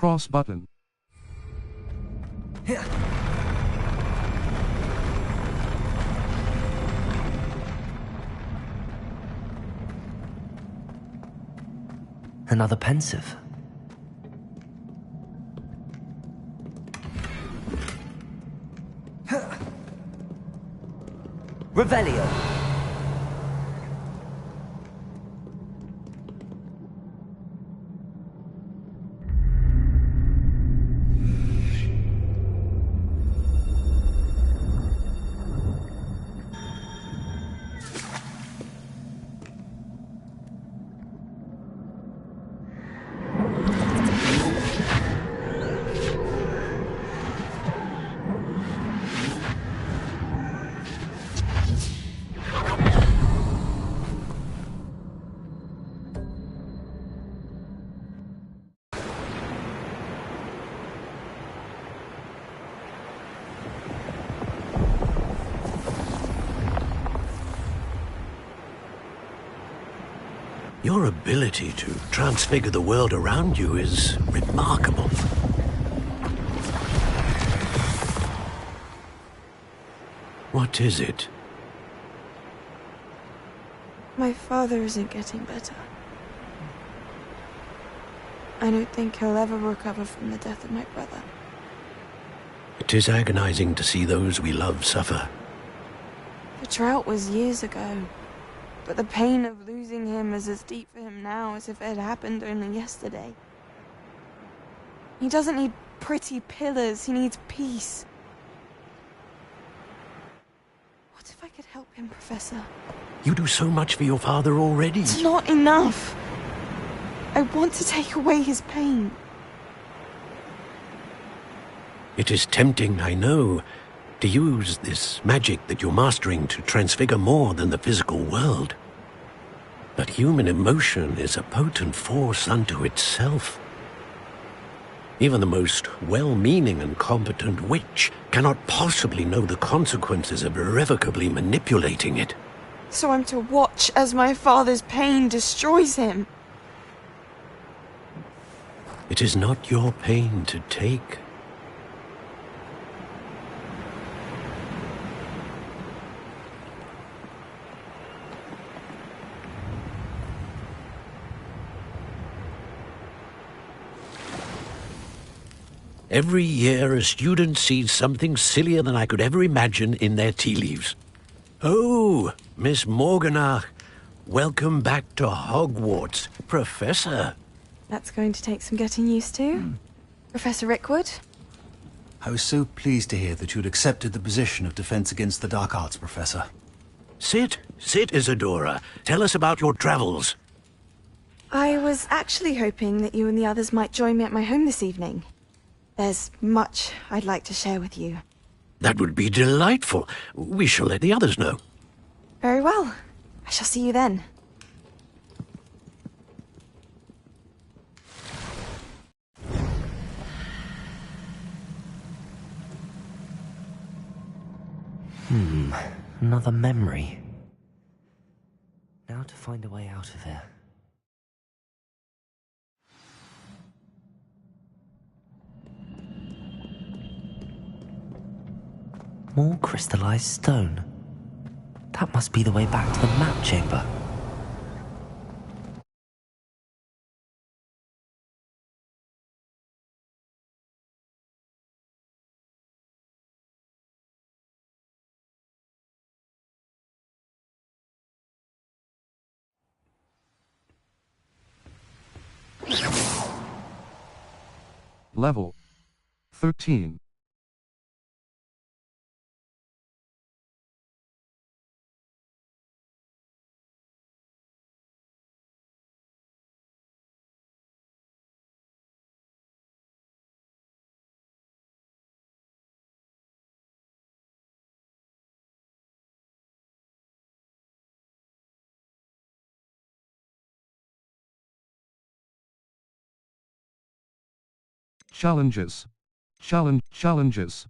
Cross button. Another pensive. Revelio. Your ability to transfigure the world around you is remarkable. What is it? My father isn't getting better. I don't think he'll ever recover from the death of my brother. It is agonizing to see those we love suffer. The drought was years ago, but the pain of losing him is as deep for him now as if it had happened only yesterday. He doesn't need pretty pillars, he needs peace. What if I could help him, Professor? You do so much for your father already. It's not enough. I want to take away his pain. It is tempting, I know, to use this magic that you're mastering to transfigure more than the physical world. But human emotion is a potent force unto itself. Even the most well-meaning and competent witch cannot possibly know the consequences of irrevocably manipulating it. So I'm to watch as my father's pain destroys him. It is not your pain to take. Every year, a student sees something sillier than I could ever imagine in their tea leaves. Oh, Miss Morganach, welcome back to Hogwarts, Professor. That's going to take some getting used to. Professor Rickwood? I was so pleased to hear that you'd accepted the position of Defense Against the Dark Arts, Professor. Sit, Isadora. Tell us about your travels. I was actually hoping that you and the others might join me at my home this evening. There's much I'd like to share with you. That would be delightful. We shall let the others know. Very well. I shall see you then. Another memory. Now to find a way out of here. More crystallized stone. That must be the way back to the map chamber. Level 13. Challenges. Challenges.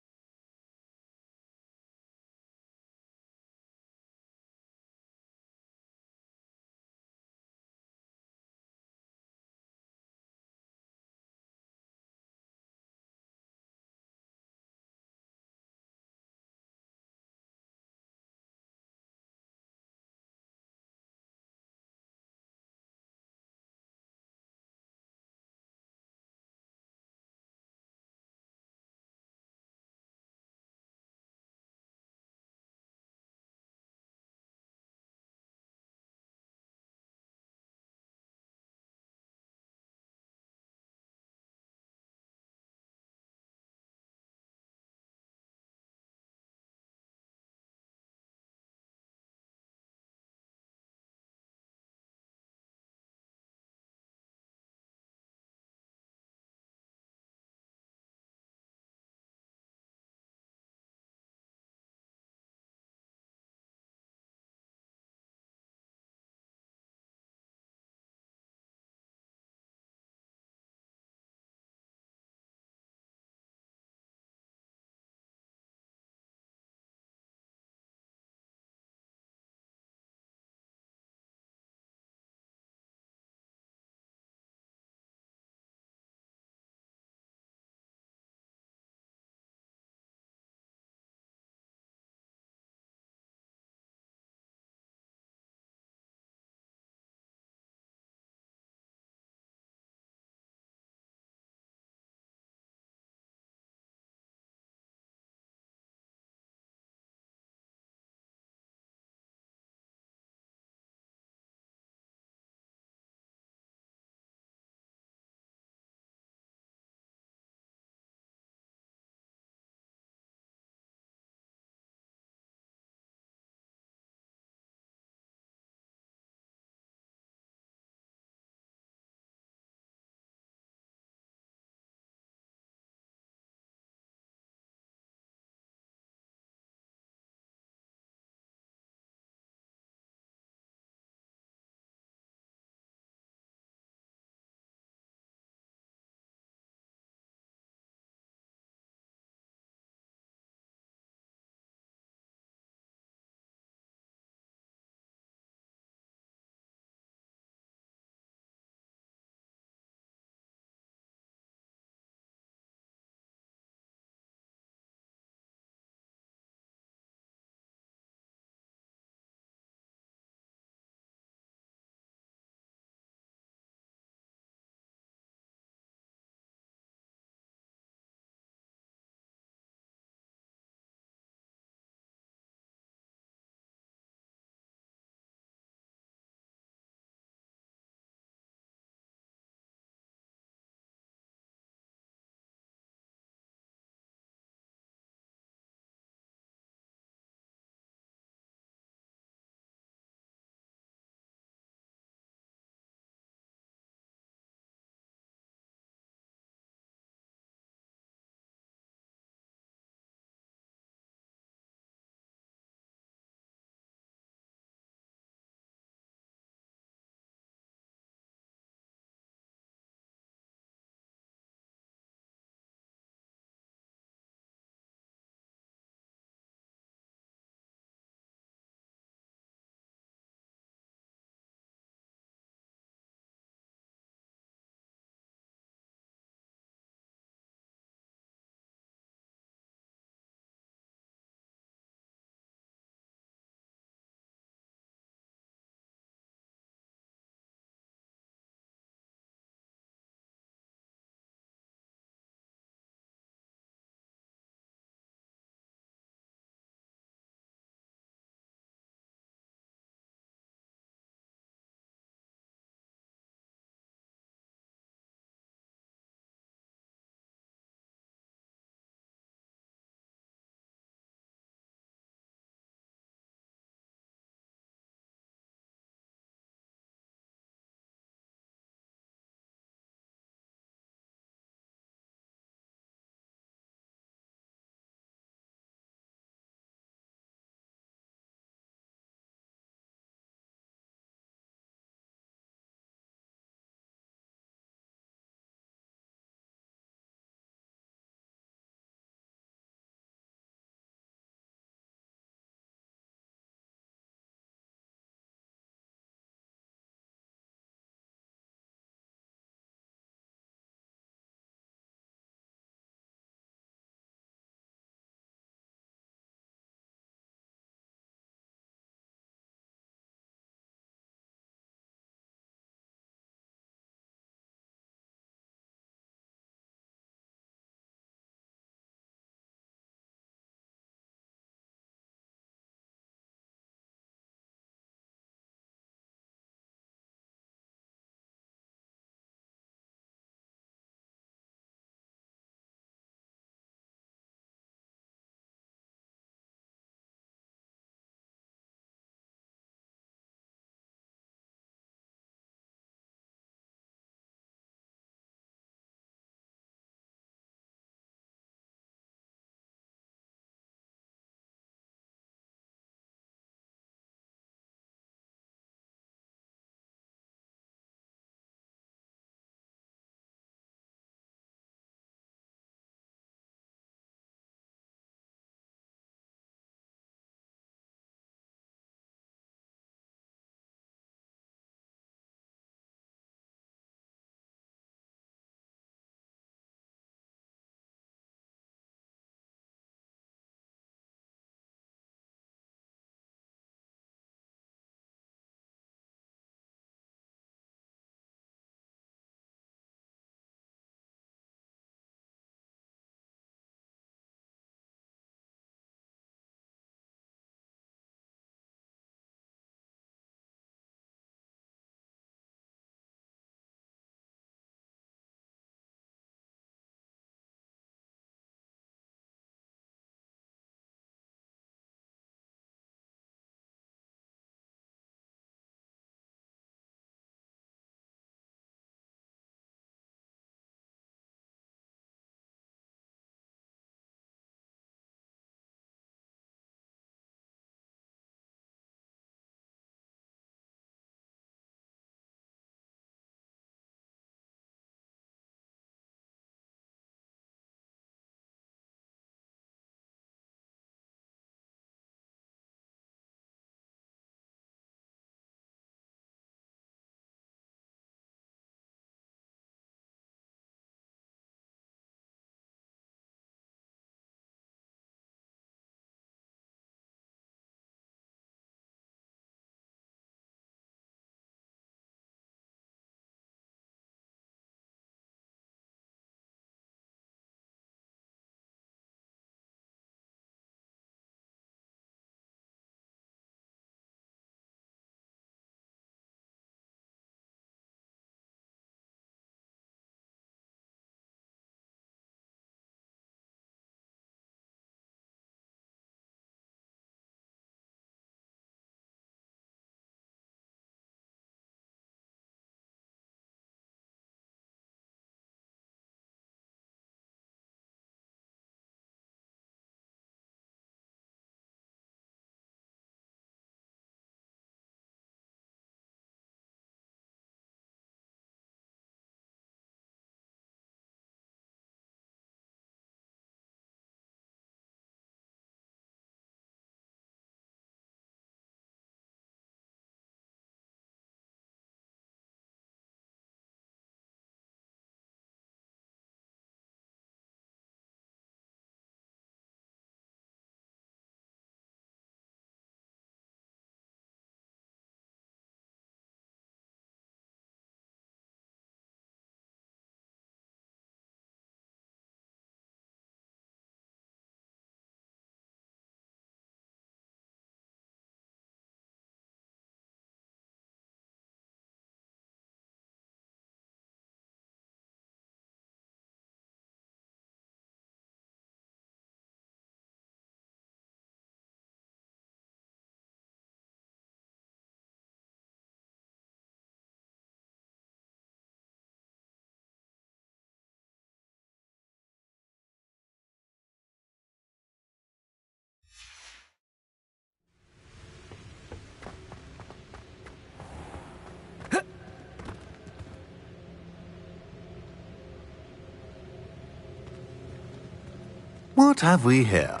What have we here?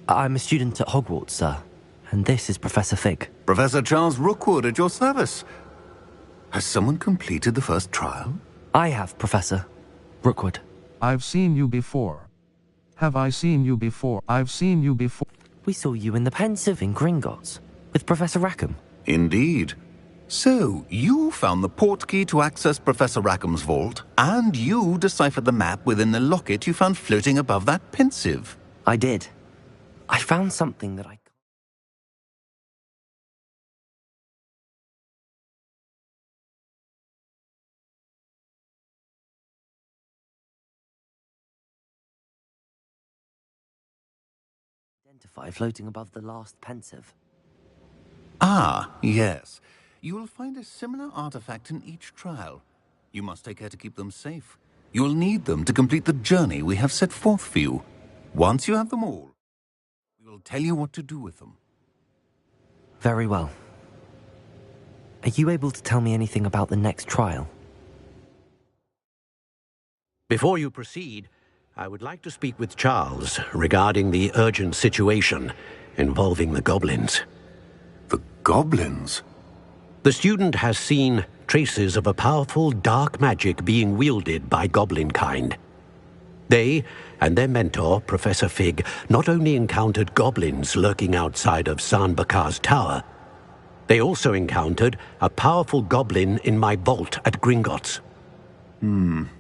I'm a student at Hogwarts, sir. And this is Professor Fig. Professor Charles Rookwood at your service. Has someone completed the first trial? I have, Professor Rookwood. I've seen you before. Have I seen you before? I've seen you before. We saw you in the Pensive in Gringotts with Professor Rackham. Indeed. So, you found the portkey to access Professor Rackham's vault, and you deciphered the map within the locket you found floating above that Pensive. I did. I found something that I... identify floating above the last Pensive. Ah, yes. You will find a similar artifact in each trial. You must take care to keep them safe. You will need them to complete the journey we have set forth for you. Once you have them all, we will tell you what to do with them. Very well. Are you able to tell me anything about the next trial? Before you proceed, I would like to speak with Charles regarding the urgent situation involving the goblins. The goblins? The student has seen traces of a powerful dark magic being wielded by goblin kind. They and their mentor, Professor Fig, not only encountered goblins lurking outside of San Bakar's tower, they also encountered a powerful goblin in my vault at Gringotts. I'm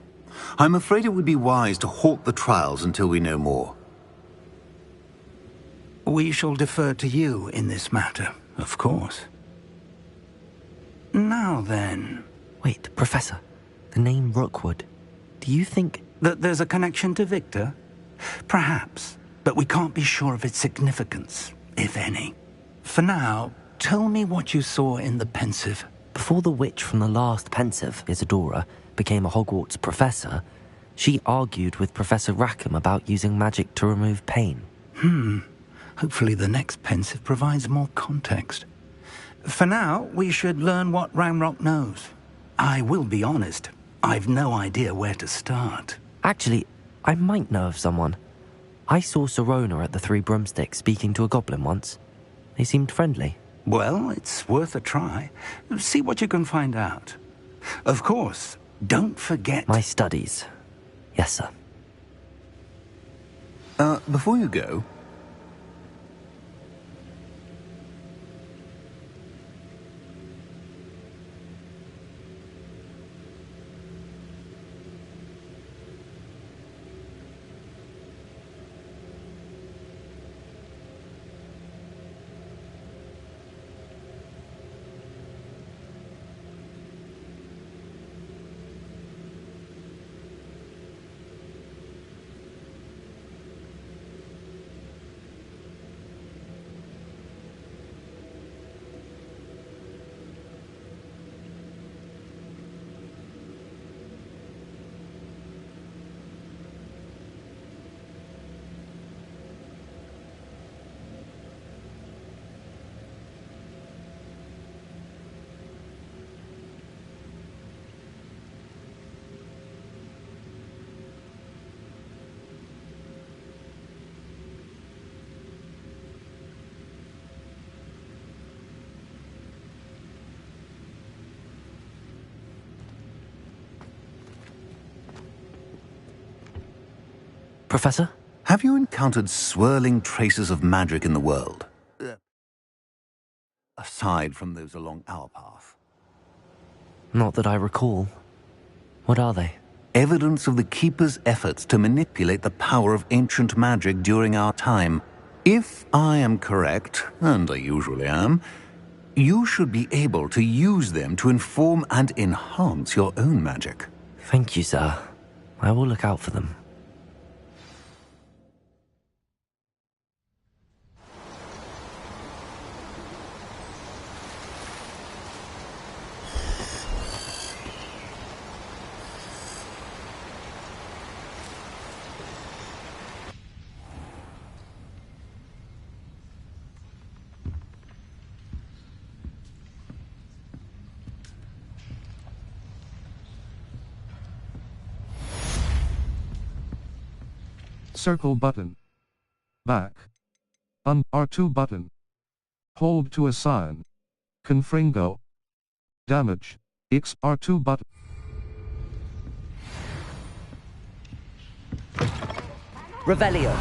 afraid it would be wise to halt the trials until we know more. We shall defer to you in this matter, of course. Now then... Wait, Professor. The name Rookwood. Do you think... that there's a connection to Victor? Perhaps, but we can't be sure of its significance, if any. For now, tell me what you saw in the Pensive. Before the witch from the last Pensive, Isadora, became a Hogwarts professor, she argued with Professor Rackham about using magic to remove pain. Hopefully the next Pensive provides more context. For now, we should learn what Ranrock knows. I will be honest, I've no idea where to start. Actually, I might know of someone. I saw Serona at the Three Broomsticks speaking to a goblin once. They seemed friendly. Well, it's worth a try. See what you can find out. Of course, don't forget... My studies. Yes, sir. Before you go... Professor? Have you encountered swirling traces of magic in the world? Aside from those along our path. Not that I recall. What are they? Evidence of the Keeper's efforts to manipulate the power of ancient magic during our time. If I am correct, and I usually am, you should be able to use them to inform and enhance your own magic. Thank you, sir. I will look out for them. Circle button. Back. R2 button. Hold to assign. Confringo. Damage. X R2 button. Revelio.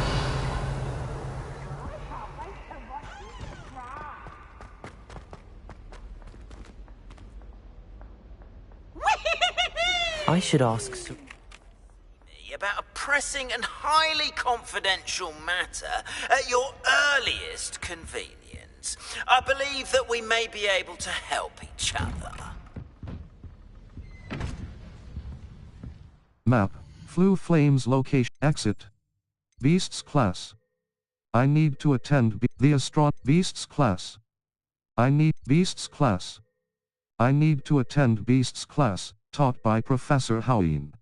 I should ask about a pressing and highly confidential matter at your earliest convenience. I believe that we may be able to help each other. Map. Flu Flames location. Exit. Beasts class. I need to attend the Beasts class. I need Beasts class. I need to attend Beasts class, taught by Professor Hoween.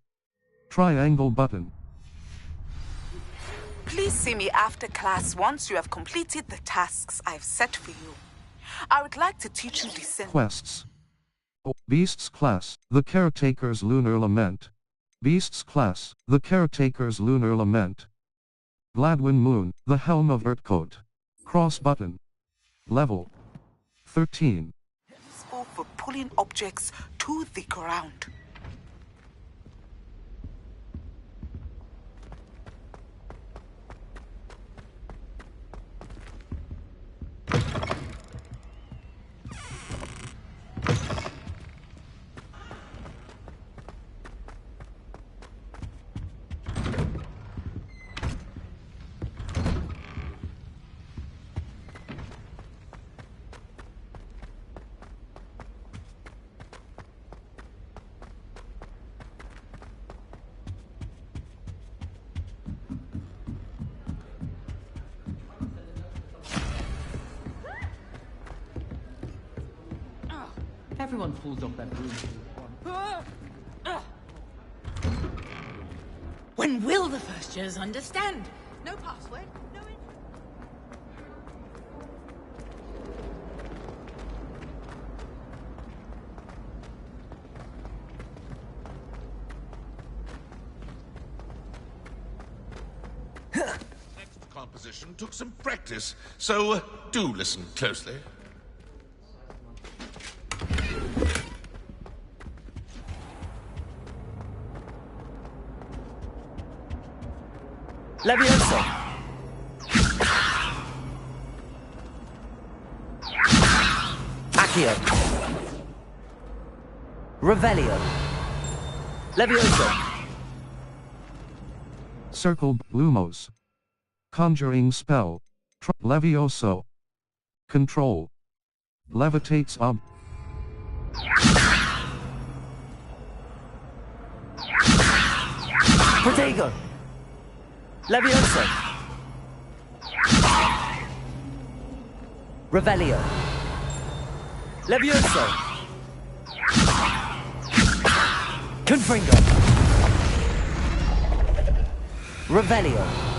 Triangle button. Please see me after class once you have completed the tasks I've set for you. I would like to teach you descent. Quests. Beasts class. The Caretaker's Lunar Lament. Beasts class. The Caretaker's Lunar Lament. Gladwin Moon. The Helm of Urtcote. Cross button. Level 13. Useful for pulling objects to the ground. Everyone falls off that broom. When will the first years understand? No password, no Next composition took some practice, so do listen closely. Levioso. Accio. Revelio. Levioso. Circle Lumos. Conjuring spell. Levioso. Control. Levitates ob. Protego. Levioso. Revelio. Levioso. Confringo. Revelio.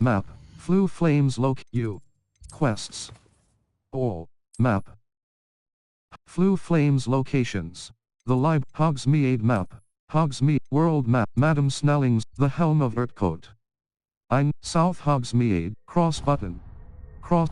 Map. Flu Flames U. Quests. All. Map. Flu Flames locations. The Hogsmeade map. Hogsmeade World map. Madam Snelling's The Helm of Urtcote. South Hogsmeade. Cross button. Cross.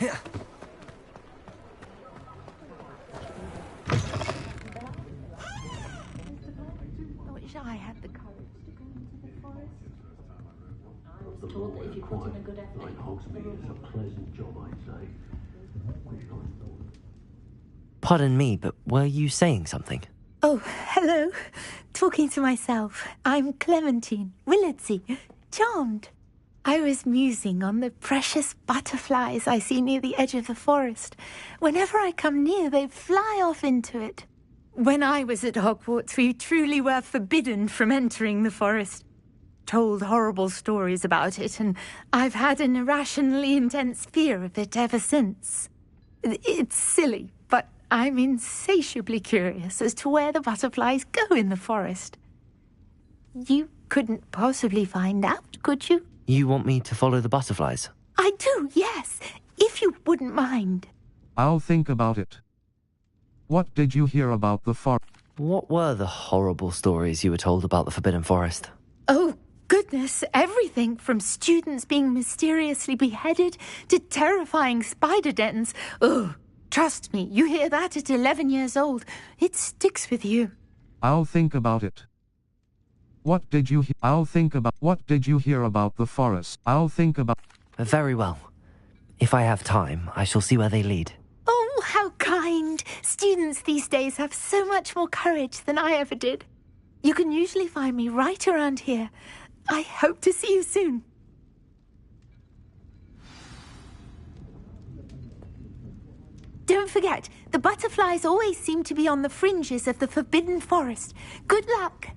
I wish I had the courage to go into the forest. I was told that if you put in a good effort, like Hogsmeade, it's a pleasant job, I'd say. Pardon me, but were you saying something? Oh, hello. Talking to myself. I'm Clementine Willardsey. Charmed. I was musing on the precious butterflies I see near the edge of the forest. Whenever I come near, they fly off into it. When I was at Hogwarts, we truly were forbidden from entering the forest. Told horrible stories about it, and I've had an irrationally intense fear of it ever since. It's silly, but I'm insatiably curious as to where the butterflies go in the forest. You couldn't possibly find out, could you? You want me to follow the butterflies? I do, yes, if you wouldn't mind. I'll think about it. What did you hear about the forest? What were the horrible stories you were told about the Forbidden Forest? Oh, goodness, everything from students being mysteriously beheaded to terrifying spider dens. Oh, trust me, you hear that at 11 years old. It sticks with you. I'll think about it. What did you hear? What did you hear about the forest? I'll think about... Very well. If I have time, I shall see where they lead. Oh, how kind. Students these days have so much more courage than I ever did. You can usually find me right around here. I hope to see you soon. Don't forget, the butterflies always seem to be on the fringes of the Forbidden Forest. Good luck.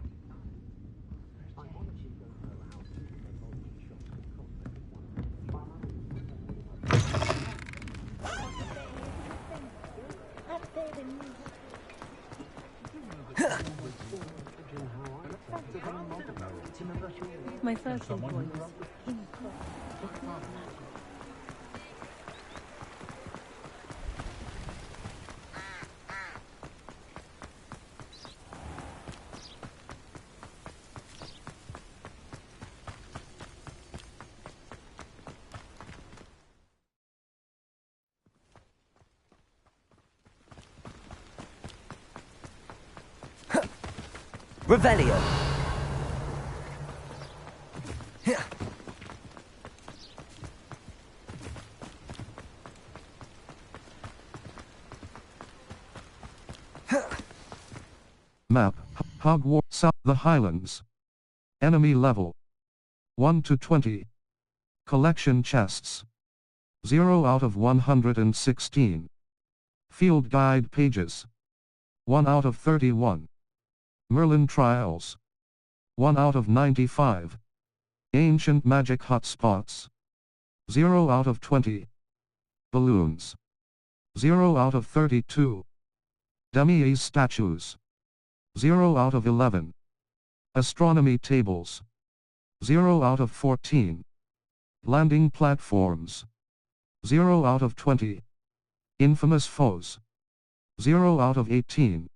My first aid boy was Revelio! Map, Hogwarts, the Highlands. Enemy level. 1 to 20. Collection chests. 0 out of 116. Field guide pages. 1 out of 31. Merlin trials. 1 out of 95. Ancient magic hotspots. 0 out of 20. Balloons. 0 out of 32. Demi-Ace statues. 0 out of 11. Astronomy tables. 0 out of 14. Landing platforms. 0 out of 20. Infamous foes. 0 out of 18.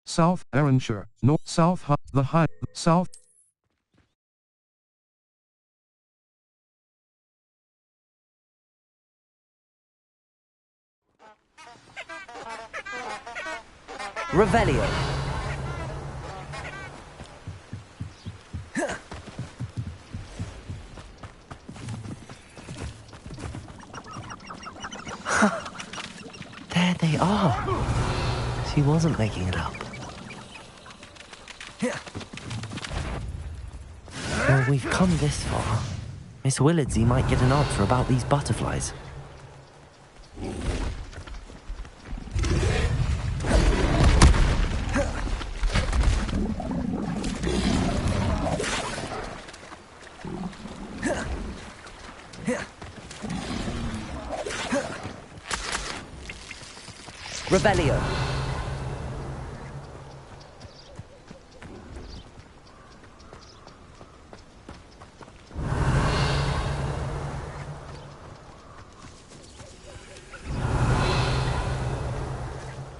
South Arranshire, North South the High, South. Revelio! There they are. She wasn't making it up. Well, we've come this far. Miss Willardsey might get an answer about these butterflies. Rebellio.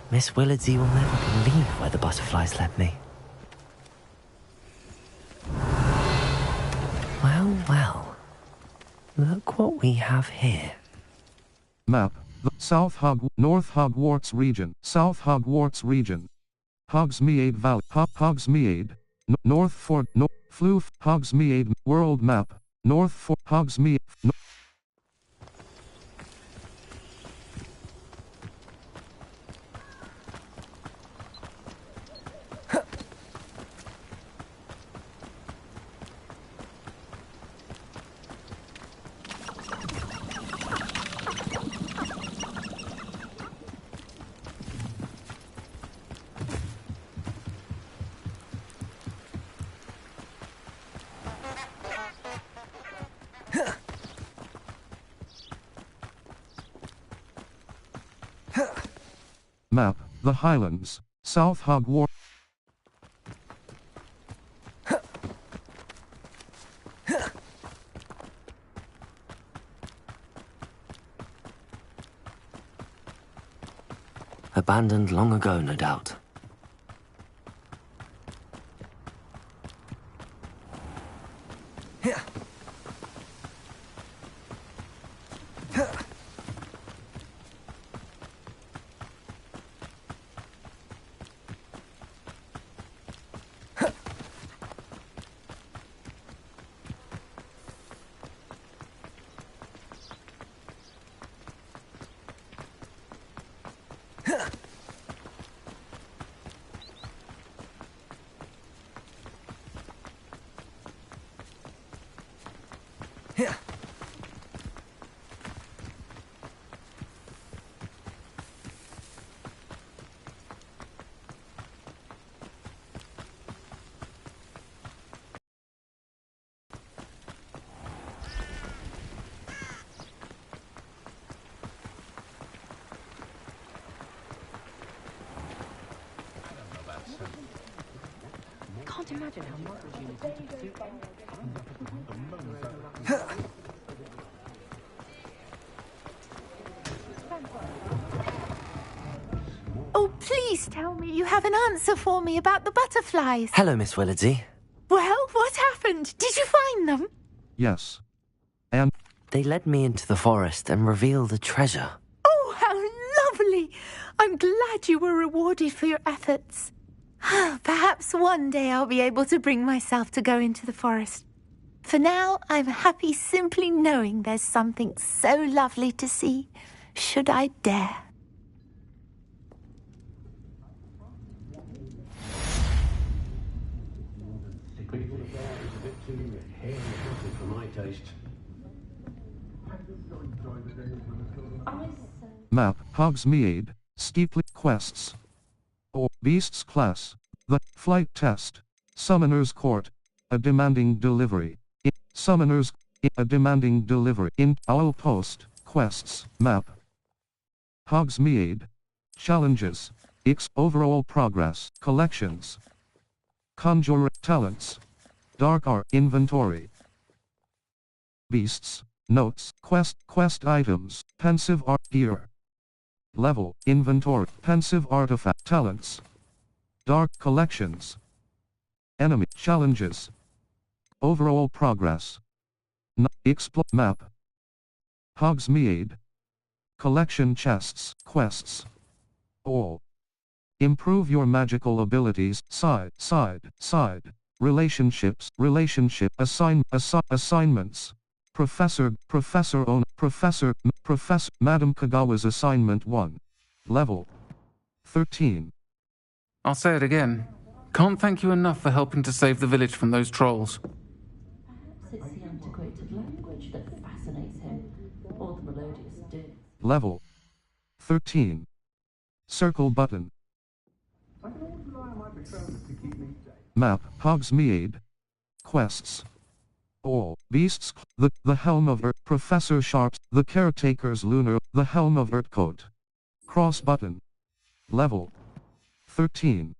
Miss Willardsey will never believe where the butterflies led me. Well, well. Look what we have here. Map. The North Hogwarts region. South Hogwarts region. Hogsmeade Valley. Hogsmeade. North Fort. Floof. Hogsmeade. World map. North Fort. Hogsmeade. Map. The Highlands. South Hogwarts. Abandoned long ago, no doubt. Can't imagine how much Oh, please tell me you have an answer for me about the butterflies. Hello, Miss Willardsey. Well, what happened? Did you find them? Yes. And they led me into the forest and revealed a treasure. Oh, how lovely! I'm glad you were rewarded for your efforts. Perhaps one day I'll be able to bring myself to go into the forest. For now, I'm happy simply knowing there's something so lovely to see, should I dare. Map. Hogsmeade. Steeply quests. Or Beasts class. The flight test. Summoner's Court. A demanding delivery. Summoners. A demanding delivery. In Owl Post. Quests. Map. Hogsmeade. Challenges. Overall progress. Collections. Conjurer talents. Dark art inventory. Beasts. Notes. Quest items. Pensive art gear. Level. Inventory. Pensive artifact. Talents. Dark collections. Enemy. Challenges. Overall progress. Map. Hogsmeade. Collection chests. Quests. All. Improve your magical abilities. Side. Relationships. Assignments. Professor Madam Kagawa's assignment 1. Level 13. I'll say it again. Can't thank you enough for helping to save the village from those trolls. Perhaps it's the antiquated language that fascinates him, or the melodious din. Level 13. Circle button. Map. Hogsmeade. Quests. All. Beasts. The Helm of Earth. Professor Sharps. The Caretaker's Lunar. The Helm of Earth coat. Cross button. Level 13.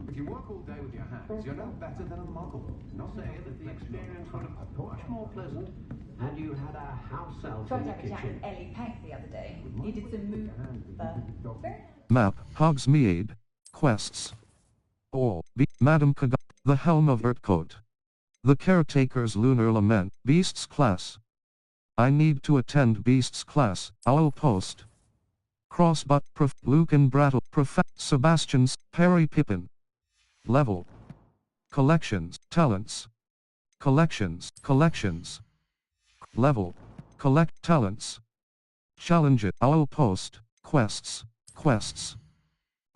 If you work all day with your hands, you're no better than a muggle. Not say that the experience would have been much more pleasant had you had a house elf Tried in to the have a chat kitchen. with Ellie Peck the other day. Needed some move. Map, Hogsmeade. Quests. All. Madam Kaga. The Helm of Urtcote. The Caretaker's Lunar Lament. Beasts Class. I need to attend Beasts Class. Owl Post. Crossbutt. Lucan Brattle. Sebastian's. Perry Pippin. Level. Collections. Talents. Collections. Level. Collect talents. Challenge it. Owl Post. Quests.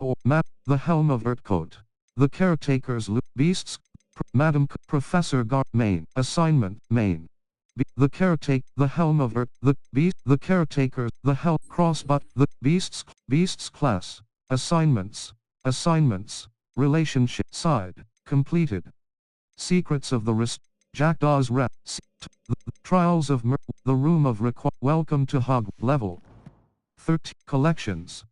Or map. The Helm of Urtcote. The Caretaker's Beasts. Madam Professor Main. Assignment. Main. The Caretaker. The Helm of The Caretaker. The Helm. Crossbutt. The Beasts Class. Assignments. Relationship. Side. Completed. Secrets of the Jackdaw's Rep. Trials of The Room of Welcome to Hog. Level 13. Collections.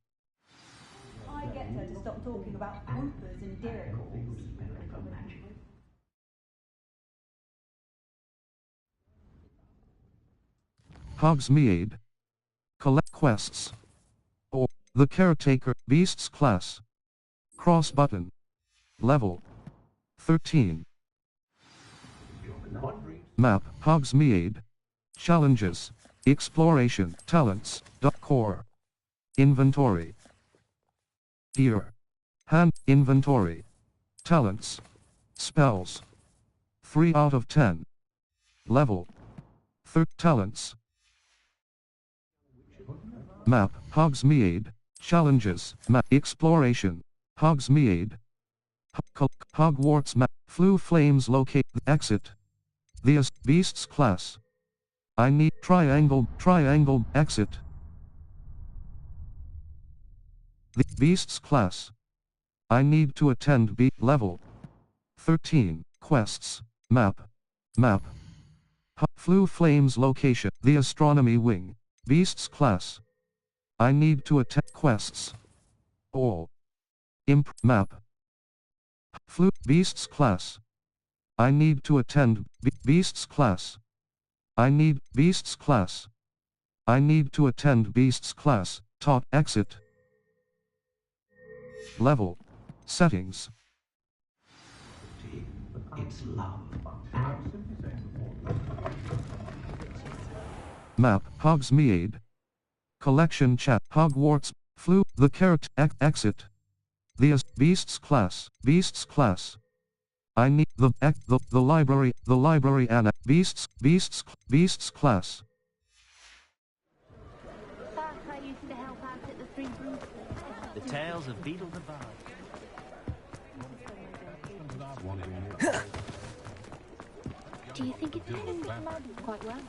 I get her to stop talking about whoopers and diricles. Hogsmeade. Collect quests. Or The Caretaker. Beasts Class. Cross button. Level 13. Map. Hogsmeade. Challenges. Exploration. Talents. Core. Inventory. Gear. Hand. Inventory. Talents. Spells. 3 out of 10. Level. Talents. Map. Hogsmeade. Challenges. Map. Exploration. Hogsmeade. Hogwarts map. Flu flames locate. Exit. The Beasts Class. I need triangle. Exit. The Beasts Class. I need to attend level 13. Quests. Map. Flu flames location. The Astronomy Wing. Beasts Class. I need to attend quests. All. Map. Flu Beasts Class. I need to attend Beasts Class. I need Beasts Class. I need to attend Beasts Class. Taught. Exit. Level. Settings. It's love. Map. Hogsmeade. Collection chat. Hogwarts. Flu. The character. Exit. The Beasts Class. I need the library. The library Anna. Beasts Class. The Tales of Beetle the Bard. Do you think it's heading quite well?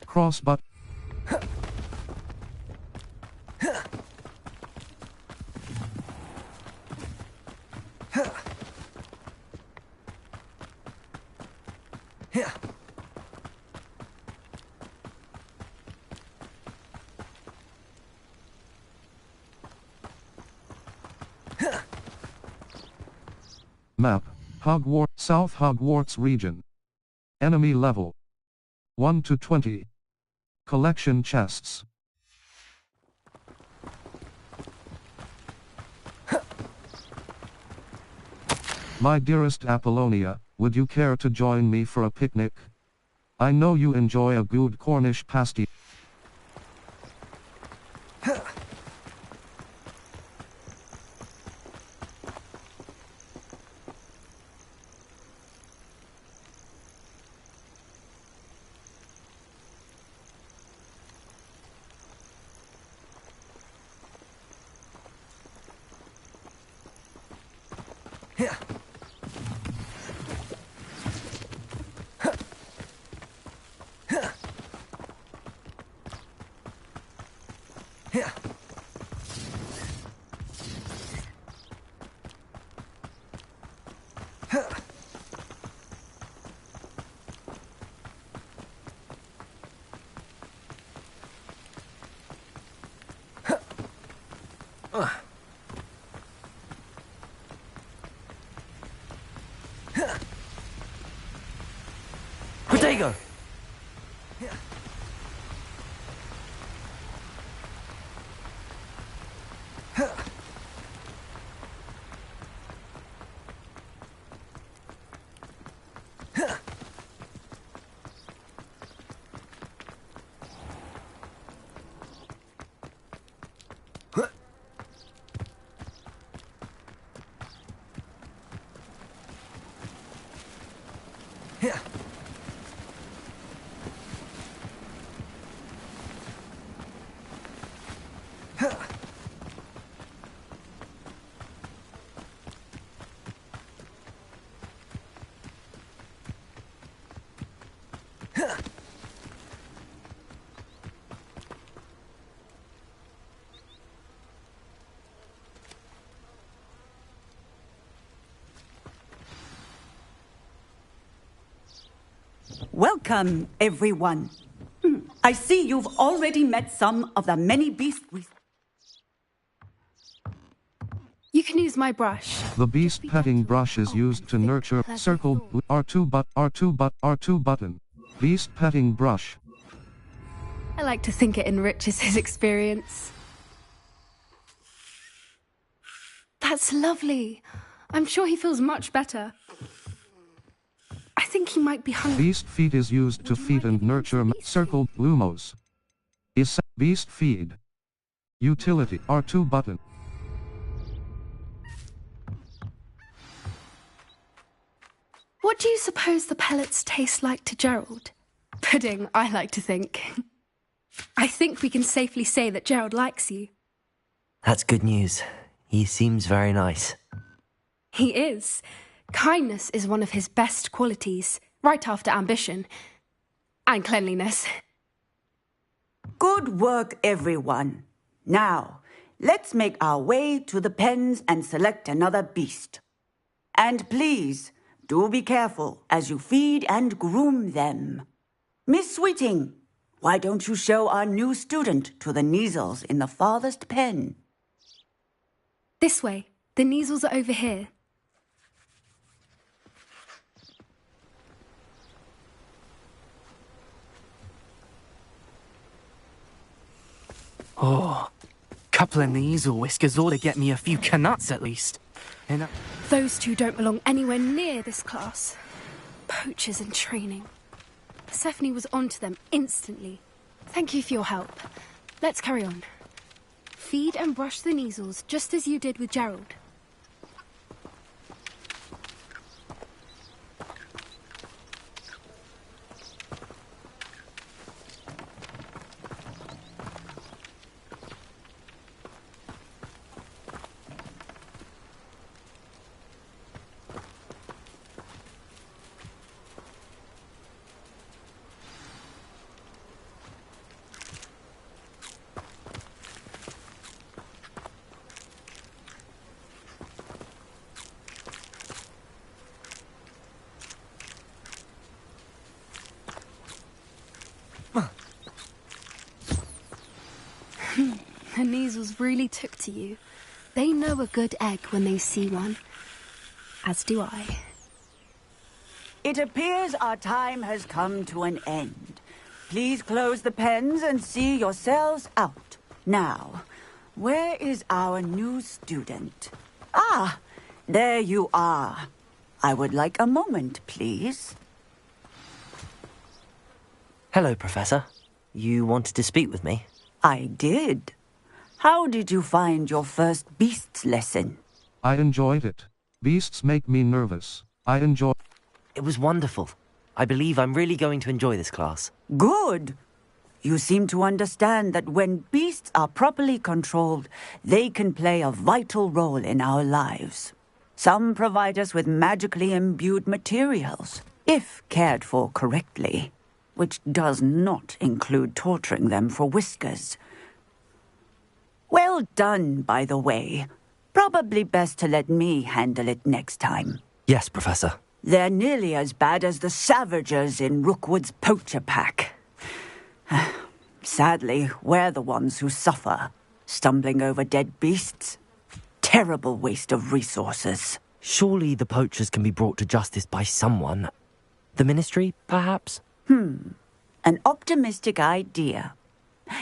Cross but. Map, Hogwarts, South Hogwarts region. Enemy level 1 to 20. Collection chests. My dearest Apollonia, would you care to join me for a picnic? I know you enjoy a good Cornish pasty. Protego! Welcome, everyone. I see you've already met some of the many beasts we... You can use my brush. The beast petting brush is used to nurture. Circled R2 button. Beast petting brush. I like to think it enriches his experience. That's lovely. I'm sure he feels much better. I think he might be hungry. Beast feed is used to feed and nurture. Circled Lumos. Is beast feed. Utility R2 button. What do you suppose the pellets taste like to Gerald? Pudding, I like to think. I think we can safely say that Gerald likes you. That's good news. He seems very nice. He is. Kindness is one of his best qualities, right after ambition. And cleanliness. Good work, everyone. Now, let's make our way to the pens and select another beast. And please, do be careful as you feed and groom them. Miss Sweeting, why don't you show our new student to the Kneazles in the farthest pen? This way. The Kneazles are over here. Oh, couple of Kneazle whiskers ought to get me a few canuts at least. And Those two don't belong anywhere near this class. Poachers in training. Persephone was onto them instantly. Thank you for your help. Let's carry on. Feed and brush the Kneazles just as you did with Gerald. The measles really took to you. They know a good egg when they see one. As do I. It appears our time has come to an end. Please close the pens and see yourselves out. Now, where is our new student? Ah, there you are. I would like a moment, please. Hello, Professor. You wanted to speak with me? I did. How did you find your first beasts lesson? I enjoyed it. Beasts make me nervous. It was wonderful. I believe I'm really going to enjoy this class. Good. You seem to understand that when beasts are properly controlled, they can play a vital role in our lives. Some provide us with magically imbued materials, if cared for correctly, which does not include torturing them for whiskers. Well done, by the way. Probably best to let me handle it next time. Yes, Professor. They're nearly as bad as the Savagers in Rookwood's poacher pack. Sadly, we're the ones who suffer, stumbling over dead beasts. Terrible waste of resources. Surely the poachers can be brought to justice by someone. The Ministry, perhaps? An optimistic idea.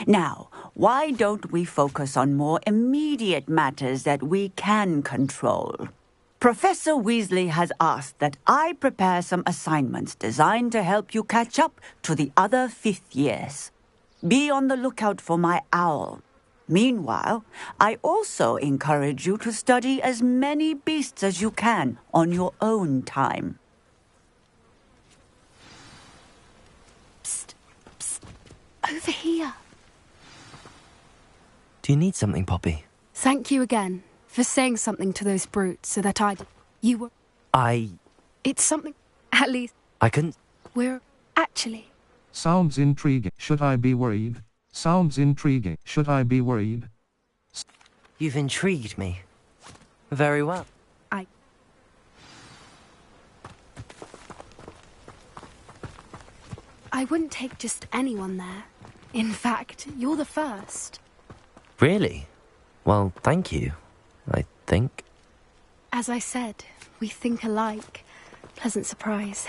Now, why don't we focus on more immediate matters that we can control? Professor Weasley has asked that I prepare some assignments designed to help you catch up to the other fifth years. Be on the lookout for my owl. Meanwhile, I also encourage you to study as many beasts as you can on your own time. Psst, psst, over here. Do you need something, Poppy? Thank you again for saying something to those brutes so that you were... It's something, at least... I couldn't... We're actually... Sounds intriguing. Should I be worried? Sounds intriguing. Should I be worried? You've intrigued me. Very well. I wouldn't take just anyone there. In fact, you're the first. Really? Well, thank you, I think. As I said, we think alike. Pleasant surprise.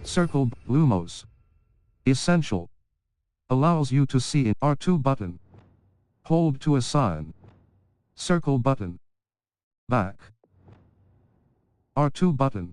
Circle Lumos. Essential. Allows you to see in R2 button. Hold to assign. Circle button. Back. R2 button.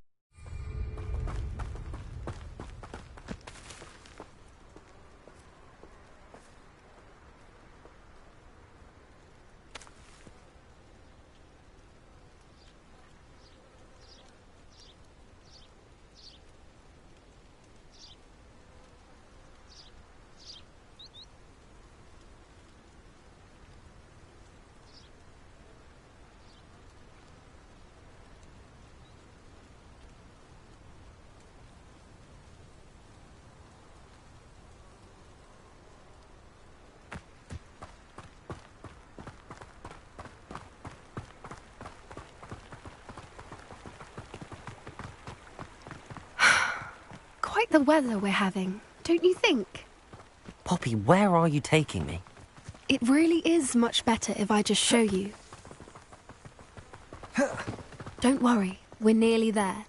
like the weather we're having, don't you think? Poppy, where are you taking me? It really is much better if I just show you. Don't worry, we're nearly there.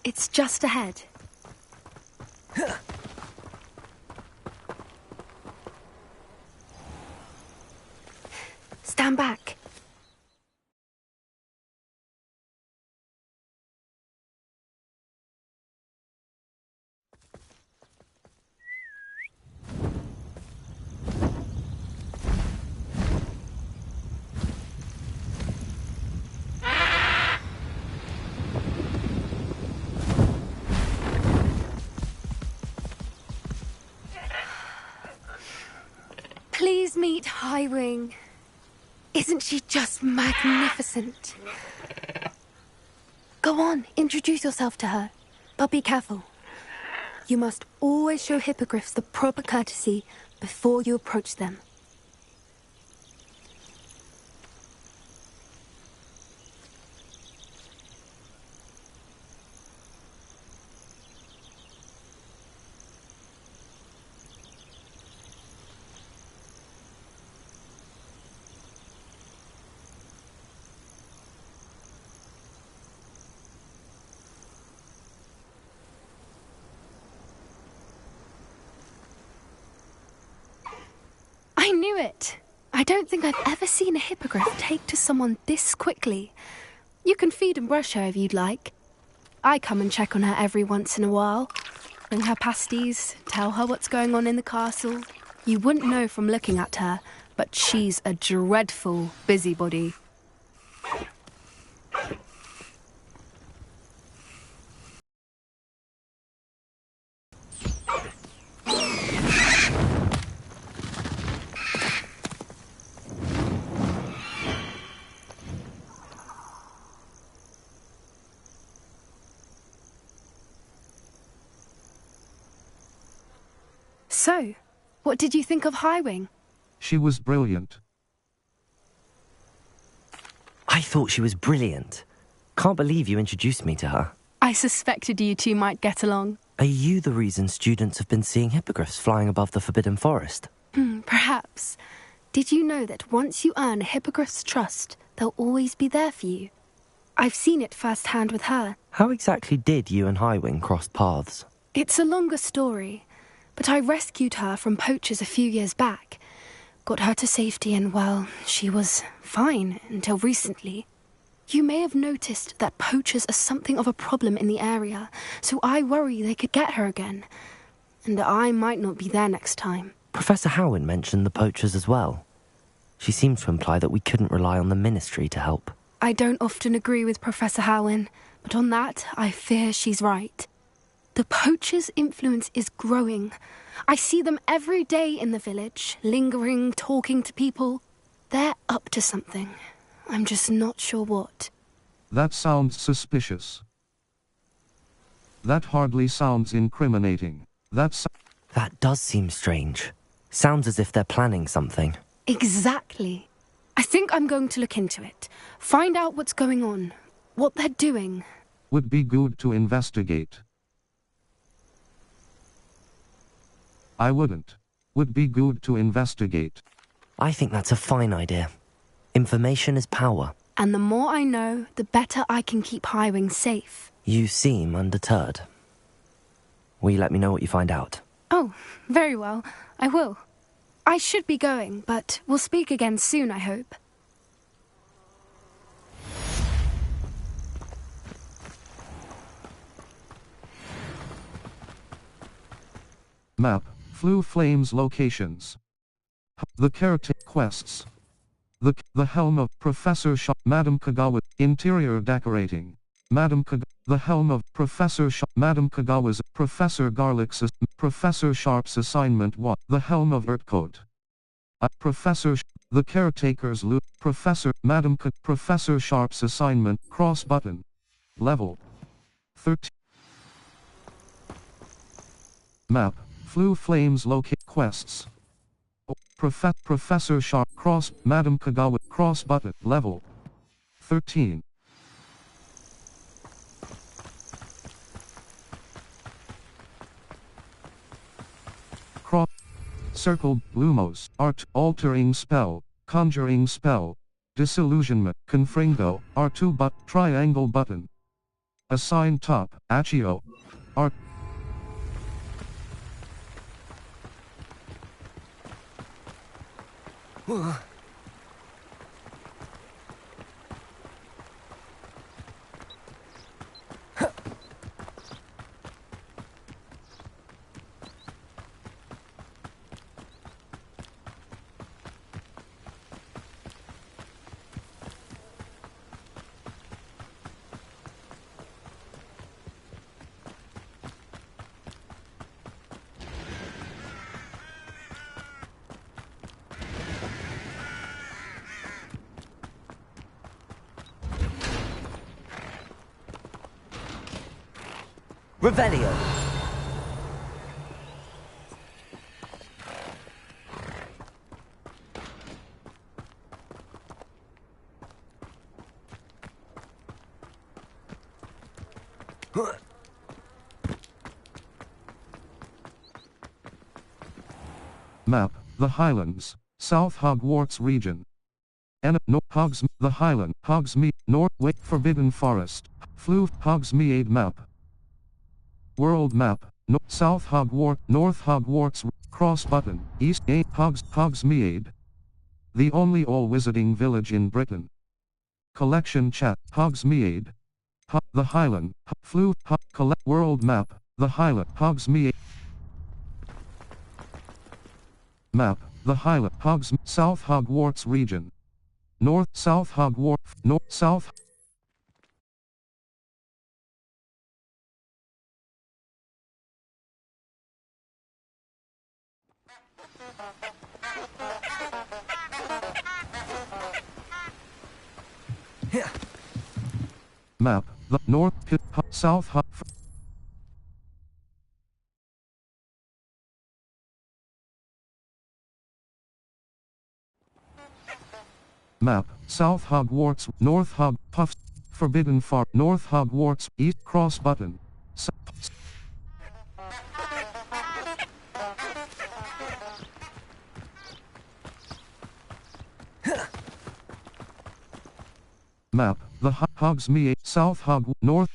It's just ahead. Stand back. Please meet Highwing. Isn't she just magnificent? Go on, introduce yourself to her. But be careful. You must always show hippogriffs the proper courtesy before you approach them. I knew it! I don't think I've ever seen a hippogriff take to someone this quickly. You can feed and brush her if you'd like. I come and check on her every once in a while. Bring her pasties, tell her what's going on in the castle. You wouldn't know from looking at her, but she's a dreadful busybody. So, what did you think of Highwing? She was brilliant. I thought she was brilliant. Can't believe you introduced me to her. I suspected you two might get along. Are you the reason students have been seeing hippogriffs flying above the Forbidden Forest? Perhaps. Did you know that once you earn a hippogriff's trust, they'll always be there for you? I've seen it firsthand with her. How exactly did you and Highwing cross paths? It's a longer story, but I rescued her from poachers a few years back. Got her to safety and, well, she was fine until recently. You may have noticed that poachers are something of a problem in the area, so I worry they could get her again. And I might not be there next time. Professor Howin mentioned the poachers as well. She seemed to imply that we couldn't rely on the Ministry to help. I don't often agree with Professor Howin, but on that, I fear she's right. The poachers' influence is growing. I see them every day in the village, lingering, talking to people. They're up to something. I'm just not sure what. That sounds suspicious. That hardly sounds incriminating. That does seem strange. Sounds as if they're planning something. Exactly. I think I'm going to look into it. Find out what's going on. What they're doing. Would be good to investigate. I wouldn't. Would be good to investigate. I think that's a fine idea. Information is power. And the more I know, the better I can keep Highwing safe. You seem undeterred. Will you let me know what you find out? Oh, very well. I will. I should be going, but we'll speak again soon, I hope. Map. Flue Flames locations. The caretaker quests. The helm of Professor Madam Kagawa. Interior decorating. Madam Kagawa. The helm of Professor Madam Kagawa's. Professor Garlick's. Professor Sharp's assignment. What? The helm of Ertcoat. Professor the caretaker's loot. Professor Madam Professor Sharp's assignment. Cross button. Level 13. Map. Flue Flames locate quests. Professor Sharp cross Madam Kagawa cross button level 13. circled Lumos, art, altering spell, conjuring spell, disillusionment, confringo, R2 but, triangle button. Assign top, Accio, art. Revelio. Map, the Highlands, South Hogwarts region. No, the Highland, Hogsmeade, North, Forbidden Forest, Floof, Hogsmeade map. World map, South Hogwarts, North Hogwarts, cross button, East, Hogsmeade. The only all-wizarding village in Britain. Collection chat, Hogsmeade. The Highland, Floof, world map, the Highland, Hogsmeade. Map, the Highland, South Hogwarts region. North, South Hogwarts, North, South. Map, the North Pit, South Hog. Map, South Hogwarts, North Hog, Puff, Forbidden Far, North Hogwarts, East cross button. Map, the Hogsmeade, South Hog, North.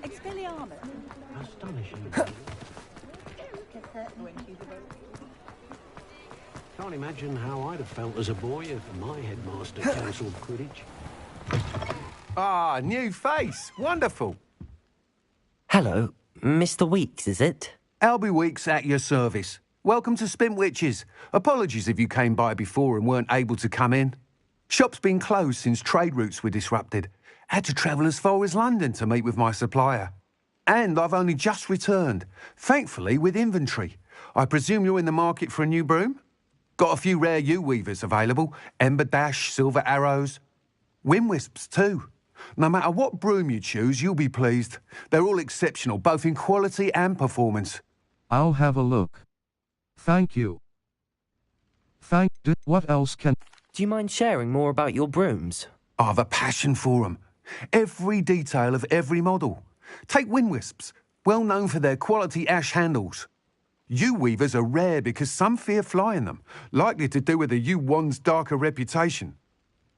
Expelliarmus. Astonishing. Can't imagine how I'd have felt as a boy if my headmaster cancelled Quidditch. Ah, new face. Wonderful. Hello, Mr. Weeks, is it? Albie Weeks at your service. Welcome to Spintwitches. Apologies if you came by before and weren't able to come in. Shop's been closed since trade routes were disrupted. Had to travel as far as London to meet with my supplier. And I've only just returned, thankfully with inventory. I presume you're in the market for a new broom? Got a few rare U-weavers available. Ember Dash, Silver Arrows. Windwisps too. No matter what broom you choose, you'll be pleased. They're all exceptional, both in quality and performance. I'll have a look. Thank you. What else can... Do you mind sharing more about your brooms? I've a passion for them. Every detail of every model. Take Windwisps. well known for their quality ash handles. Yew weavers are rare because some fear flying them, likely to do with the yew wand's darker reputation.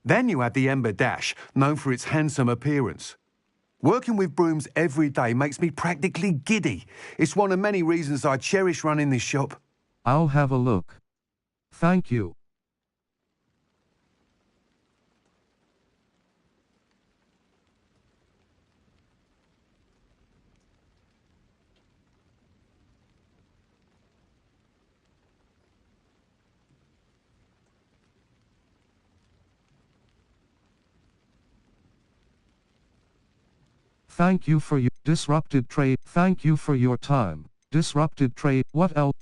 Then you have the Ember Dash, known for its handsome appearance. Working with brooms every day makes me practically giddy. It's one of many reasons I cherish running this shop. I'll have a look. Thank you. Thank you for your disrupted trade. Thank you for your time. Disrupted trade. What else?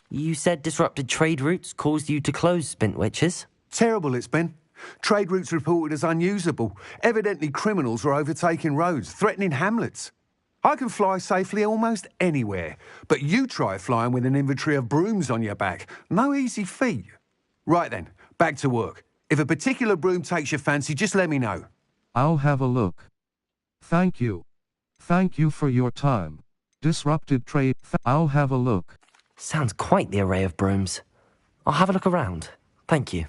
You said disrupted trade routes caused you to close Spintwitches? Terrible it's been. Trade routes reported as unusable. Evidently criminals are overtaking roads, threatening hamlets. I can fly safely almost anywhere, but you try flying with an inventory of brooms on your back. No easy feat. Right then, back to work. If a particular broom takes your fancy, just let me know. I'll have a look. Thank you. Thank you for your time. Disrupted trade. I'll have a look. Sounds quite the array of brooms. I'll have a look around. Thank you.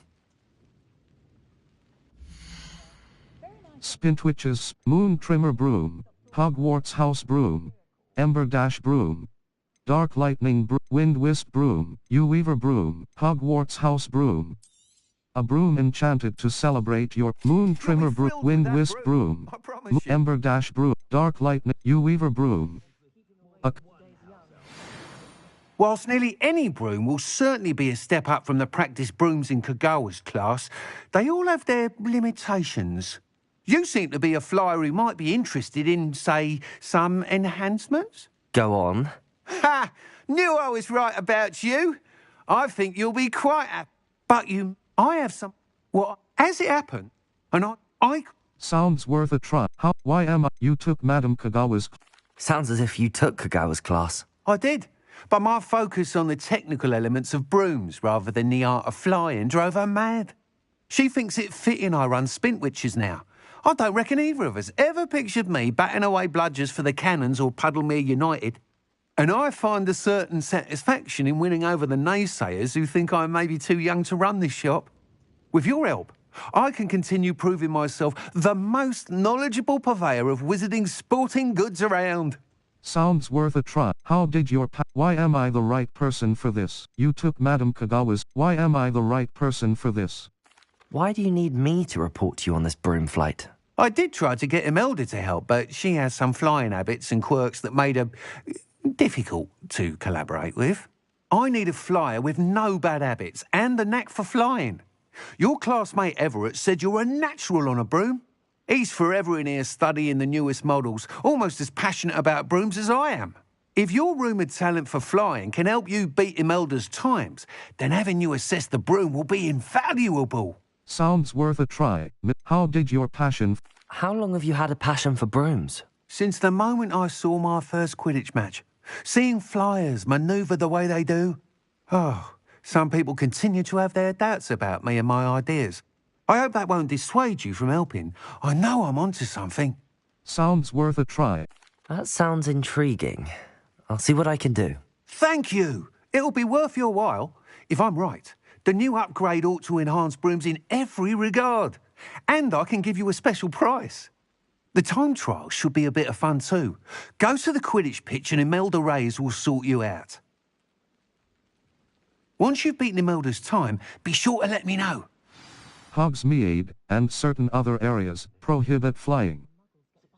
Spintwitches, Moon Trimmer Broom, Hogwarts House Broom, Ember Dash Broom, Dark Lightning Broom, Wind Wisp Broom, Yew Weaver Broom, Hogwarts House Broom. A broom enchanted to celebrate your Moon Trimmer Broom, Wind Wisp Broom, Ember Dash Broom, Dark Lightning, Yew Weaver Broom. Whilst nearly any broom will certainly be a step up from the practice brooms in Kagawa's class, they all have their limitations. You seem to be a flyer who might be interested in, say, some enhancements? Go on. Ha! Knew I was right about you. I think you'll be quite happy. But I have some... What? Has it happened? And I... Sounds worth a try. Why am I... You took Madam Kagawa's... Sounds as if you took Kagawa's class. I did. But my focus on the technical elements of brooms rather than the art of flying drove her mad. She thinks it fitting I run Spintwitches now. I don't reckon either of us ever pictured me batting away bludgers for the Cannons or Puddlemere United. And I find a certain satisfaction in winning over the naysayers who think I may be too young to run this shop. With your help, I can continue proving myself the most knowledgeable purveyor of wizarding sporting goods around. Sounds worth a try. How did your Why am I the right person for this? You took Madam Kagawa's... Why am I the right person for this? Why do you need me to report to you on this broom flight? I did try to get Imelda to help, but she has some flying habits and quirks that made her difficult to collaborate with. I need a flyer with no bad habits and the knack for flying. Your classmate Everett said you're a natural on a broom. He's forever in here studying the newest models, almost as passionate about brooms as I am. If your rumoured talent for flying can help you beat Imelda's times, then having you assess the broom will be invaluable. Sounds worth a try. How did your passion... How long have you had a passion for brooms? Since the moment I saw my first Quidditch match. Seeing flyers manoeuvre the way they do. Oh, some people continue to have their doubts about me and my ideas. I hope that won't dissuade you from helping. I know I'm onto something. Sounds worth a try. That sounds intriguing. I'll see what I can do. Thank you. It'll be worth your while. If I'm right, the new upgrade ought to enhance brooms in every regard. And I can give you a special price. The time trial should be a bit of fun too. Go to the Quidditch pitch and Imelda Reyes will sort you out. Once you've beaten Imelda's time, be sure to let me know. Hogsmeade, and certain other areas, prohibit flying.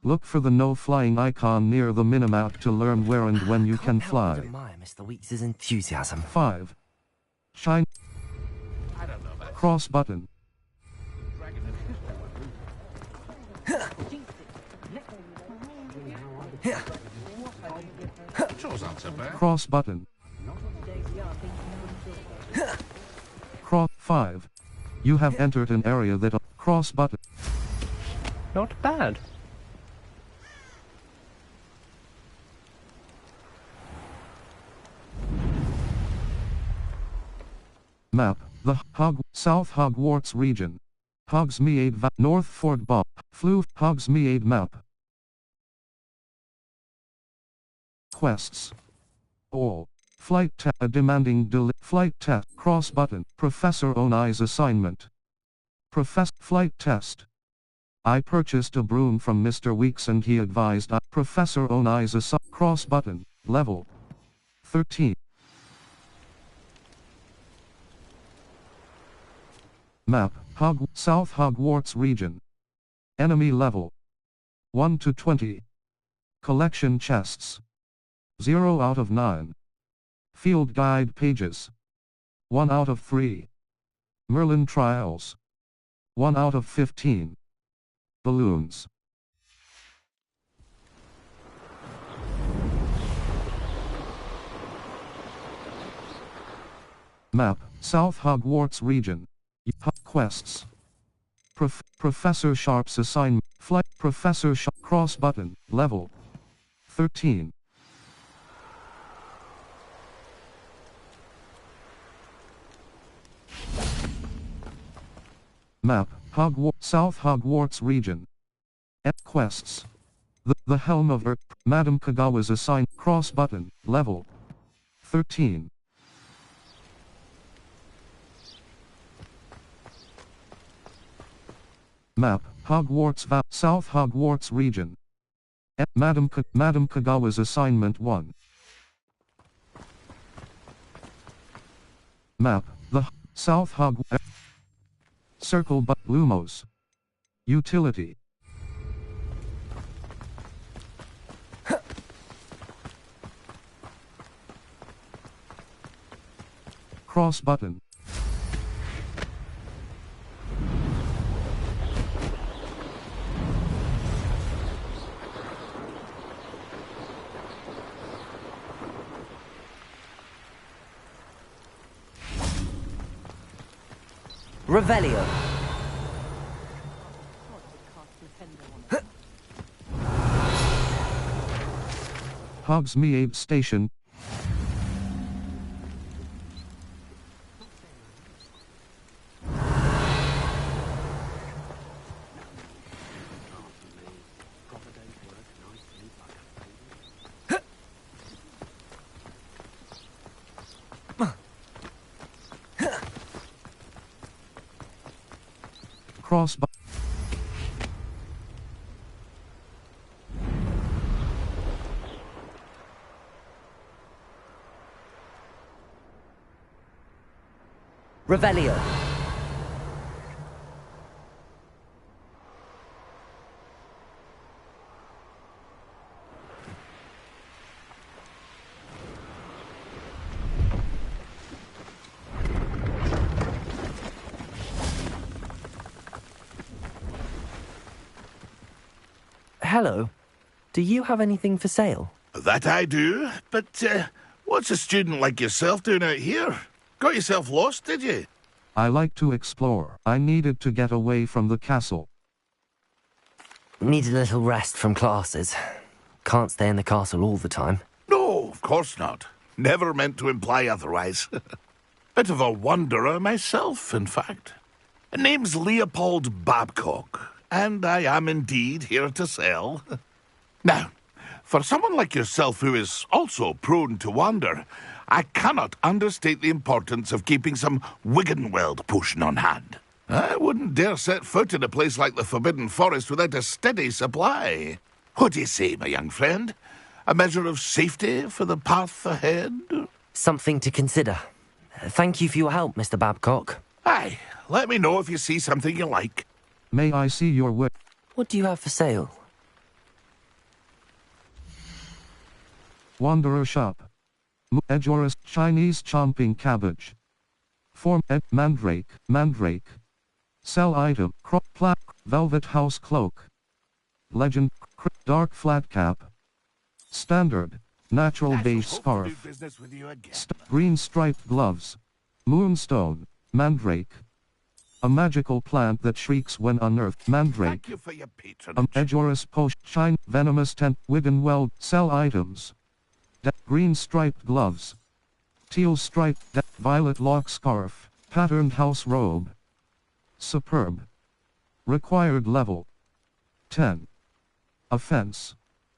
Look for the no flying icon near the minimap to learn where and when you can fly. Admire Mr. Weeks' enthusiasm. 5. Shine. Cross button. Cross button. Cross 5. You have entered an area that cross button. Not bad. Map, the South Hogwarts region. Hogsmeade North Fort Bob, Floof Hogsmeade map. quests. All. Flight test. A demanding flight test. Cross button. Professor Onai's assignment. Flight test. I purchased a broom from Mr. Weeks and he advised Professor Onai's cross button. Level 13. Map. South Hogwarts region. Enemy level 1 to 20. Collection chests 0 out of 9. Field guide pages 1 out of 3. Merlin trials 1 out of 15. Balloons. Map. South Hogwarts region. Quests. Professor Sharp's assignment. Flight. Professor Sharp. Cross button. Level 13. Map. South Hogwarts region. Quests. The Helm of Earth. Madame Kagawa's assigned. Cross button. Level 13. Map. South Hogwarts region. Madame Kagawa's assignment 1. Map. The South Hogwarts. Circle but Lumos. Utility. Cross button. Revelio. Hogsmeade Station. Cross button. Revelio. Hello. Do you have anything for sale? That I do, but what's a student like yourself doing out here? Got yourself lost, did you? I like to explore. I needed to get away from the castle. Need a little rest from classes. Can't stay in the castle all the time. No, of course not. Never meant to imply otherwise. Bit of a wanderer myself, in fact. Name's Leopold Babcock, and I am indeed here to sell. Now, for someone like yourself who is also prone to wander, I cannot understate the importance of keeping some Wiggenweld potion on hand. I wouldn't dare set foot in a place like the Forbidden Forest without a steady supply. What do you say, my young friend? A measure of safety for the path ahead? Something to consider. Thank you for your help, Mr. Babcock. Aye, let me know if you see something you like. May I see your work? What do you have for sale? Wanderer shop. Edgeorus Chinese chomping cabbage. Form mandrake. Sell item plaque velvet house cloak. Legend dark flat cap. Standard natural beige scarf. Green striped gloves. Moonstone mandrake. A magical plant that shrieks when unearthed. Mandrake. Thank you for your patronage. Edgeorus potion. Shine venomous tent. Wiggenweld. Sell items. Green striped gloves. Teal striped violet lock scarf. Patterned house robe. Superb. Required level 10. Offense.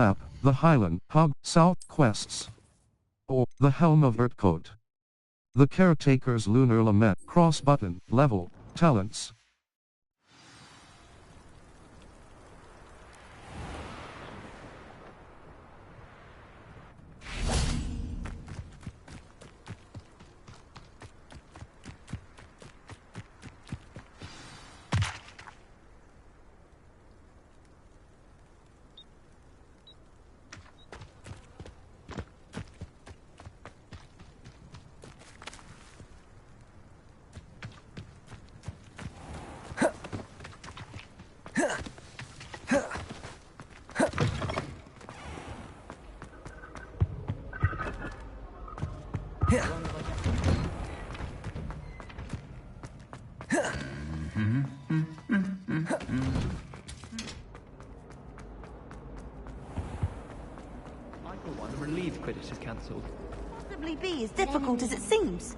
Map, the Highland, Hog, South Quests. Or, the Helm of Urtcote. The Caretaker's Lunar Lament, Cross Button, Level, Talents. I, for one, am relieved Quidditch is cancelled. Possibly be as difficult as it seems.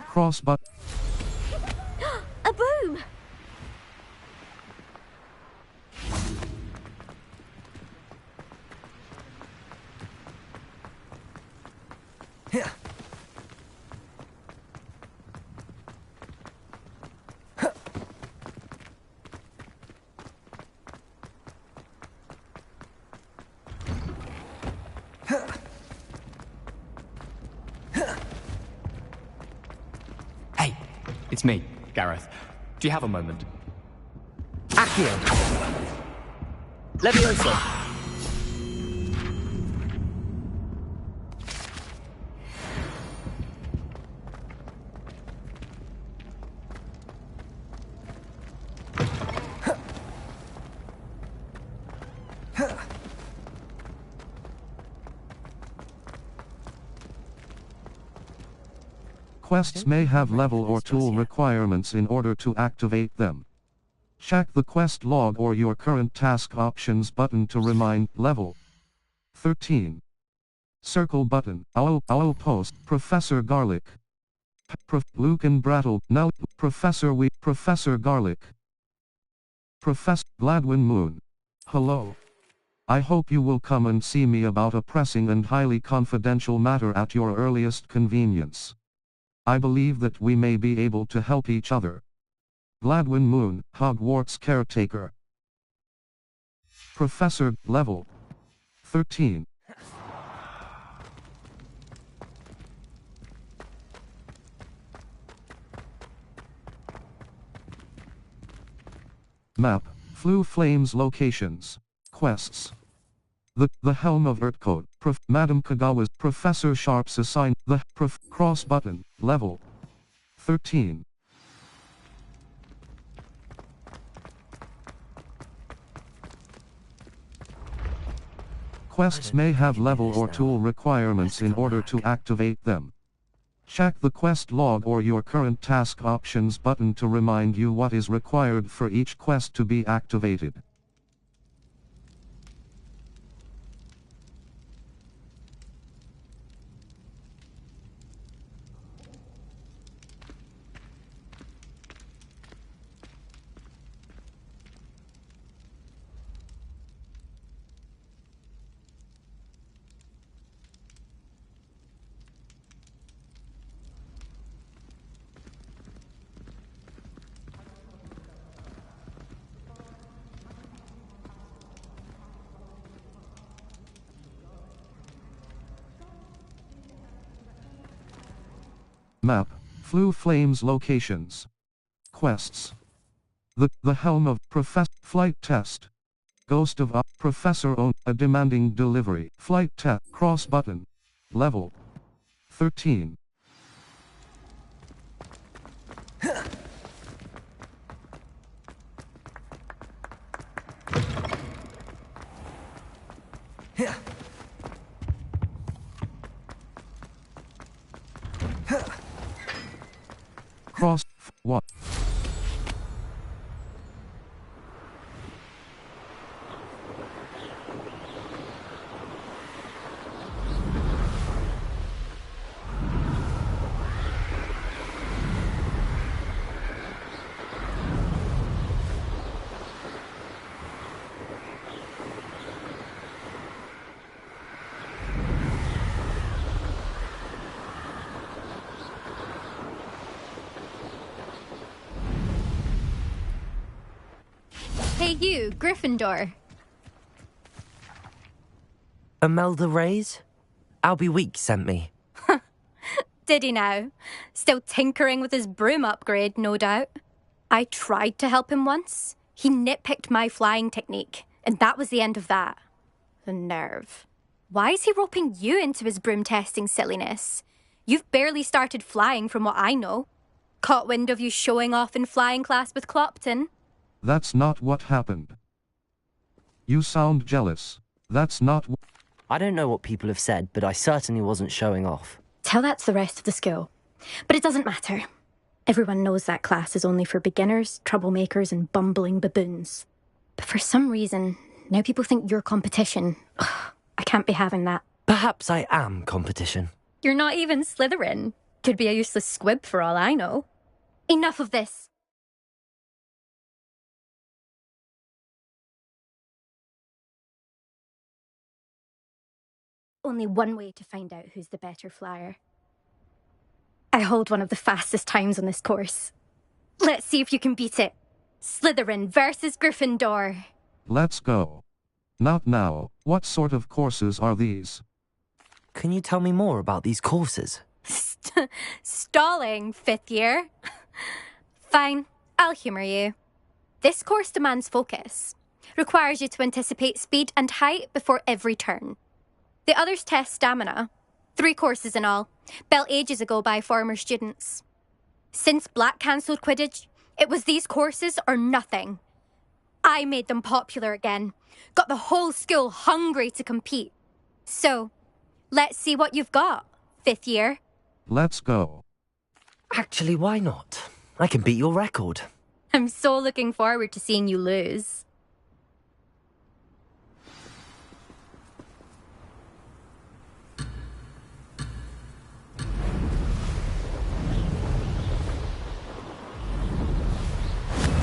Cross button. A boom! Hey, it's me, Gareth. Do you have a moment? Accio! Leviosa! Quests may have level or tool requirements in order to activate them. Check the quest log or your current task options button to remind level. 13. Circle button, owl post, Professor Garlic. Luke and Brattle, now, Professor Garlic. Professor Gladwin Moon. Hello. I hope you will come and see me about a pressing and highly confidential matter at your earliest convenience. I believe that we may be able to help each other. Gladwin Moon, Hogwarts Caretaker. Professor, level 13. Map, Flue Flames locations, quests. The Helm of Urtcote, Madame Kagawa's, Professor Sharp's assigned, the cross button, level 13. Quests may have level or tool requirements in order to activate them. Check the quest log or your current task options button to remind you what is required for each quest to be activated. Map, Flue Flames locations. Quests. The Helm of Flight Test. Ghost of Professor On, a demanding delivery. Flight Test, cross button. Level 13. Cross, what? Hey you, Gryffindor. Imelda Reyes? Albie Weeks sent me. Did he now? Still tinkering with his broom upgrade, no doubt. I tried to help him once. He nitpicked my flying technique, and that was the end of that. The nerve. Why is he roping you into his broom testing silliness? You've barely started flying from what I know. Caught wind of you showing off in flying class with Clopton. That's not what happened. You sound jealous. That's not I don't know what people have said, but I certainly wasn't showing off. Tell that to the rest of the school. But it doesn't matter. Everyone knows that class is only for beginners, troublemakers, and bumbling baboons. But for some reason, now people think you're competition. Ugh, I can't be having that. Perhaps I am competition. You're not even Slytherin. Could be a useless squib for all I know. Enough of this. Only one way to find out who's the better flyer. I hold one of the fastest times on this course. Let's see if you can beat it. Slytherin versus Gryffindor. Let's go. Not now. What sort of courses are these? Can you tell me more about these courses? Stalling, 5th year. Fine, I'll humour you. This course demands focus. Requires you to anticipate speed and height before every turn. The others test stamina. 3 courses in all, built ages ago by former students. Since Black cancelled Quidditch, it was these courses or nothing. I made them popular again, got the whole school hungry to compete. So, let's see what you've got, 5th year. Let's go. Actually, why not? I can beat your record. I'm so looking forward to seeing you lose.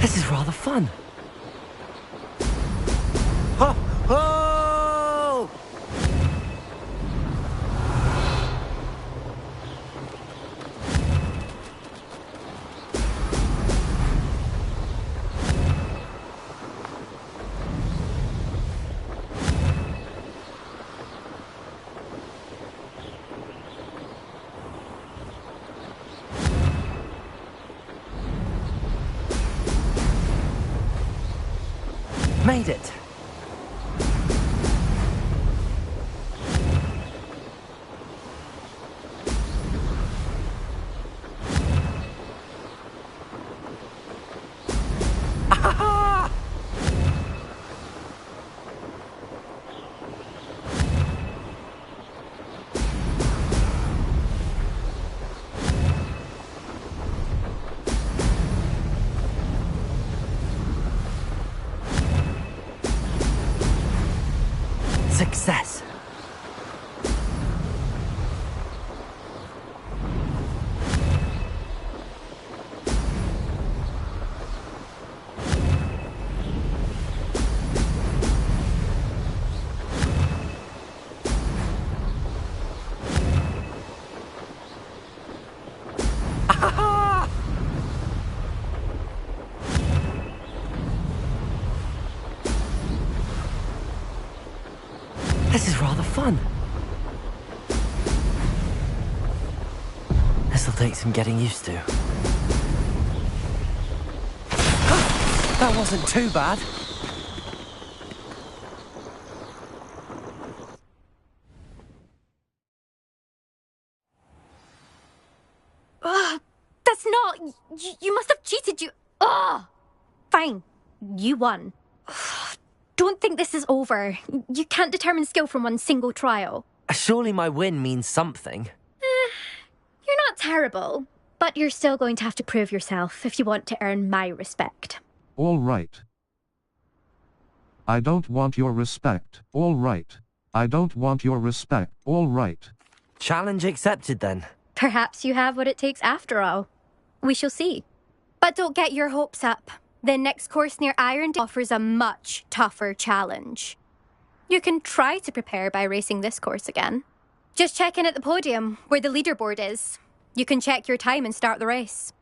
This is rather fun. Ho! Ho! Made it. Ah-ha-ha! Success. Ah-ha-ha! This is rather fun. This'll take some getting used to. That wasn't too bad. That's not... You must have cheated, you... Ugh! Fine. You won. Don't think this is over. You can't determine skill from one single trial. Surely my win means something. You're not terrible, but you're still going to have to prove yourself if you want to earn my respect. All right. I don't want your respect. All right. I don't want your respect. All right. Challenge accepted then. Perhaps you have what it takes after all. We shall see. But don't get your hopes up. The next course near Irondale offers a much tougher challenge. You can try to prepare by racing this course again. Just check in at the podium, where the leaderboard is. You can check your time and start the race.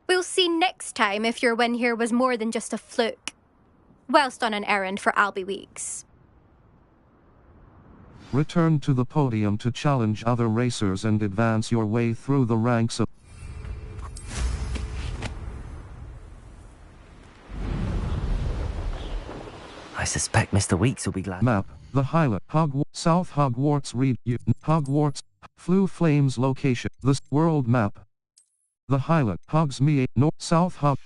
We'll see next time if your win here was more than just a fluke. whilst on an errand for Albie Weeks. Return to the podium to challenge other racers and advance your way through the ranks of... I suspect Mr. Weeks will be glad. Map, the Highland, South Hogwarts read you, Hogwarts, Flue Flames location, the world map. The Highland, Hogsmeade, North, South Hog...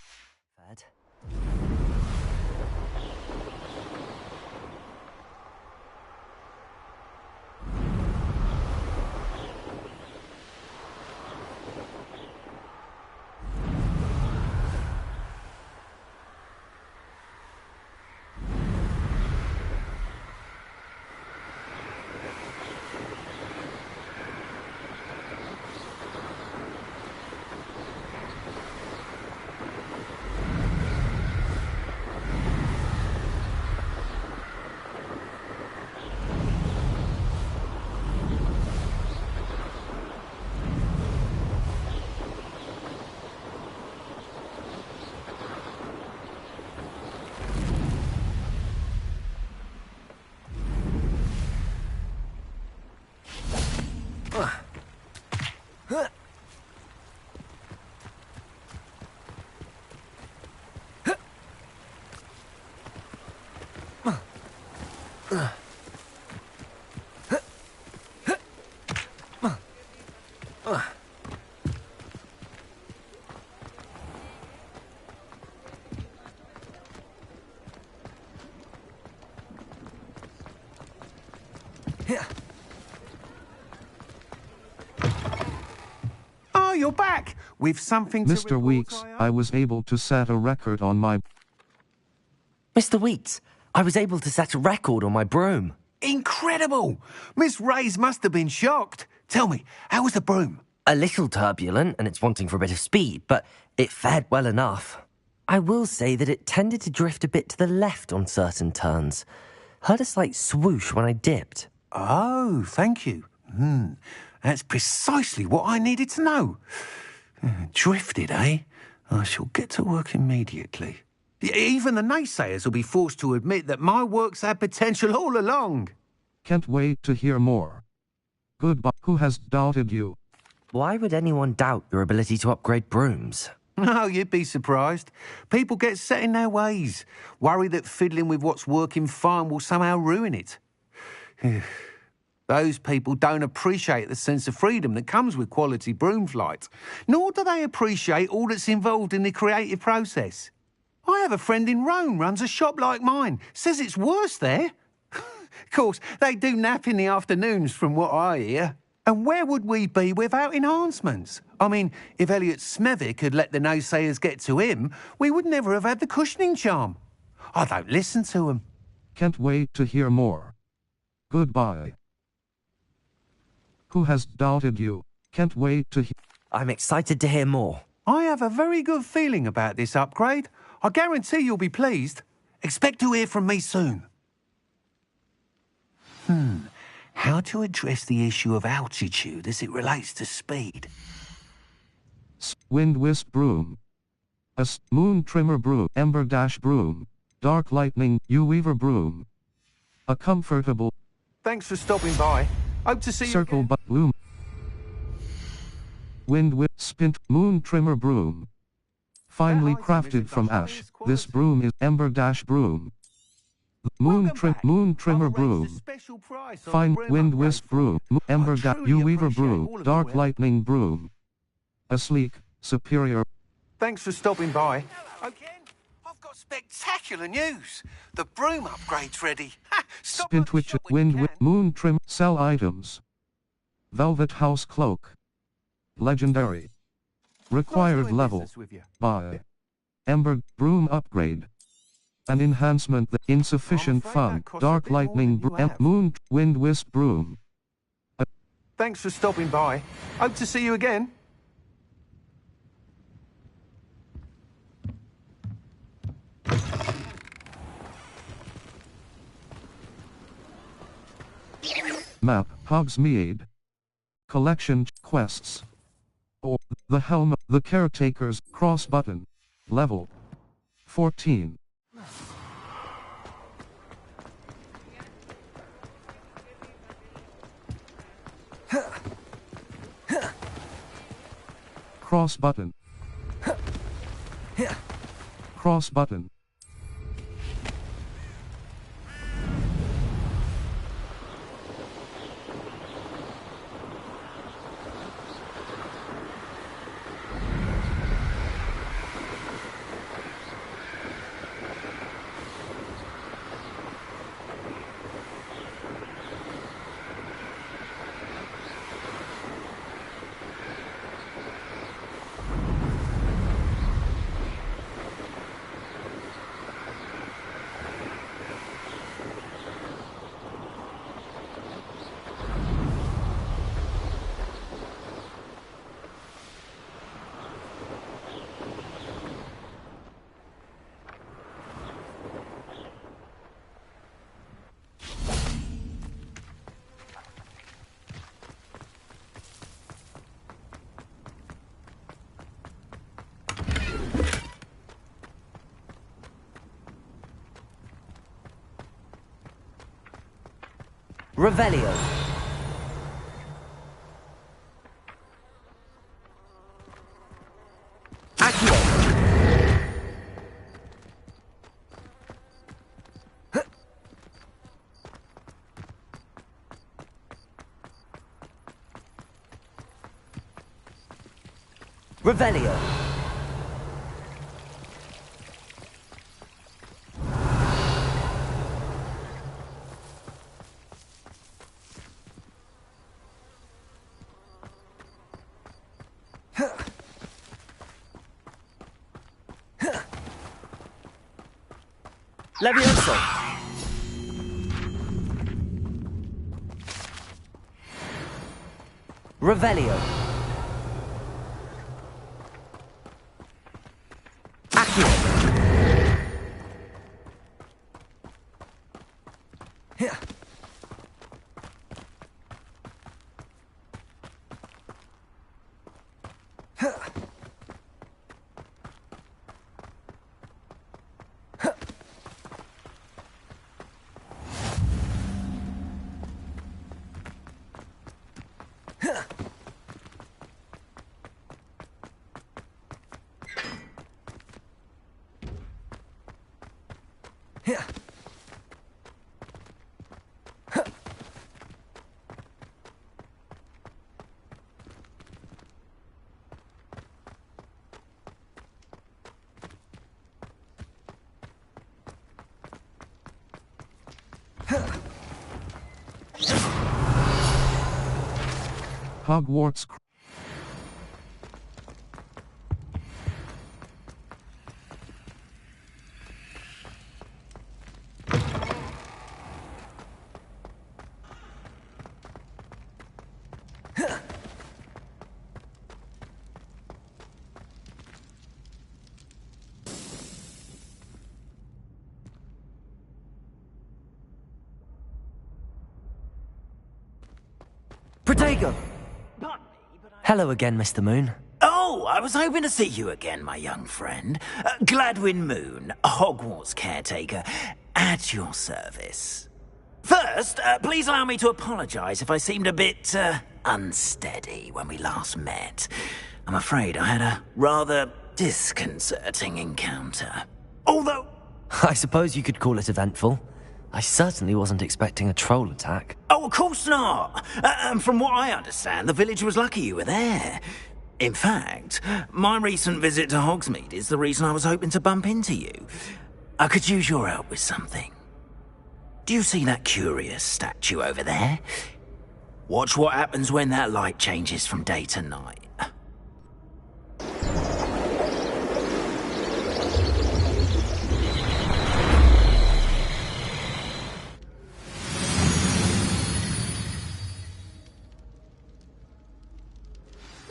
Oh, you're back! With something to Mr. Weeks, I was able to set a record on my... Mr. Weeks, I was able to set a record on my broom. Incredible! Miss Reyes must have been shocked. Tell me, how was the broom? A little turbulent, and it's wanting for a bit of speed, but it fared well enough. I will say that it tended to drift a bit to the left on certain turns. Heard a slight swoosh when I dipped. Oh, thank you. That's precisely what I needed to know. Drifted, eh? I shall get to work immediately. Even the naysayers will be forced to admit that my work's had potential all along. Can't wait to hear more. Goodbye. Who has doubted you? Why would anyone doubt your ability to upgrade brooms? No, you'd be surprised. People get set in their ways, worry that fiddling with what's working fine will somehow ruin it. Those people don't appreciate the sense of freedom that comes with quality broom flight, nor do they appreciate all that's involved in the creative process. I have a friend in Rome runs a shop like mine, says it's worse there. Of course, they do nap in the afternoons from what I hear. And where would we be without enhancements? I mean, if Elliot Smethwick had let the naysayers get to him, we would never have had the cushioning charm. I don't listen to them. Can't wait to hear more. Goodbye. Who has doubted you? Can't wait to hear... I'm excited to hear more. I have a very good feeling about this upgrade. I guarantee you'll be pleased. Expect to hear from me soon. How to address the issue of altitude as it relates to speed? Wind Wisp Broom. Moon Trimmer Broom. Ember Dash Broom. Dark Lightning Weaver Broom. A comfortable... Thanks for stopping by. Hope to see you Circle again. but Bloom. Wind Wisp Spint Moon Trimmer Broom. Finely crafted from ash, this broom is Ember Dash Broom. Moon Trimmer Broom. Fine Wind Wisp Broom. Ember Dash Weaver Broom. Dark Lightning Broom. A sleek, superior... Thanks for stopping by. Again, I've got spectacular news. The broom upgrade's ready. Spintwitch Moon Trim Sell items. Velvet House Cloak. Legendary. Required level. Buy. Ember Broom Upgrade. An enhancement that insufficient fun. Dark Lightning Moon Wind Wisp Broom. Thanks for stopping by. Hope to see you again. Map, Hogsmeade. Collection, quests. Or, the helm, the caretaker's, cross button. Level. 14. Cross button. Cross button. Revelio. Accio. Revelio. Levioso. Revelio. Accio. Hogwarts. Protego. Hello again, Mr. Moon. Oh, I was hoping to see you again, my young friend. Gladwin Moon, Hogwarts caretaker, at your service. First, please allow me to apologize if I seemed a bit, unsteady when we last met. I'm afraid I had a rather disconcerting encounter. Although... I suppose you could call it eventful. I certainly wasn't expecting a troll attack. Oh, of course not. And from what I understand, the village was lucky you were there. In fact, my recent visit to Hogsmeade is the reason I was hoping to bump into you. I could use your help with something. Do you see that curious statue over there? Watch what happens when that light changes from day to night.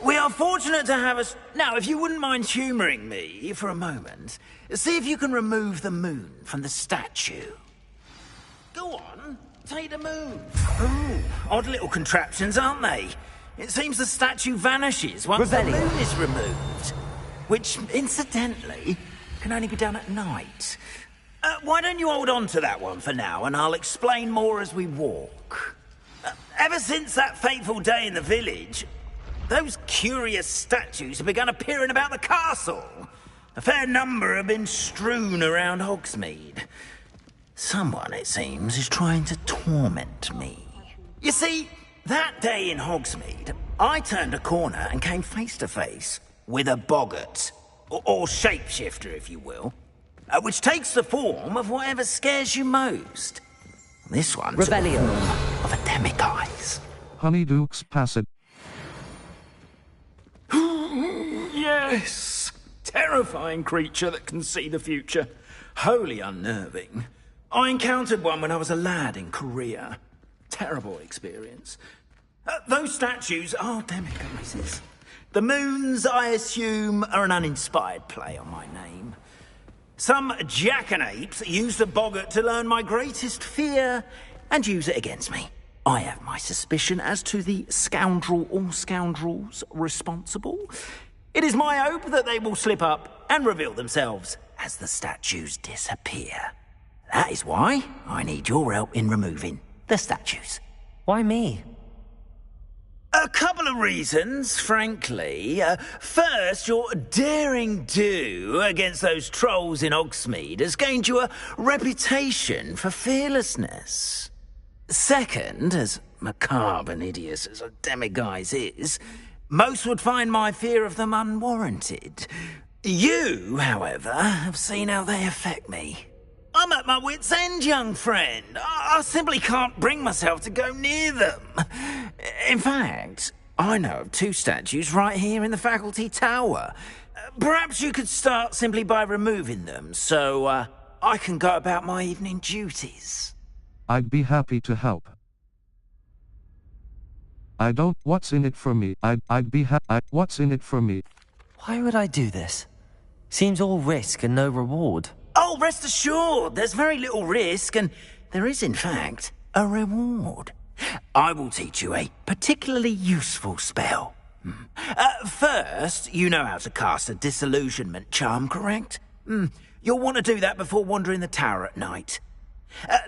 We are fortunate to have us... Now, if you wouldn't mind humouring me for a moment, see if you can remove the moon from the statue. Go on, take the moon. Ooh, odd little contraptions, aren't they? It seems the statue vanishes once the moon is removed. Which, incidentally, can only be done at night. Why don't you hold on to that one for now, and I'll explain more as we walk. Ever since that fateful day in the village, those curious statues have begun appearing about the castle. A fair number have been strewn around Hogsmeade. Someone, it seems, is trying to torment me. You see, that day in Hogsmeade, I turned a corner and came face to face with a boggart, or shapeshifter, if you will, which takes the form of whatever scares you most. This one took the form of a demiguise. Honeyduke's Passage. Yes! Terrifying creature that can see the future. Wholly unnerving. I encountered one when I was a lad in Korea. Terrible experience. Those statues are demiguises. The moons, I assume, are an uninspired play on my name. Some jackanapes used a boggart to learn my greatest fear and use it against me. I have my suspicion as to the scoundrel or scoundrels responsible. It is my hope that they will slip up and reveal themselves as the statues disappear. That is why I need your help in removing the statues. Why me? A couple of reasons, frankly. First, your daring do against those trolls in Hogsmeade has gained you a reputation for fearlessness. Second, as macabre and hideous as a demiguise is, most would find my fear of them unwarranted. You, however, have seen how they affect me. I'm at my wit's end, young friend. I simply can't bring myself to go near them. In fact, I know of 2 statues right here in the faculty tower. Perhaps you could start simply by removing them, so I can go about my evening duties. I'd be happy to help. I don't. What's in it for me? What's in it for me? Why would I do this? Seems all risk and no reward. Oh, rest assured, there's very little risk, and there is, in fact, a reward. I will teach you a particularly useful spell. First, you know how to cast a disillusionment charm, correct? You'll want to do that before wandering the tower at night.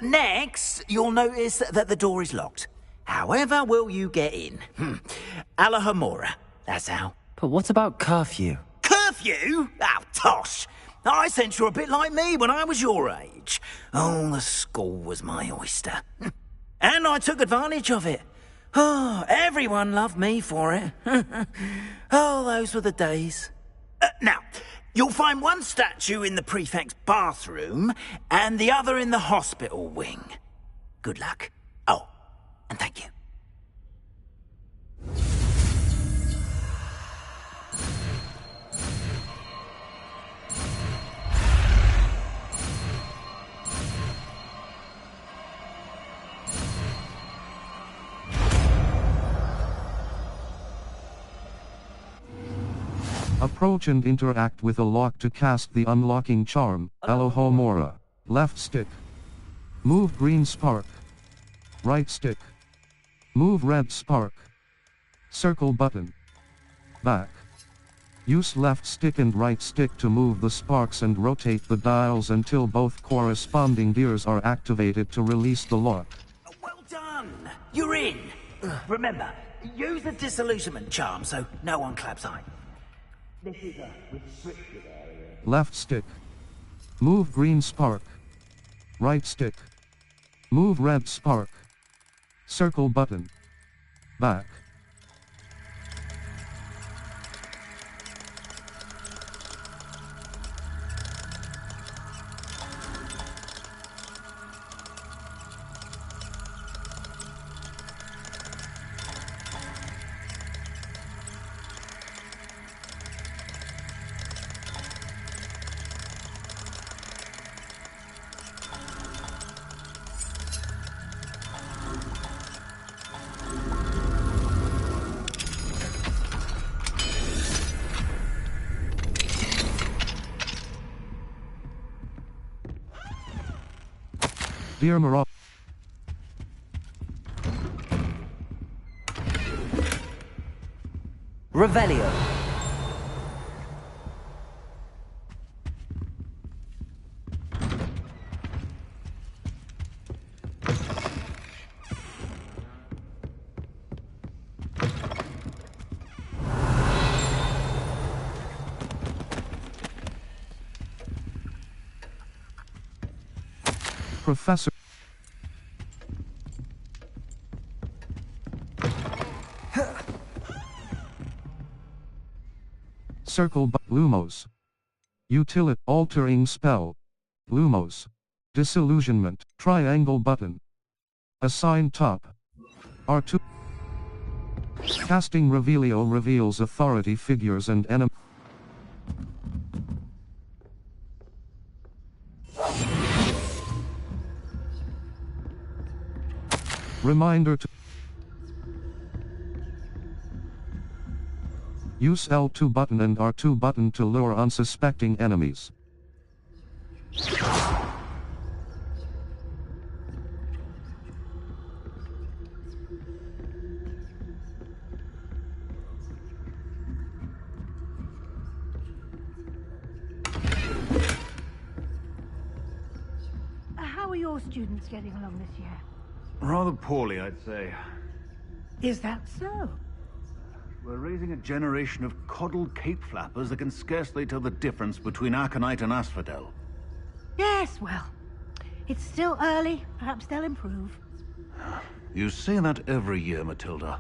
Next, you'll notice that the door is locked. However will you get in? Alahomora, that's how. But what about curfew? Curfew? Oh, tosh! I sense you're a bit like me when I was your age. Oh, the school was my oyster. And I took advantage of it. Oh, everyone loved me for it. Oh, those were the days. Now, you'll find one statue in the prefect's bathroom and the other in the hospital wing. Good luck. Oh, and thank you. Approach and interact with a lock to cast the unlocking charm, Alohomora. Left stick. Move green spark. Right stick. Move red spark. Circle button. Back. Use left stick and right stick to move the sparks and rotate the dials until both corresponding gears are activated to release the lock. Well done! You're in! Remember, use the disillusionment charm so no one claps eye. This is a restricted area. Left stick. Move green spark. Right stick. Move red spark. Circle button. Back. Dear Mara. Revelio. Professor. Circle Lumos. Utility altering spell. Lumos. Disillusionment. Triangle button. Assign top. R2. Casting Revelio reveals authority figures and enemy. Reminder to use L2 button and R2 button to lure unsuspecting enemies. How are your students getting along this year? Rather poorly, I'd say. Is that so? We're raising a generation of coddled cape flappers that can scarcely tell the difference between aconite and asphodel. Yes, well, it's still early. Perhaps they'll improve. You say that every year, Matilda.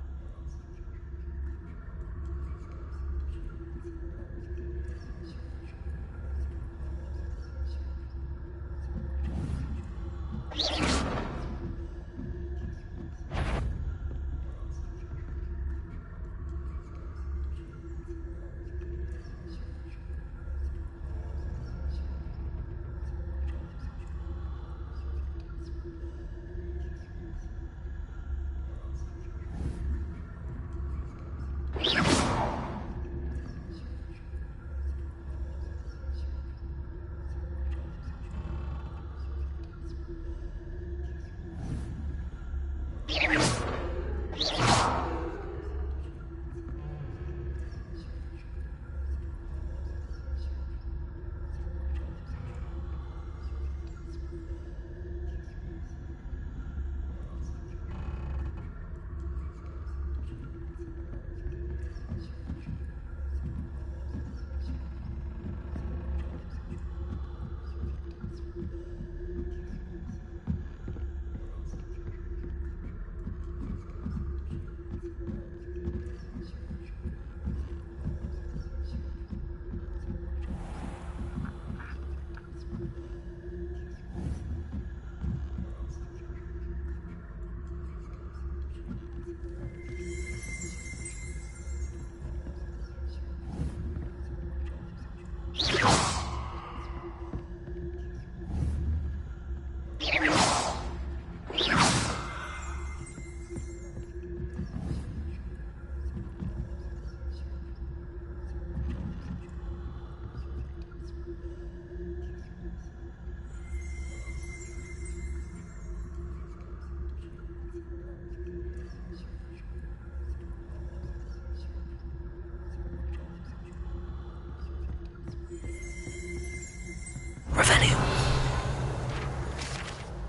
Revelio.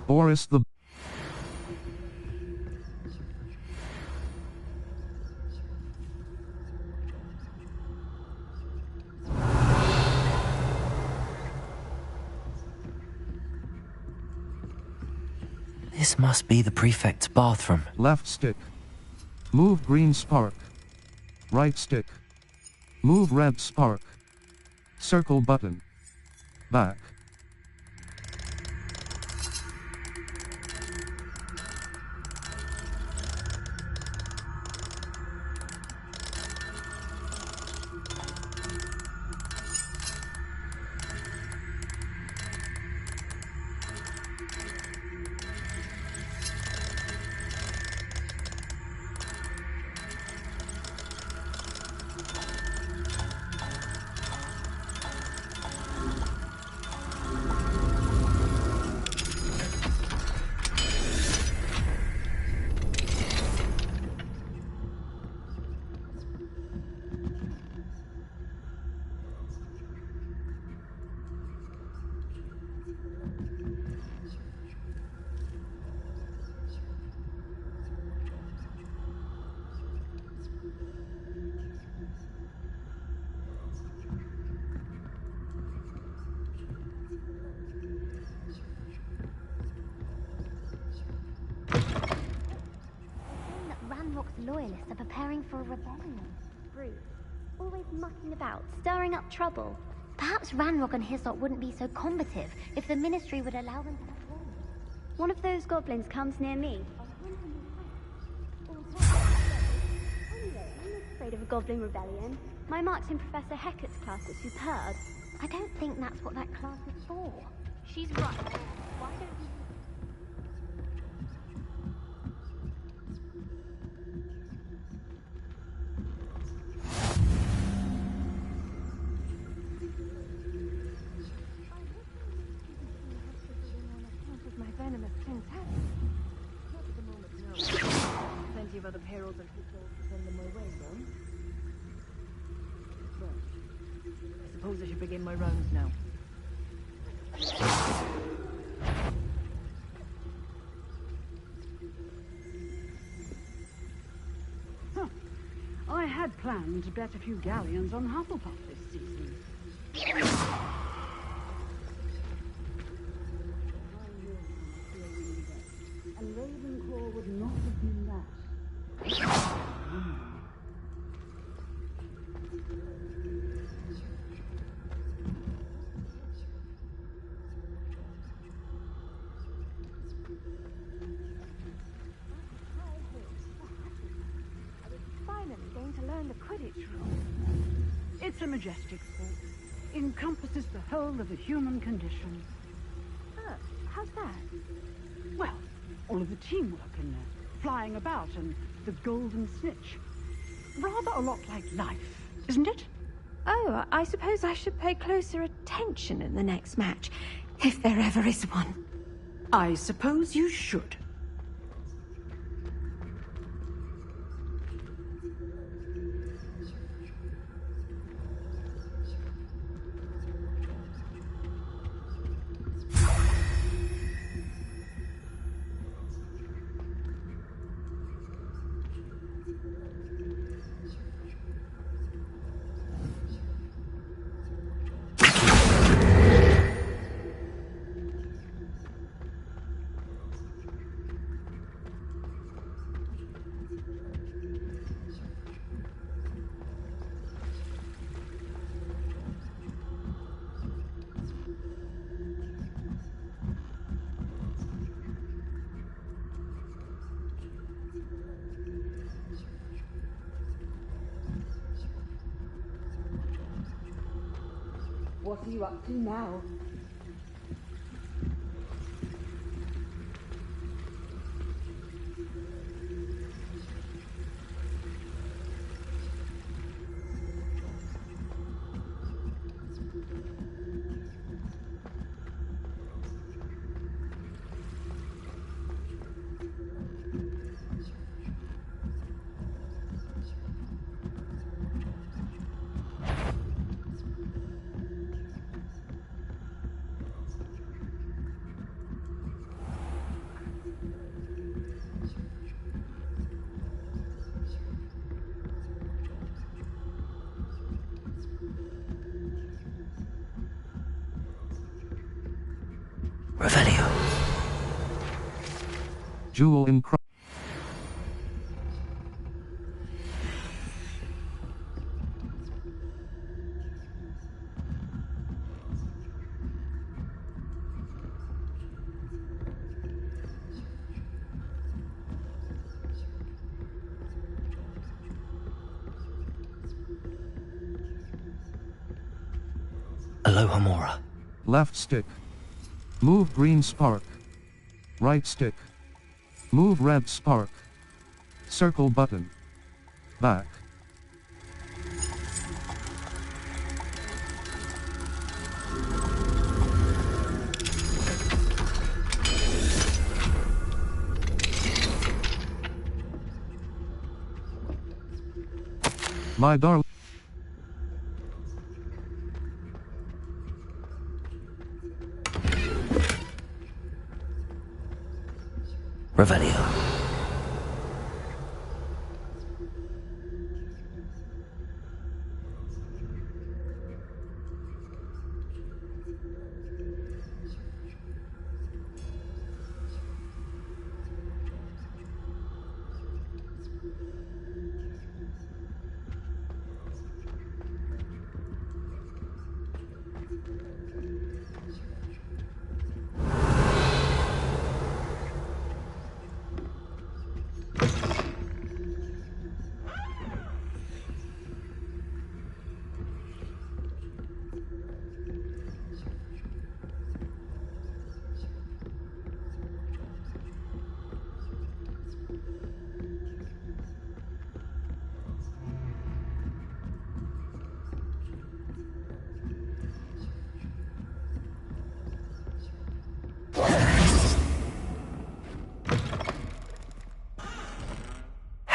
Boris the This must be the prefect's bathroom. left stick. Move green spark. Right stick. Move red spark. Circle button. Back. loyalists are preparing for a rebellion. Rude. Always mucking about, stirring up trouble. Perhaps Ranrock and his lot wouldn't be so combative if the Ministry would allow them to perform. One of those goblins comes near me. Anyway, I'm not afraid of a goblin rebellion. My marks in Professor Hecat's class are superb. I don't think that's what that class is for. She's right. Why don't you... My venomous tentacles. Not at the moment, no. Plenty of other perils and pitfalls to send them my way, though. Well, I suppose I should begin my rounds now. Huh. I had planned to bet a few galleons on Hufflepuff this season. And Ravenclaw would not have been that. Finally going to learn the Quidditch rule. It's a majestic sport. Encompasses the whole of the human condition. How's that? Well, all of the teamwork in there, flying about, and the golden snitch. Rather a lot like life, isn't it? Oh, I suppose I should pay closer attention in the next match, if there ever is one. I suppose you should. What are you up to now? Revelio. Jewel in Crown. Aloha Mora. Left stick. Move green spark. Right stick. Move red spark. Circle button. Back. My darling. Revelio.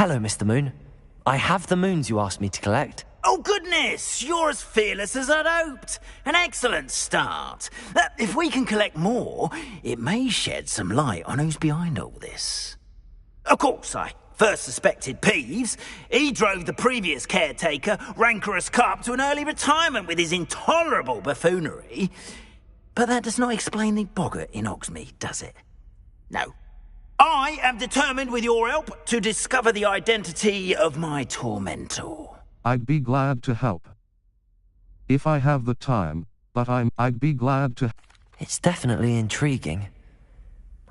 Hello, Mr. Moon. I have the moons you asked me to collect. Oh, goodness! You're as fearless as I'd hoped. An excellent start. If we can collect more, it may shed some light on who's behind all this. Of course, I first suspected Peeves. He drove the previous caretaker, Rancorous Carp, to an early retirement with his intolerable buffoonery. But that does not explain the boggart in Hogsmeade, does it? No. I am determined, with your help, to discover the identity of my tormentor. I'd be glad to help. If I have the time, but I'd be glad to... It's definitely intriguing.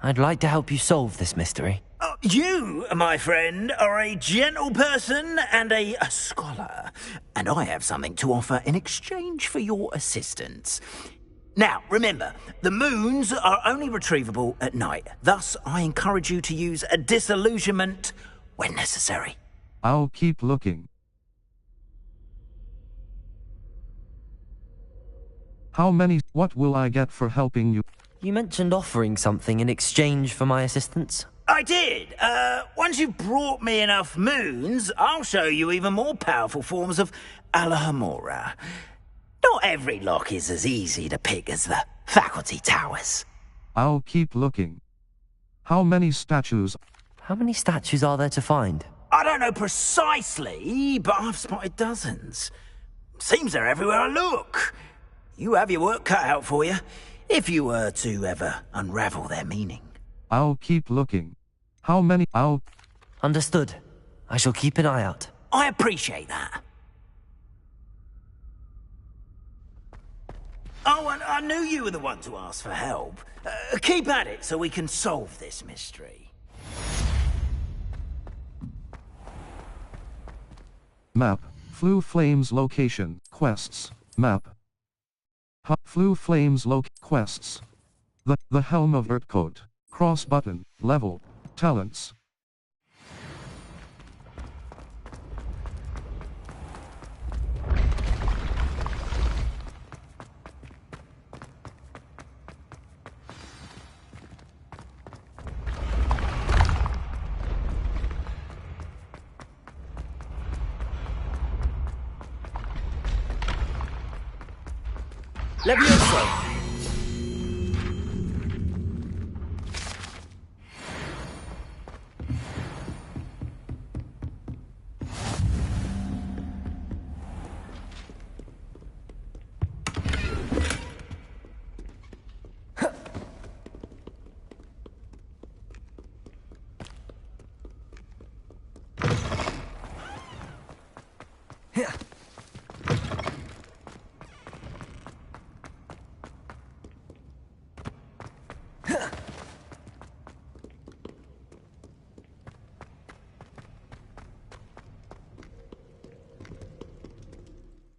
I'd like to help you solve this mystery. You, my friend, are a gentle person and a scholar, and I have something to offer in exchange for your assistance. Now, remember, the moons are only retrievable at night. Thus, I encourage you to use a disillusionment when necessary. I'll keep looking. What will I get for helping you? You mentioned offering something in exchange for my assistance. I did. Once you've brought me enough moons, I'll show you even more powerful forms of Alohomora. Not every lock is as easy to pick as the faculty towers. I'll keep looking. How many statues? How many statues are there to find? I don't know precisely, but I've spotted dozens. Seems they're everywhere I look. You have your work cut out for you, if you were to ever unravel their meaning. I'll keep looking. How many? Understood. I shall keep an eye out. I appreciate that. Oh, and I knew you were the one to ask for help. Keep at it so we can solve this mystery. Map. Flue Flames location. Quests. Map. Flue Flames quests. The Helm of Urtcote. Cross button. Level. Talents. Levioso.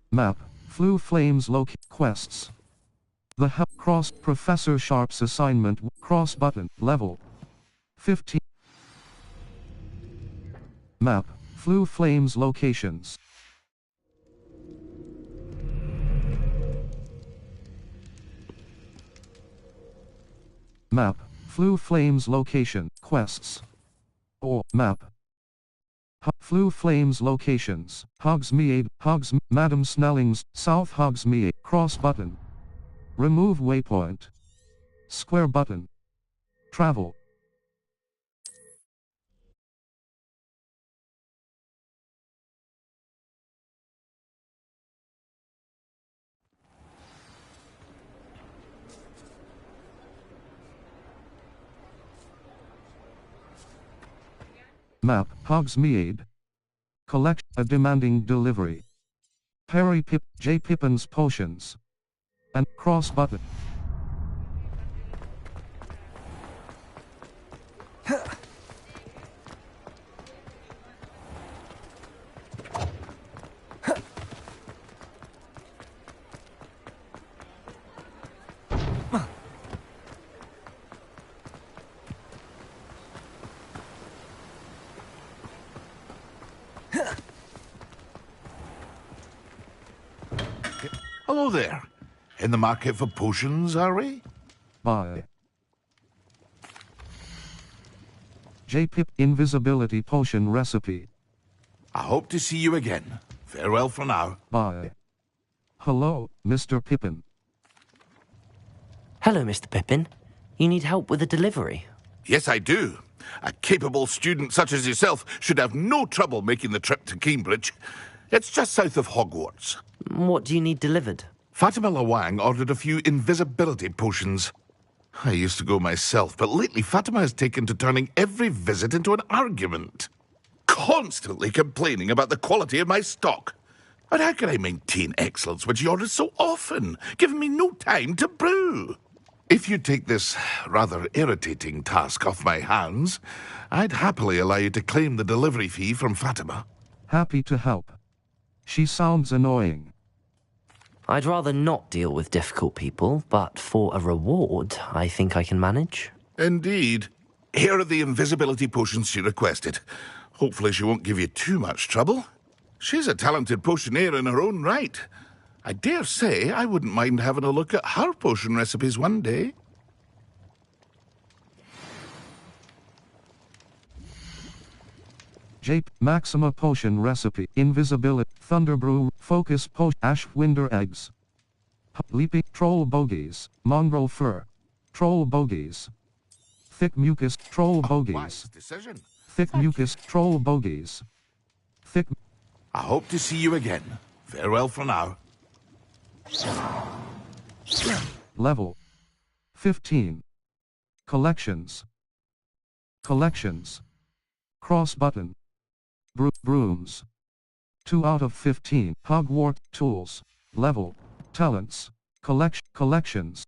Map. Flue Flames quests. The cross Professor Sharp's assignment. Cross button. Level. 15. Map. Flue Flames locations. Map. Flue Flames location. Quests. Or map. Flue Flames locations. Hogsmeade, Madam Snelling's, South Hogsmeade, cross button. Remove waypoint. Square button. Travel. Map. Hogsmeade. Collect a demanding delivery. Perry J. Pippin's potions. And cross button. Hello there. In the market for potions, are we? Bye. J-Pip Invisibility Potion Recipe. I hope to see you again. Farewell for now. Bye. Hello, Mr. Pippin. Hello, Mr. Pippin. You need help with a delivery? Yes, I do. A capable student such as yourself should have no trouble making the trip to Cambridge. It's just south of Hogwarts. What do you need delivered? Fatima Lawang ordered a few invisibility potions. I used to go myself, but lately Fatima has taken to turning every visit into an argument. Constantly complaining about the quality of my stock. And how can I maintain excellence when she orders so often, giving me no time to brew? If you take this rather irritating task off my hands, I'd happily allow you to claim the delivery fee from Fatima. Happy to help. She sounds annoying. I'd rather not deal with difficult people, but for a reward, I think I can manage. Indeed. Here are the invisibility potions she requested. Hopefully she won't give you too much trouble. She's a talented potioneer in her own right. I dare say I wouldn't mind having a look at her potion recipes one day. Jape Maxima Potion Recipe. Invisibility. Thunderbrew. Focus Potion. Ashwinder Eggs. Leaping. Troll Bogies. Mongrel Fur. Troll Bogies. Thick Mucus. Troll Bogies. Thick Mucus. Troll Bogies. Thick. I hope to see you again. Farewell for now. Level 15. Collections. Collections. Cross button. Brooms. 2 out of 15. Hogwarts tools. Level. Talents. Collections.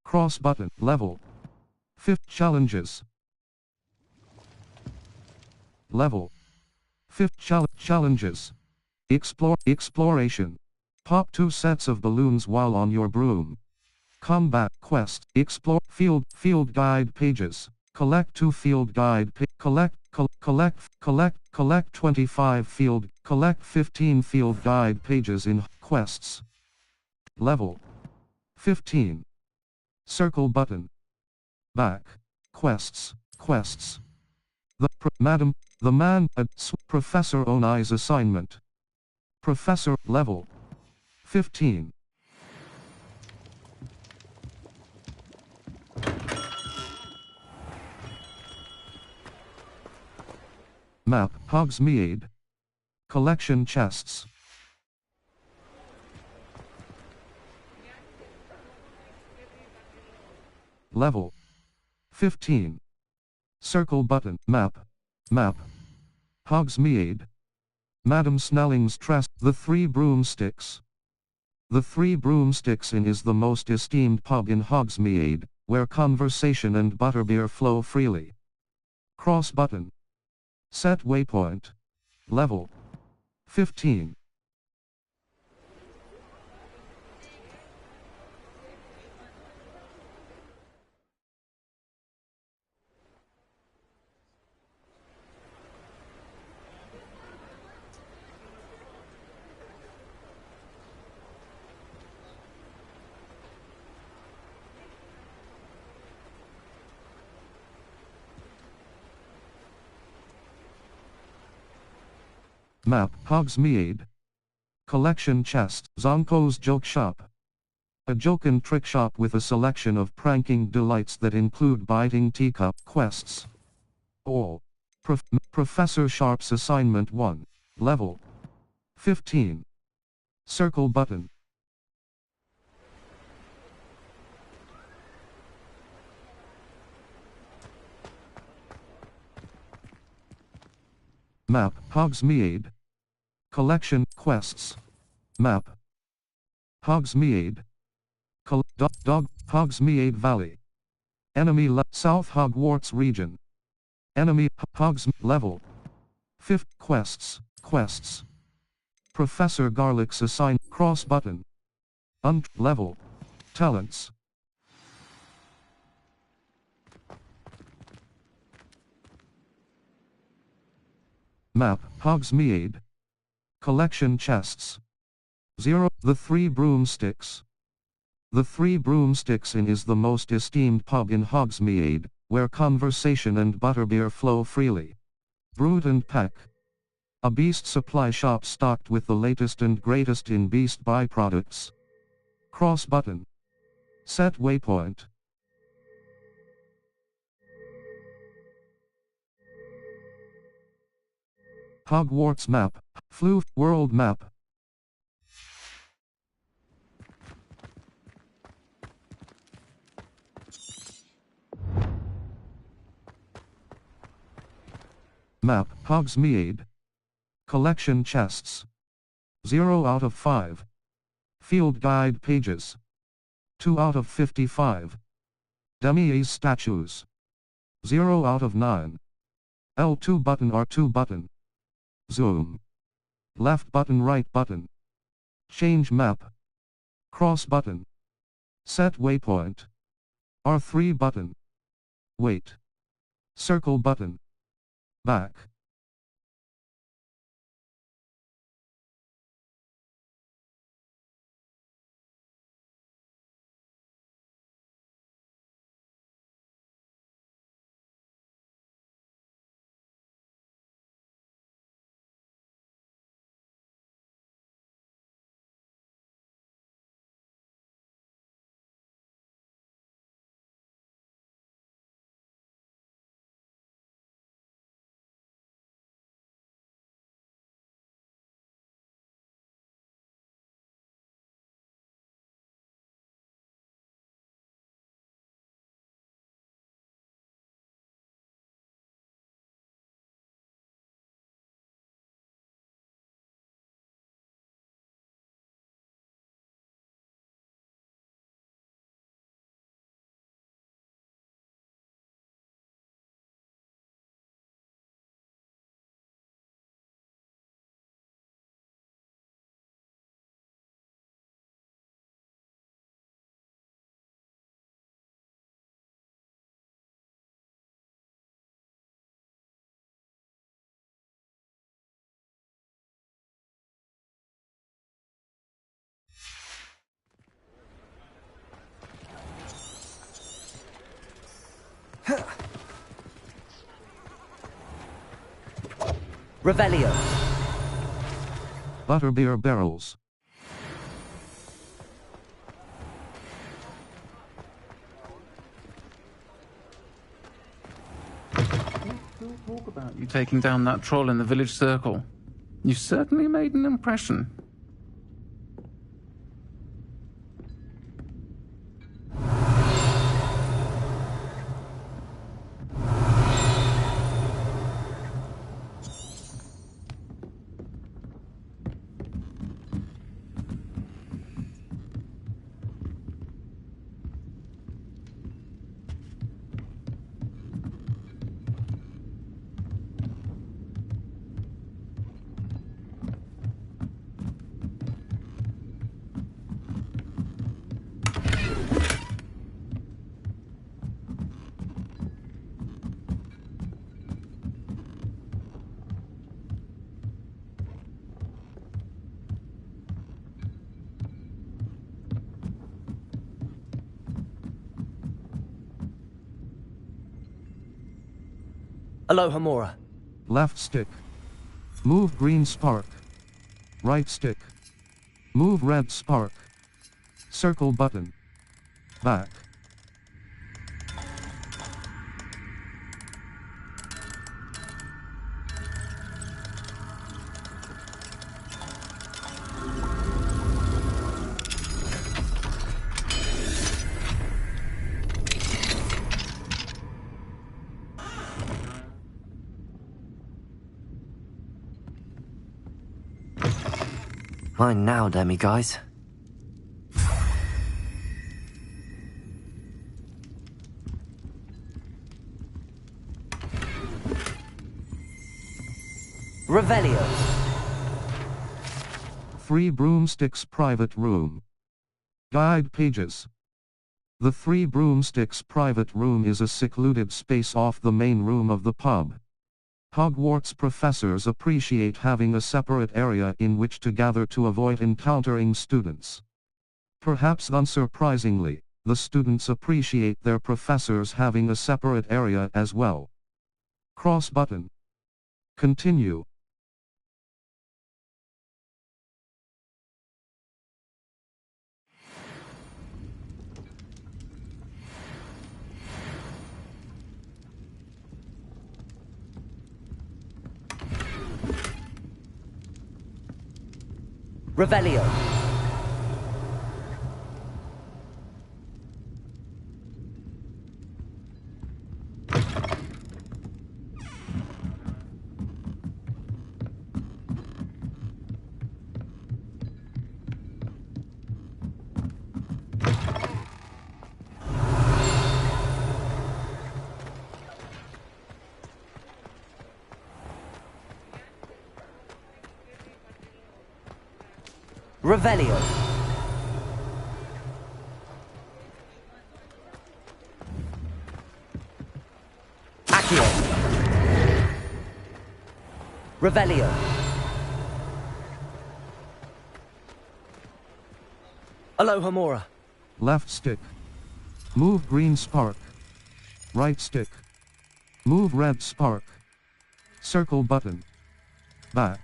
Cross button. Level. 5 challenges. Level. 5 challenges. Exploration. Pop 2 sets of balloons while on your broom. Combat quest. Explore field guide pages. Collect 2 field guide collect 25 collect 15 field guide pages in quests. Level 15. Circle button. Back. Quests. The man at Professor Onai's assignment. Professor level 15. Map Hogsmeade. Collection chests. Level 15. Circle button. Map. Hogsmeade. Madam Snelling's Trust. The Three Broomsticks. The Three Broomsticks Inn is the most esteemed pub in Hogsmeade, where conversation and butterbeer flow freely. Cross button. Set waypoint. Level 15. Map Hogsmeade. Collection chest. Zonko's Joke Shop. A joke and trick shop with a selection of pranking delights that include biting teacup quests. All. Professor Sharp's Assignment 1. Level 15. Circle button. Map Hogsmeade. Collection quests. Map Hogsmeade. Hogsmeade Valley. Enemy South Hogwarts region. Enemy Hogs level 5th quests. Professor Garlick's assign cross button. Level talents. Map Hogsmeade. Collection chests. 0. The Three Broomsticks. The Three Broomsticks Inn is the most esteemed pub in Hogsmeade, where conversation and butterbeer flow freely. Brood and Peck. A beast supply shop stocked with the latest and greatest in beast byproducts. Cross button. Set waypoint. Hogwarts map. Floof world map. Map, Hogsmeade. Collection chests. 0 out of 5. Field guide pages. 2 out of 55. Demi-Ace statues. 0 out of 9. L2 button R2 button. Zoom. Left button right button. Change map. Cross button. Set waypoint. R3 button. Wait. Circle button. Back. Revelio. Butterbeer barrels. Talk about you taking down that troll in the village circle. You certainly made an impression. Aloha Mora. Left stick. Move green spark. Right stick. Move red spark. Circle button. Back. Mine now, demi-guys. Revelio. 3 Broomsticks private room. Guide pages. The 3 Broomsticks private room is a secluded space off the main room of the pub. Hogwarts professors appreciate having a separate area in which to gather to avoid encountering students. Perhaps unsurprisingly, The students appreciate their professors having a separate area as well. Cross button. Continue. Revelio. Revelio. Accio. Revelio. Alohomora. Left stick. Move green spark. Right stick. Move red spark. Circle button. Back.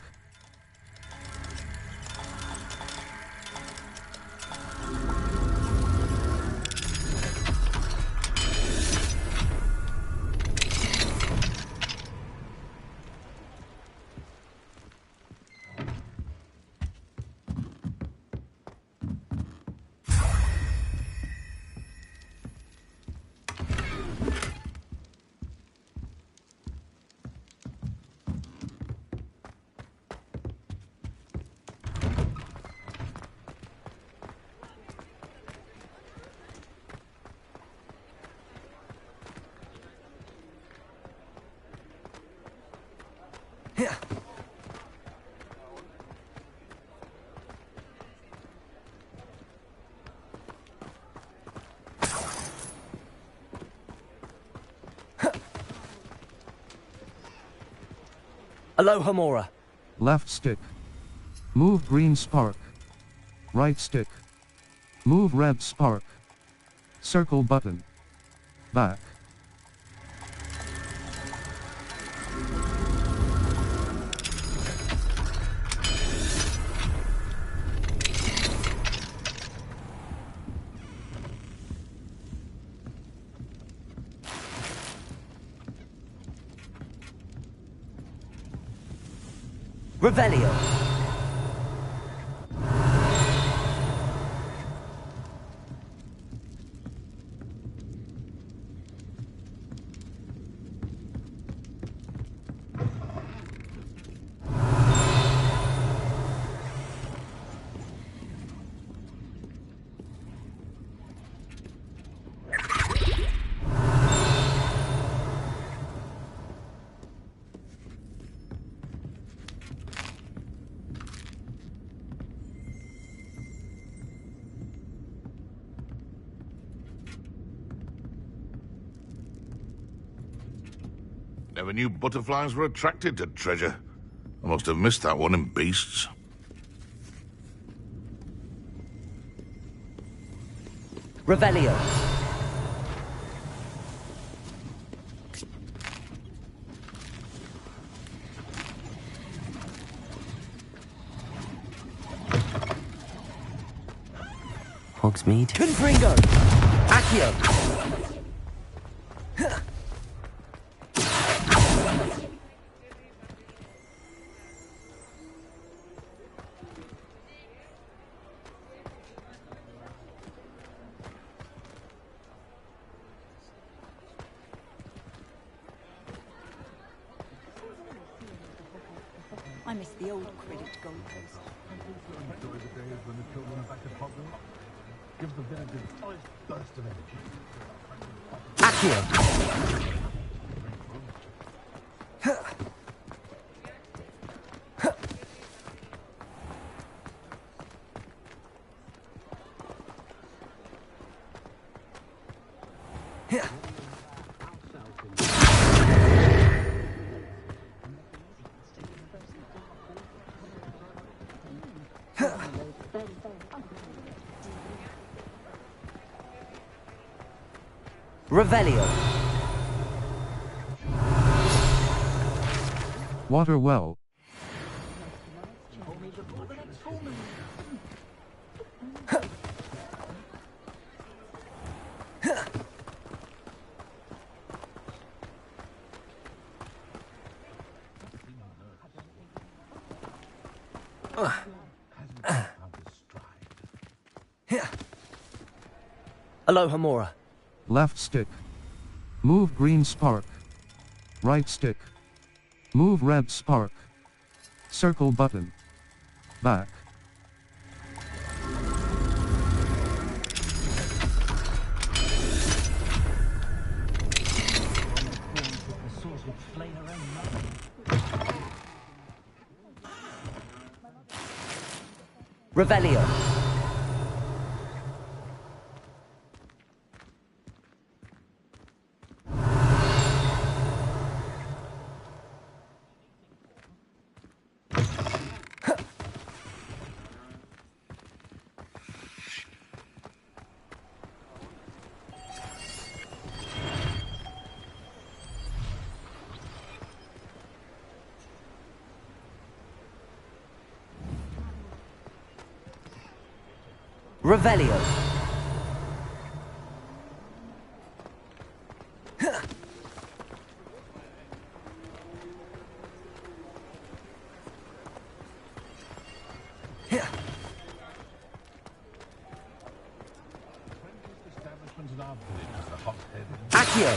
Alohomora. Left stick. Move green spark. Right stick. Move red spark. Circle button. Back. Revelio. Never knew butterflies were attracted to treasure. I must have missed that one in Beasts. Revelio. Hogsmeade. Confringo. Accio. I miss the old Quidditch goalpost. Gives the village a solid burst of energy. Accio. Revelio. Water well. Aloha Mora. Left stick. Move green spark. Right stick. Move red spark. Circle button. Back. Revelio. Revelio. Accio.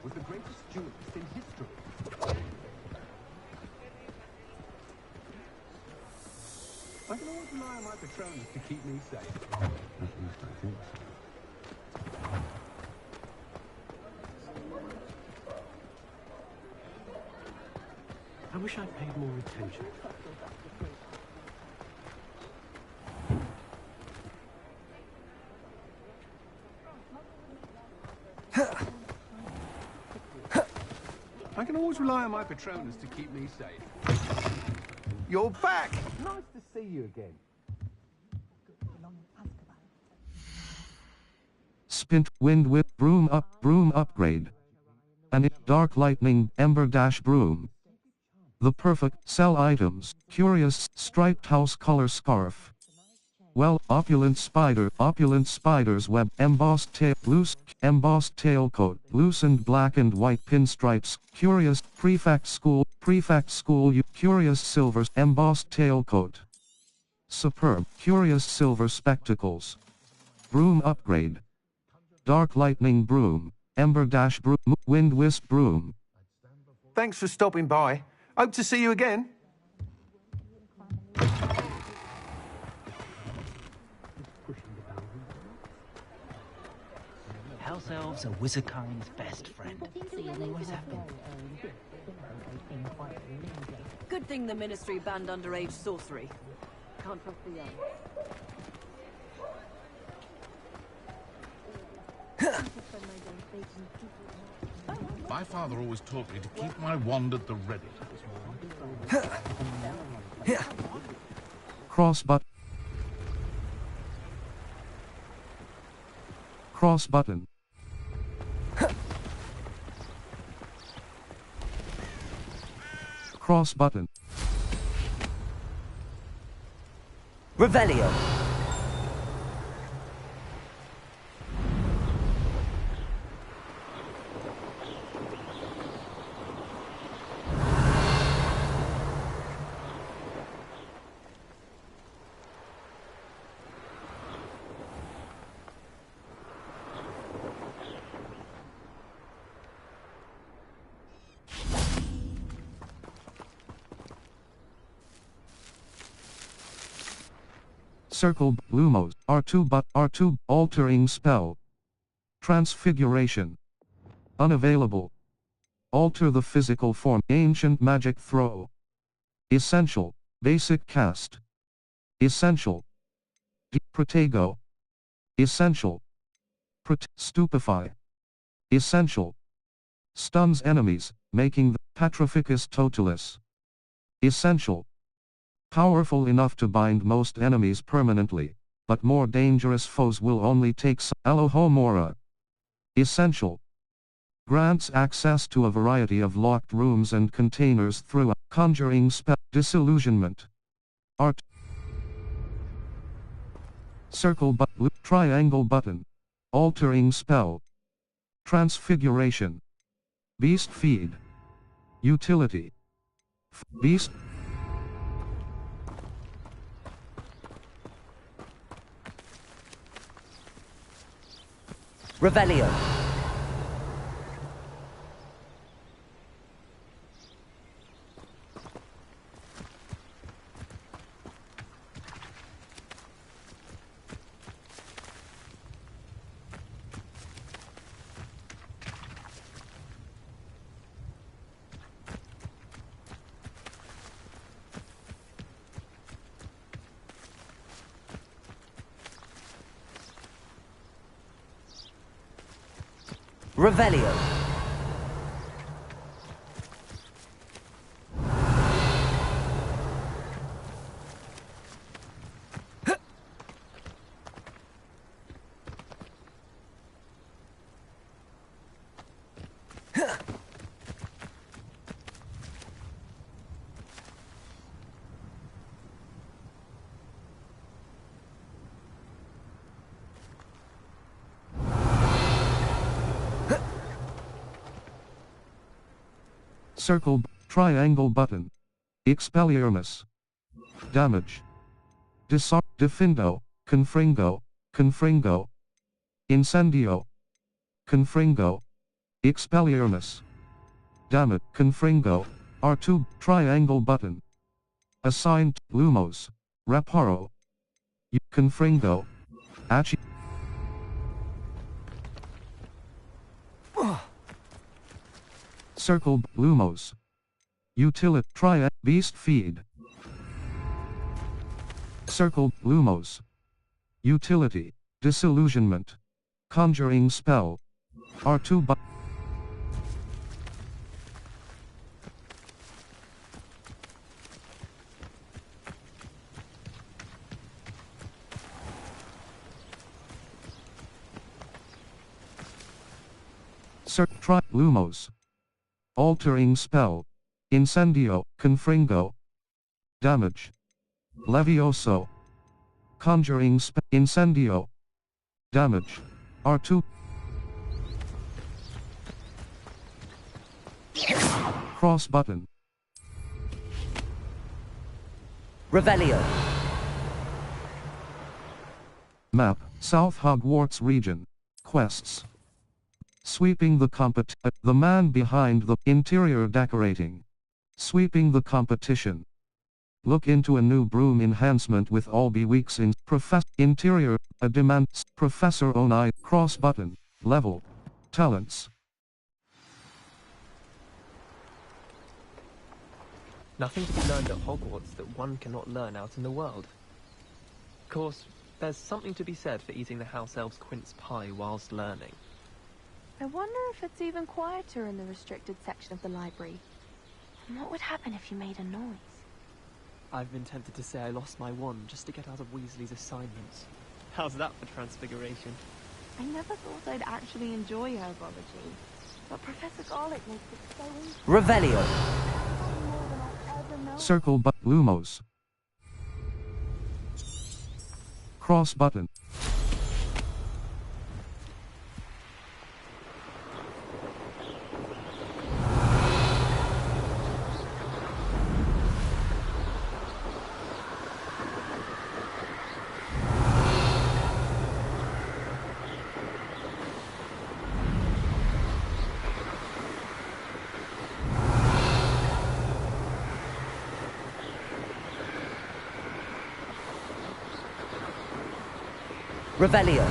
Was the greatest duelist in history. I can always rely on my Patronus to keep me safe. At least I think so. I wish I'd paid more attention. I can always rely on my Patronus to keep me safe. You're back! Nice to see you again. Spint, wind whip, broom upgrade. And dark lightning, ember dash broom. The perfect, sell items, curious, striped house color scarf. Well, opulent spider's web, embossed tail coat, loosened black and white pinstripes, curious, prefect school, curious silvers, embossed tail coat. Superb, curious silver spectacles. Broom upgrade. Dark lightning broom, ember dash broom, wind wisp broom. Thanks for stopping by. Hope to see you again. House elves are Wizardkind's best friend. They always have been. Good thing the Ministry banned underage sorcery. Can't trust the young. My father always taught me to keep my wand at the ready. Cross button. Cross button. Cross button. Revelio. Circle Lumos, R2 altering spell. Transfiguration. Unavailable. Alter the physical form, ancient magic throw. Essential, basic cast. Essential. Protego. Essential. Stupefy. Essential. Stuns enemies, making the Patrificus Totalis. Essential. Powerful enough to bind most enemies permanently, but more dangerous foes will only take Alohomora. Essential. Grants access to a variety of locked rooms and containers through a conjuring spell. Disillusionment. Art. Circle button. Triangle button. Altering spell. Transfiguration. Beast feed. Utility. Beast. Revelio. Revelio. Circle, triangle button. Expelliarmus. Damage. Defindo, Confringo, Confringo. Incendio. Confringo. Expelliarmus. Damage, Confringo. R2, triangle button. Assigned, Lumos. Reparo. Confringo. Achi. Circle, Lumos. Utility, beast feed. Circle, Lumos. Utility, disillusionment. Conjuring spell. R2 but. Try, Lumos. Altering spell. Incendio, Confringo. Damage. Levioso. Conjuring spell. Incendio. Damage. R2. Cross button. Revelio. Map, South Hogwarts region. Quests. Sweeping the man behind the interior decorating. Sweeping the competition. Look into a new broom enhancement with all be weeks in interior, a demand, Professor Onai, cross button, level, talents. Nothing to be learned at Hogwarts that one cannot learn out in the world. Of course, there's something to be said for eating the house elf's quince pie whilst learning. I wonder if it's even quieter in the restricted section of the library. And what would happen if you made a noise? I've been tempted to say I lost my wand just to get out of Weasley's assignments. How's that for transfiguration? I never thought I'd actually enjoy herbology, but Professor Garlick makes it so interesting. Revelio. Circle but Lumos. Cross button. Revelio.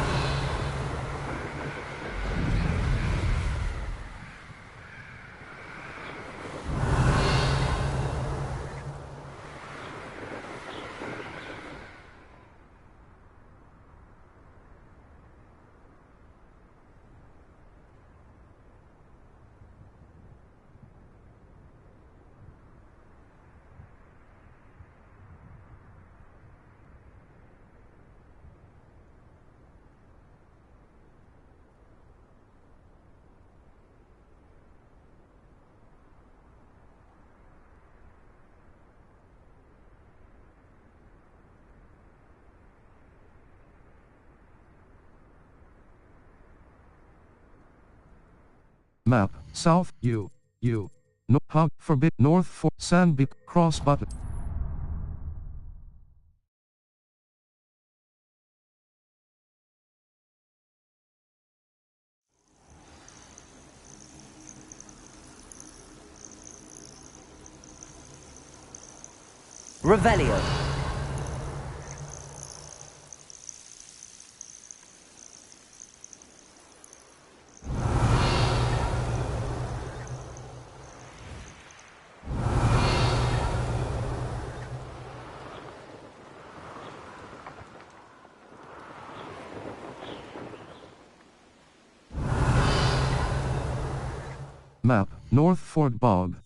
Map, south, no, hug, forbid, north, for, sandbeak, cross button. Revelio. Map, North Ford Bog.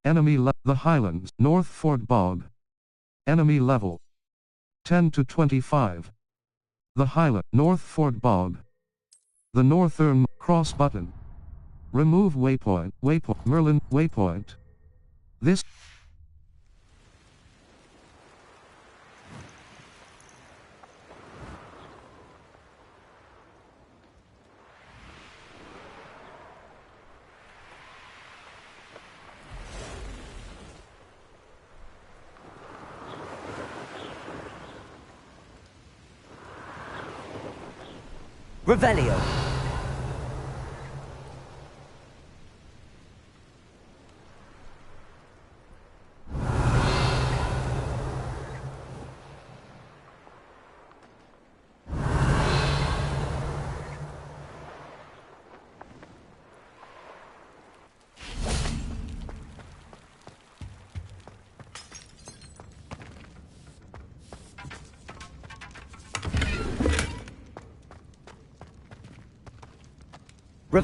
Enemy the Highlands, North Ford Bog. Enemy level 10 to 25. The Highland, North Ford Bog. The Northern, cross button. Remove waypoint, Merlin, waypoint. This Revelio.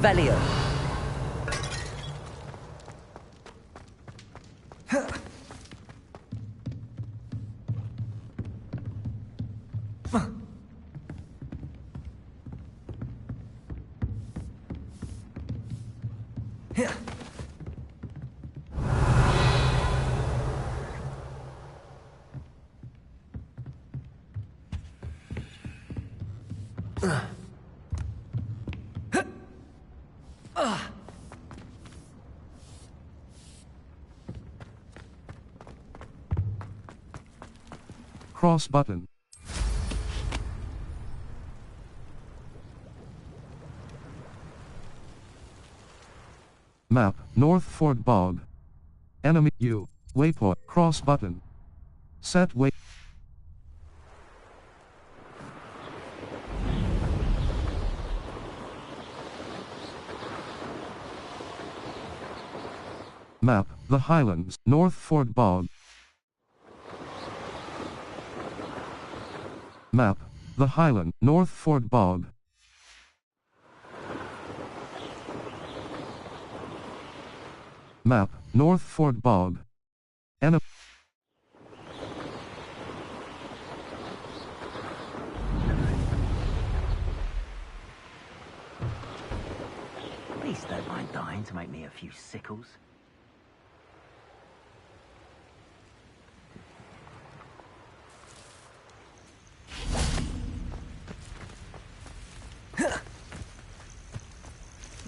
Revelio. cross button. Map, North Ford Bog. Enemy waypoint, cross button. Set way. Map, the Highlands, North Ford Bog. Map, the Highland, North Ford Bog. Map, North Ford Bog. Enemy. Please don't mind dying to make me a few sickles.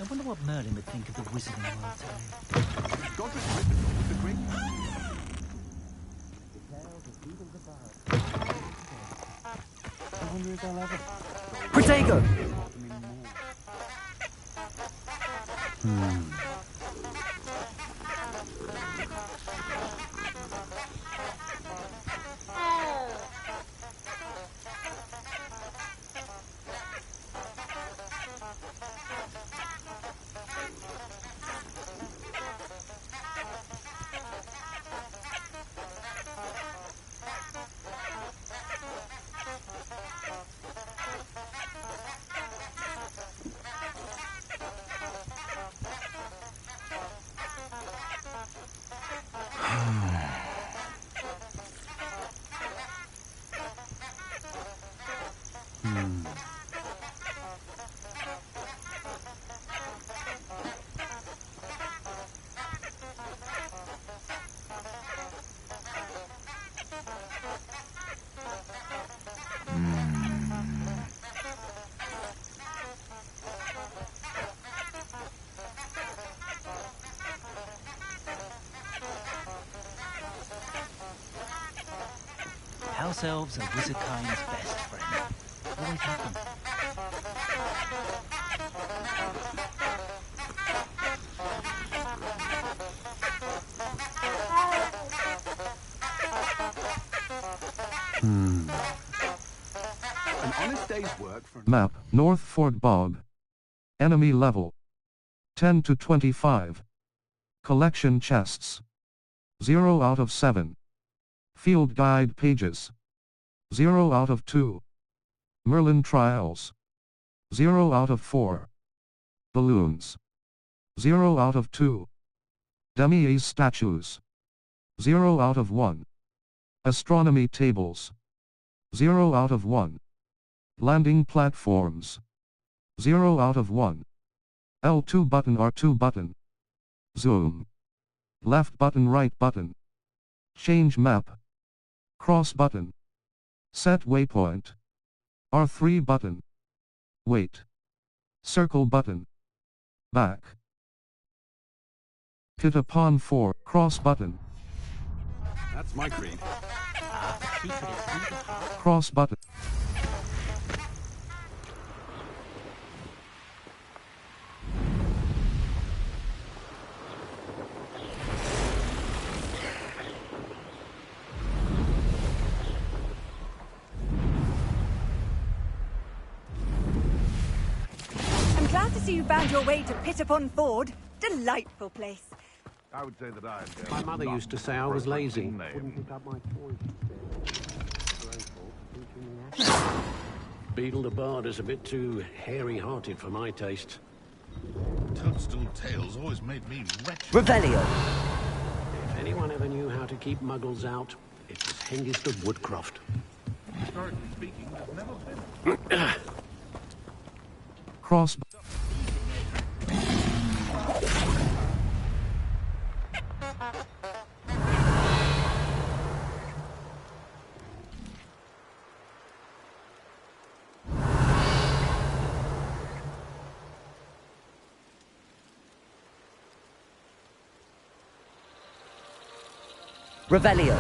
I wonder what Merlin would think of the wizarding world today. Godric's written with the great... I wonder if they'll ever... Protego! house elves are Wizardkind's best friend. Always have been. An honest day's work for... Map, North Fort Bog. Enemy level. 10 to 25. Collection chests. 0 out of 7. Field guide pages. 0 out of 2. Merlin trials. 0 out of 4. Balloons. 0 out of 2. Demi-Ace statues. 0 out of 1. Astronomy tables. 0 out of 1. Landing platforms. 0 out of 1. L2 button R2 button. Zoom. Left button right button. Change map. Cross button. Set waypoint. R3 button. Wait. Circle button. Back. Hit upon 4, cross button. That's my creed. Cross button. I'm glad to see you found your way to Pit-upon-Ford. Delightful place. I would say that I am. My mother used to say I was lazy. Beetle the Bard is a bit too hairy-hearted for my taste. Toadstool Tales always made me wretched. Revelio. If anyone ever knew how to keep muggles out, it was Hengist of Woodcroft. Historically speaking, there's never been. Cross. Revelio.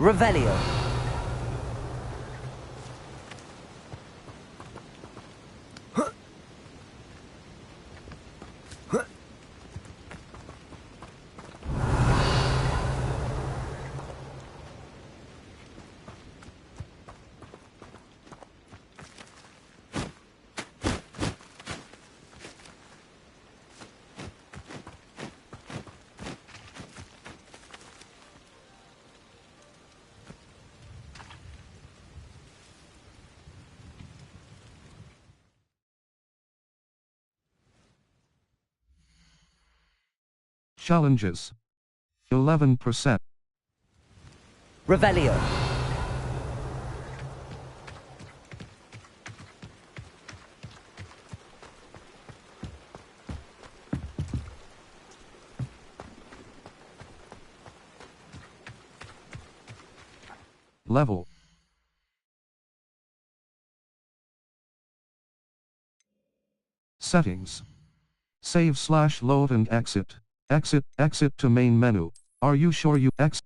Revelio. Challenges. 11%. Revelio. Level. Settings. Save/load and exit. Exit to main menu. Are you sure you exit?